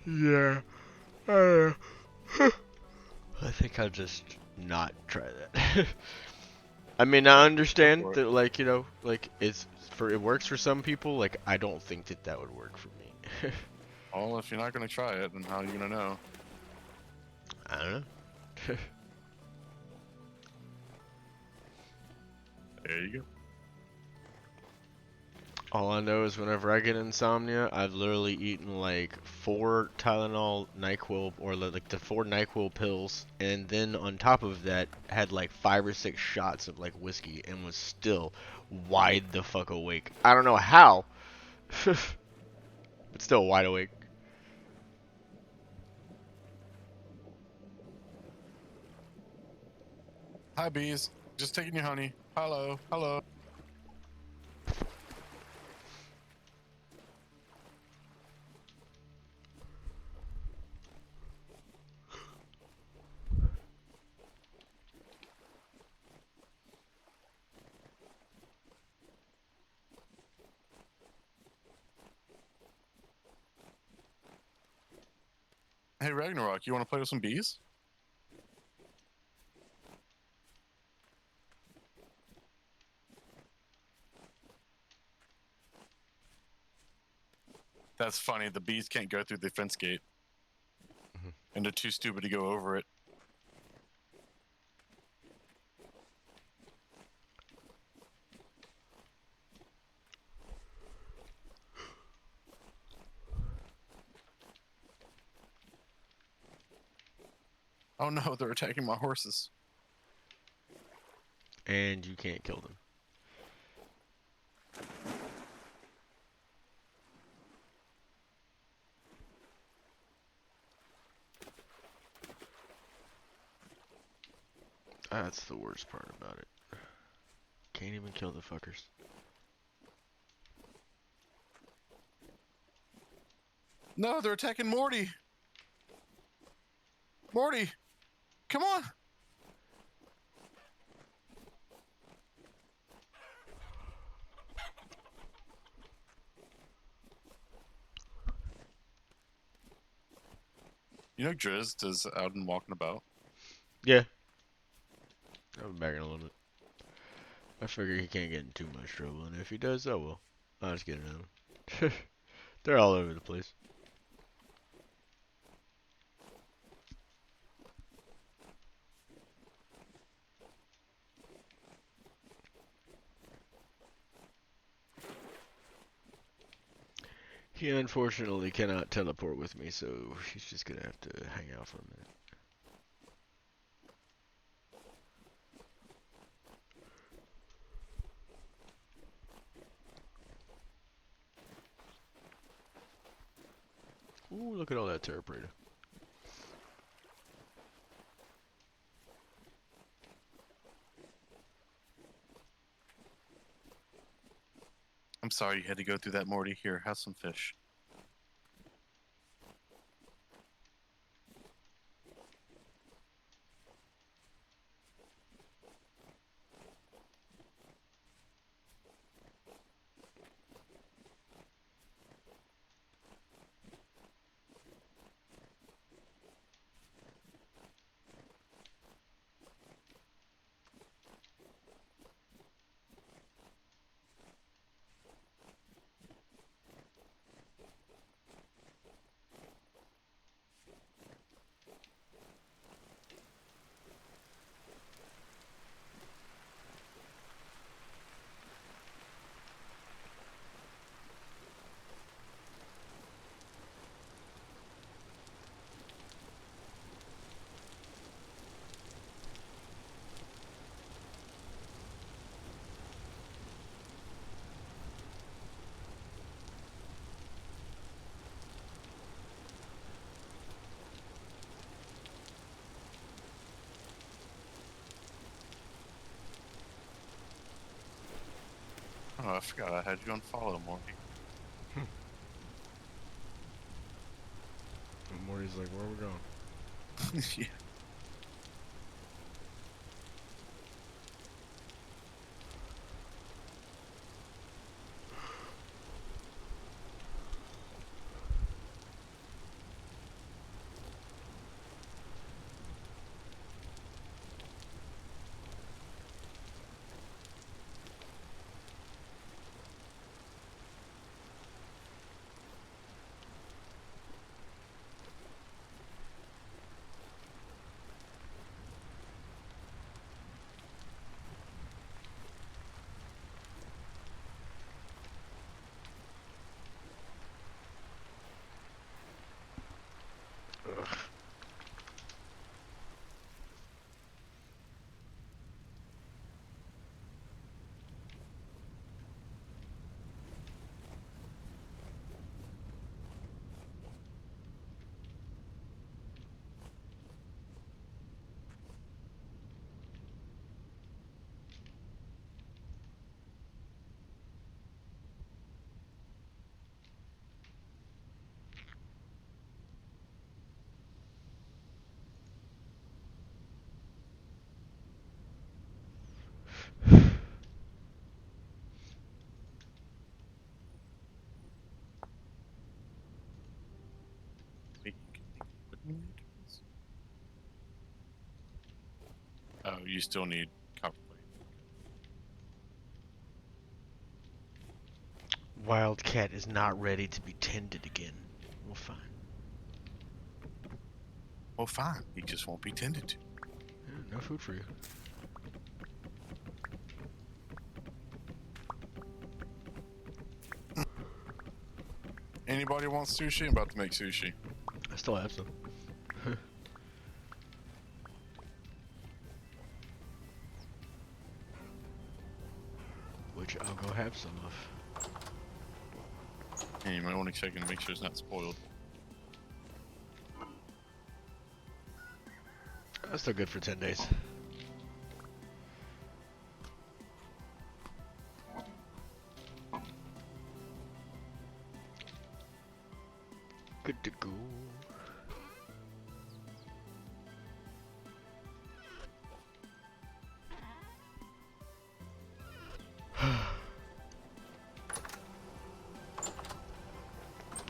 Yeah. I think I'll just not try that. I mean, I understand for it. that, like, you know, like, it works for some people. Like, I don't think that would work for me. Well, if you're not going to try it, then how are you going to know? I don't know. There you go. All I know is whenever I get insomnia, I've literally eaten like 4 Tylenol NyQuil, or like the 4 NyQuil pills, and then on top of that had like 5 or 6 shots of like whiskey and was still wide the fuck awake. I don't know how, but still wide awake. Hi, bees. Just taking your honey. Hello. Hello. Hey, Ragnarok, you want to play with some bees? That's funny. The bees can't go through the fence gate. Mhm. And they're too stupid to go over it. Oh no, they're attacking my horses. And you can't kill them. That's the worst part about it. Can't even kill the fuckers. No, they're attacking Morty. Morty, come on. You know Drizzt is out and walking about. Yeah. I'm back in a little bit. I figure he can't get in too much trouble, and if he does, oh well. I'll just get another one. They're all over the place. He unfortunately cannot teleport with me, so he's just gonna have to hang out for a minute. Ooh, look at all that Terra Preta. I'm sorry you had to go through that, Morty. Here, have some fish. Oh, I forgot I had you unfollow, Morty. And Morty's like, where are we going? Yeah. Ugh. Oh, you still need copper plate. Wildcat is not ready to be tended again. Well, fine. Well, fine. He just won't be tended to. Yeah, no food for you. Anybody want sushi? I'm about to make sushi. I still have some. Which I'll go have some of. And you might want to check and make sure it's not spoiled. That's still good for 10 days. Good to go.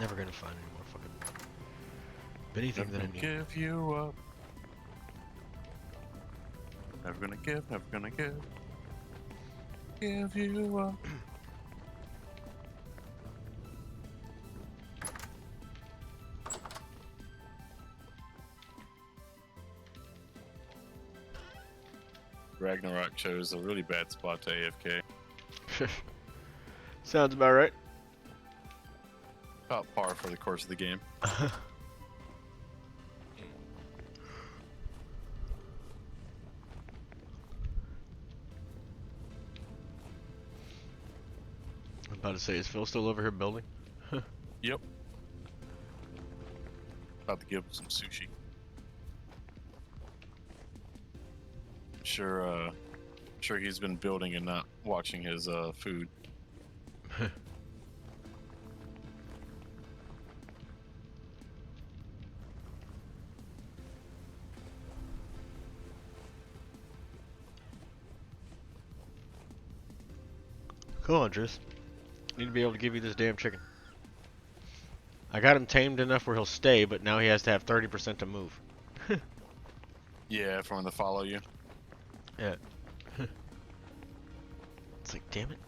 Never gonna find any more fucking anything that I Never need. give you up. Never gonna give, never gonna give. Give you up. Ragnarok chose a really bad spot to AFK. Sounds about right. About par for the course of the game. I'm about to say, is Phil still over here building? Yep. About to give him some sushi. Sure he's been building and not watching his food. Cool, Andres. Need to be able to give you this damn chicken. I got him tamed enough where he'll stay, but now he has to have 30% to move. Yeah, for him to follow you. Yeah. It's like, damn it.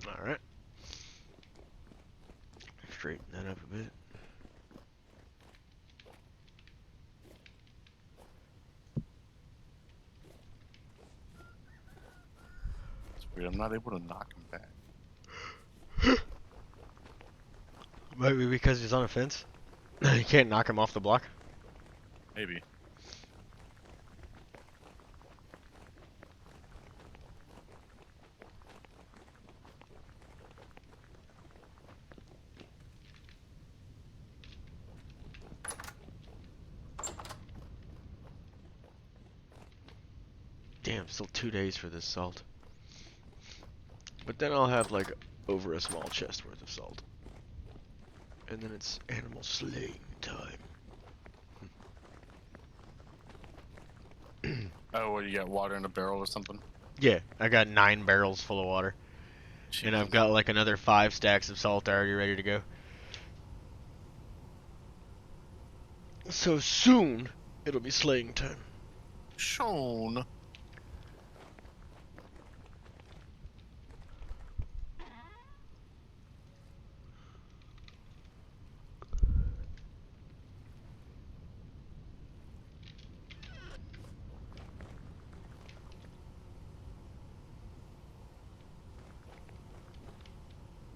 Alright. Straighten that up a bit. It's weird. I'm not able to knock him back. Maybe because he's on a fence? You can't knock him off the block? Maybe. Damn, still 2 days for this salt. But then I'll have like over a small chest worth of salt. And then it's animal slaying time. Oh, what, you got water in a barrel or something? Yeah, I got 9 barrels full of water. And I've Jesus. got like another 5 stacks of salt already ready to go. So soon, it'll be slaying time. Sean.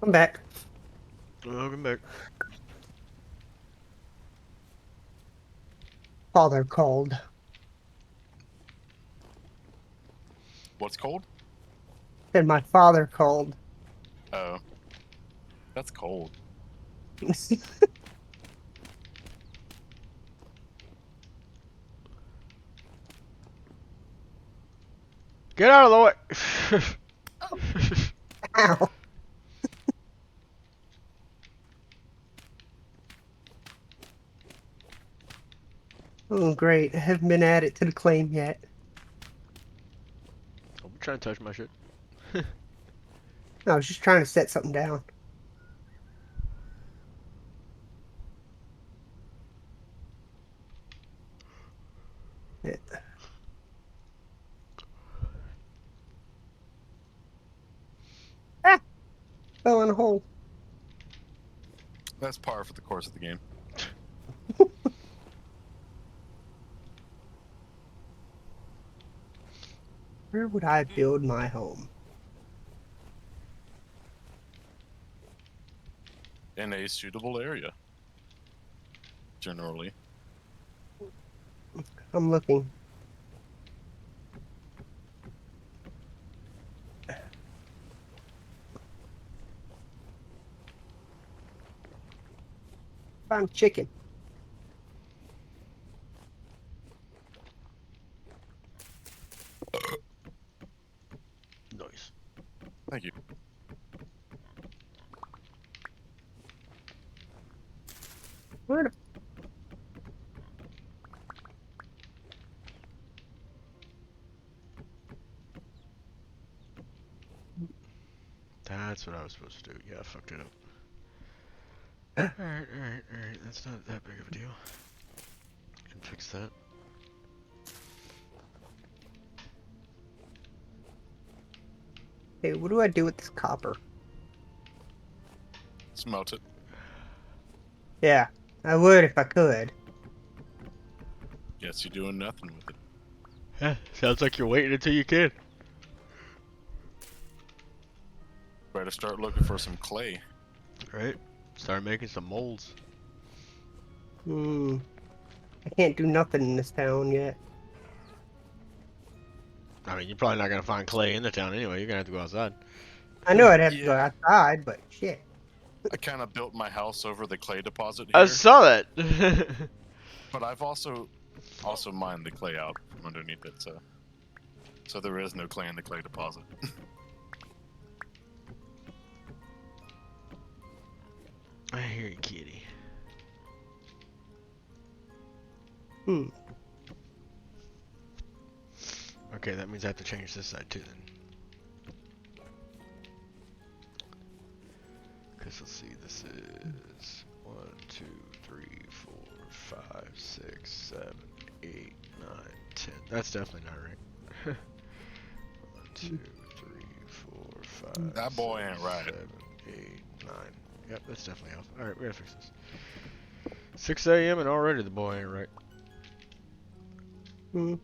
I'm back. Welcome back. Father called. What's cold? Then my father called. Oh. That's cold. Get out of the way! Ow. Oh, great. I haven't been added to the claim yet. Trying to touch my shit. I was just trying to set something down. Yeah. Ah! Fell in a hole. That's par for the course of the game. Where would I build my home? In a suitable area. Generally. I'm looking. Found chicken. Nice. Thank you. Where the That's what I was supposed to do. Yeah, I fucked it up. Alright. That's not that big of a deal. Can fix that. Hey, what do I do with this copper? Smelt it. Yeah, I would if I could. Guess you're doing nothing with it. Yeah, sounds like you're waiting until you can. Better start looking for some clay. Right? Start making some molds. Hmm. I can't do nothing in this town yet. I mean, you're probably not gonna find clay in the town anyway. You're gonna have to go outside. I know I'd have to go Yeah. outside, but shit. I kind of built my house over the clay deposit I here, saw that. but I've also mined the clay out from underneath it, so there is no clay in the clay deposit. I hear you, kitty. Hmm. Okay, that means I have to change this side too then. Cause let's see, this is 1, 2, 3, 4, 5, 6, 7, 8, 9, 10. That's definitely not right. 1, 2, 3, 4, 5. That boy ain't right. 7, 8, 9. Yep, that's definitely off. Alright, we gotta fix this. 6 a.m. and already the boy ain't right. Hmm.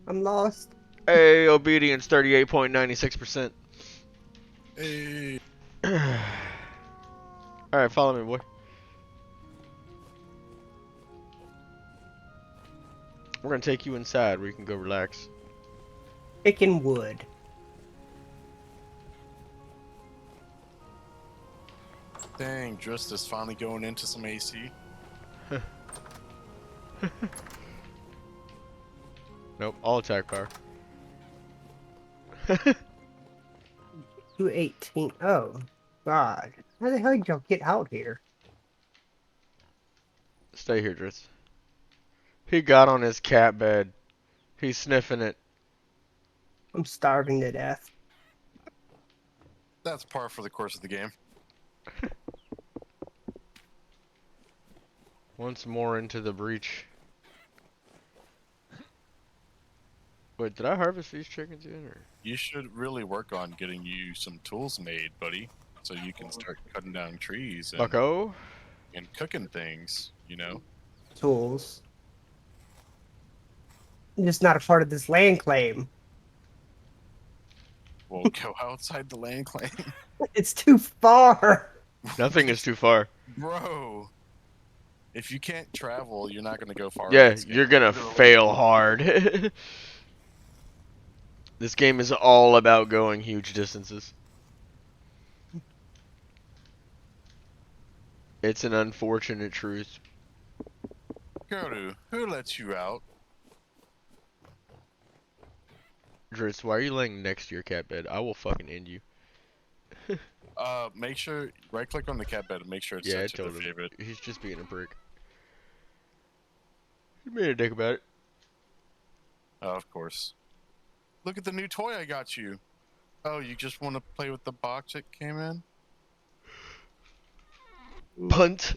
I'm lost. Hey, obedience 38.96%. Hey, Alright, follow me, boy. We're gonna take you inside where you can go relax. Picking wood. dang, Drist is finally going into some AC. Nope, all attack power. 218. Oh, God. How the hell did y'all get out here? Stay here, Dritz. He got on his cat bed. He's sniffing it. I'm starving to death. That's par for the course of the game. Once more into the breach. Wait, did I harvest these chickens yet? Or? You should really work on getting you some tools made, buddy, so you can start cutting down trees Bucko? and cooking things, you know? Tools. I'm just not a part of this land claim. Well, go outside the land claim. It's too far. Nothing is too far. Bro, if you can't travel, you're not going to go far. in Yeah, this game. you're gonna Literally. fail hard. This game is all about going huge distances. It's an unfortunate truth. Godu, who lets you out? Dritz, why are you laying next to your cat bed? I will fucking end you. Make sure, right click on the cat bed and make sure it's Yeah, I set to told the him. favorite. He's just being a prick. He made a dick about it. Of course. look at the new toy I got you. Oh, you just want to play with the box that came in? Punt.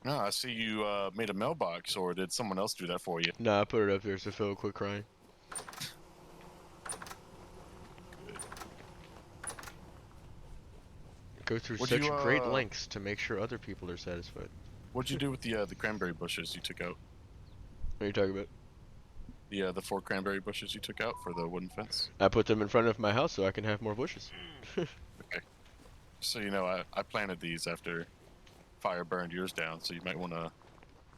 No, I see you made a mailbox, or did someone else do that for you? Nah, I put it up there so Phil quit crying. Go through Would such you, great lengths to make sure other people are satisfied. What'd you do with the cranberry bushes you took out? What are you talking about? The 4 cranberry bushes you took out for the wooden fence? I put them in front of my house so I can have more bushes. So, you know, I planted these after fire burned yours down, so you might want to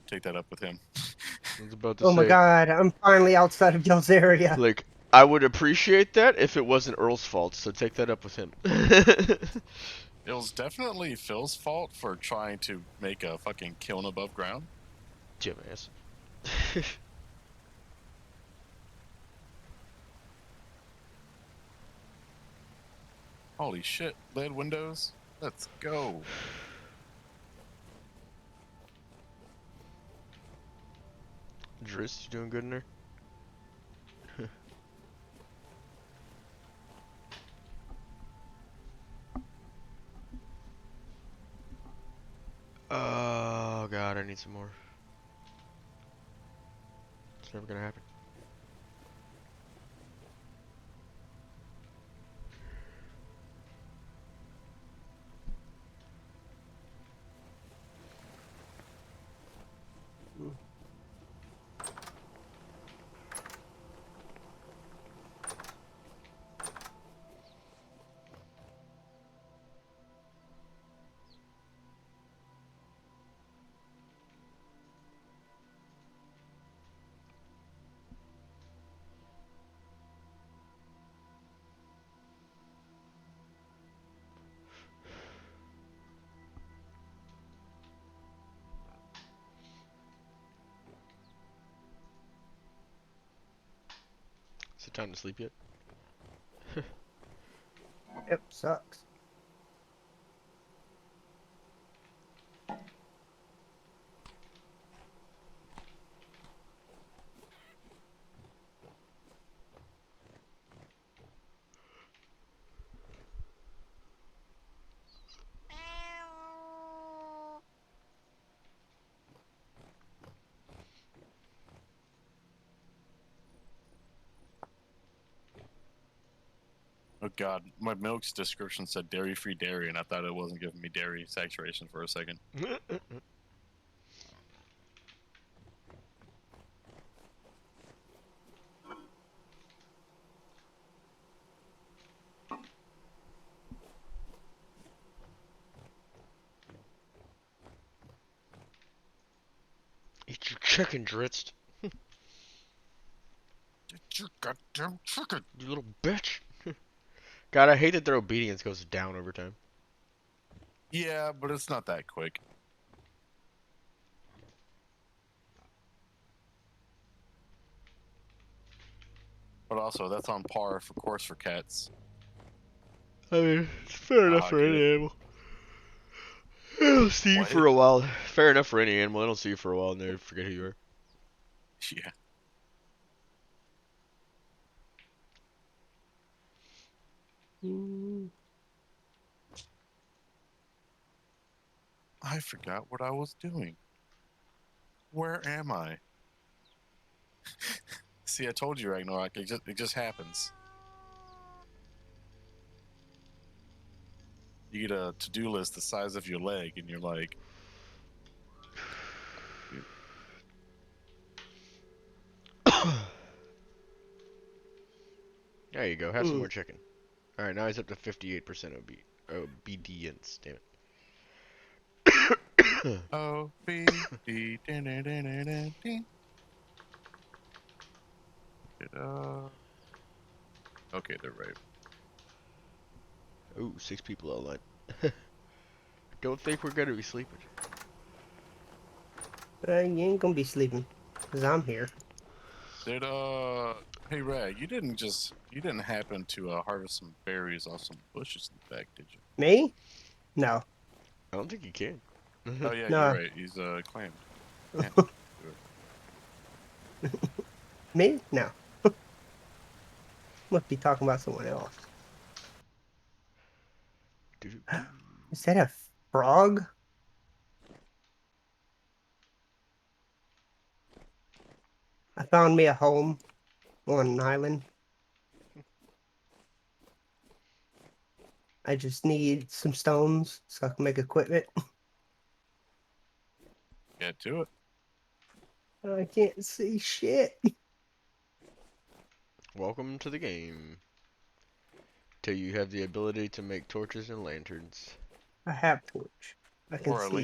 take that up with him. I was about to Oh my say, god, I'm finally outside of y'all's area. like, I would appreciate that if it wasn't Earl's fault, so take that up with him. It was definitely Phil's fault for trying to make a fucking kiln above ground. Jim ass. Holy shit, LED windows? Let's go. Driss, you doing good in there? Oh god, I need some more. It's never gonna happen. Is it time to sleep yet? Yep, sucks. Oh god, my milk's description said dairy-free dairy, and I thought it wasn't giving me dairy saturation for a second. Eat your chicken, Dritz. Get your goddamn chicken! You little bitch. God, I hate that their obedience goes down over time. Yeah, but it's not that quick. But also, that's on par, of course, for cats. I mean, it's fair enough for any animal. I don't see you What? for a while. Fair enough for any animal. I don't see you for a while and they forget who you are. Yeah. I forgot what I was doing. Where am I? See, I told you, Ragnarok. It just happens. You get a to-do list the size of your leg, and you're like, There you go. Have some more chicken. Alright, now he's up to 58% obedience. Damn it. oh, B, D, ding, ding, ding, ding, ding, ding. Okay, they're right. Ooh, 6 people online. Don't think we're gonna be sleeping. You ain't gonna be sleeping, cause I'm here. Did hey Rag, you didn't happen to harvest some berries off some bushes in the back, did you? Me? No. I don't think you can. Oh yeah, No. you're right. He's claimed. Yeah. Me? No. Must be talking about someone else. Doo-doo-doo. Is that a frog? I found me a home on an island. I just need some stones so I can make equipment. Get to it. I can't see shit. Welcome to the game. Till you have the ability to make torches and lanterns. I have torch. I can Or at see.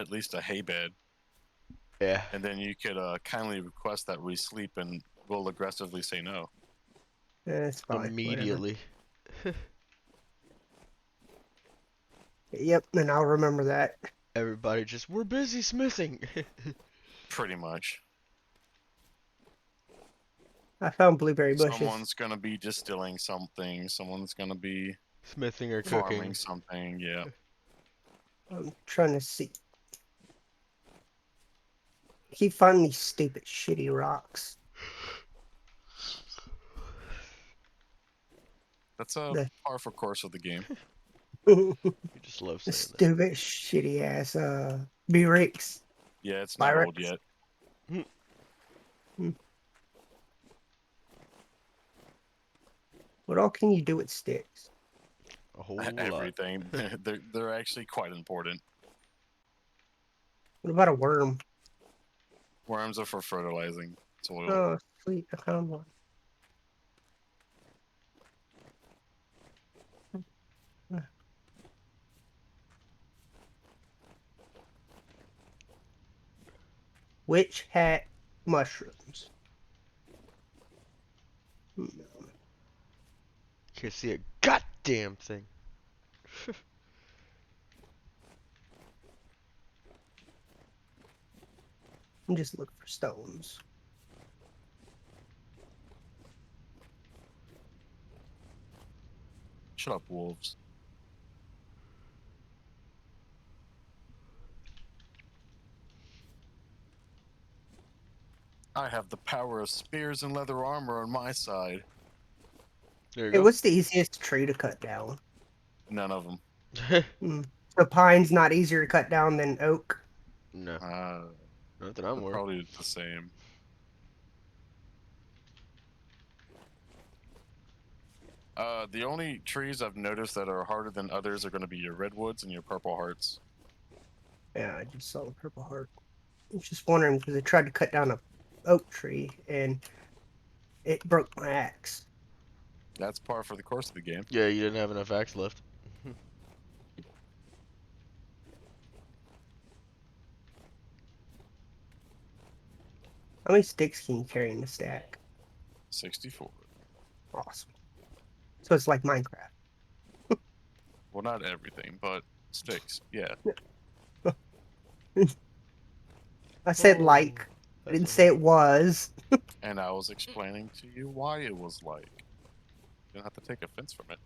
least a hay bed. Yeah. And then you could kindly request that we sleep, and we'll aggressively say no. It's fine. Whatever. Immediately. Yep, and I'll remember that. Everybody just, we're busy smithing. Pretty much. I found blueberry bushes. Someone's gonna be distilling something. Someone's gonna be Smithing or farming cooking. something. Yeah. I'm trying to see. Keep finding these stupid, shitty rocks. That's a The- par for course of the game. You just love The saying that. stupid, shitty ass B-Ricks. Yeah, it's not old Pyrex. yet. What all can you do with sticks? A whole lot. Everything. they're actually quite important. What about a worm? Worms are for fertilizing soil. Oh, sweet, I found one. Witch hat mushrooms. Can't see a goddamn thing. I'm just looking for stones. Shut up, wolves. I have the power of spears and leather armor on my side. There you Hey, go. what's the easiest tree to cut down? None of them. So pine's not easier to cut down than oak? No, Uh, not that I'm aware. probably the same. The only trees I've noticed that are harder than others are going to be your redwoods and your purple hearts. Yeah, I just saw the purple heart. I was just wondering because I tried to cut down a oak tree and it broke my axe. That's par for the course of the game. Yeah, you didn't have enough axe left. How many sticks can you carry in the stack? 64. Awesome. So it's like Minecraft. Well, not everything, but sticks. Yeah. I said like. I didn't say it was. And I was explaining to you why it was like. You don't have to take offense from it.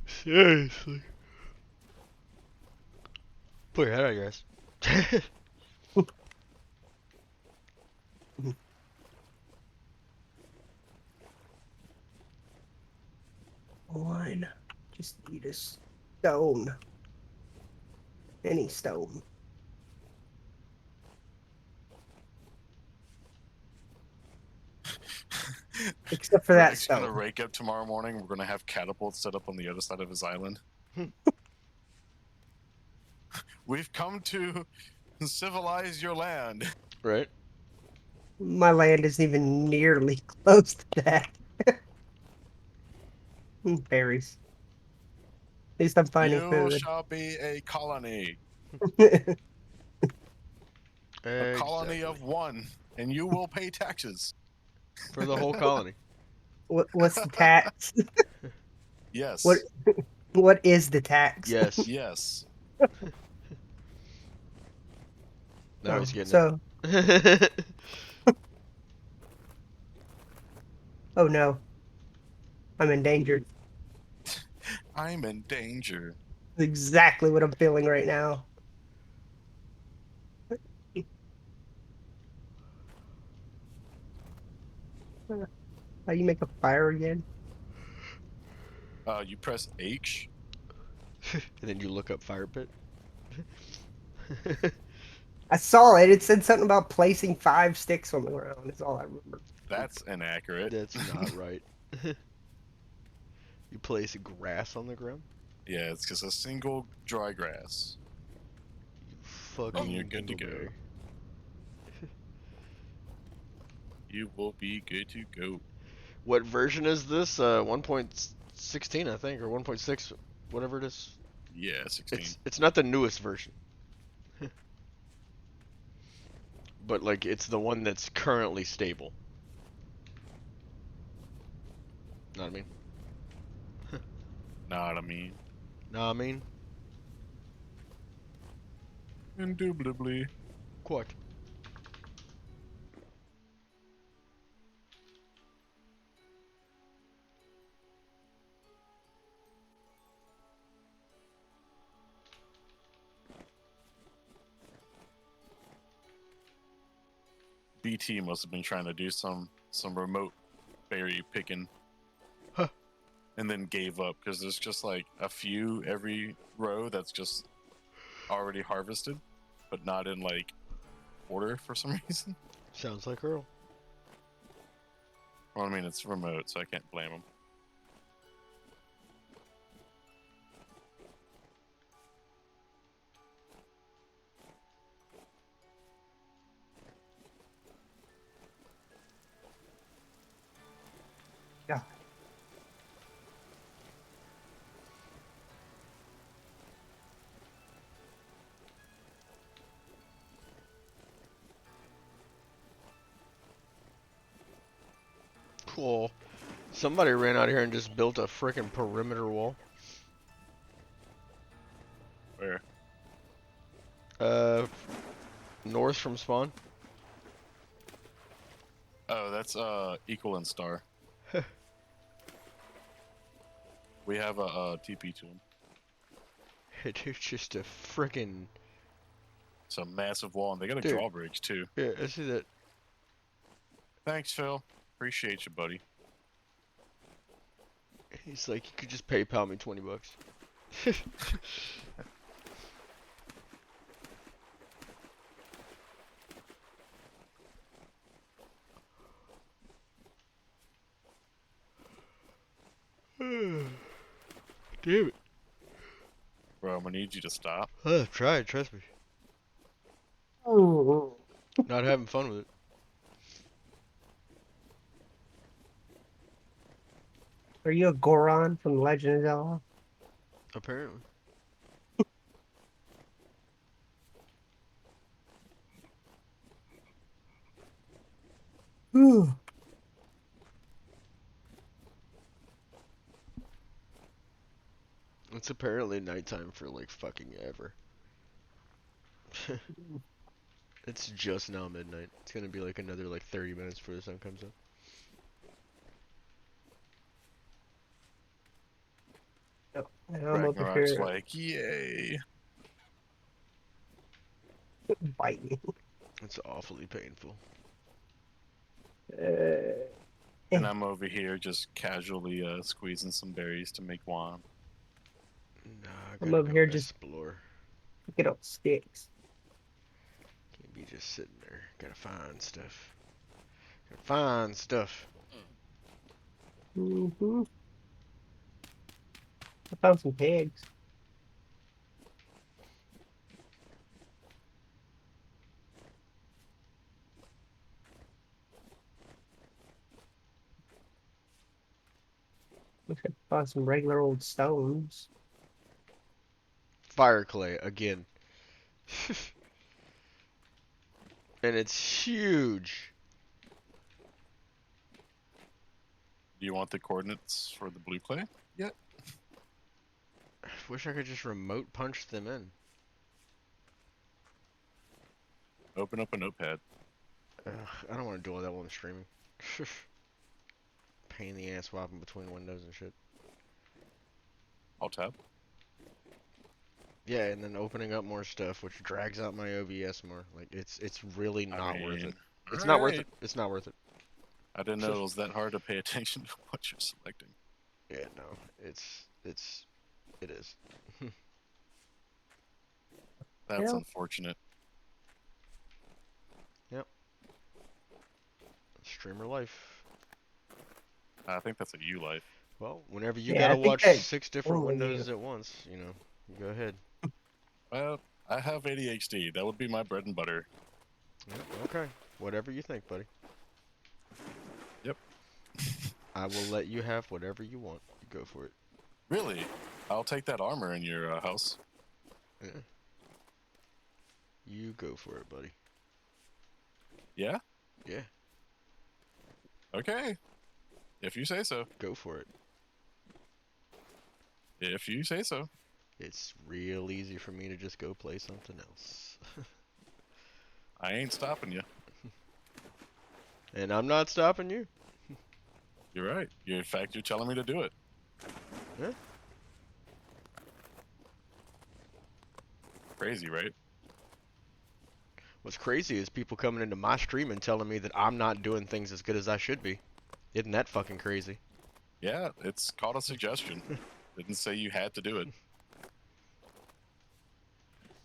Seriously. Put your head on your ass. One. Just need a stone. Any stone. Except for that Greg's gonna stone. wake up tomorrow morning. We're gonna have catapults set up on the other side of his island. We've come to civilize your land. Right? My land isn't even nearly close to that. Berries. At least I'm finding You food. shall be a colony. A Exactly. colony of one, and you will pay taxes. For the whole colony. What's the tax? Yes. What is the tax? Yes. Yes. Now he's getting So, it. oh no. I'm endangered. I'm in danger. That's exactly what I'm feeling right now. How you make a fire again? You press H. And then you look up fire pit. I saw it. It said something about placing 5 sticks on the ground. That's all I remember. That's inaccurate. That's not right. You place grass on the ground? Yeah, it's just a single dry grass. You fucking And you're good to go. dingleberry. You will be good to go. What version is this? 1.16, I think, or 1.6, whatever it is. Yeah, 16. It's not the newest version. But like it's the one that's currently stable. Know what I mean? Know what I mean? Know what I mean? Indubitably. Quite. BT must have been trying to do some remote berry picking. Huh. And then gave up because there's just like a few every row that's just already harvested, but not in like order for some reason. Sounds like Earl. Well, I mean, it's remote, so I can't blame him. Yeah. Cool. Somebody ran out here and just built a frickin' perimeter wall. Where? North from spawn. Oh, that's Equal and Star. We have a TP to him. It's just a frickin'. It's a massive wall, and they got a Dude. drawbridge too. Yeah, I see that. Thanks, Phil. Appreciate you, buddy. He's like, you could just PayPal me $20. Damn it. Bro, I'm gonna need you to stop. Try it, trust me. Ooh. Not having fun with it. Are you a Goron from Legend of Zelda? Apparently. Ooh. It's apparently nighttime for like fucking ever. It's just now midnight. It's gonna be like another like 30 minutes before the sun comes up. And I'm over Ragnarok's here like, yay. biting. It's awfully painful. And I'm over here just casually squeezing some berries to make wine. Nah, I I'm gotta over go here just- explore. Get up sticks. Can't be just sitting there. Gotta find stuff. Gotta find stuff. Mm-hmm. I found some pigs. Wish I could find some regular old stones. Fire clay again. And it's huge. Do you want the coordinates for the blue clay? Wish I could just remote punch them in. Open up a notepad. Ugh, I don't want to do all that while I'm streaming. Pain in the ass swapping between windows and shit. Alt tab. Yeah, and then opening up more stuff, which drags out my OBS more. Like it's really not worth it. It's not worth it. It's not worth it. I didn't know it was that hard to pay attention to what you're selecting. Yeah, no, it is. That's Yeah. unfortunate. Streamer life. I think that's a you life. Well, whenever you Yeah, gotta I think watch that 6 different only windows you. at once, you know, you go ahead. Well, I have ADHD. That would be my bread and butter. Yep, okay, whatever you think, buddy. Yep. I will let you have whatever you want. You go for it. Really? I'll take that armor in your house. Yeah. You go for it, buddy. Yeah? Yeah, Okay. If you say so. go for it. If you say so. It's real easy for me to just go play something else. I ain't stopping you. And I'm not stopping you. You're right. In fact, you're telling me to do it. Yeah. Crazy, right? What's crazy is people coming into my stream and telling me that I'm not doing things as good as I should be. Isn't that fucking crazy? Yeah, it's called a suggestion. Didn't say you had to do it.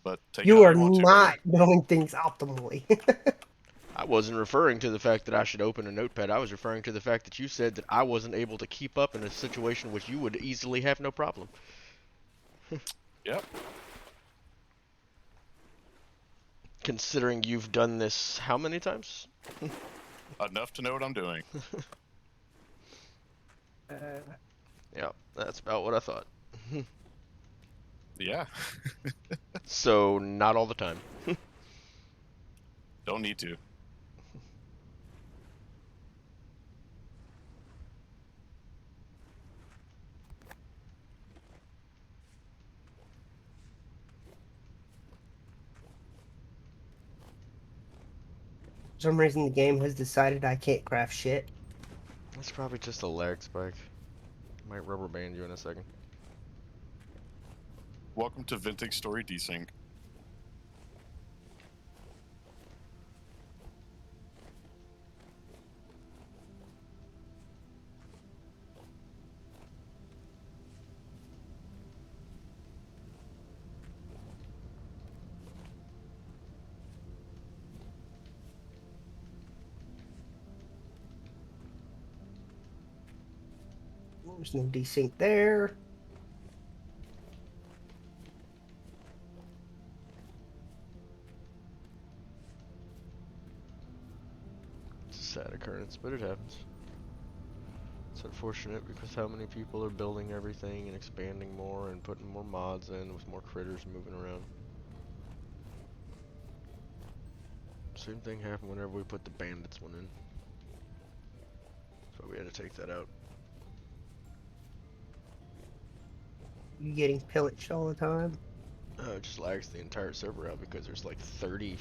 But take it You how are you want to, not buddy. doing things optimally. I wasn't referring to the fact that I should open a notepad. I was referring to the fact that you said that I wasn't able to keep up in a situation which you would easily have no problem. Yep. Considering you've done this how many times? Enough to know what I'm doing. Yeah, that's about what I thought. Yeah. So, not all the time. Don't need to. For some reason, the game has decided I can't craft shit. That's probably just a lag spike. Might rubber band you in a second. Welcome to Vintage Story Desync. There's no desync there. It's a sad occurrence, but it happens. It's unfortunate because how many people are building everything and expanding more and putting more mods in with more critters moving around. Same thing happened whenever we put the bandits one in. So we had to take that out. You getting pillaged all the time? It just lags the entire server out because there's like 30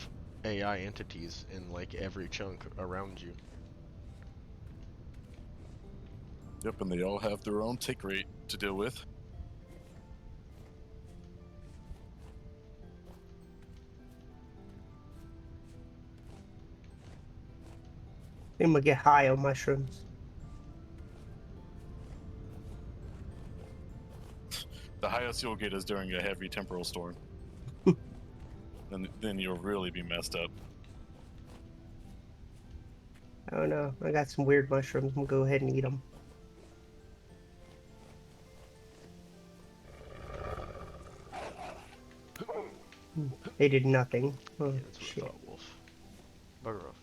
AI entities in like every chunk around you. Yep, and they all have their own tick rate to deal with. I'm gonna get high on mushrooms. The highest you'll get is during a heavy temporal storm. Then you'll really be messed up. I don't know. I got some weird mushrooms. I'm gonna go ahead and eat them. They did nothing. Oh, Yeah, that's what I shit. thought, Wolf. Bugger off.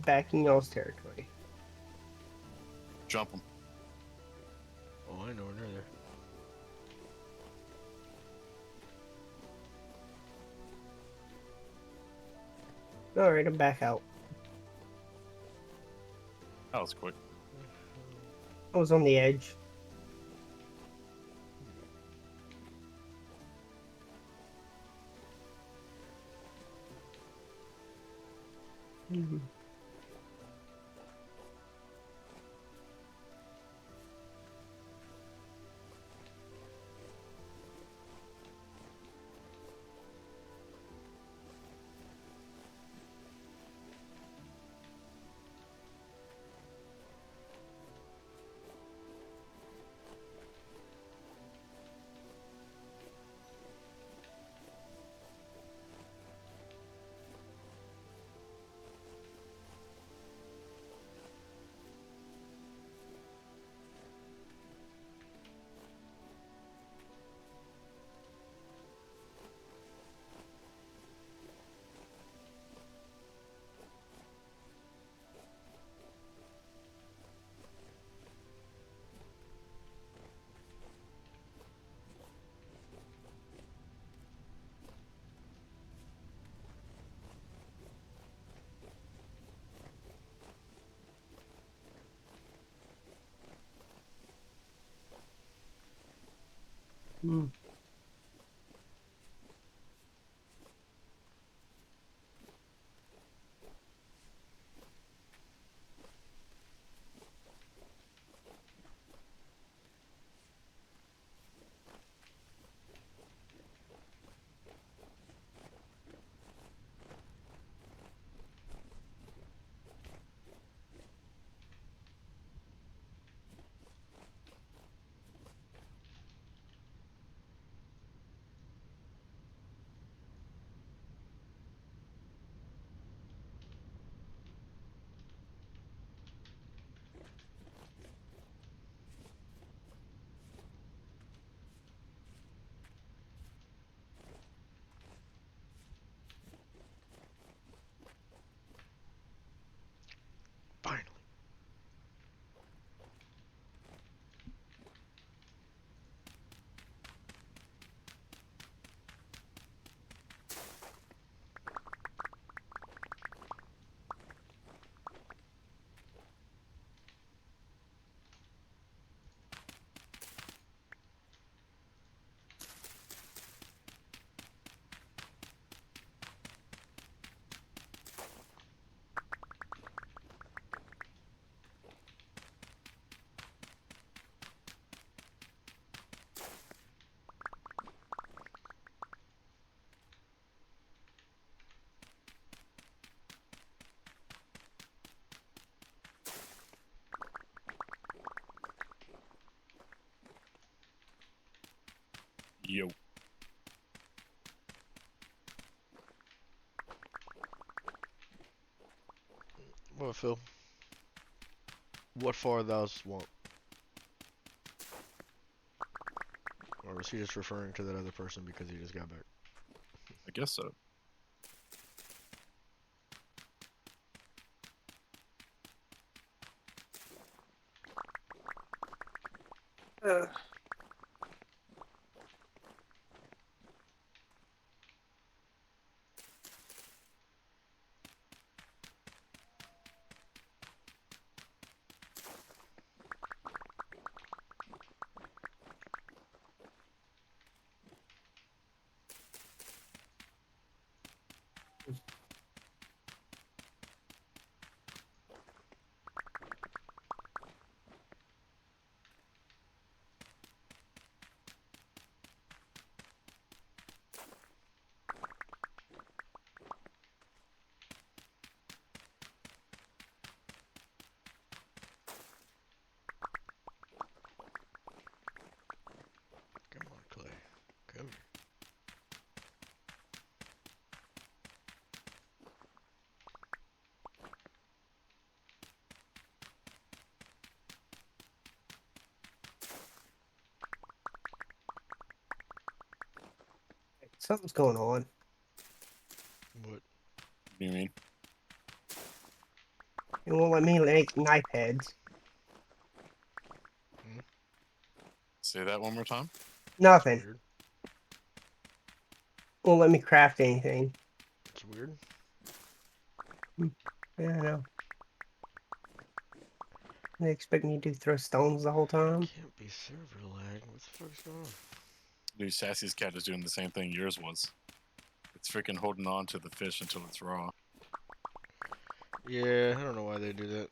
back in y'all's territory. Jump them. Oh, I know where they're there. Alright, I'm back out. That was quick. I was on the edge. Mhm. Mm. Finally. Yo. What, Phil? What for thou want? Or was he just referring to that other person because he just got back? I guess so. Come on, Clay. Come here. Something's going on. What? What do you mean? won't let me make knife heads. Say that one more time. Nothing. Weird. Won't let me craft anything. It's weird. Yeah, I know. They expect me to throw stones the whole time. Can't be server lag. What the fuck's going on? Dude, Sassy's cat is doing the same thing yours was. It's freaking holding on to the fish until it's raw. Yeah, I don't know why they do that.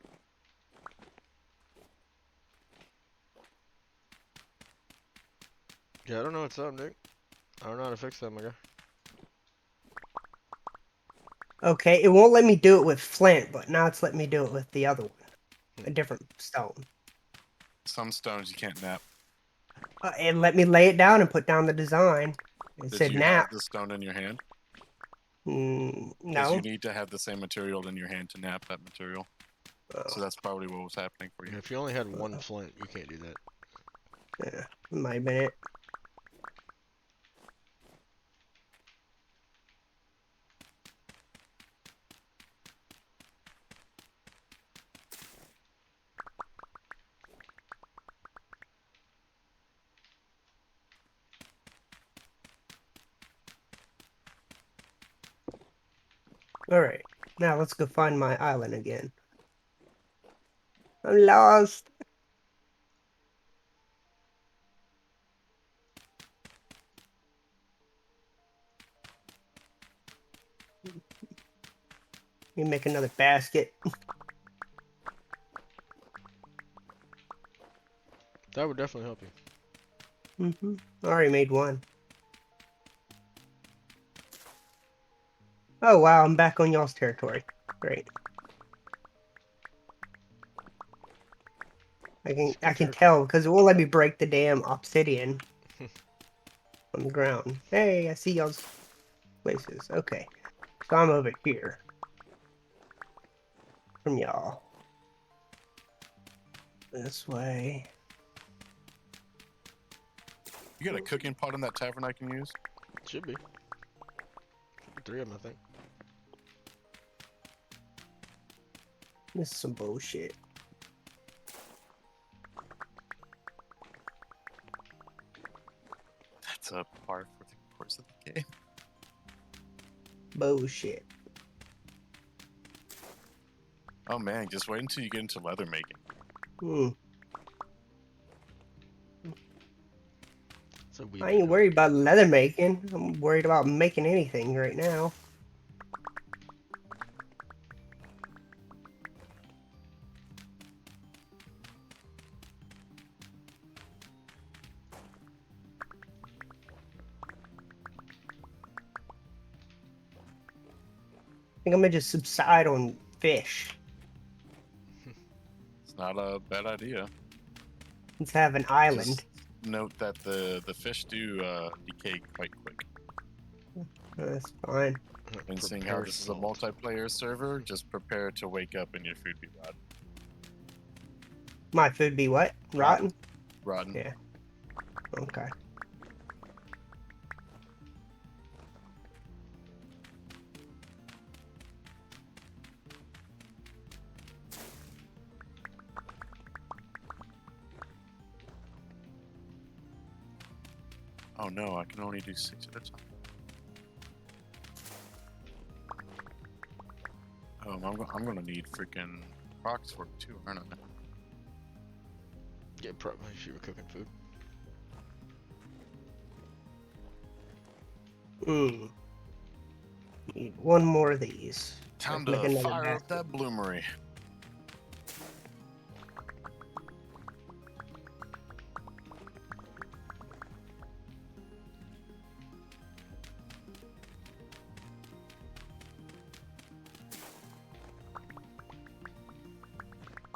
Yeah, I don't know what's up, Nick. I don't know how to fix that, my guy. Okay, it won't let me do it with flint, but now it's letting me do it with the other one. A different stone. Some stones you can't nap. And let me lay it down and put down the design. It Did said you nap. have the stone in your hand? Mm, Because no. you need to have the same material in your hand to nap that material. Oh, So that's probably what was happening for Yeah, you. if you only had one flint, you can't do that. yeah, might have been it. Alright, now let's go find my island again. I'm lost. Let me make another basket. That would definitely help you. I already made one. Oh wow, I'm back on y'all's territory. Great. It's I good can territory. tell because it won't let me break the damn obsidian on the ground. Hey, I see y'all's places. Okay. So I'm over here. From y'all. This way. You got a cooking pot in that tavern I can use? Should be. 3 of them, I think. This is some bullshit. That's a par for the course of the game. Bullshit. Oh man, just wait until you get into leather making. Hmm. It's a weed I ain't picker. worried about leather making. I'm worried about making anything right now. I think I'm gonna just subside on fish. It's not a bad idea. Let's have an island. Just note that the fish do decay quite quick. That's fine. And seeing how Prepare this is a salt. multiplayer server, just prepare to wake up and your food be rotten. My food be what? Rotten? Rotten. Yeah. Okay. Oh no, I can only do 6 at a time. I'm gonna need freaking rocks for it too, aren't I? Yeah, probably she were cooking food. Hmm. Need one more of these. Time Let's make to another fire up basket. that bloomery.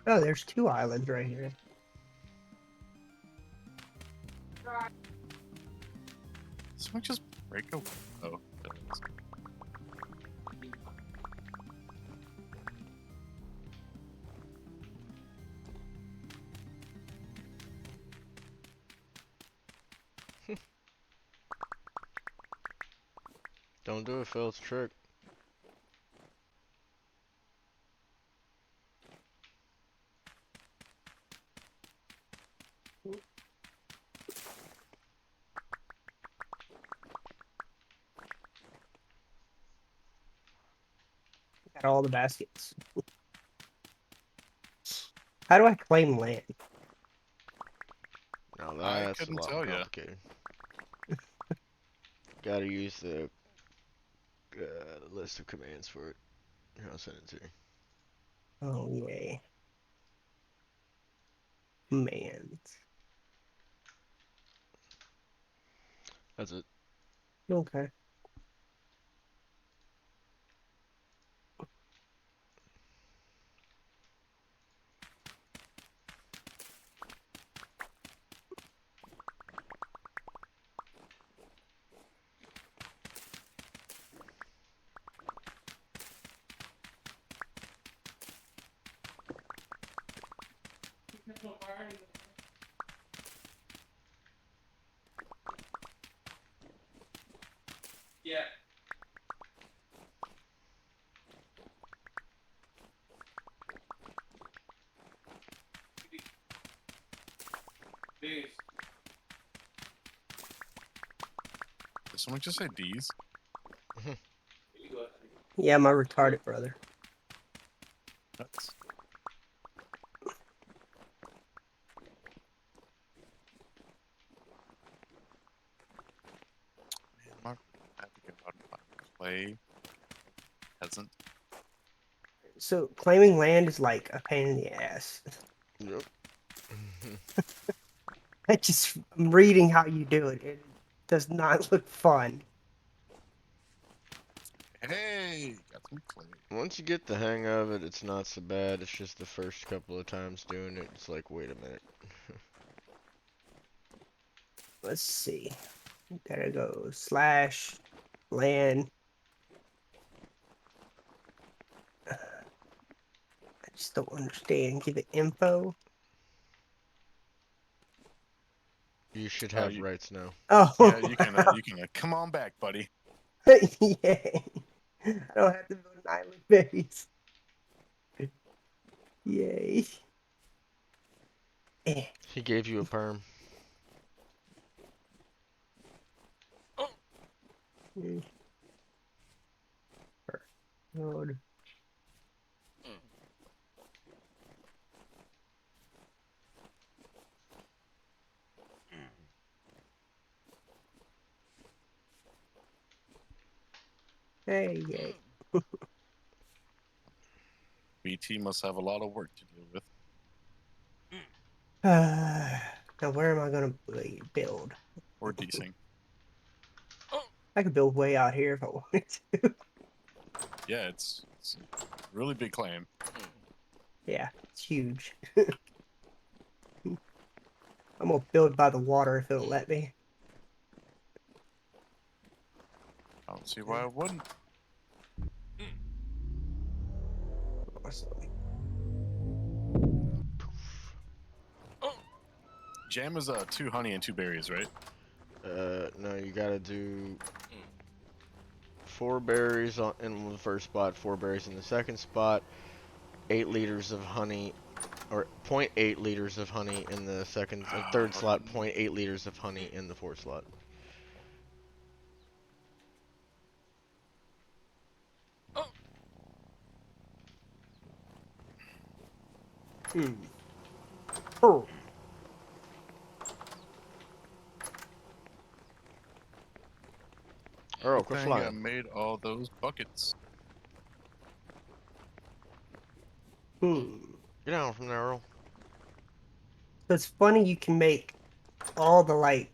Oh, there's 2 islands right here. Someone just break a. Oh. that is- Don't do it, Phil. It's a trick. Got all the baskets. How do I claim land? Now I that's a couldn't lot tell more ya. complicated. Gotta use the list of commands for it. Here, I'll send it to you. Oh yay. Man. That's it. Okay. Did someone just say D's? Yeah, my retarded brother. That's man, I have to go out and find clay. Hasn't. So claiming land is like a pain in the ass. Yep. I'm reading how you do it. It does not look fun. Hey, got some clay. Once you get the hang of it, it's not so bad. It's just the first couple of times doing it, it's like, wait a minute. Let's see. Gotta go slash land. I just don't understand. Give it info. You should have You, rights now. Oh, yeah, you can. You can. Come on back, buddy. yay. I don't have to build an island base. Yay. Eh. He gave you a perm. Mm. Lord. Hey, yay. BT must have a lot of work to deal with. Now, where am I gonna build? Or decing. I could build way out here if I wanted to. Yeah, it's a really big claim. Yeah, it's huge. I'm gonna build by the water if it'll let me. I don't see why I wouldn't. Awesome. Jam is 2 honey and 2 berries, right? No, you gotta do 4 berries in the first spot, 4 berries in the second spot, 8 liters of honey, or 0.8 liters of honey in the second and third slot, 0.8 liters of honey in the fourth slot. Oh, Earl, quit Dang, I flying. made all those buckets. hmm. Get down from there, Earl. So it's funny you can make all the like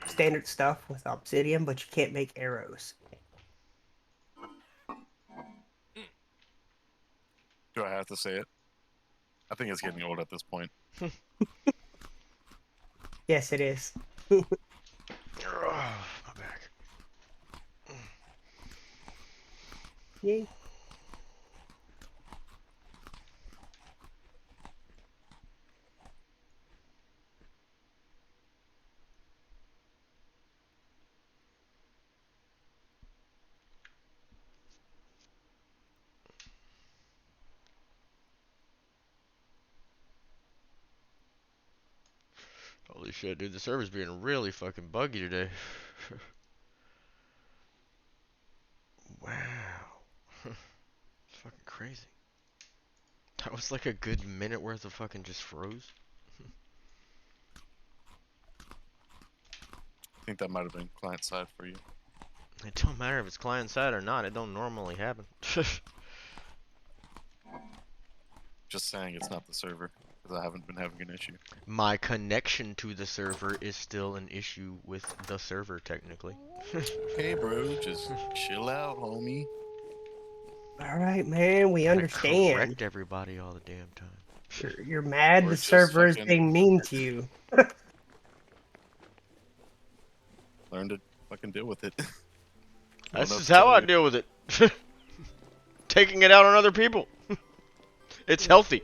standard stuff with obsidian, but you can't make arrows. Do I have to say it? I think it's getting old at this point. Yes, it is. My back. Yay. Holy shit, dude, the server's being really fucking buggy today. Wow. It's fucking crazy. That was like a good minute worth of fucking just froze. I think that might have been client side for you. It don't matter if it's client side or not. It don't normally happen. Just saying it's not the server, because I haven't been having an issue. My connection to the server is still an issue with the server, technically. Hey, bro, just chill out, homie. All right, man. We Gotta understand. correct everybody all the damn time. You're mad Or the just server is fucking- being mean to you. Learn to fucking deal with it. That's know just what to how I tell you. deal with it. Taking it out on other people. It's healthy.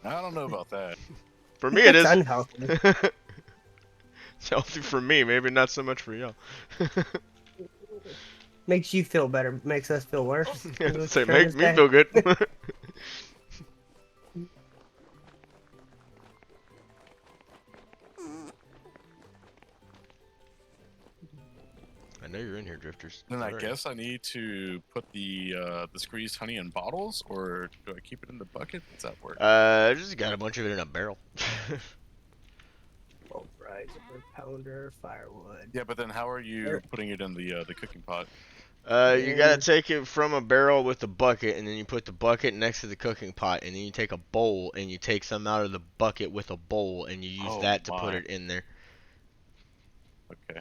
I don't know about that. For me, it It's is. unhealthy. It's healthy for me, maybe not so much for y'all. Makes you feel better. Makes us feel worse. Is what you're Say, trying make to me say? feel good. I know you're in here, Drifters. Then I Alright. guess I need to put the squeezed honey in bottles, or do I keep it in the bucket? Does that work? Just got a bunch of it in a barrel. Oh, right. Pounder, firewood. Yeah, but then how are you Sure. putting it in the cooking pot? You gotta take it from a barrel with a bucket, and then you put the bucket next to the cooking pot, and then you take a bowl, and you take some out of the bucket with a bowl, and you use Oh that to put my. it in there. Okay.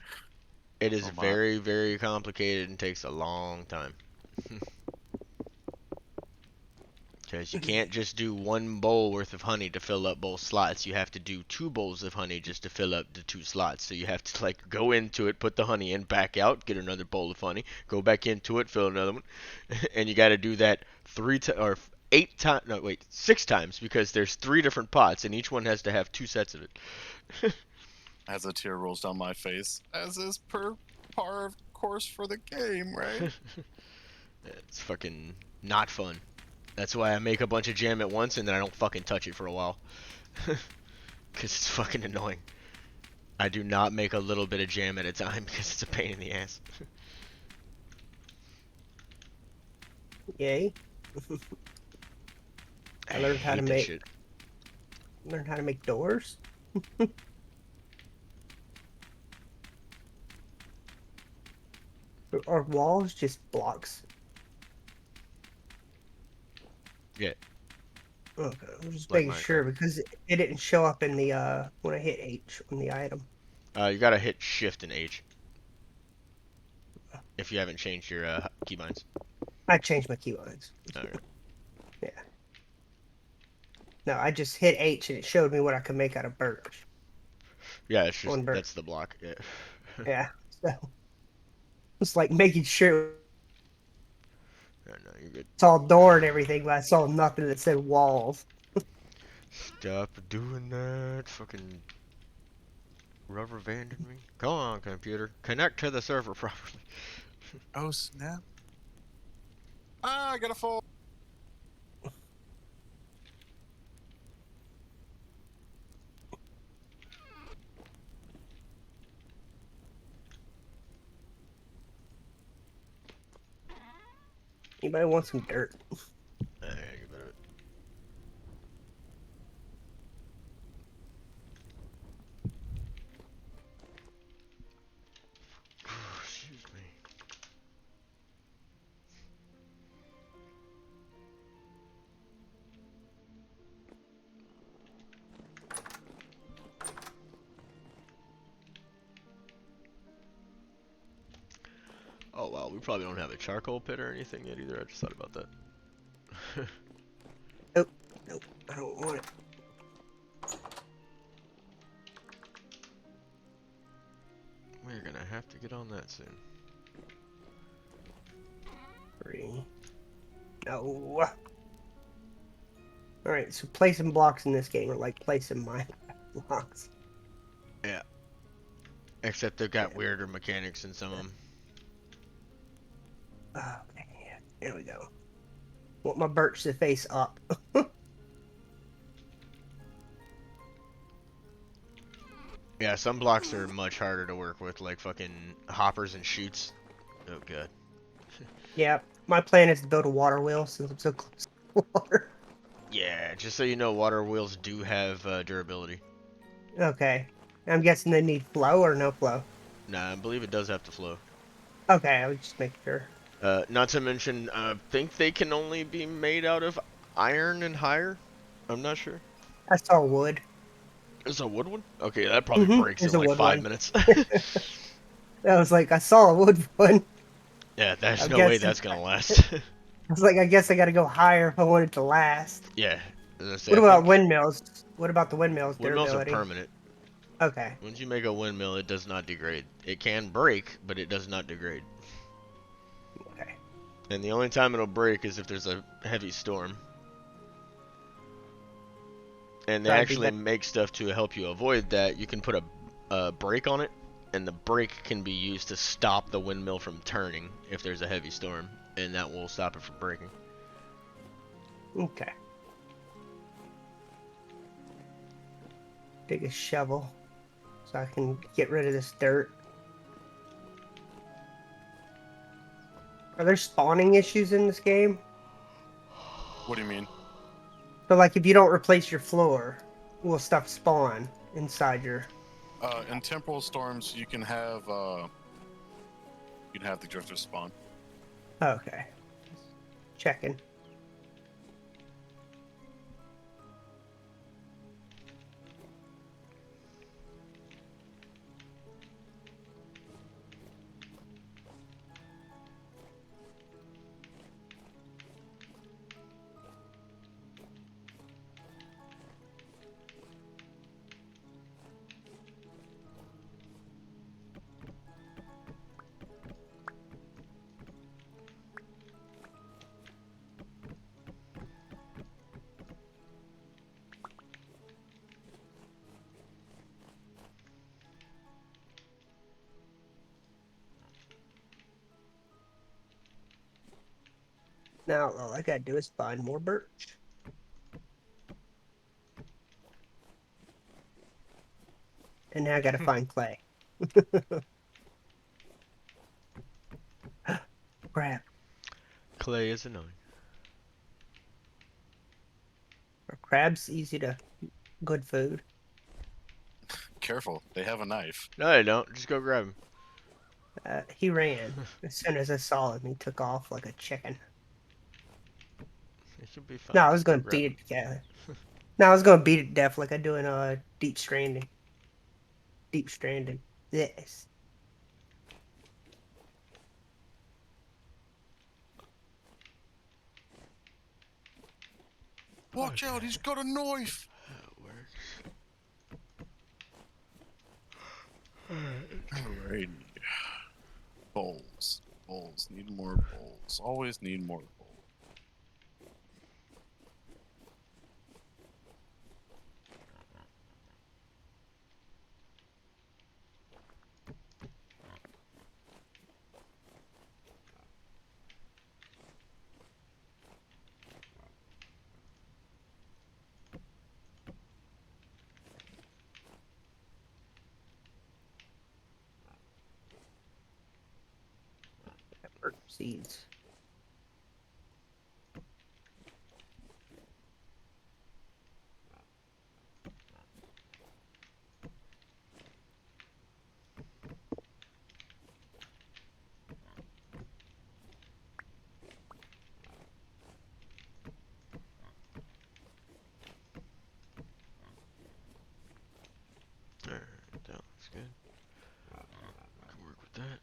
It is Oh my. very, very complicated and takes a long time. Because you can't just do one bowl worth of honey to fill up both slots. You have to do 2 bowls of honey just to fill up the 2 slots. So you have to like go into it, put the honey in, back out, get another bowl of honey, go back into it, fill another one, and you got to do that 6 times because there's 3 different pots and each one has to have 2 sets of it. As a tear rolls down my face, as is per par of course for the game, right? It's fucking not fun. That's why I make a bunch of jam at once and then I don't fucking touch it for a while. Because it's fucking annoying. I do not make a little bit of jam at a time because it's a pain in the ass. Yay. I learned how to hate that make- shit. Learn how to make doors. Are walls just blocks? Yeah. Okay, I'm just Like making sure because it didn't show up in the when I hit H on the item. You gotta hit Shift and H. If you haven't changed your keybinds. I changed my keylines. Okay. No, I just hit H and it showed me what I could make out of birch. Yeah, it's just One bird. that's the block. Yeah. Yeah, so it's like making sure No, you're good. it's all door and everything, but I saw nothing that said walls. Stop doing that. Fucking rubber banding me. Come on, computer. Connect to the server properly. Oh snap! Ah, I got a fall. Anybody want some dirt? You better. Excuse me. Oh wow, we probably don't have a charcoal pit or anything yet either. I just thought about that. Nope, I don't want it. We're gonna have to get on that soon. 3. No. Alright, so placing blocks in this game are like placing my blocks. Except they've got weirder mechanics in some of them. Oh, man. There we go. Want my birch to face up. Yeah, some blocks are much harder to work with, like fucking hoppers and chutes. Oh god. Yeah, my plan is to build a water wheel since I'm so close to water. Yeah, just so you know, water wheels do have durability. Okay. I'm guessing they need flow or no flow. Nah, I believe it does have to flow. Okay, I was just making sure. Not to mention, I think they can only be made out of iron and higher. I'm not sure. I saw wood. Is a wood one? Okay, that probably breaks in There's a like wood 5 one. minutes. I was like, I saw a wood one. Yeah, there's I no way guess that's gonna last. I was like, I guess I got to go higher if I want it to last. Yeah, as I say, What I about think windmills? What about the windmills windmills are durability? permanent. Okay. Once you make a windmill, it does not degrade. It can break, but it does not degrade. Okay. And the only time it'll break is if there's a heavy storm. And they Try to be actually better. make stuff to help you avoid that. You can put a brake on it, and the brake can be used to stop the windmill from turning if there's a heavy storm, and that will stop it from breaking. Okay. Dig a shovel so I can get rid of this dirt. Are there spawning issues in this game? What do you mean? So, like, if you don't replace your floor, will stuff spawn inside your? In temporal storms, you can have the drifters spawn. Okay. Checking. Now all I gotta do is find more birch. And now I gotta find clay. Crap. Clay is annoying. Are crabs easy to good food? Careful, they have a knife. No, they don't. Just go grab him. He ran. As soon as I saw him, he took off like a chicken. It should be fine. No, I was Just go gonna grab beat him. it. Yeah. No, I was gonna beat it to death like I do in Deep Stranding. Deep Stranding. Yes. Watch out, he's got a knife! That works. Alrighty. Bowls. Bowls. Need more bowls. Always need more bowls. Pepper seeds. Alright, that looks good. Can work with that.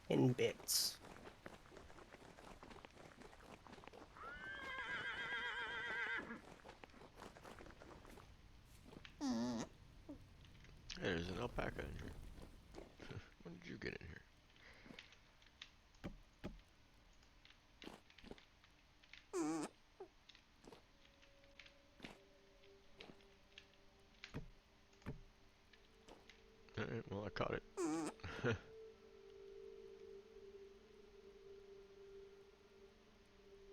In bits. There's an alpaca in here. When did you get in here? Alright, well I caught it.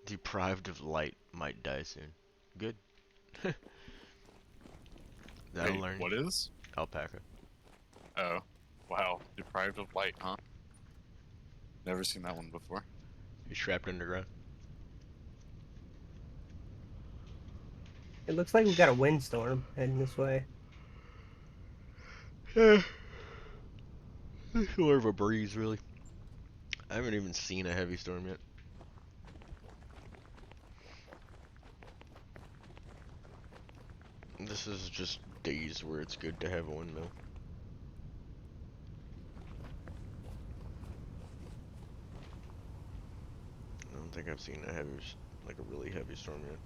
Deprived of light, might die soon. Good. That'll Wait, learn. what is? Alpaca. Oh, wow. Deprived of light, huh? Never seen that one before. He's trapped underground. It looks like we got a windstorm heading this way. Yeah. It's more of a breeze, really. I haven't even seen a heavy storm yet. This is just days where it's good to have a windmill. I don't think I've seen a heavy, like a really heavy storm yet.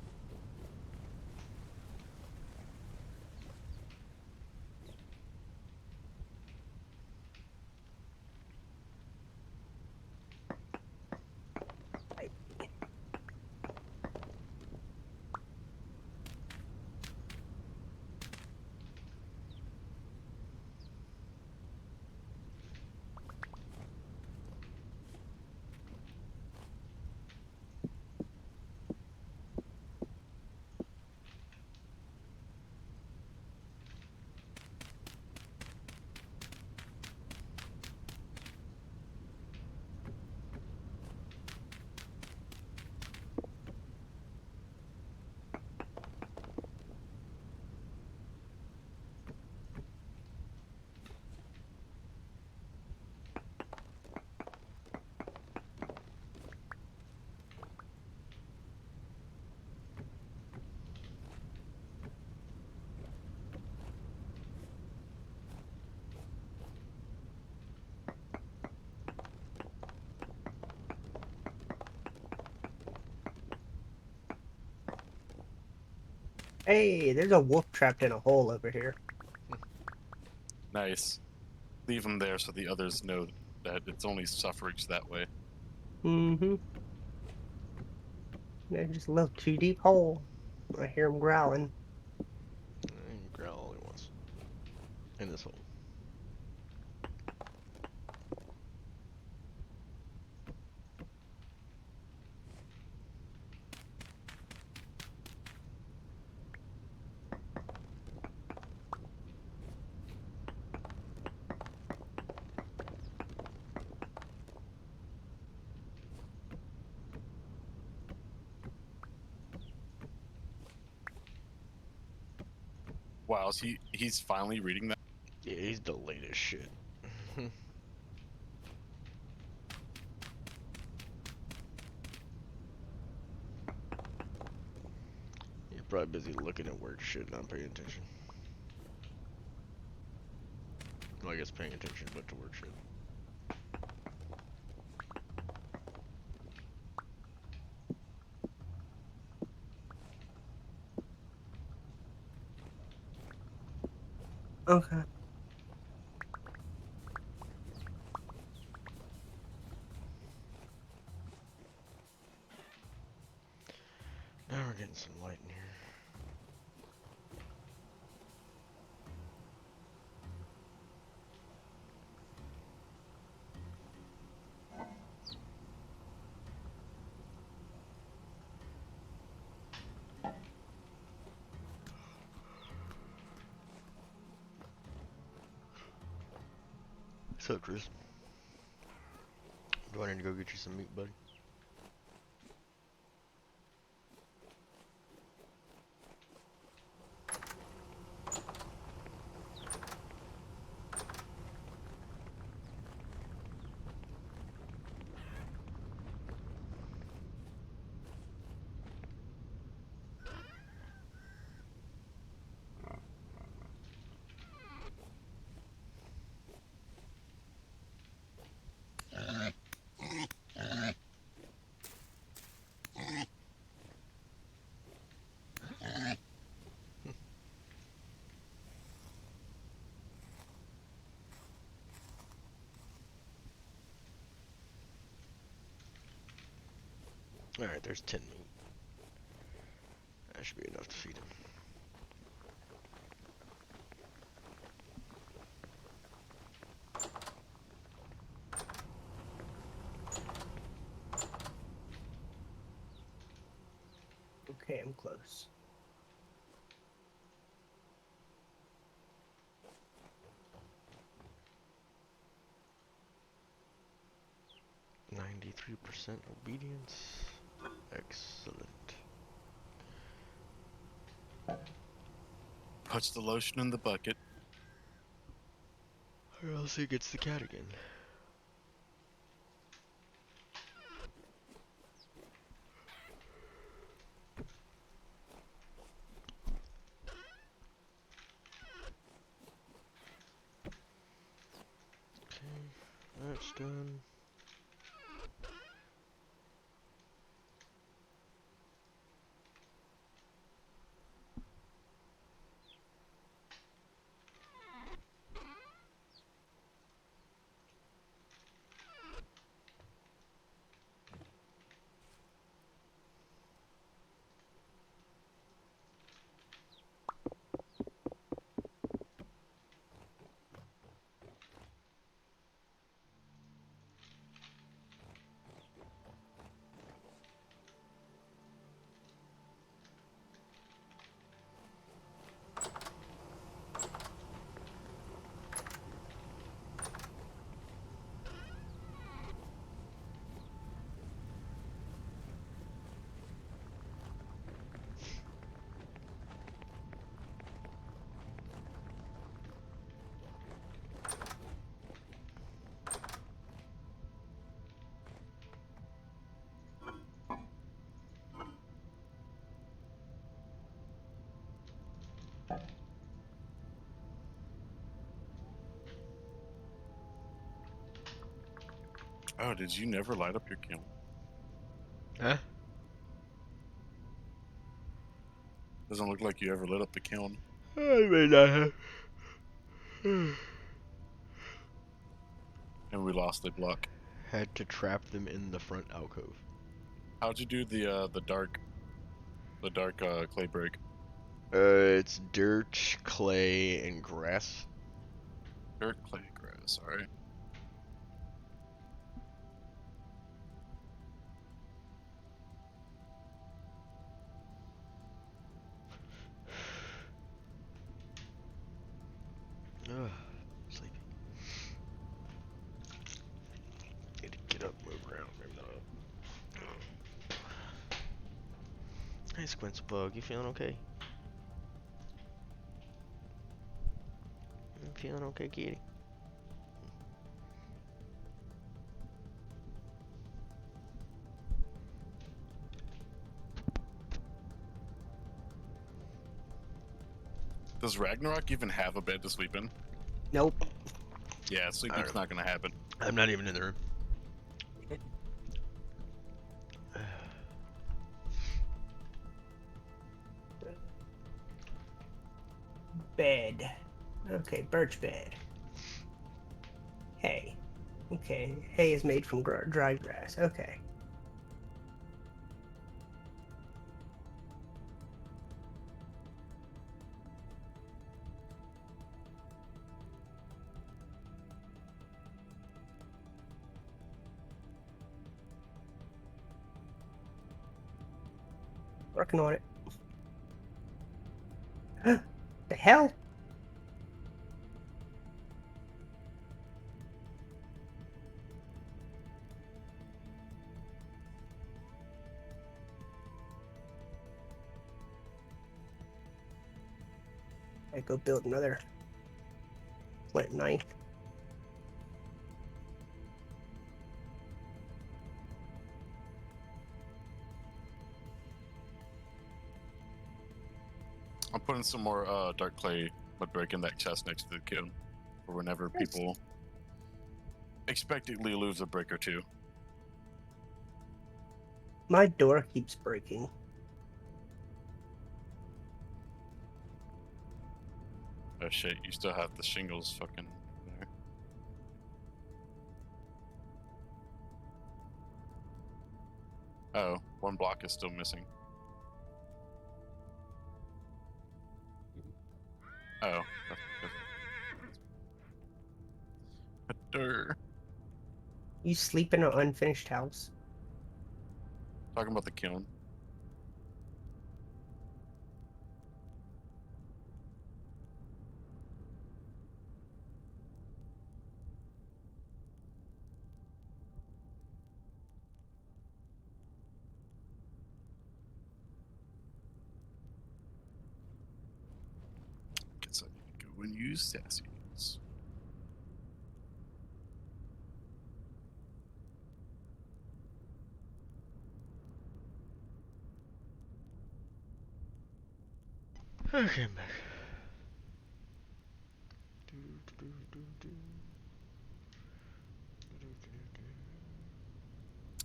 Hey, there's a wolf trapped in a hole over here. Nice. Leave them there so the others know that it's only suffrage that way. Mm-hmm. There's just a little too deep hole. I hear him growling. He can growl all he wants. In this hole. Wow, is he's finally reading that? Yeah, he's the latest shit. You're probably busy looking at work shit, not paying attention. Well, I guess paying attention, but to work shit. Okay. Now we're getting some light in here. What's up, Chris? Do I need to go get you some meat, buddy? Alright, there's 10 meat. That should be enough to feed him. damn close. %, obedience. Excellent. Puts the lotion in the bucket. Or else he gets the cat again. Okay, that's done. Oh, did you never light up your kiln? Huh? Doesn't look like you ever lit up the kiln. I may not have. And we lost a block. Had to trap them in the front alcove. How'd you do the dark clay break? It's dirt, clay, and grass. Dirt, clay, grass. All right. Ugh, sleepy. Need to get up, move around, maybe not. Hey, Squints Bug, you feeling okay? You feeling okay, kitty? Does Ragnarok even have a bed to sleep in? Nope. Yeah, sleeping's not gonna happen. I'm not even in the room. Bed. Okay, birch bed. Hay. Okay, hay is made from dry grass. Okay. Working on it. The hell? I go build another flint knife. I'm putting some more dark clay mud brick in that chest next to the kiln, for whenever Nice. people expectedly lose a brick or two. My door keeps breaking. Oh shit, you still have the shingles fucking there. Oh, one block is still missing. Oh. Talking You sleep in an unfinished house? about the kiln. when you use sassies. Okay, I'm back.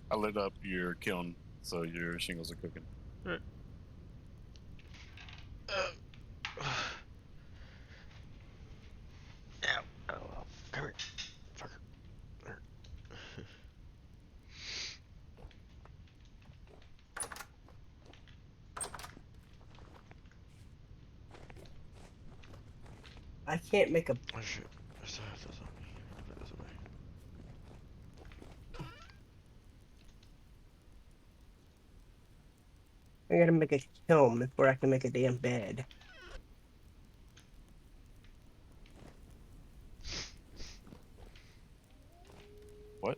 I lit up your kiln, so your shingles are cooking. Right. Ow. Oh, well. Come here. Fucker. I can't make a. Oh shit. I still have this on me. Put this away. I gotta make a kiln before I can make a damn bed. What?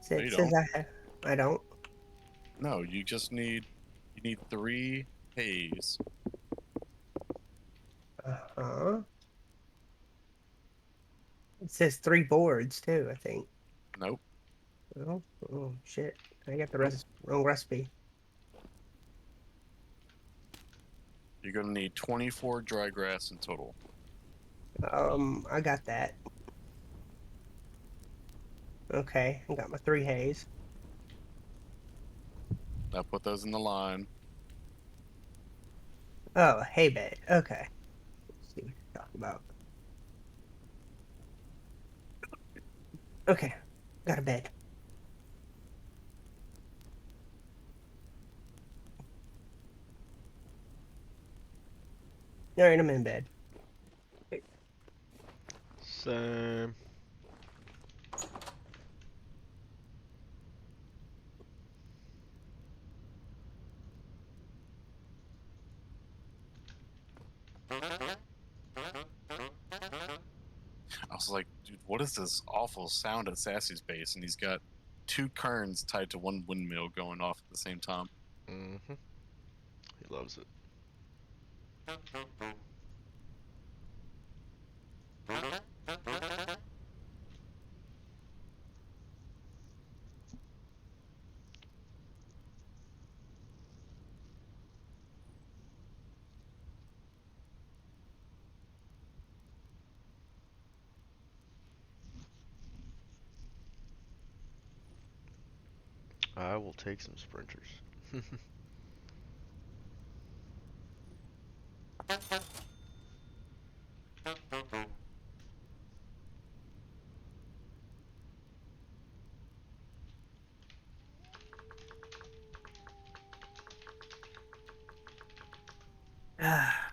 So No, it you says don't. I don't. No, you just need 3 haze. Uh-huh. It says 3 boards too, I think. Nope. Oh shit. I got the wrong recipe. You're gonna need 24 dry grass in total. I got that. Okay, I got my 3 haze. Now put those in the line. Oh, hay bed. Okay. Let's see what you're talking about. Okay, got a bed. All right, I'm in bed. Same. I was like, dude, what is this awful sound at Sassy's base? And he's got 2 kerns tied to 1 windmill going off at the same time. Mm-hmm. He loves it. I will take some sprinters. Ah,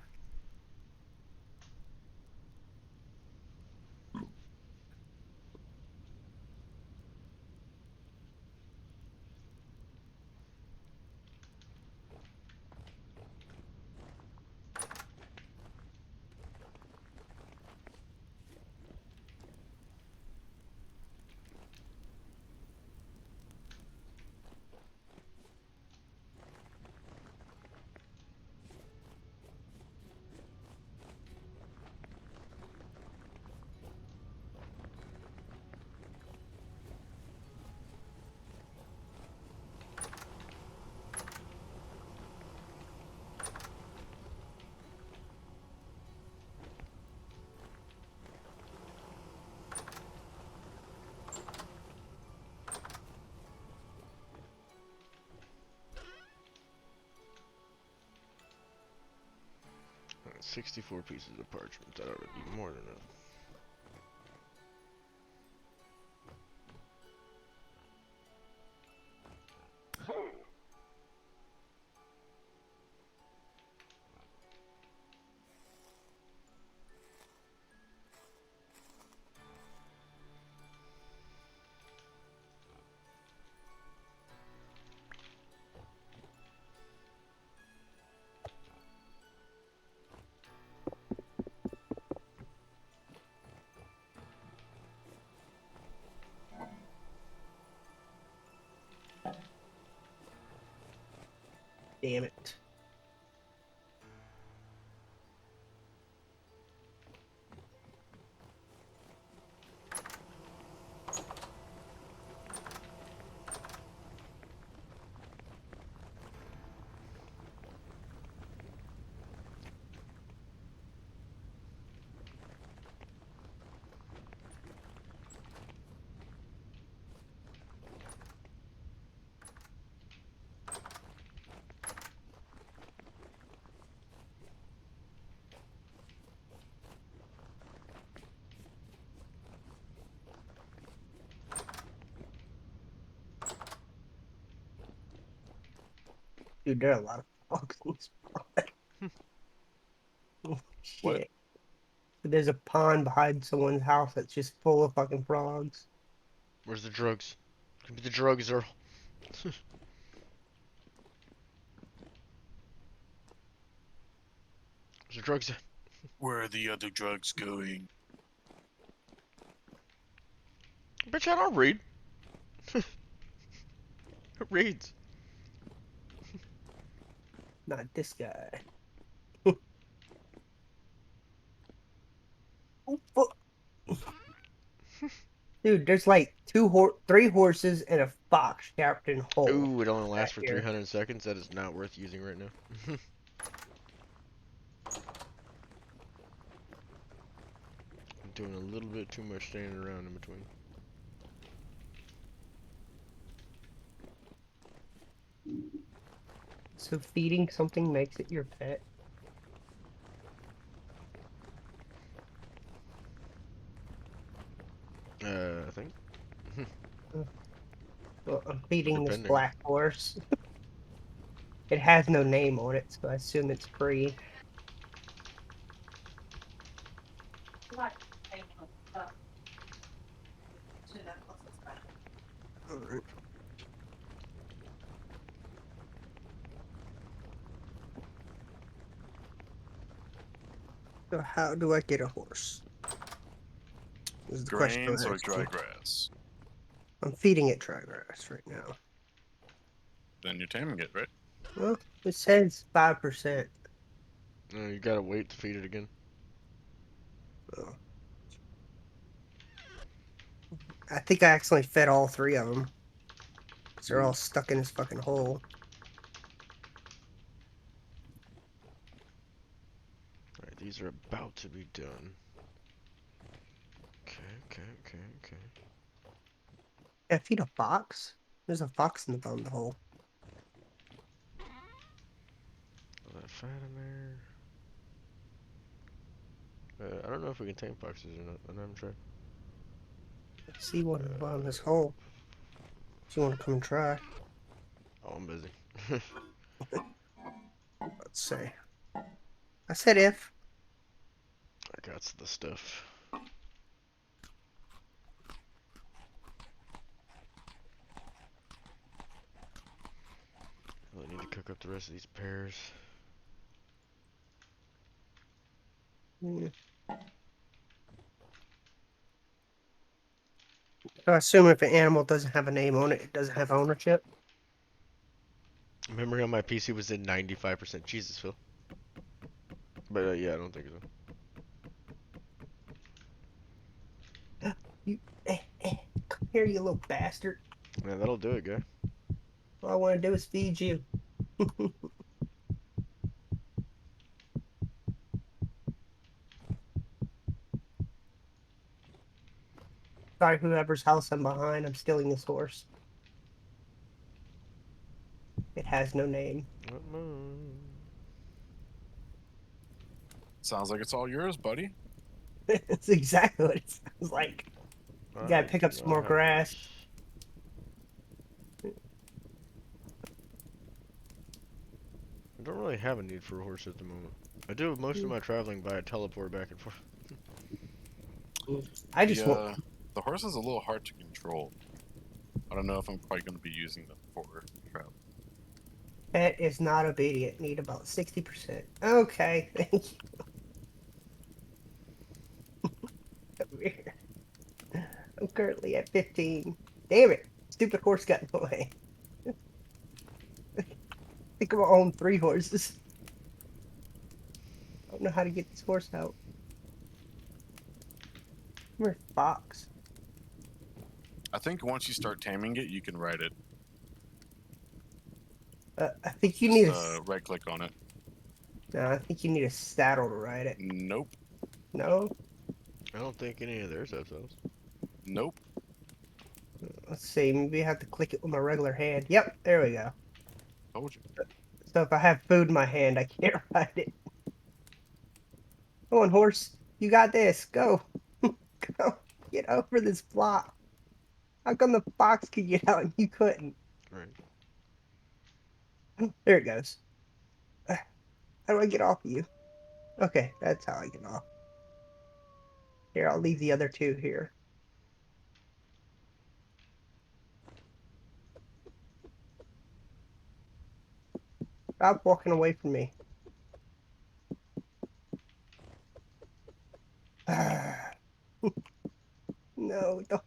Alright, 64 pieces of parchment. That ought to be more than enough. damn it. Dude, there are a lot of frogs in this pond. Oh, What? shit. There's a pond behind someone's house that's just full of fucking frogs. Where's the drugs? Give me the drugs, Earl. Where's the drugs at? Where are the other drugs going? Bitch, I don't read. Who reads? Not this guy. Oh, fuck. Dude, there's like three horses and a fox trapped in a hole. Ooh, it only lasts for back here. 300 seconds. That is not worth using right now. I'm doing a little bit too much standing around in between. So feeding something makes it your pet. I think. Well, I'm feeding this Depending. black horse. It has no name on it, so I assume it's free. Alright. So how do I get a horse? This is the question I'm Grains or asking. dry grass? I'm feeding it dry grass right now. Then you're taming it, right? Well, it says 5%. You gotta wait to feed it again. Oh. I think I accidentally fed all three of them. Because they're all stuck in this fucking hole. Alright, these are about to be done. Okay. I feed a fox? There's a fox in the bottom of the hole. All that fat in there. I don't know if we can tame foxes or not. I haven't tried. I see one in the bottom of this hole. If you want to come and try. Oh, I'm busy. Let's see. I said if. I got the stuff. Really need to cook up the rest of these pears. Hmm. So I assume if an animal doesn't have a name on it, it doesn't have ownership. Memory on my PC was at 95%. Jesus, Phil. But yeah, I don't think so. You, come here, you little bastard. Yeah, that'll do it, guy. All I want to do is feed you. Sorry, whoever's house I'm behind, I'm stealing this horse. It has no name. Not mine. Sounds like it's all yours, buddy. It's exactly what it sounds like. You gotta pick up some more grass. I don't really have a need for a horse at the moment. I do most of my traveling by a teleport back and forth. I just want. The horse is a little hard to control. I don't know if I'm quite going to be using them for travel. Pet is not obedient. Need about 60%. Okay, thank you. Over here. I'm currently at 15. Damn it! Stupid horse got in the way. I think I'm gonna own 3 horses. I don't know how to get this horse out. Where's Fox? I think once you start taming it, you can ride it. I think you need Just, right click on it. No, I think you need a saddle to ride it. Nope. No? I don't think any of theirs have those. Nope. Let's see. Maybe I have to click it with my regular hand. Yep, there we go. Told you. So if I have food in my hand, I can't ride it. Come on, horse. You got this. Go. Go. Get over this block. How come the fox could get out and you couldn't? Right. There it goes. How do I get off of you? Okay, that's how I get off. Here, I'll leave the other two here. Stop walking away from me. No, don't.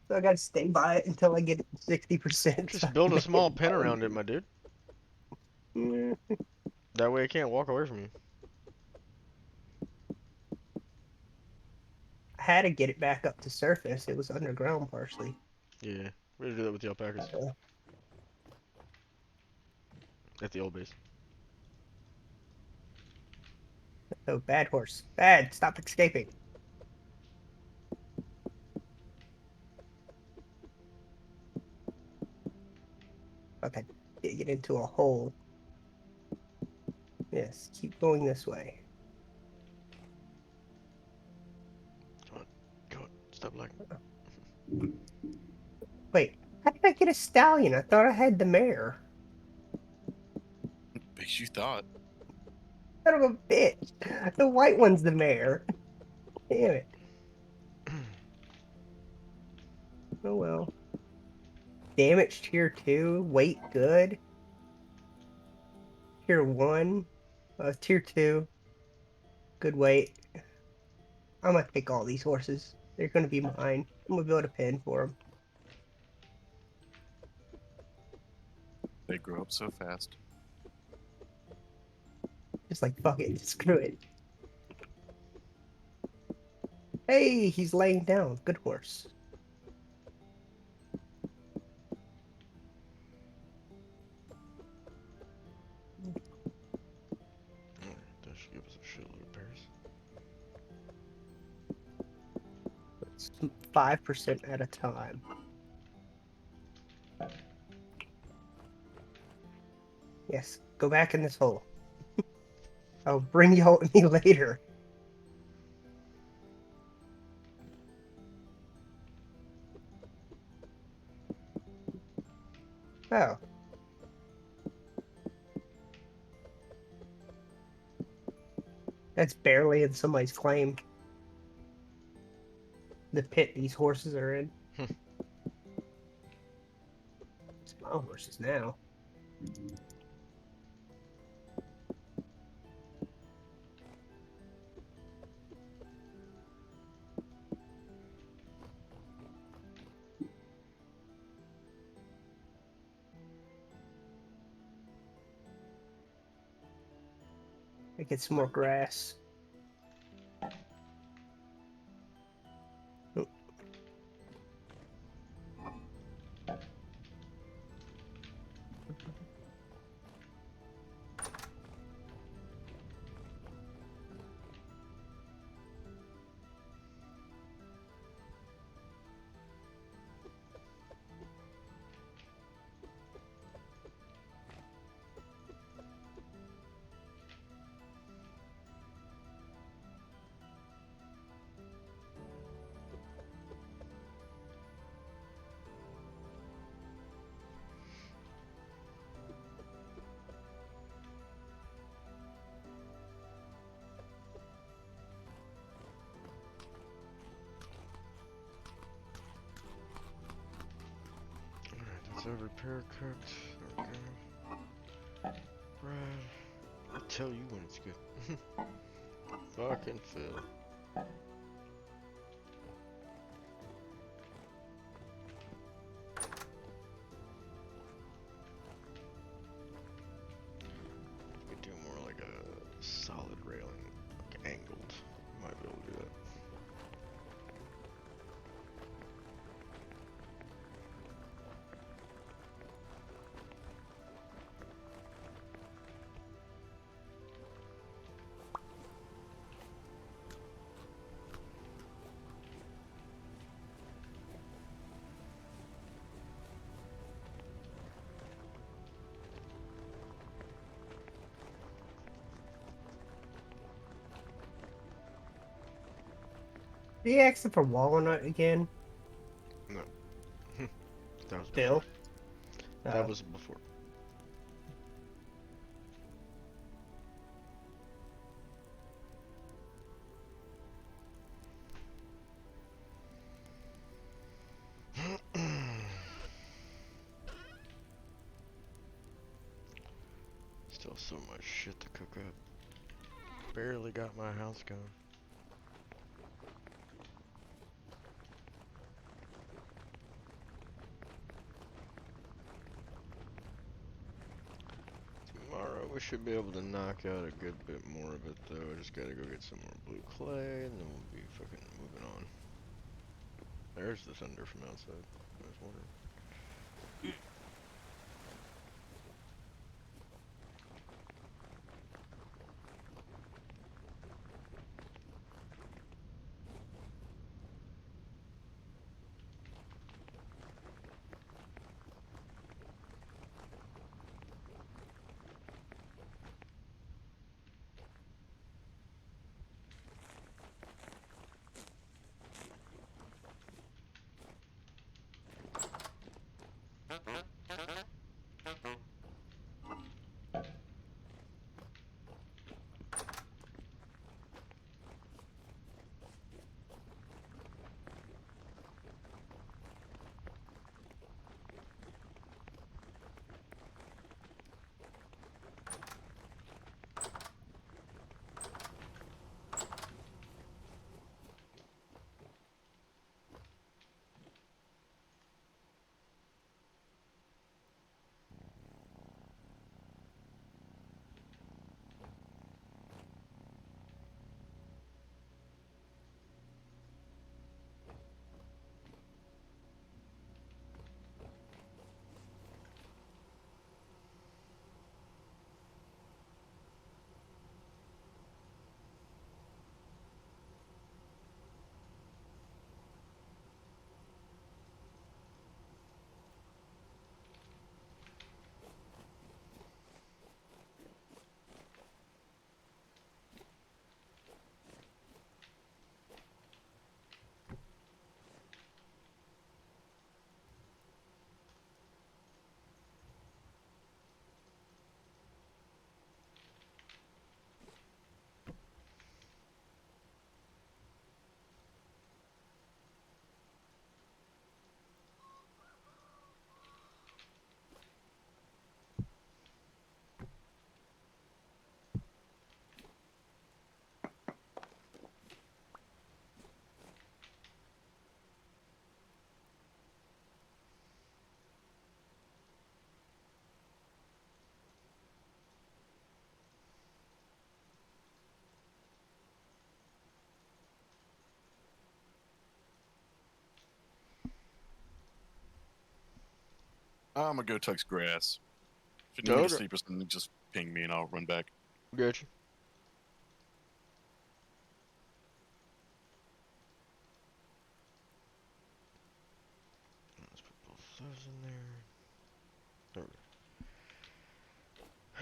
So I gotta stay by it until I get 60%. Just build a small pen around it, my dude. Mm, That way it can't walk away from you. I had to get it back up to surface. It was underground partially. Yeah, we had to do that with the alpacas at the old base. Oh, bad horse. Bad. Stop escaping. Okay, get into a hole. Yes, keep going this way. Go on, stop lagging. Wait, how did I get a stallion? I thought I had the mare. Because you thought. Son of a bitch. The white one's the mare. Damn it. Oh well. Damage tier 2. Weight good. Tier 1. Tier 2. Good weight. I'm gonna take all these horses. They're gonna be mine. I'm gonna build a pen for them. They grow up so fast. Just like, fuck it. Screw it. Hey, he's laying down. Good horse. That should give us a shitload of pairs. It's 5% at a time. Yes, go back in this hole. I'll bring you out me later. Oh. That's barely in somebody's claim. The pit these horses are in. It's my horses now. I get some more grass. Oh. Alright, that's our repair cooked. There we go. Bread. I'll tell you when it's good. Fucking Phil. We do more like a solid railing, like angled. Might be able to do that. Did you ask for walnut again? That was Bill? before. That was before. so much shit to cook up. Barely got my house going. Tomorrow we should be able to knock out a good bit more of it though. I just gotta go get some more blue clay and then we'll be fucking moving on. There's the thunder from outside. I was wondering. I'm gonna go touch grass. If you need me to Okay. sleep or something, just ping me and I'll run back. Gotcha. Let's put both those in there. There we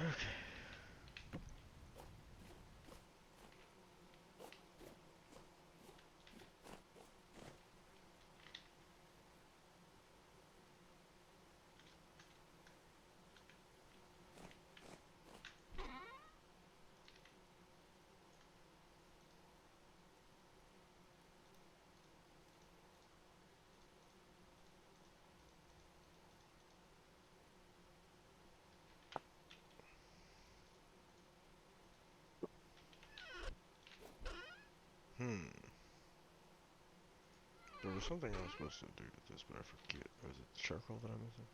go. Okay. There was something I was supposed to do with this, but I forget. Was it the charcoal that I'm missing?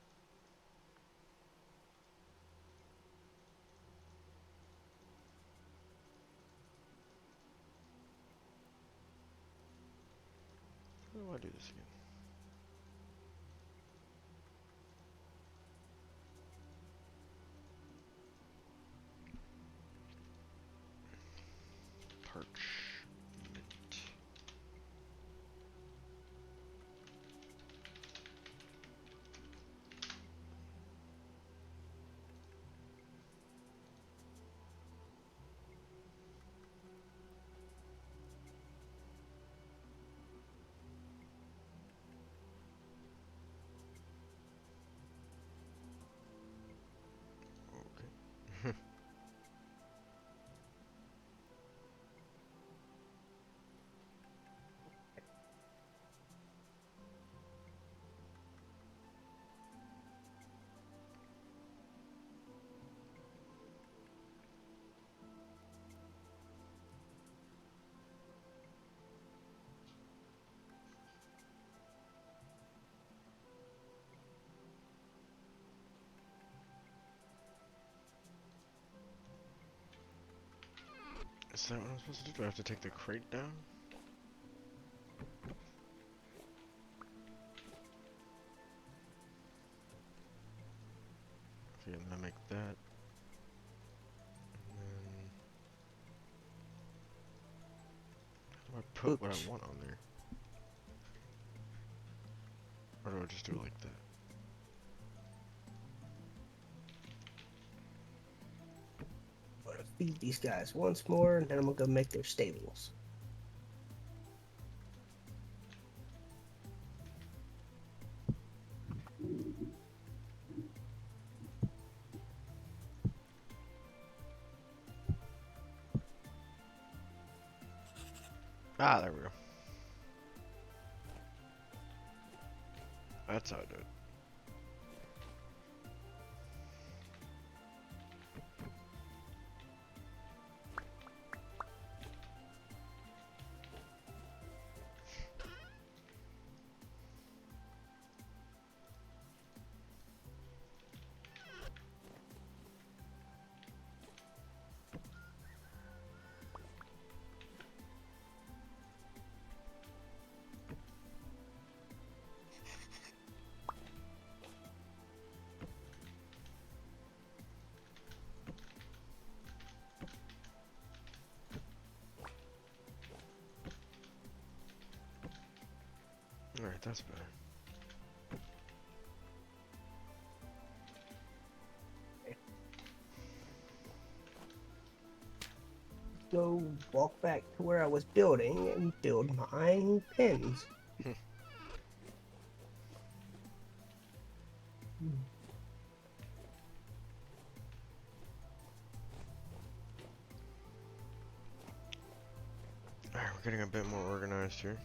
How do I do this again? Parchment. Is that what I'm supposed to do? Do I have to take the crate down? Okay, and then I make that. And then how do I put what Oops. I want on there? Or do I just do it like that? I'm gonna feed these guys once more, and then I'm gonna go make their stables. Ah, there we go. That's how I do it. Alright, that's better. Go walk back to where I was building and build my pens. Alright, we're getting a bit more organized here.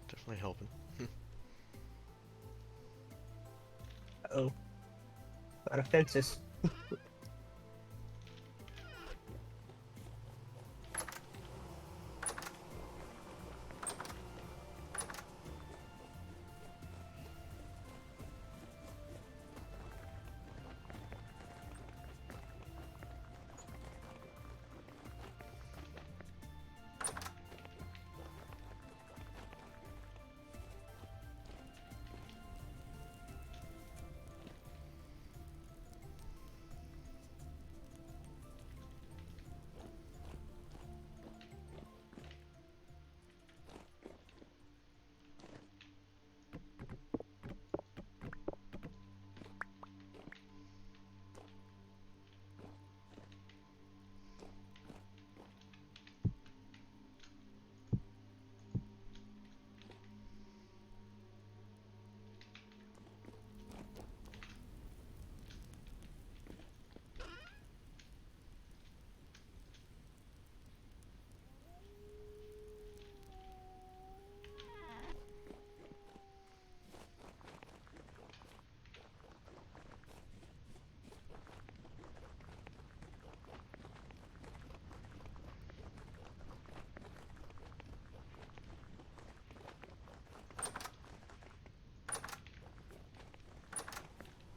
Definitely helping. Uh-oh. A lot of fences.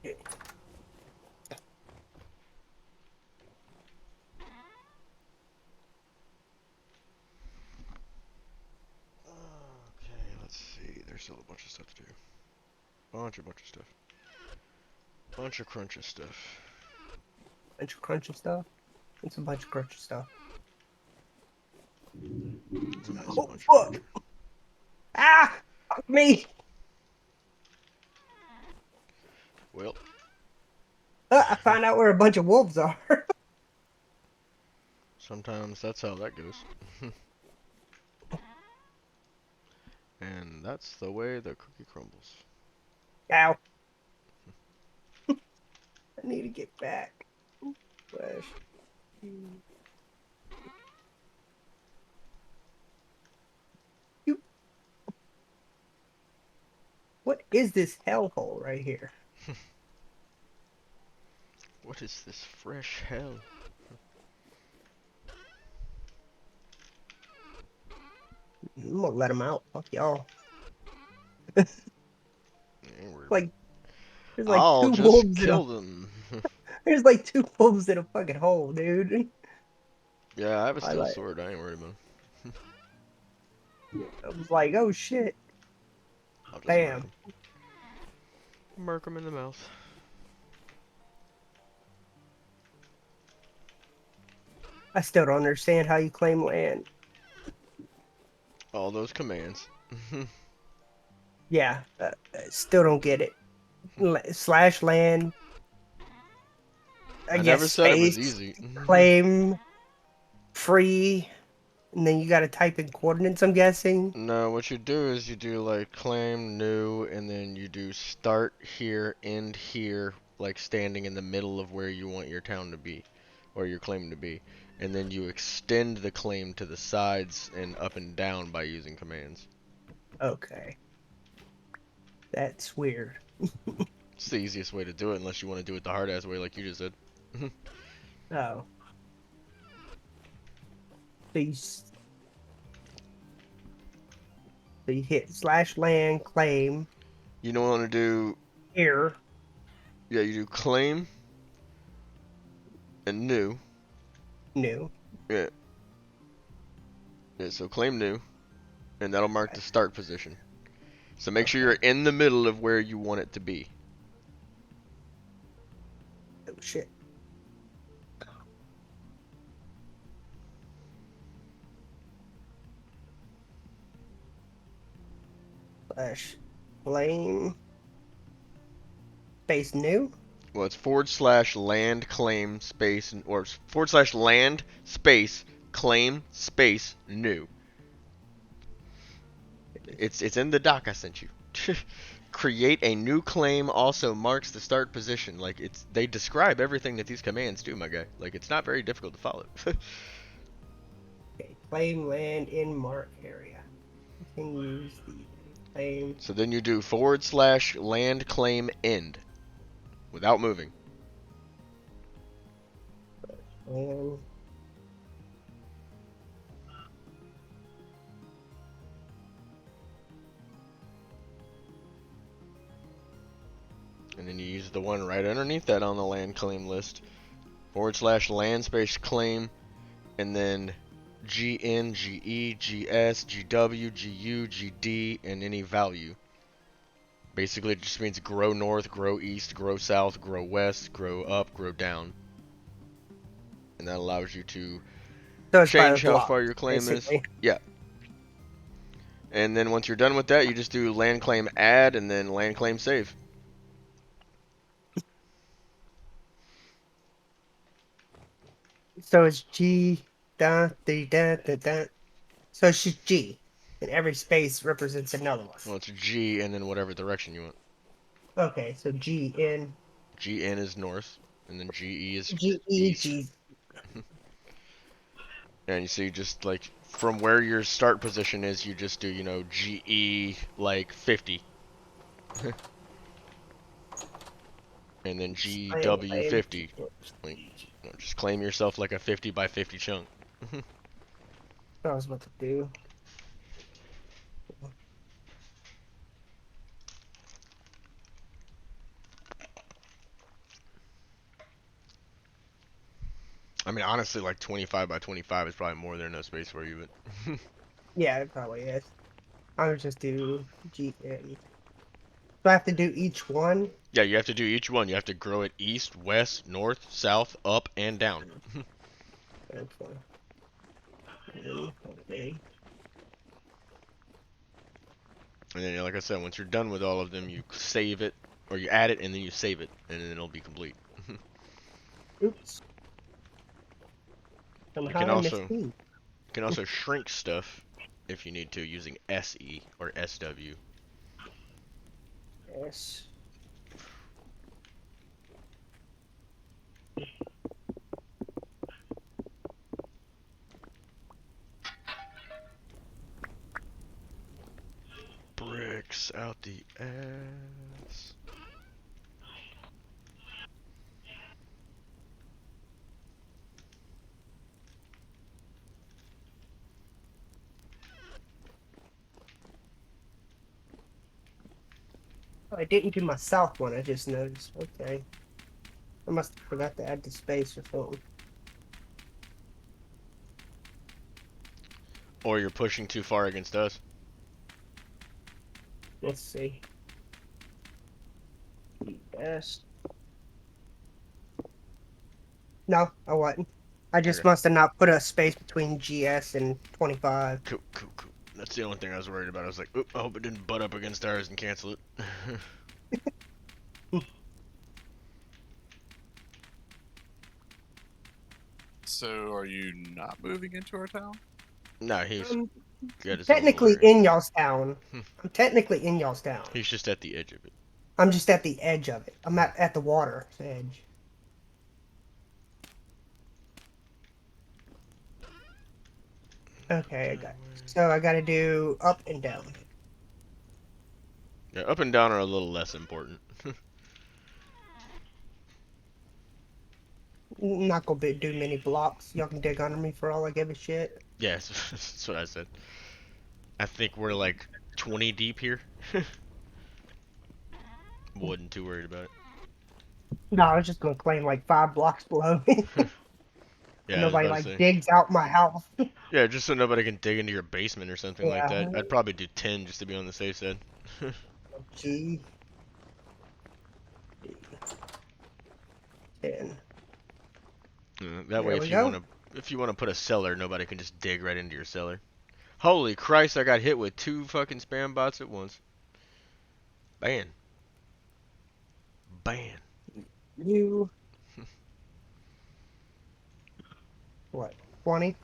Okay, let's see. There's still a bunch of stuff to do. Bunch of stuff. Bunch of crunch of stuff. Bunch of crunchy stuff. It's a bunch of crunchy stuff. It's a nice Oh, bunch fuck! of Ah! Fuck me! Well, I found out where a bunch of wolves are. sometimes that's how that goes. And that's the way the cookie crumbles. Ow. I need to get back. Flash. You. What is this hellhole right here? What is this fresh hell? I'm gonna let him out. Fuck y'all. Yeah, Like, there's like I'll two just wolves in kill a them. There's like 2 wolves in a fucking hole, dude. Yeah, I have a I steel like. sword. I ain't worried about it. I was like, oh shit. I'll just mark Bam. him. Mark him in the mouth. I still don't understand how you claim land. All those commands. Yeah, still don't get it. Slash land. I I guess never said it was space. easy. Claim. Free. And then you gotta type in coordinates, I'm guessing. No, what you do is you do like claim new, and then you do start here, end here, like standing in the middle of where you want your town to be, or your claim to be. And then you extend the claim to the sides and up and down by using commands. Okay. That's weird. It's the easiest way to do it, unless you want to do it the hard ass way like you just said. Oh. So you, so you hit slash land claim You don't want to do, here. yeah, you do claim and new. New. Yeah. Yeah, so claim new, and that'll mark the start position. So make sure you're in the middle of where you want it to be. Oh shit. Slash claim space new. Well, it's / land claim space, or / land space claim space new. It's in the doc I sent you. Create a new claim also marks the start position. Like they describe everything that these commands do, my guy. Like it's not very difficult to follow. Okay. Claim land in mark area. You can use the claim. So then you do / land claim end without moving. Land. And then you use the one right underneath that on the land claim list. / land space claim, and then GN, GE, GS, GW, GU, GD, and any value. Basically, it just means grow north, grow east, grow south, grow west, grow up, grow down. And that allows you to So it's by the change how block, far your claim basically. is. Yeah. And then once you're done with that, you just do land claim add and then land claim save. So it's G da da da da da. So it's just G, and every space represents another one. Well, it's G and then whatever direction you want. Okay, so G N GN is north, and then GE is G E east. G. And you see, just like from where your start position is, you just do, GE like 50. And then GW 50. Like, just claim yourself like a 50 by 50 chunk. I was about to do. I mean, honestly, like 25 by 25 is probably more than enough space for you, but Yeah, it probably is. I would just do G N. Do I have to do each one? yeah, you have to do each one. You have to grow it east, west, north, south, up, and down. Okay. And then, like I said, once you're done with all of them, you save it, or you add it, and then you save it, and then it'll be complete. Oops. You Somehow can I missed also B. you can also shrink stuff if you need to using SE or SW. Yes. Bricks out the ass. Oh, I didn't do my south one. I just noticed. Okay. I must have forgot to add the space or something. Or you're pushing too far against us. Let's see. Yes. No, I wasn't. I just Okay. must have not put a space between GS and 25. Cool, cool, cool. That's the only thing I was worried about. I was like, oop, I hope it didn't butt up against ours and cancel it. So, are you not moving into our town? Nah, he's I'm got his own little technically area. in y'all's town. Hmm. I'm technically in y'all's town. He's just at the edge of it. I'm just at the edge of it. I'm at the water's edge. Okay, I got. So I got to do up and down. Yeah, up and down are a little less important. Not gonna do many blocks. Y'all can dig under me for all I give a shit. Yes, that's what I said. I think we're like 20 deep here. Wasn't too worried about it. No, I was just gonna claim like 5 blocks below me. Yeah, I was Nobody about like to say. digs out my house. Yeah, just so nobody can dig into your basement or something like Yeah. that. I'd probably do 10 just to be on the safe side. G. 10. That way, There we go. if you wanna put a cellar, nobody can just dig right into your cellar. Holy Christ! I got hit with 2 fucking spam bots at once. Ban. Ban. You. What? 20?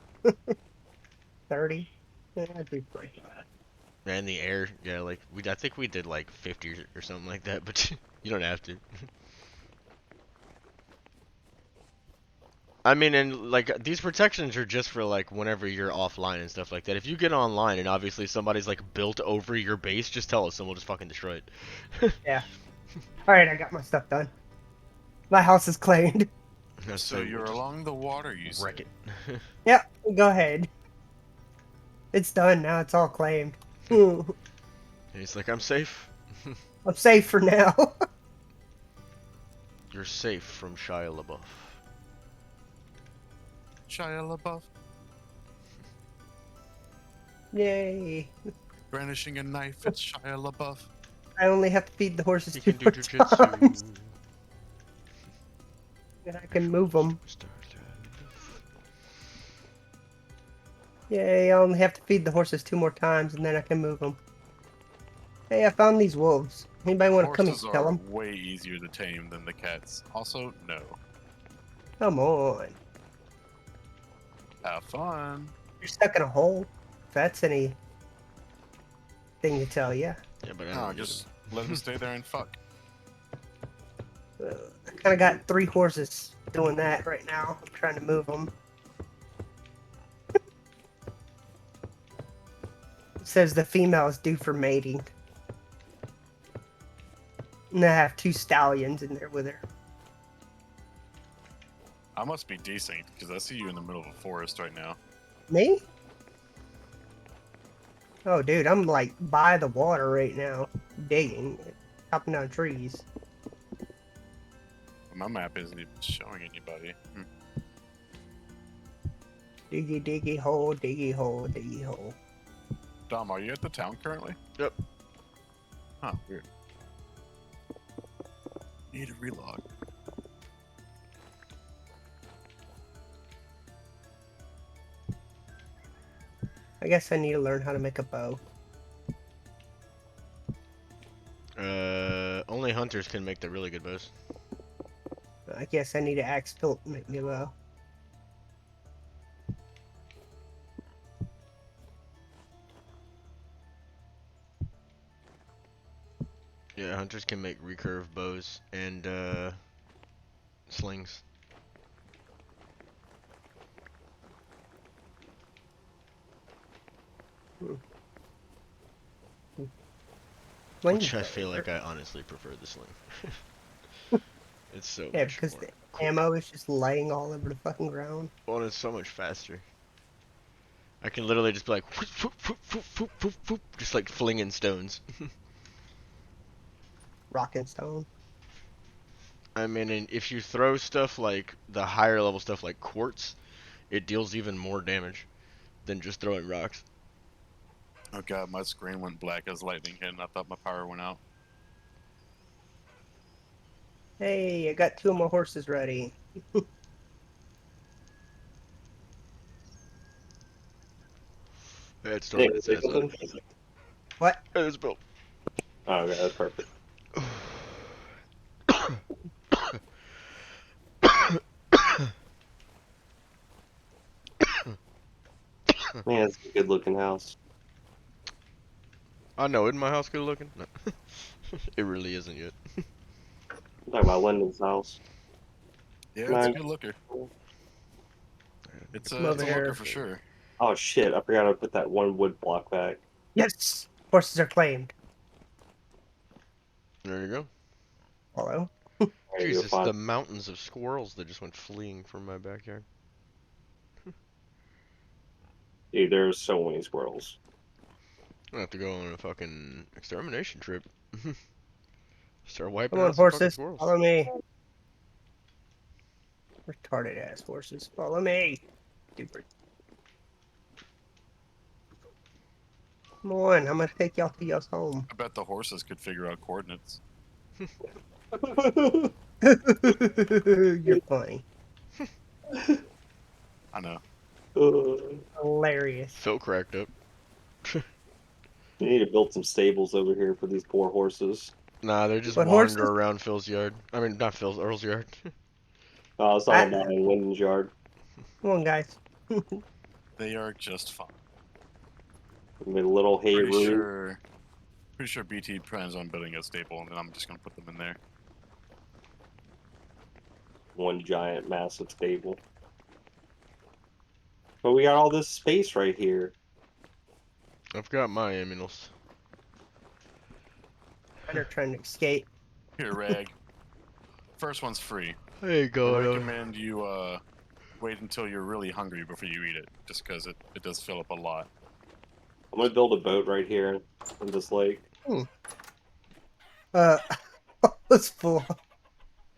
30? Yeah, I'd be pretty bad. And the air, yeah, like I think we did like 50 or something like that, but you don't have to. I mean, and like these protections are just for like whenever you're offline and stuff like that. If you get online and obviously somebody's like built over your base, just tell us and we'll just fucking destroy it. Alright, I got my stuff done. My house is claimed. So you're along the water, you wreck said. it. Yep, go ahead. It's done now, it's all claimed. I'm And he's like, I'm safe. safe for now. You're safe from Shia LaBeouf. Shia LaBeouf Yay. brandishing a knife. It's Shia LaBeouf. I only have to feed the horses He 2 can do more jujitsu. times. And I can move them. Yay, I only have to feed the horses 2 more times and then I can move them. Hey, I found these wolves. Anybody want to come and Horses kill are them? way easier to tame than the cats. Also, no. Come on. Have fun. You're stuck in a hole. If that's any thing to tell you. Yeah, but I No, don't just let them stay there and fuck. I kind of got 3 horses doing that right now. I'm trying to move them. It says the female is due for mating. And I have 2 stallions in there with her. I must be decent because I see you in the middle of a forest right now. Me? Oh, dude, I'm like by the water right now, digging, chopping down trees. My map isn't even showing anybody. Diggy, diggy hole, diggy hole, diggy hole. Dom, are you at the town currently? Yep. Huh, weird. Need a relog. I guess I need to learn how to make a bow. Only hunters can make the really good bows. I guess I need an axe built to make me a bow. Yeah, hunters can make recurve bows and slings. Which I feel like I honestly prefer the sling. It's so Yeah, much because more the quick. ammo is just laying all over the fucking ground. Well, and it's so much faster. I can literally just be like, whoop, whoop, whoop, whoop, whoop, whoop, whoop, just like flinging stones. Rock and stone. I mean, and if you throw stuff like the higher level stuff like quartz, it deals even more damage than just throwing rocks. Oh god, my screen went black as lightning hit, and I thought my power went out. Hey, I got 2 of my horses ready. Yeah, it's Hey, started. say something? What? It's built. Oh, okay, that's perfect. Man, it's a good looking house. I know, isn't my house good looking? No. It really isn't yet. I'm talking about Lyndon's house. Yeah, it's a Nice. good looker. It's Come a over looker here. for sure. Oh shit, I forgot to put that one wood block back. Yes! Horses are claimed. There you go. Hello? Alright, you'll Jesus, find. the mountains of squirrels that just went fleeing from my backyard. Dude, there's so many squirrels. I'm gonna have to go on a fucking extermination trip. Start wiping Come on, out some fucking horses. squirrels. Follow me. Retarded ass horses. Follow me. Stupid. Come on, I'm gonna take y'all to y'all's home. I bet the horses could figure out coordinates. You're funny. I know. You Hilarious. Phil cracked up. need to build some stables over here for these poor horses. Nah, they just But wander horses? around Phil's yard. I mean, not Phil's, Earl's yard. I was talking about in Lyndon's yard. Come on, guys. They are just fine. With a little hay Pretty room. sure BT plans on building a stable, and then I'm just gonna put them in there. One giant, massive stable. But we got all this space right here. I've got my aminals. They're trying to escape. Here, Rag. First one's free. There you I go. recommend you wait until you're really hungry before you eat it, just because it does fill up a lot. I'm gonna build a boat right here in this lake. It's full.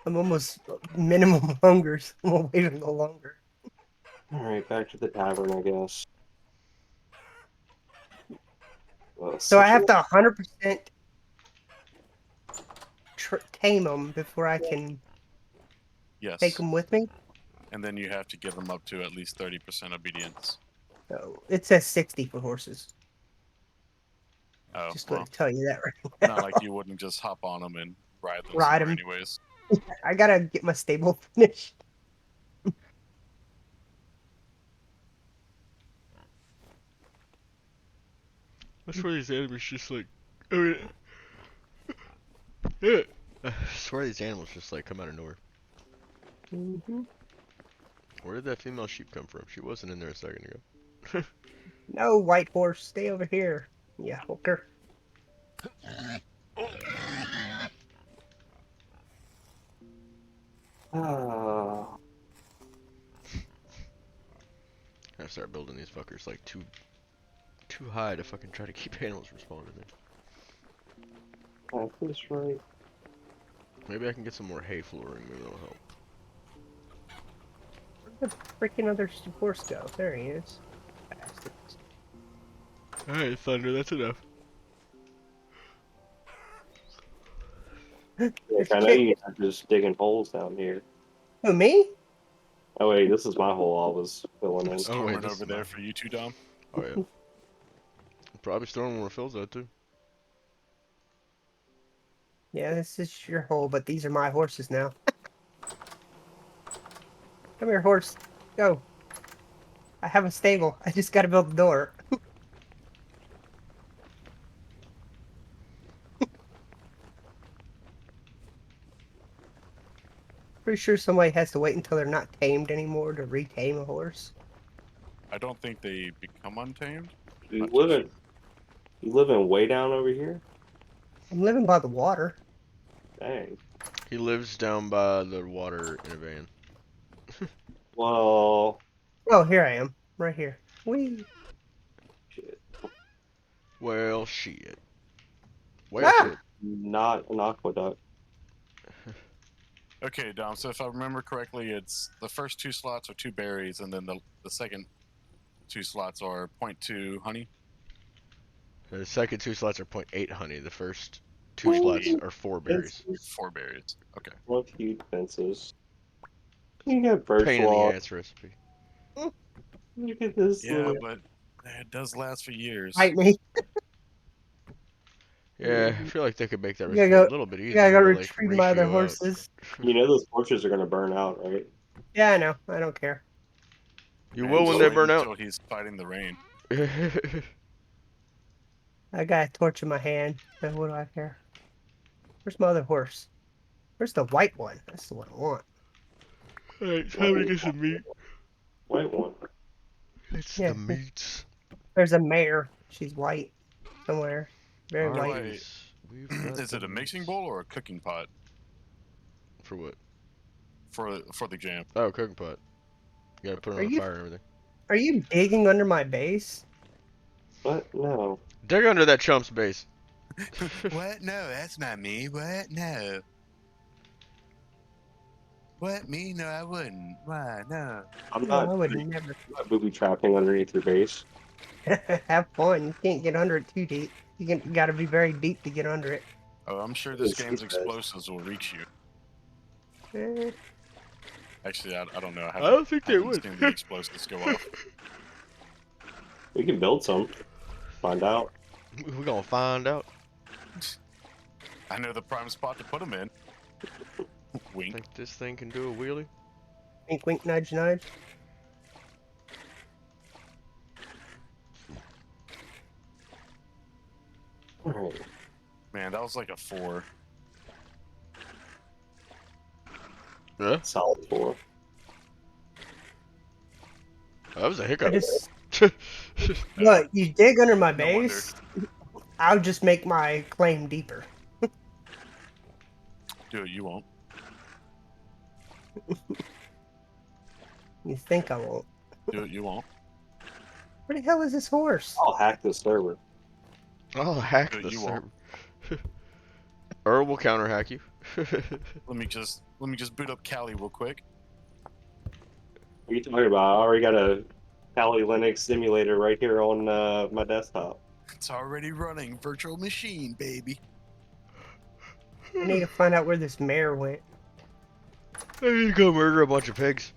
I'm almost minimum hunger, so I'm gonna wait a little longer. Alright, back to the tavern, I guess. So I have to 100% tame them before I can Yes. take them with me. And then you have to get them up to at least 30% obedience. So it says 60 for horses. Oh, Just well, going to tell you that right now. not like you wouldn't just hop on them and ride them Ride somewhere 'em. anyways. I gotta get my stable finished. I swear these animals just like. I mean, yeah. I swear these animals just like come out of nowhere. Mm-hmm. Where did that female sheep come from? She wasn't in there a second ago. No, white horse, stay over here. Yeah, hooker. Ah, I start building these fuckers like too high to fucking try to keep animals from spawning in. that's right. Maybe I can get some more hay flooring. Maybe that'll help. Where'd the freaking other horse go? There he is. Bastards. Alright, Thunder, that's enough. Look, There's I know chicken. you are just digging holes down here. Who, me? Oh wait, this is my hole I was filling in. Just Oh, wait, coming this over is there mine. for you two, Dom. Oh yeah. Probably storing where Phil's at too. Yeah, this is your hole, but these are my horses now. Come here, horse. Go. I have a stable. I just gotta build the door. Pretty sure somebody has to wait until they're not tamed anymore to retame a horse. I don't think they become untamed. You Not live too in, you living way down over here? I'm living by the water. Dang. He lives down by the water in a van. Well, Oh, here I am. Right here. Whee! shit. Well, shit. Well, Ah! shit. Not an aqueduct. Okay, Dom. So if I remember correctly, it's the first 2 slots are 2 berries, and then the second 2 slots are 0.2 honey. The second 2 slots are 0.8 honey. The first 2 Point slots eight. are 4 berries. 4 berries. Okay. What huge fences. You got birch Pain in the log. ass recipe. Look at this Yeah, little. but it does last for years. Fight me. Yeah, I feel like they could make that You gotta recipe a go. little bit You gotta easier go to like retrieve my other ratio out. horses. You know those torches are gonna burn out, right? Yeah, I know. I don't care. You Man, will when just they wait burn out. until he's fighting the rain. I got a torch in my hand. So what do I care? Where's my other horse? Where's the white one? That's the one I want. Alright, time to get some meat. White one. It's Yeah. the meats. There's a mare. She's white somewhere. Very Alright. white. Wait. We've got Is the it a mixing meats. bowl or a cooking pot For what? for the jam? Oh, cooking pot. You gotta put it Are on the you fire and everything. are you digging under my base? What? No. Dig under that chump's base. What? No, that's not me. What? No. What? Me? No, I wouldn't. Why? No. I'm No, not, I would I'm never. not booby trapping underneath your base. Have fun. You can't get under it too deep. You gotta be very deep to get under it. Oh, I'm sure this It's game's just that- explosives will reach you. Eh, Actually, I don't know. I don't think they haven't would. seen the explosives go off. We can build some. Find out. We're gonna find out. I know the prime spot to put them in. Wink. Think this thing can do a wheelie? wink, wink, nudge, nudge. Alright. Man, that was like a 4. Yeah, Solid 4. that was a I hiccup. just look. You dig under my No wonder. base. I'll just make my claim deeper. Do it. You won't. You think I won't? Do it. You won't. Where the hell is this horse? I'll hack this server. I'll hack Good, the you server. won't. Earl will counter hack you. Let me just boot up Kali real quick. What are you talking about? I already got a Kali Linux simulator right here on my desktop. It's already running. Virtual machine, baby. I need to find out where this mare went. I need to go murder a bunch of pigs.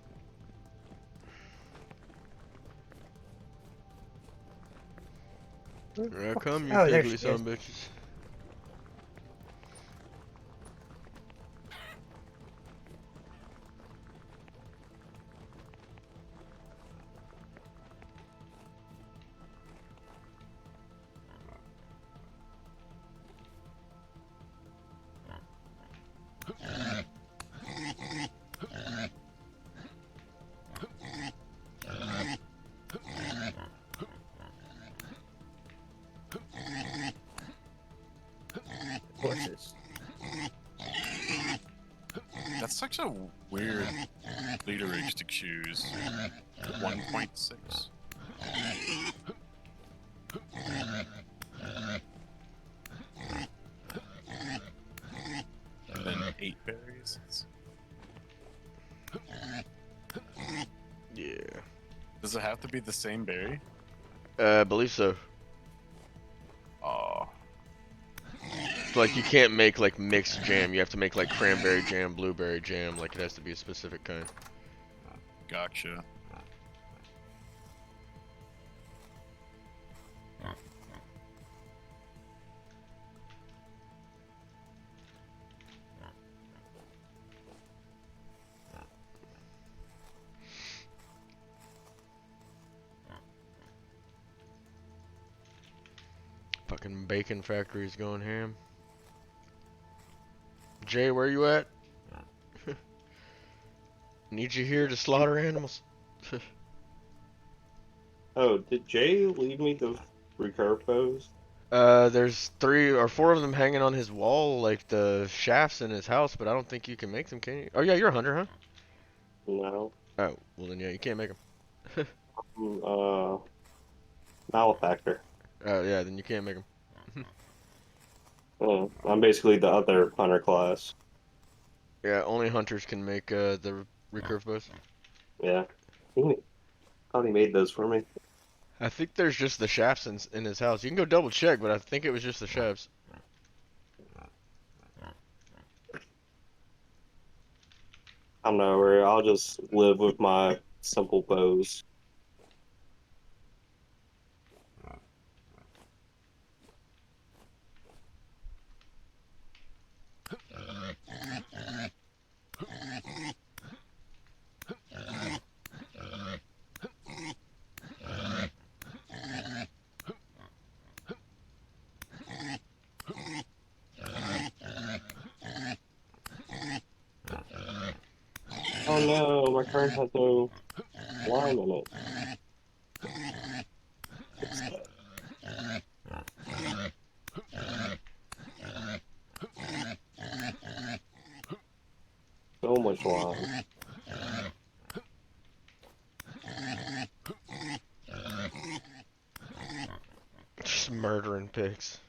Here I come, you Oh, there pigly she son is. of bitches. Horses. That's such a weird leaderage to choose. 1.6. And then 8 berries. Yeah. Does it have to be the same berry? I believe so. Oh, Like you can't make like mixed jam. You have to make like cranberry jam, blueberry jam. Like it has to be a specific kind. gotcha. Fucking bacon factory's going ham. Jay, where you at? Need you here to slaughter animals. Oh, did Jay leave me the recurve bows? There's 3 or 4 of them hanging on his wall, like the shafts in his house, but I don't think you can make them, can you? Oh yeah, you're a hunter, huh? No. Oh, well then yeah, you can't make them. Malefactor. Oh yeah, then you can't make them. I'm basically the other hunter class. Yeah, only hunters can make the recurve bows. Yeah. He thought he made those for me. I think there's just the shafts in his house. You can go double check, but I think it was just the shafts. I don't know, or I'll just live with my simple bows. Oh no, my current has no line in it. It's so much line. Just murdering pigs.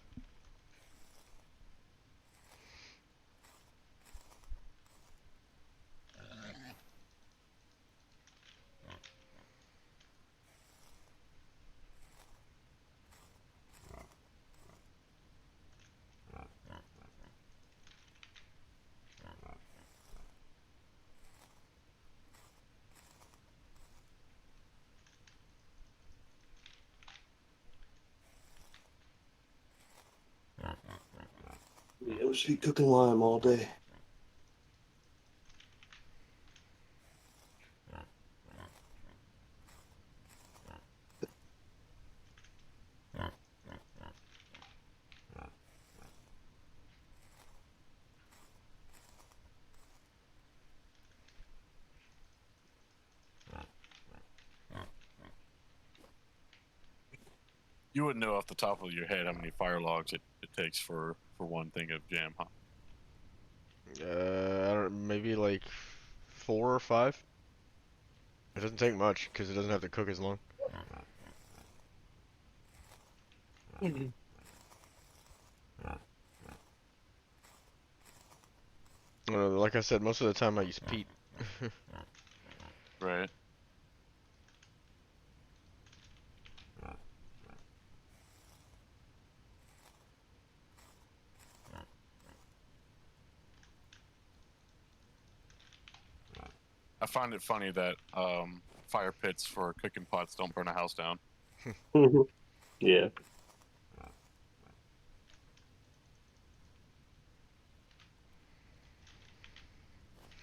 Yeah, we should be cooking lime all day. You wouldn't know off the top of your head how many fire logs it takes for one thing of jam, huh? I don't. Maybe like 4 or 5. It doesn't take much because it doesn't have to cook as long. Like I said, most of the time I use peat. Right. I find it funny that fire pits for cooking pots don't burn a house down. Yeah.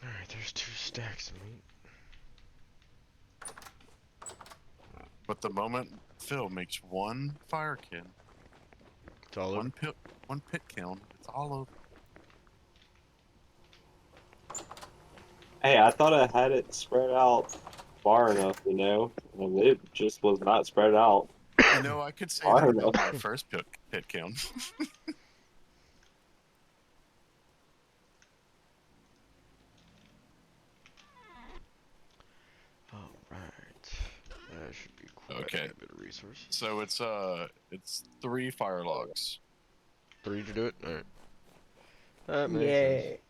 Alright, there's 2 stacks of meat. But the moment Phil makes one fire kiln, It's all over. one pit kiln, it's all over. Hey, I thought I had it spread out far enough, and it just was not spread out You know, I could say far that enough. about my first pit kiln. Alright. That should be quite Okay. a bit of resource. So it's 3 fire logs. 3 to do it? Alright. That makes Yeah. sense.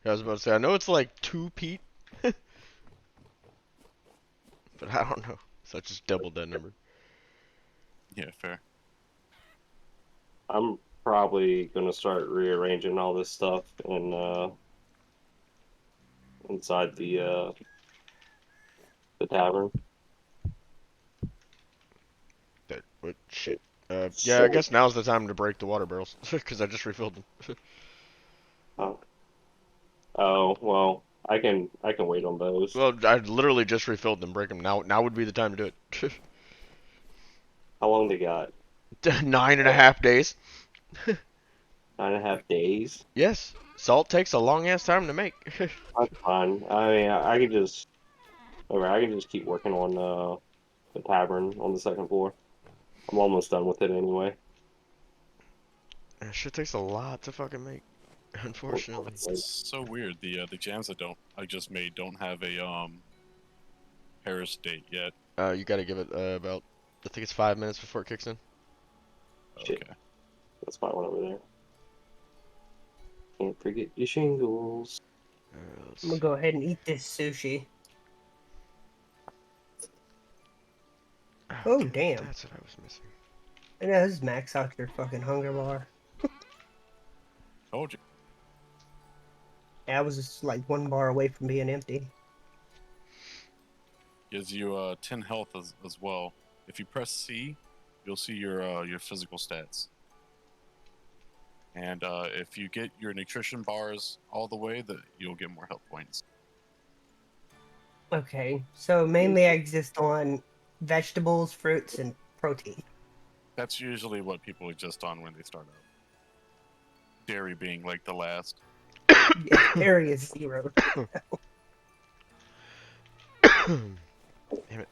I was about to say, I know it's like 2 peat. But I don't know. So I just doubled that number. Yeah, fair. I'm probably gonna start rearranging all this stuff inside the tavern. That, what shit. Yeah, I guess now's the time to break the water barrels. Because I just refilled them. Oh, oh well, I can wait on those. Well, I literally just refilled them. Break them. Now would be the time to do it. How long they got? 9.5 days. 9.5 days. Yes. Salt takes a long ass time to make. That's fine. I mean, I can just, okay, I can just keep working on the tavern on the second floor. I'm almost done with it anyway. That shit takes a lot to fucking make. Unfortunately. It's so weird. The jams I just made don't have a Paris date yet. You gotta give it about, I think it's 5 minutes before it kicks in. Shit. Okay. That's my one over there. Can't forget your shingles. let's I'm gonna see. go ahead and eat this sushi. Oh, damn. That's what I was missing. I know this is max out your fucking hunger bar. Told you. Yeah, I was just like 1 bar away from being empty. Gives you 10 health as well. If you press C, you'll see your physical stats. And if you get your nutrition bars all the way, you'll get more health points. Okay, so mainly I exist on vegetables, fruits, and protein. That's usually what people exist on when they start out. Dairy being like the last. Yeah, area is 0. Damn it.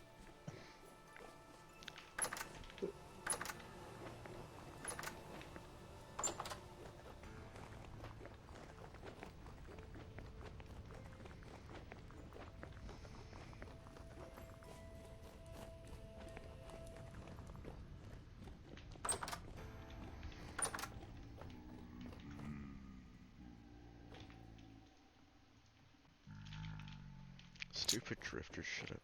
Stupid drifters, shut up.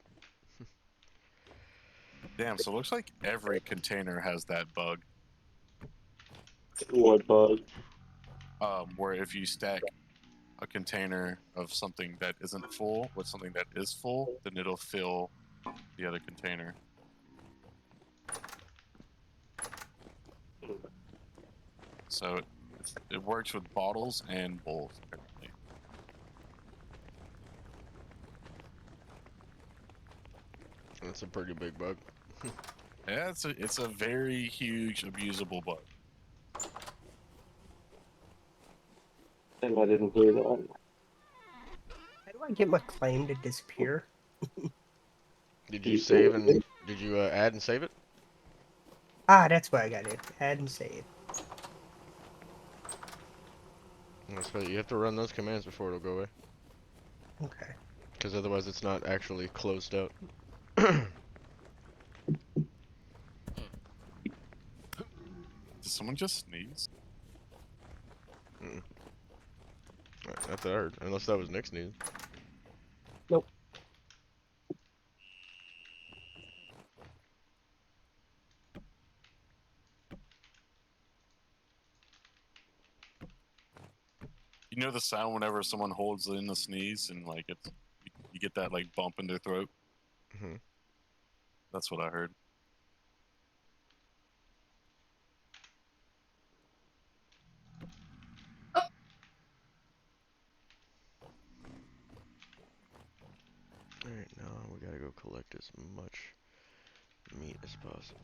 Damn, so it looks like every container has that bug. What bug? Where if you stack a container of something that isn't full with something that is full, then it'll fill the other container. So it works with bottles and bowls, apparently. That's a pretty big bug. Yeah, it's a very huge abusable bug. And I didn't hear that. How do I get my claim to disappear? Did you save and did you add and save it? Ah, that's what I gotta do. Add and save. That's right. You have to run those commands before it'll go away. Okay. Because otherwise it's not actually closed out. Did someone just sneeze? Not that I heard. Unless that was Nick sneezing. Nope. You know the sound whenever someone holds in a sneeze and like you get that like bump in their throat? Mhm. That's what I heard. Alright, now we gotta go collect as much meat as possible.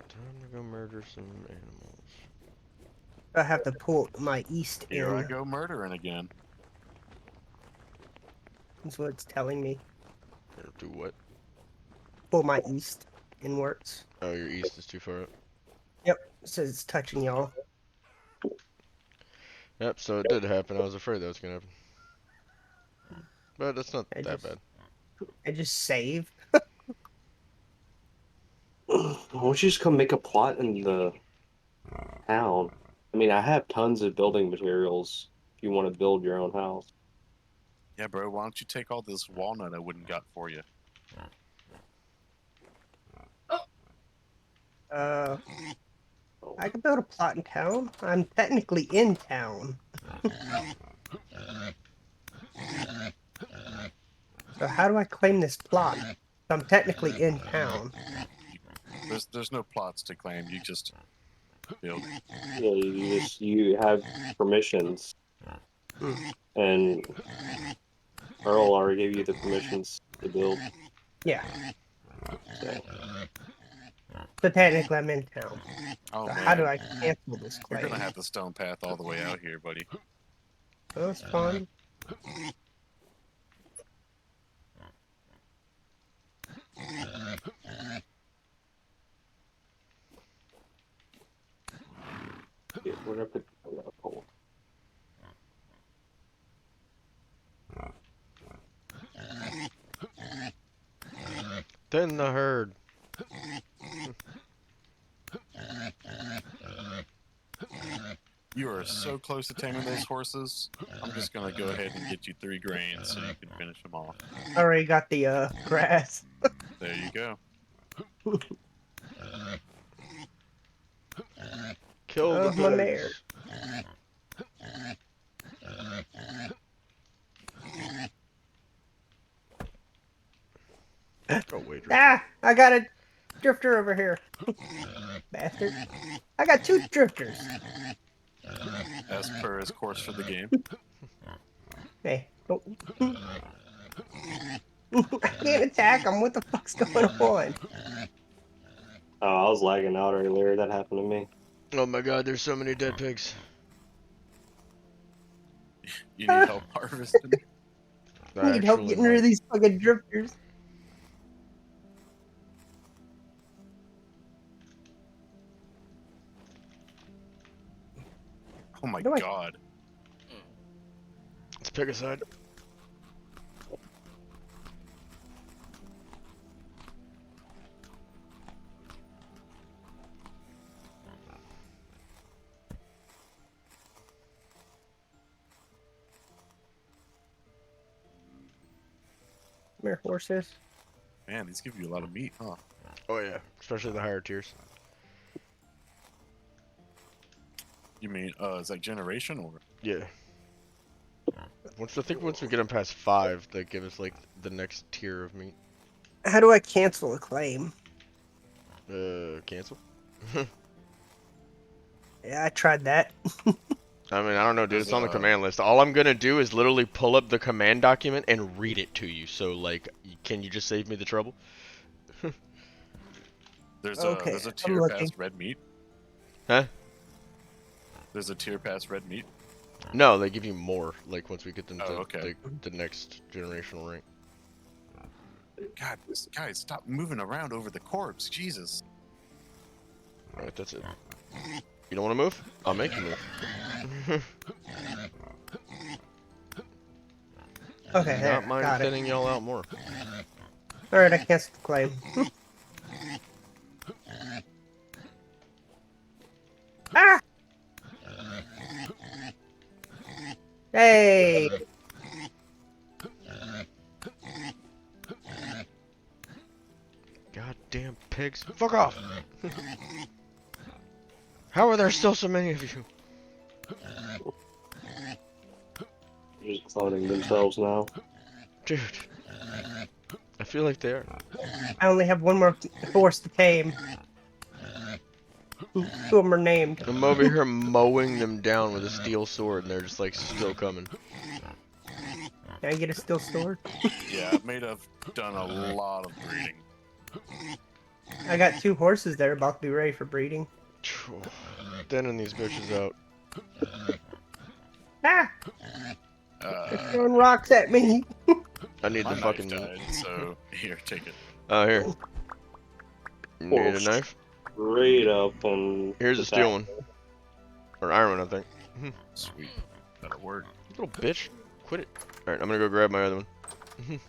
Time to go murder some animals. I have to pull my east Here I in. go murdering again. That's what it's telling me. Or do what? Pull my east inwards. Oh, your east is too far up. Yep. It says it's touching y'all. Yep, so it did happen. I was afraid that was gonna happen. But that's not that bad. I just save. Why don't you just come make a plot in the town? I mean, I have tons of building materials if you want to build your own house. Yeah, bro, why don't you take all this walnut I wouldn't got for you? I can build a plot in town. I'm technically in town. So how do I claim this plot? I'm technically in town. There's no plots to claim. You just build. Yeah, you have permissions, and Earl already gave you the permissions to build. Yeah. So So technically I'm in town. Oh So man, how do I cancel this you're claim? gonna have the stone path all the way out here, buddy. Oh, that's fun. yeah, we're gonna put a pole. Then the herd. You are so close to taming those horses. I'm just gonna go ahead and get you 3 grains so you can finish them off. I already got the grass. There you go. Kill the My mare. pigs. Oh wait. Ah, I got a drifter over here. Bastard. I got 2 drifters. As per his course for the game. Hey. Oh. I can't attack them. What the fuck's going on? Oh, I was lagging out earlier. That happened to me. Oh my god, there's so many dead pigs. You need help harvesting. I need help getting rid of these fucking drifters. Oh my Do I- god. Let's pick a side. Come here, horses. Man, these give you a lot of meat, huh? Oh yeah, especially the higher tiers. You mean, is that generation or? Yeah. Once we get them past 5, they give us like the next tier of meat. How do I cancel a claim? Cancel. Yeah, I tried that. I mean, I don't know, dude. It's on the Uh, command list. All I'm gonna do is literally pull up the command document and read it to you. So, like, can you just save me the trouble? There's Okay, a I'm tier looking. past red meat. Huh? There's a tier past red meat. No, they give you more. Like once we get them to Oh, okay. the next generational rank. God, guys, stop moving around over the corpse. Jesus. All right, that's it. You don't want to move? I'll make you move. Okay, there, Not mind got it. thinning y'all out more. Alright, I canceled the claim. Ah! Hey! Goddamn pigs! Fuck off! How are there still so many of you? They're just cloning themselves now. Dude. I feel like they are. I only have one more horse to tame. 2 of them are named. I'm over here mowing them down with a steel sword and they're just like still coming. Can I get a steel sword? Yeah, I may have done a lot of breeding. I got 2 horses that are about to be ready for breeding. Thinning these bitches out. Ah! They're Uh, throwing rocks at me. I need my the knife fucking died, so here, take it. Oh, here. You need a knife? Straight up and. Here's a steel one. Or iron one, I think. Sweet, that'll work. Little bitch. Quit it. Alright, I'm gonna go grab my other one.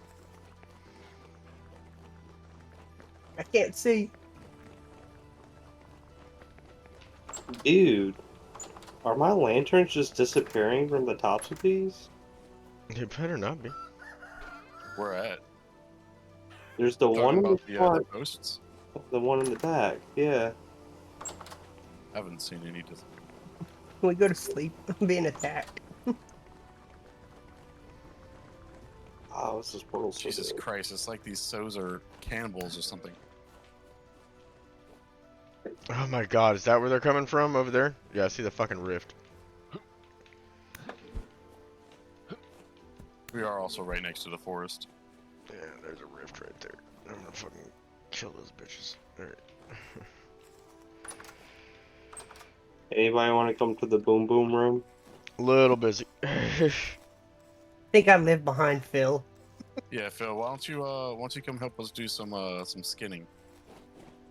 I can't see. Dude, are my lanterns just disappearing from the tops of these? It better not be. Where at? There's the one Talking in the about the front, posts? the one in the back. Yeah. I haven't seen any. When we go to sleep, I'm being attacked. Oh, this is portal. So Jesus good. Christ, it's like these sows are cannibals or something. Oh my god, is that where they're coming from? Over there? Yeah, I see the fucking rift. We are also right next to the forest. Yeah, there's a rift right there. I'm gonna fucking kill those bitches. Alright. Anybody want to come to the boom boom room? Little busy. I think I live behind Phil. Yeah, Phil, why don't you come help us do some skinning?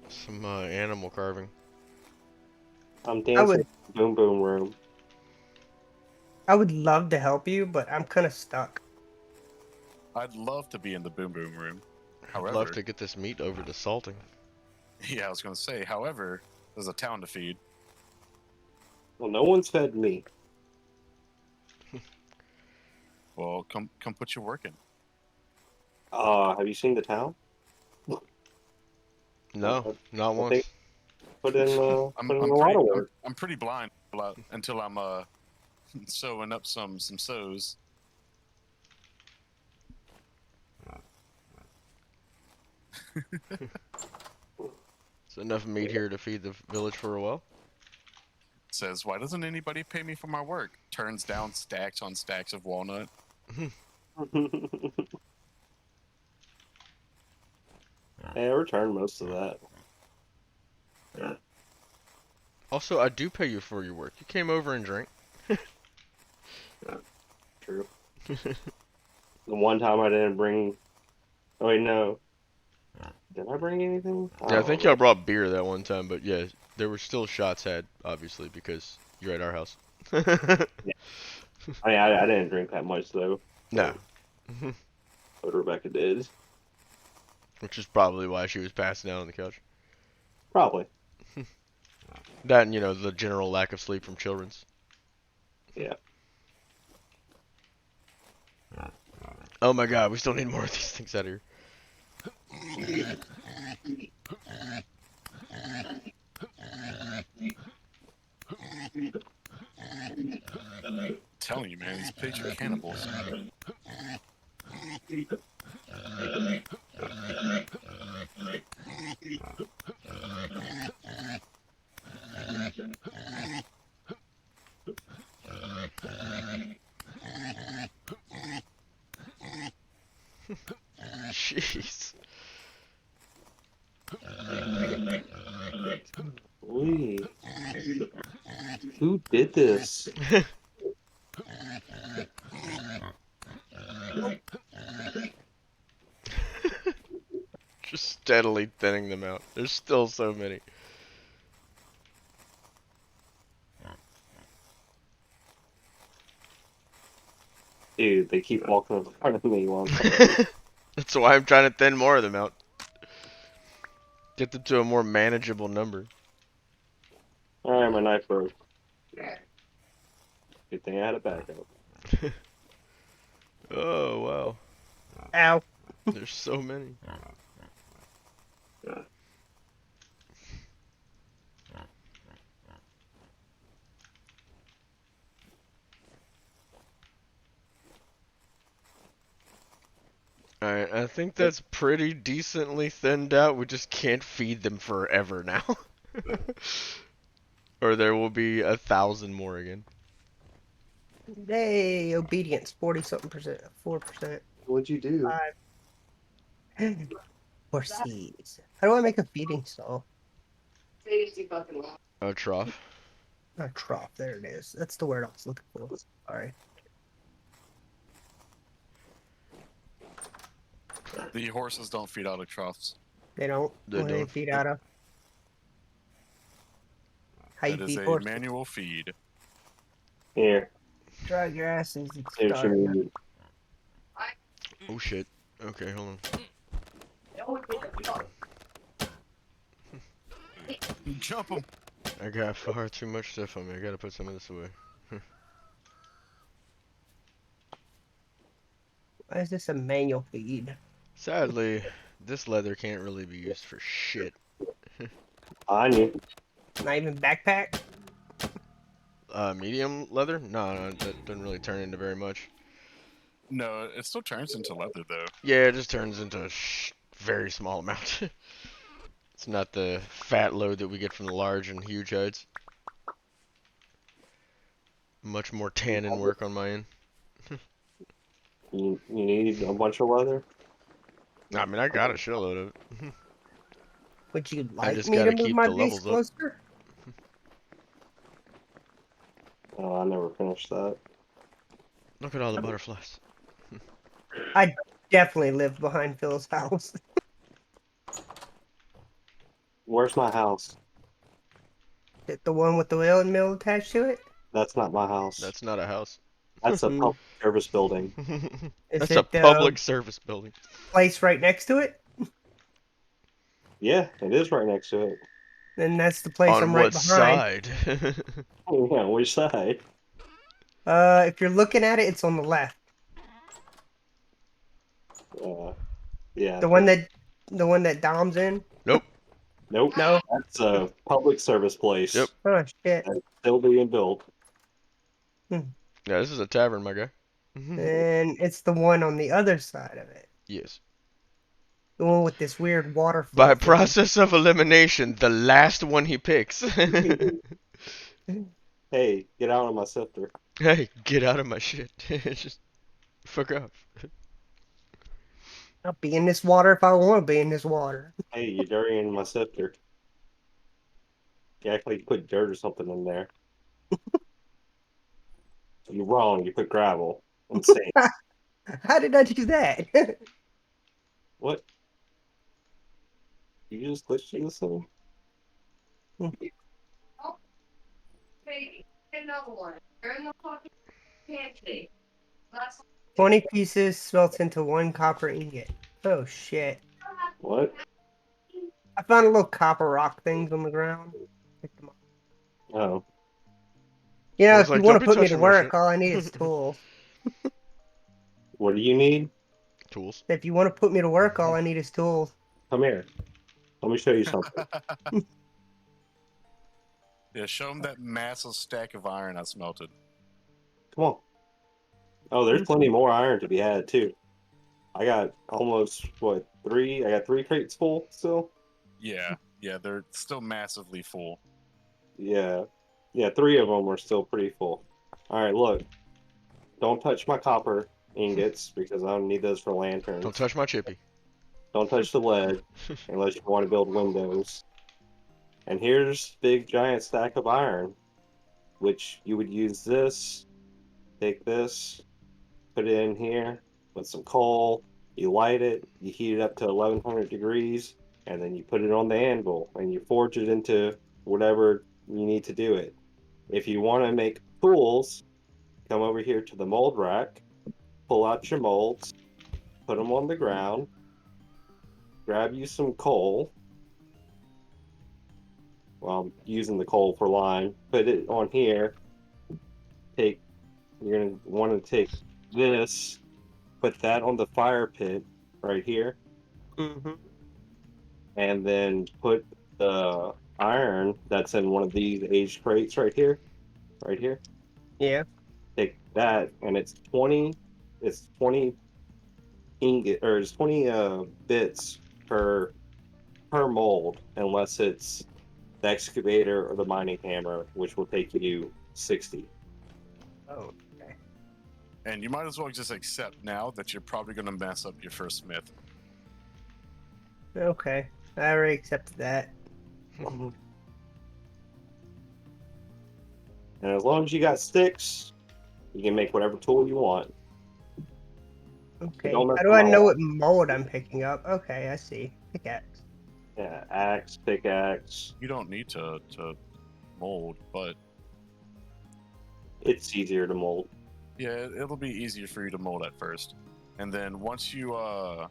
Some animal carving. I'm I dancing would, in the boom boom room. I would love to help you, but I'm kind of stuck. I'd love to be in the boom boom room. I'd However, love to get this meat over to salting. yeah, I was gonna say, however, there's a town to feed. Well, no one's fed me. Well, come put your work in. Have you seen the town? No, not I once. think put in I'm put in I'm a lot pretty of work. I'm pretty blind until I'm sewing up some sows. Is enough meat here to feed the village for a while? Says, why doesn't anybody pay me for my work? Turns down stacks on stacks of walnut. Hey, I returned most of that. Also, I do pay you for your work. You came over and drank. True. The one time I didn't bring. Oh wait, no. Did I bring anything? Yeah, I don't think remember. y'all brought beer that one time, but yeah, there were still shots had, obviously, because you're at our house. I mean, I didn't drink that much though. No. But Rebecca did. Which is probably why she was passing out on the couch. Probably. That and, you know, the general lack of sleep from children's. Yeah. Oh my god, we still need more of these things out of here. telling you, man, these pigs are cannibals. Jeez. Wait. Who did this? Just steadily thinning them out. There's still so many. Dude, they keep walking in front of me while I'm That's why I'm trying to thin more of them out. Get them to a more manageable number. Alright, my knife broke. Good thing I had a backup. Oh, wow. Ow. There's so many. Alright, I think that's pretty decently thinned out. We just can't feed them forever now. Or there will be 1,000 more again. Yay, obedience, 40-something%, 4%. What'd you do? 5. Horses. How do I make a feeding stall? A trough. A trough, there it is. That's the word I was looking for. Sorry. The horses don't feed out of troughs. They don't? They What do they don't. feed out of? How you That is feed a horses? manual feed. Here. Drag your asses. It's Here's your dark. meat. Oh shit. Okay, hold on. Jump them. I got far too much stuff on me. I gotta put some of this away. Why is this a manual feed? Sadly, this leather can't really be used for shit. I knew. Not even backpack? Medium leather? No, that doesn't really turn into very much. No, it still turns into leather though. Yeah, it just turns into a very small amount. It's not the fat load that we get from the large and huge hides. Much more tannin work on my end. You need a bunch of leather? I mean, I got a shitload of it. Would you I like just me to gotta move keep my the base levels up. closer? Oh, I never finished that. Look at all the butterflies. Definitely live behind Phil's house. Where's my house? Is it the one with the wheel mill attached to it? That's not my house. That's not a house. That's a public service building. Is That's it a the public service building. place right next to it? Yeah, it is right next to it. Then that's the place On I'm what right behind. side? Yeah, which side? If you're looking at it, it's on the left. Yeah. The one that Dom's in. Nope. No. That's a public service place. Yep. Oh shit. That's still being built. Yeah, this is a tavern, my guy. And it's the one on the other side of it. Yes. The one with this weird waterfall. By thing. process of elimination, the last one he picks. Hey, get out of my scepter. Hey, get out of my shit. Just fuck off. I'll be in this water if I want to be in this water. Hey, you're dirtying my scepter. You act like you put dirt or something in there. You're wrong. You put gravel and sand. How did I do that? What? You just glitched in this thing? Hey, another one. They're in the fucking pantry. That's 20 pieces smelts into 1 copper ingot. Oh shit. What? I found little copper rock things on the ground. Picked them up. Oh. You know, I if was you like, want "Don't to be put me to touching my work, shit." all I need is tools. What do you need? Tools. If you want to put me to work, all I need is tools. Come here. Let me show you something. Yeah, show him that massive stack of iron I smelted. Come on. Oh, there's plenty more iron to be had too. I got almost what 3? I got 3 crates full still. Yeah, they're still massively full. Yeah, 3 of them are still pretty full. All right, look. Don't touch my copper ingots because I don't need those for lanterns. Don't touch my chippy. Don't touch the lead unless you want to build windows. And here's big giant stack of iron, which you would use this. Take this, put it in here, put some coal, you light it, you heat it up to 1100 degrees, and then you put it on the anvil and you forge it into whatever you need to do it. If you want to make tools, come over here to the mold rack, pull out your molds, put them on the ground, grab you some coal. Well, I'm using the coal for lime. Put it on here. You're gonna want to take this, put that on the fire pit right here, Mm-hmm. and then put the iron that's in one of these aged crates right here. Yeah. Take that, and it's 20 ingot, or it's 20 bits per mold, unless it's the excavator or the mining hammer, which will take you 60. Oh, okay. And you might as well just accept now that you're probably going to mess up your first smith. Okay. I already accepted that. And as long as you got sticks, you can make whatever tool you want. Okay. Don't mess How do I them know all what mold I'm picking up? Okay, I see. Pickaxe. Yeah, axe, pickaxe. You don't need to mold, but It's easier to mold. yeah, it'll be easier for you to mold at first. And then once you, well,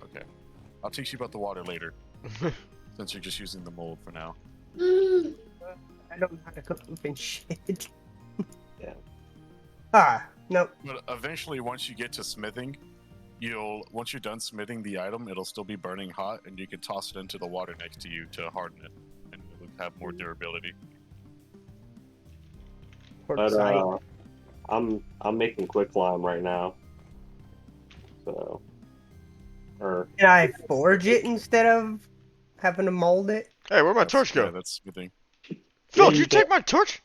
okay. I'll teach you about the water later, since you're just using the mold for now. I don't know how to cook and shit. Yeah. Nope. But eventually, once you get to smithing, once you're done smithing the item, it'll still be burning hot, and you can toss it into the water next to you to harden it, and it will have more durability. But I'm making quicklime right now. So, or Can I forge it instead of having to mold it? Hey, where'd my torch Yeah, go? that's smithing. Phil, Yeah, did you you take my torch?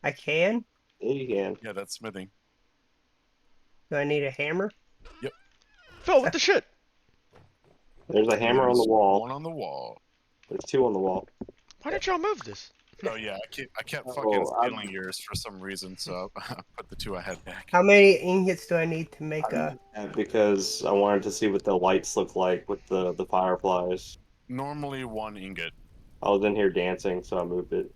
I can? yeah, you can. Yeah, that's smithing. Do I need a hammer? Phil, what the shit? There's a hammer on the There's wall. One on the wall. There's 2 on the wall. Why didn't y'all move this? Oh yeah, I kept Oh, fucking I'm- stealing yours for some reason, so I put the 2 I had back. How many ingots do I need to make a... Because I wanted to see what the lights look like with the fireflies. Normally 1 ingot. I was in here dancing, so I moved it.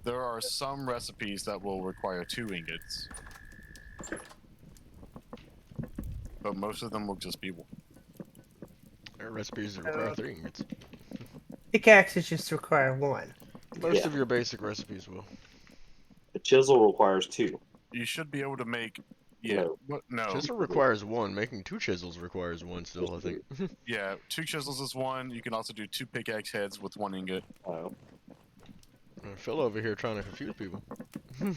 There are some recipes that will require 2 ingots, but most of them will just be 1. Recipes that require 3 ingots. Pickaxes just require 1. Most Yeah. of your basic recipes will. The chisel requires 2. You should be able to make. Yeah. No. What? No. Chisel requires 1. Making 2 chisels requires 1 still, I think. Yeah. 2 chisels is 1. You can also do 2 pickaxe heads with 1 ingot. Oh. Phil over here trying to confuse people. I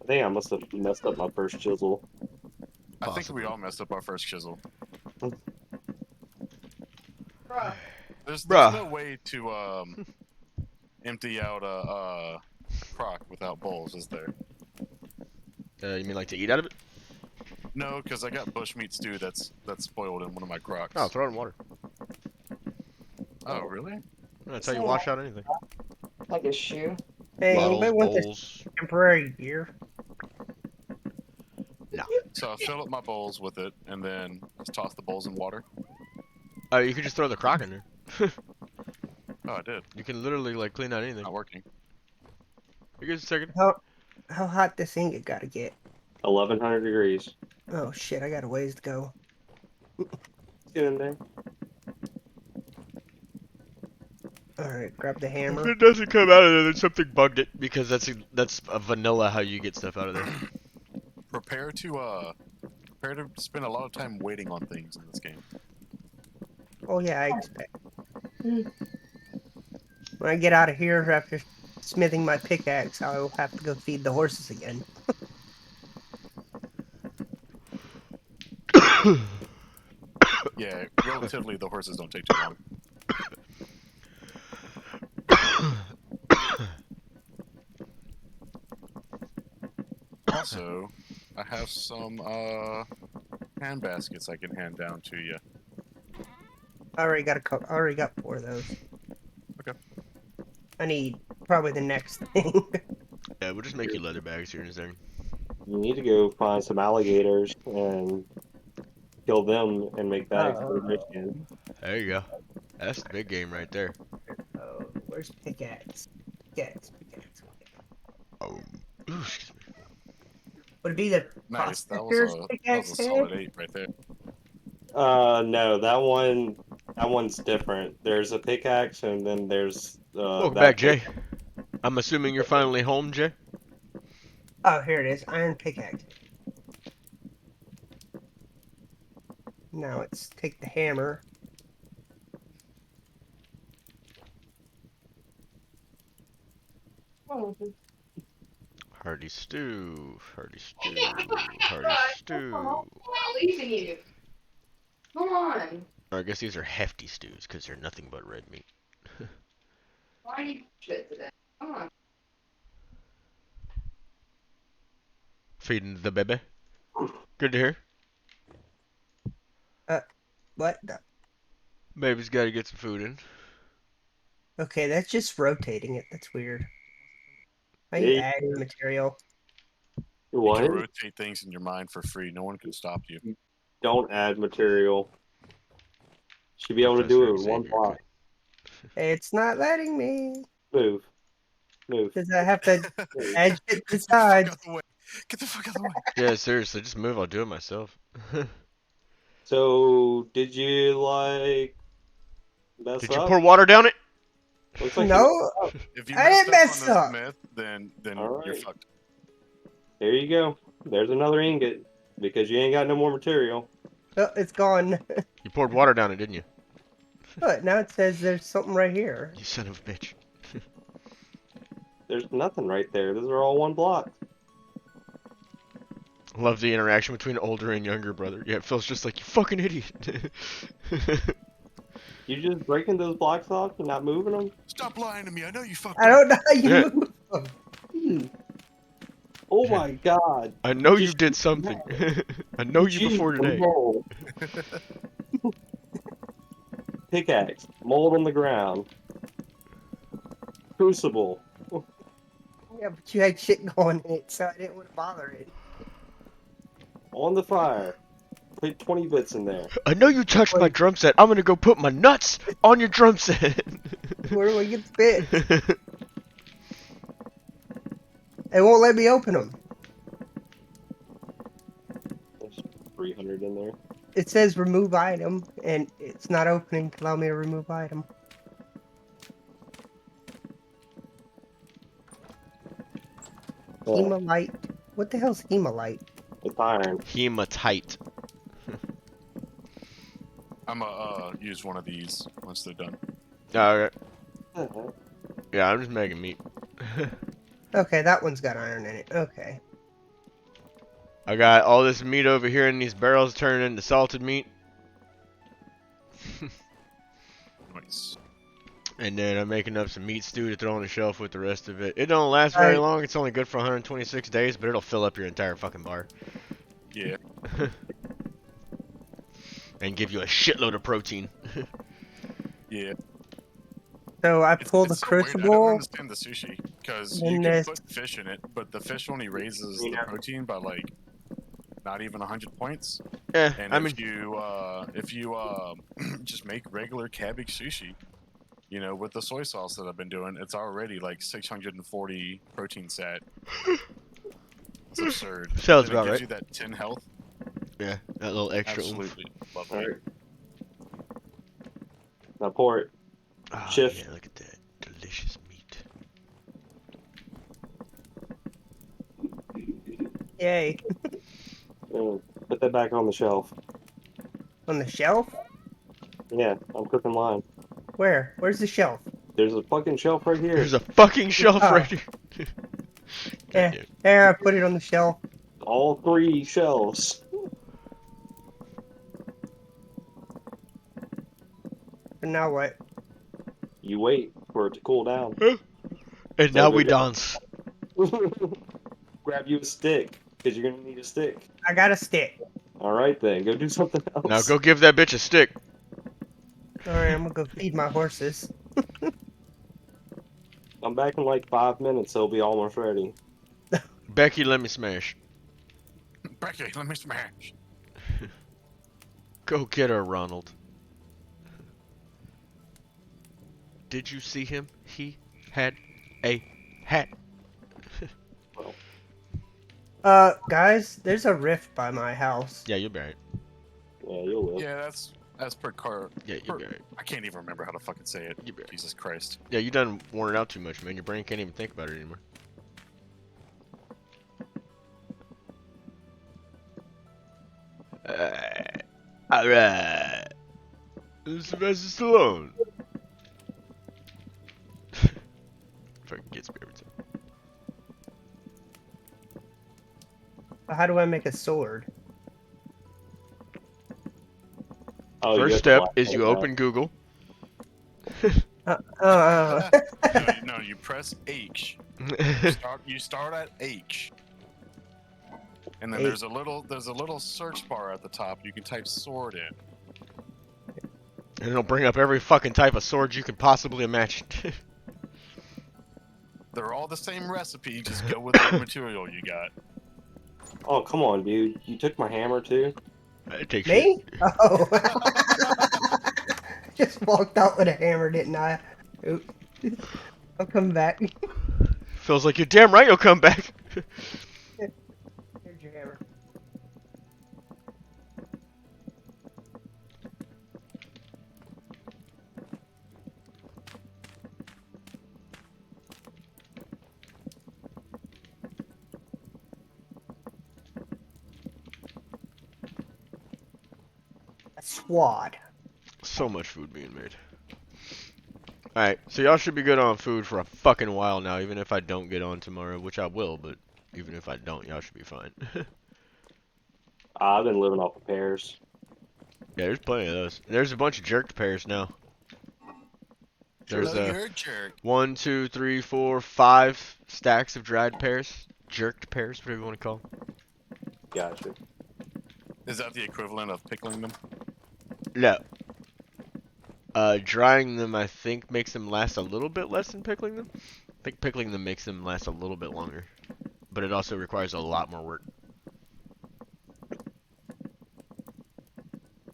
think I must have messed up my first chisel. I think we Possibly. all messed up our first chisel. Bruh. There's Bruh. no way to empty out a crock without bowls, is there? You mean like to eat out of it? No, because I got bushmeat stew that's spoiled in one of my crocks. Oh, throw it in water. Oh, really? That's how you wash out anything. Like a shoe. Hey, Bottles, anybody want this bowls. temporary gear? So I fill up my bowls with it, and then just toss the bowls in water. Oh, you could just throw the crock in there. Oh, I did. You can literally like clean out anything. Not working. You guys a second. How hot this ingot gotta get? 1100 degrees. Oh shit, I got a ways to go. Get in there. Alright, grab the If hammer. it doesn't come out of there, then something bugged it because that's a vanilla how you get stuff out of there. Prepare to spend a lot of time waiting on things in this game. Oh yeah, I expect. When I get out of here after smithing my pickaxe, I'll have to go feed the horses again. Yeah, relatively the horses don't take too long. Also, I have some hand baskets I can hand down to you. I already got I already got 4 of those. Okay. I need probably the next thing. Yeah, we'll just make you leather bags here in a second. You need to go find some alligators and kill them and make bags for the rich man. There you go. That's the big game right there. Oh, where's pickaxe? Pickaxe. Oh, ooh, excuse me. Would it be the Nice. That prospector's was a pickaxe solid head? 8 right there. No, that one's different. There's a pickaxe and then there's Welcome that back, Jay. I'm assuming you're finally home, Jay. Oh, here it is. Iron pickaxe. Now let's take the hammer. Oh, Hearty stew, hearty stew, hearty stew. I'm not leaving you. Come on. Or I guess these are hefty stews because they're nothing but red meat. Why do you shit today? Come on. Feeding the baby. Good to hear. What? the- Baby's got to get some food in. Okay, that's just rotating it. That's weird. How you Yeah. adding material? You What? can rotate things in your mind for free. No one can stop you. Don't add material. Should be able to do it with Professor one Xavier. block. It's not letting me. Move. Move. Because I have to Move. edge it to the Get the fuck sides. out of the way. Get the fuck out of the way. Yeah, seriously, just move. I'll do it myself. So, did you like mess Did you up? pour water down it? Looks like you No, messed up. If you I didn't mess mess up up. on the Smith, then All you're right. fucked. There you go. There's another ingot because you ain't got no more material. oh, it's gone. You poured water down it, didn't you? But now it says there's something right here. You son of a bitch. There's nothing right there. Those are all one block. Love the interaction between older and younger brother. Yeah, Phil's just like, you fucking idiot. You just breaking those blocks off and not moving them? Stop lying to me. I know you fucked I up. don't know how you Yeah. move them. Oh my god. I know you Just- did something. I know you Jeez, before today. mold. Pickaxe. Mold on the ground. Crucible. Yeah, but you had shit going in it, so I didn't want to bother it. On the fire. Put 20 bits in there. I know you touched my drum set. I'm gonna go put my nuts on your drum set. Where do I get the bit? It won't let me open them. There's 300 in there. It says remove item, and it's not opening to allow me to remove item. Yeah, Hemalite. What the hell's hemalite? it's iron. Hematite. I'm use one of these once they're done. Alright. Uh-huh. Yeah, I'm just making meat. Okay, that one's got iron in it. Okay. I got all this meat over here in these barrels turned into salted meat. Nice. And then I'm making up some meat stew to throw on the shelf with the rest of it. It don't last very long. It's only good for 126 days, but it'll fill up your entire fucking bar. Yeah. And give you a shitload of protein. Yeah. So I pulled the It's so weird. I don't crucible. understand the sushi because you And can there's- put fish in it, but the fish only raises the Yeah. protein by like not even 100 points. Yeah, And I mean, if you just make regular cabbage sushi, you know, with the soy sauce that I've been doing, it's already like 640 protein sat. It's absurd. Sounds And about it gives right. you that 10 health. yeah, that little extra oomph. Absolutely love All that. right. Now pour it. Oh, Shift. yeah, look at that. Delicious meat. Yay. Put that back on the shelf. On the shelf? Yeah, I'm cooking line. Where? Where's the shelf? There's a fucking shelf right here. There's a fucking shelf Oh. right here. Yeah. Goddamn. There, I put it on the shelf. All 3 shelves. And now what? You wait for it to cool down. And So now go we get- dance. Grab you a stick, because you're gonna need a stick. I got a stick. All right then, go do something else. Now go give that bitch a stick. Alright, I'm gonna go feed my horses. I'm back in like 5 minutes. So it'll be almost ready. Becky, let me smash. Becky, let me smash. Go get her, Ronald. Did you see him? He had a hat. Guys, there's a rift by my house. Yeah, you'll be right. Yeah, you will. Yeah, that's per car. Yeah, you'll be right. I can't even remember how to fucking say it. You'll be right. Jesus Christ. Yeah, you done worn it out too much, man. Your brain can't even think about it anymore. Alright. Sylvester Stallone. Fucking gets me every time. How do I make a sword? Oh, you First have to step black is it you out. open Google. Uh, No, you press H. and You start at H. And then H. there's a little search bar at the top. You can type sword in. it'll bring up every fucking type of sword you could possibly imagine. They're all the same recipe. Just go with the material you got. Oh, come on, dude. You took my hammer too? It takes me? Oh. Just walked out with a hammer, didn't I? Oop. I'll come back. Feels like you're damn right you'll come back. Here's your hammer. A swad. So much food being made. Alright, so y'all should be good on food for a fucking while now, even if I don't get on tomorrow, which I will, but even if I don't, y'all should be fine. I've been living off of pears. Yeah, there's plenty of those. There's a bunch of jerked pears now. There's Oh, you're a jerk. 1, 2, 3, 4, 5 stacks of dried pears. Jerked pears, whatever you want to call them. Gotcha. Is that the equivalent of pickling them? No. Drying them, I think, makes them last a little bit less than pickling them. I think pickling them makes them last a little bit longer. But it also requires a lot more work.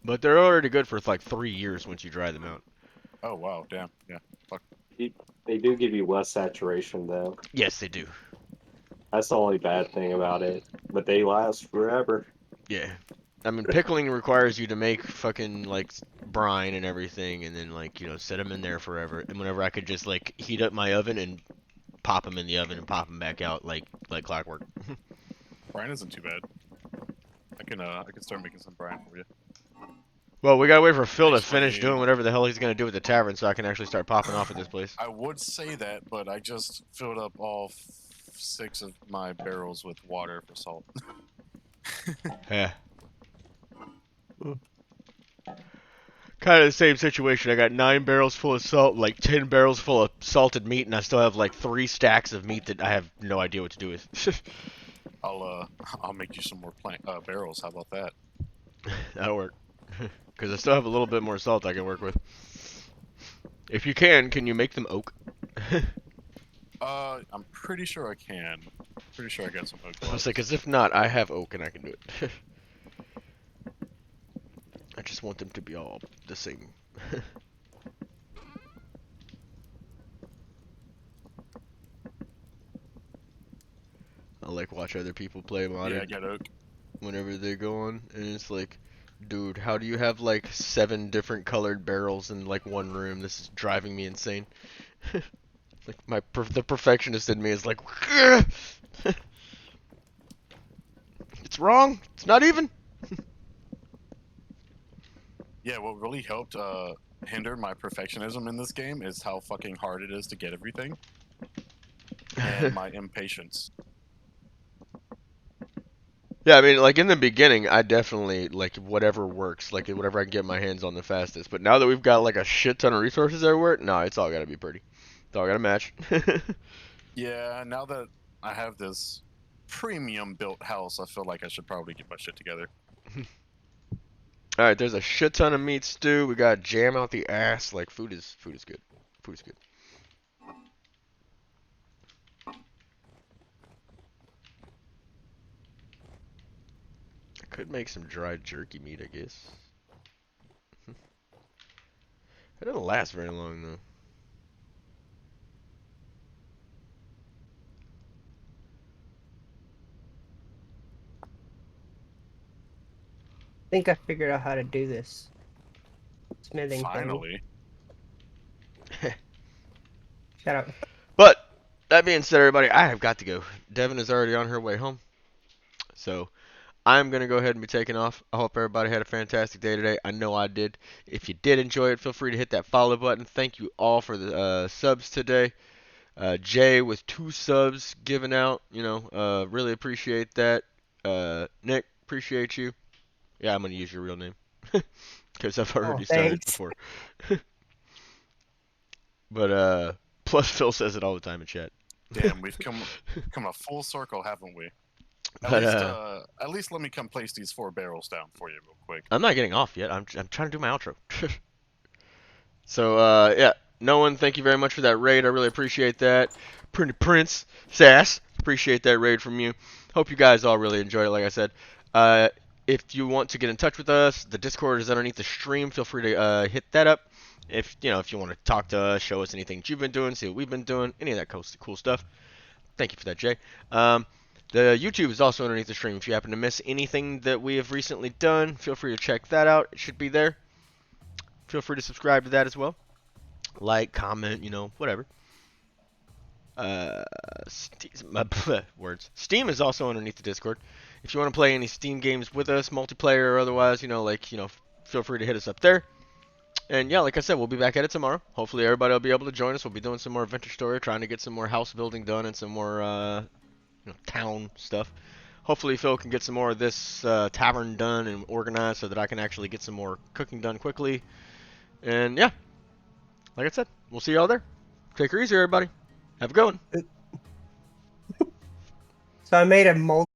But they're already good for like 3 years once you dry them out. Oh wow, damn, yeah. They do give you less saturation though. Yes, they do. That's the only bad thing about it. But they last forever. Yeah. I mean, pickling requires you to make fucking, like, brine and everything, and then, like, you know, set them in there forever. And whenever I could just, like, heat up my oven and pop them in the oven and pop them back out like clockwork. Brine isn't too bad. I can start making some brine for you. Well, we gotta wait for Phil to Actually- finish doing whatever the hell he's gonna do with the tavern, so I can actually start popping off at this place. I would say that, but I just filled up all 6 of my barrels with water for salt. Yeah. Kind of the same situation. I got 9 barrels full of salt, like 10 barrels full of salted meat, and I still have like 3 stacks of meat that I have no idea what to do with. I'll make you some more barrels. How about that? That'll work. Because I still have a little bit more salt I can work with. If you can you make them oak? I'm pretty sure I can. Pretty sure I got some oak. I was like, 'cause if not, I have oak and I can do it. I just want them to be all the same. I like watch other people play modded. Yeah, I got oak. Whenever they go on, and it's like, dude, how do you have like 7 different colored barrels in like one room? This is driving me insane. Like the perfectionist in me is like, it's wrong. It's not even. Yeah, what really helped hinder my perfectionism in this game is how fucking hard it is to get everything, and my impatience. Yeah, I mean, like in the beginning, I definitely like whatever works, like whatever I can get my hands on the fastest. But now that we've got like a shit ton of resources everywhere, no, it's all gotta be pretty. It's all gotta match. Yeah, now that I have this premium built house, I feel like I should probably get my shit together. All right, there's a shit ton of meat stew. We got jam out the ass. Like food is good. Food is good. I could make some dried jerky meat, I guess. It doesn't last very long though. I think I figured out how to do this smithing thing. Finally. Shut up. But that being said, everybody, I have got to go. Devin is already on her way home, so I'm gonna go ahead and be taking off. I hope everybody had a fantastic day today. I know I did. If you did enjoy it, feel free to hit that follow button. Thank you all for the subs today. Jay with 2 subs given out. You know, really appreciate that. Nick, appreciate you. Yeah, I'm gonna use your real name because I've already started thanks. before. But plus Phil says it all the time in chat. Damn, we've come a full circle, haven't we? But At least let me come place these 4 barrels down for you real quick. I'm not getting off yet. I'm trying to do my outro. So yeah, Noah, thank you very much for that raid. I really appreciate that. Pretty Prince Sass, appreciate that raid from you. Hope you guys all really enjoyed it. Like I said, if you want to get in touch with us, the Discord is underneath the stream. Feel free to hit that up. If you want to talk to us, show us anything that you've been doing, see what we've been doing, any of that cool stuff. Thank you for that, Jay. The YouTube is also underneath the stream. If you happen to miss anything that we have recently done, feel free to check that out. It should be there. Feel free to subscribe to that as well. Like, comment, whatever. Steam is also underneath the Discord. If you want to play any Steam games with us, multiplayer or otherwise, feel free to hit us up there. And yeah, like I said, we'll be back at it tomorrow. Hopefully everybody will be able to join us. We'll be doing some more Adventure Story, trying to get some more house building done and some more town stuff. Hopefully Phil can get some more of this tavern done and organized so that I can actually get some more cooking done quickly. And yeah, like I said, we'll see y'all there. Take her easy, everybody. Have a good one. So I made a multi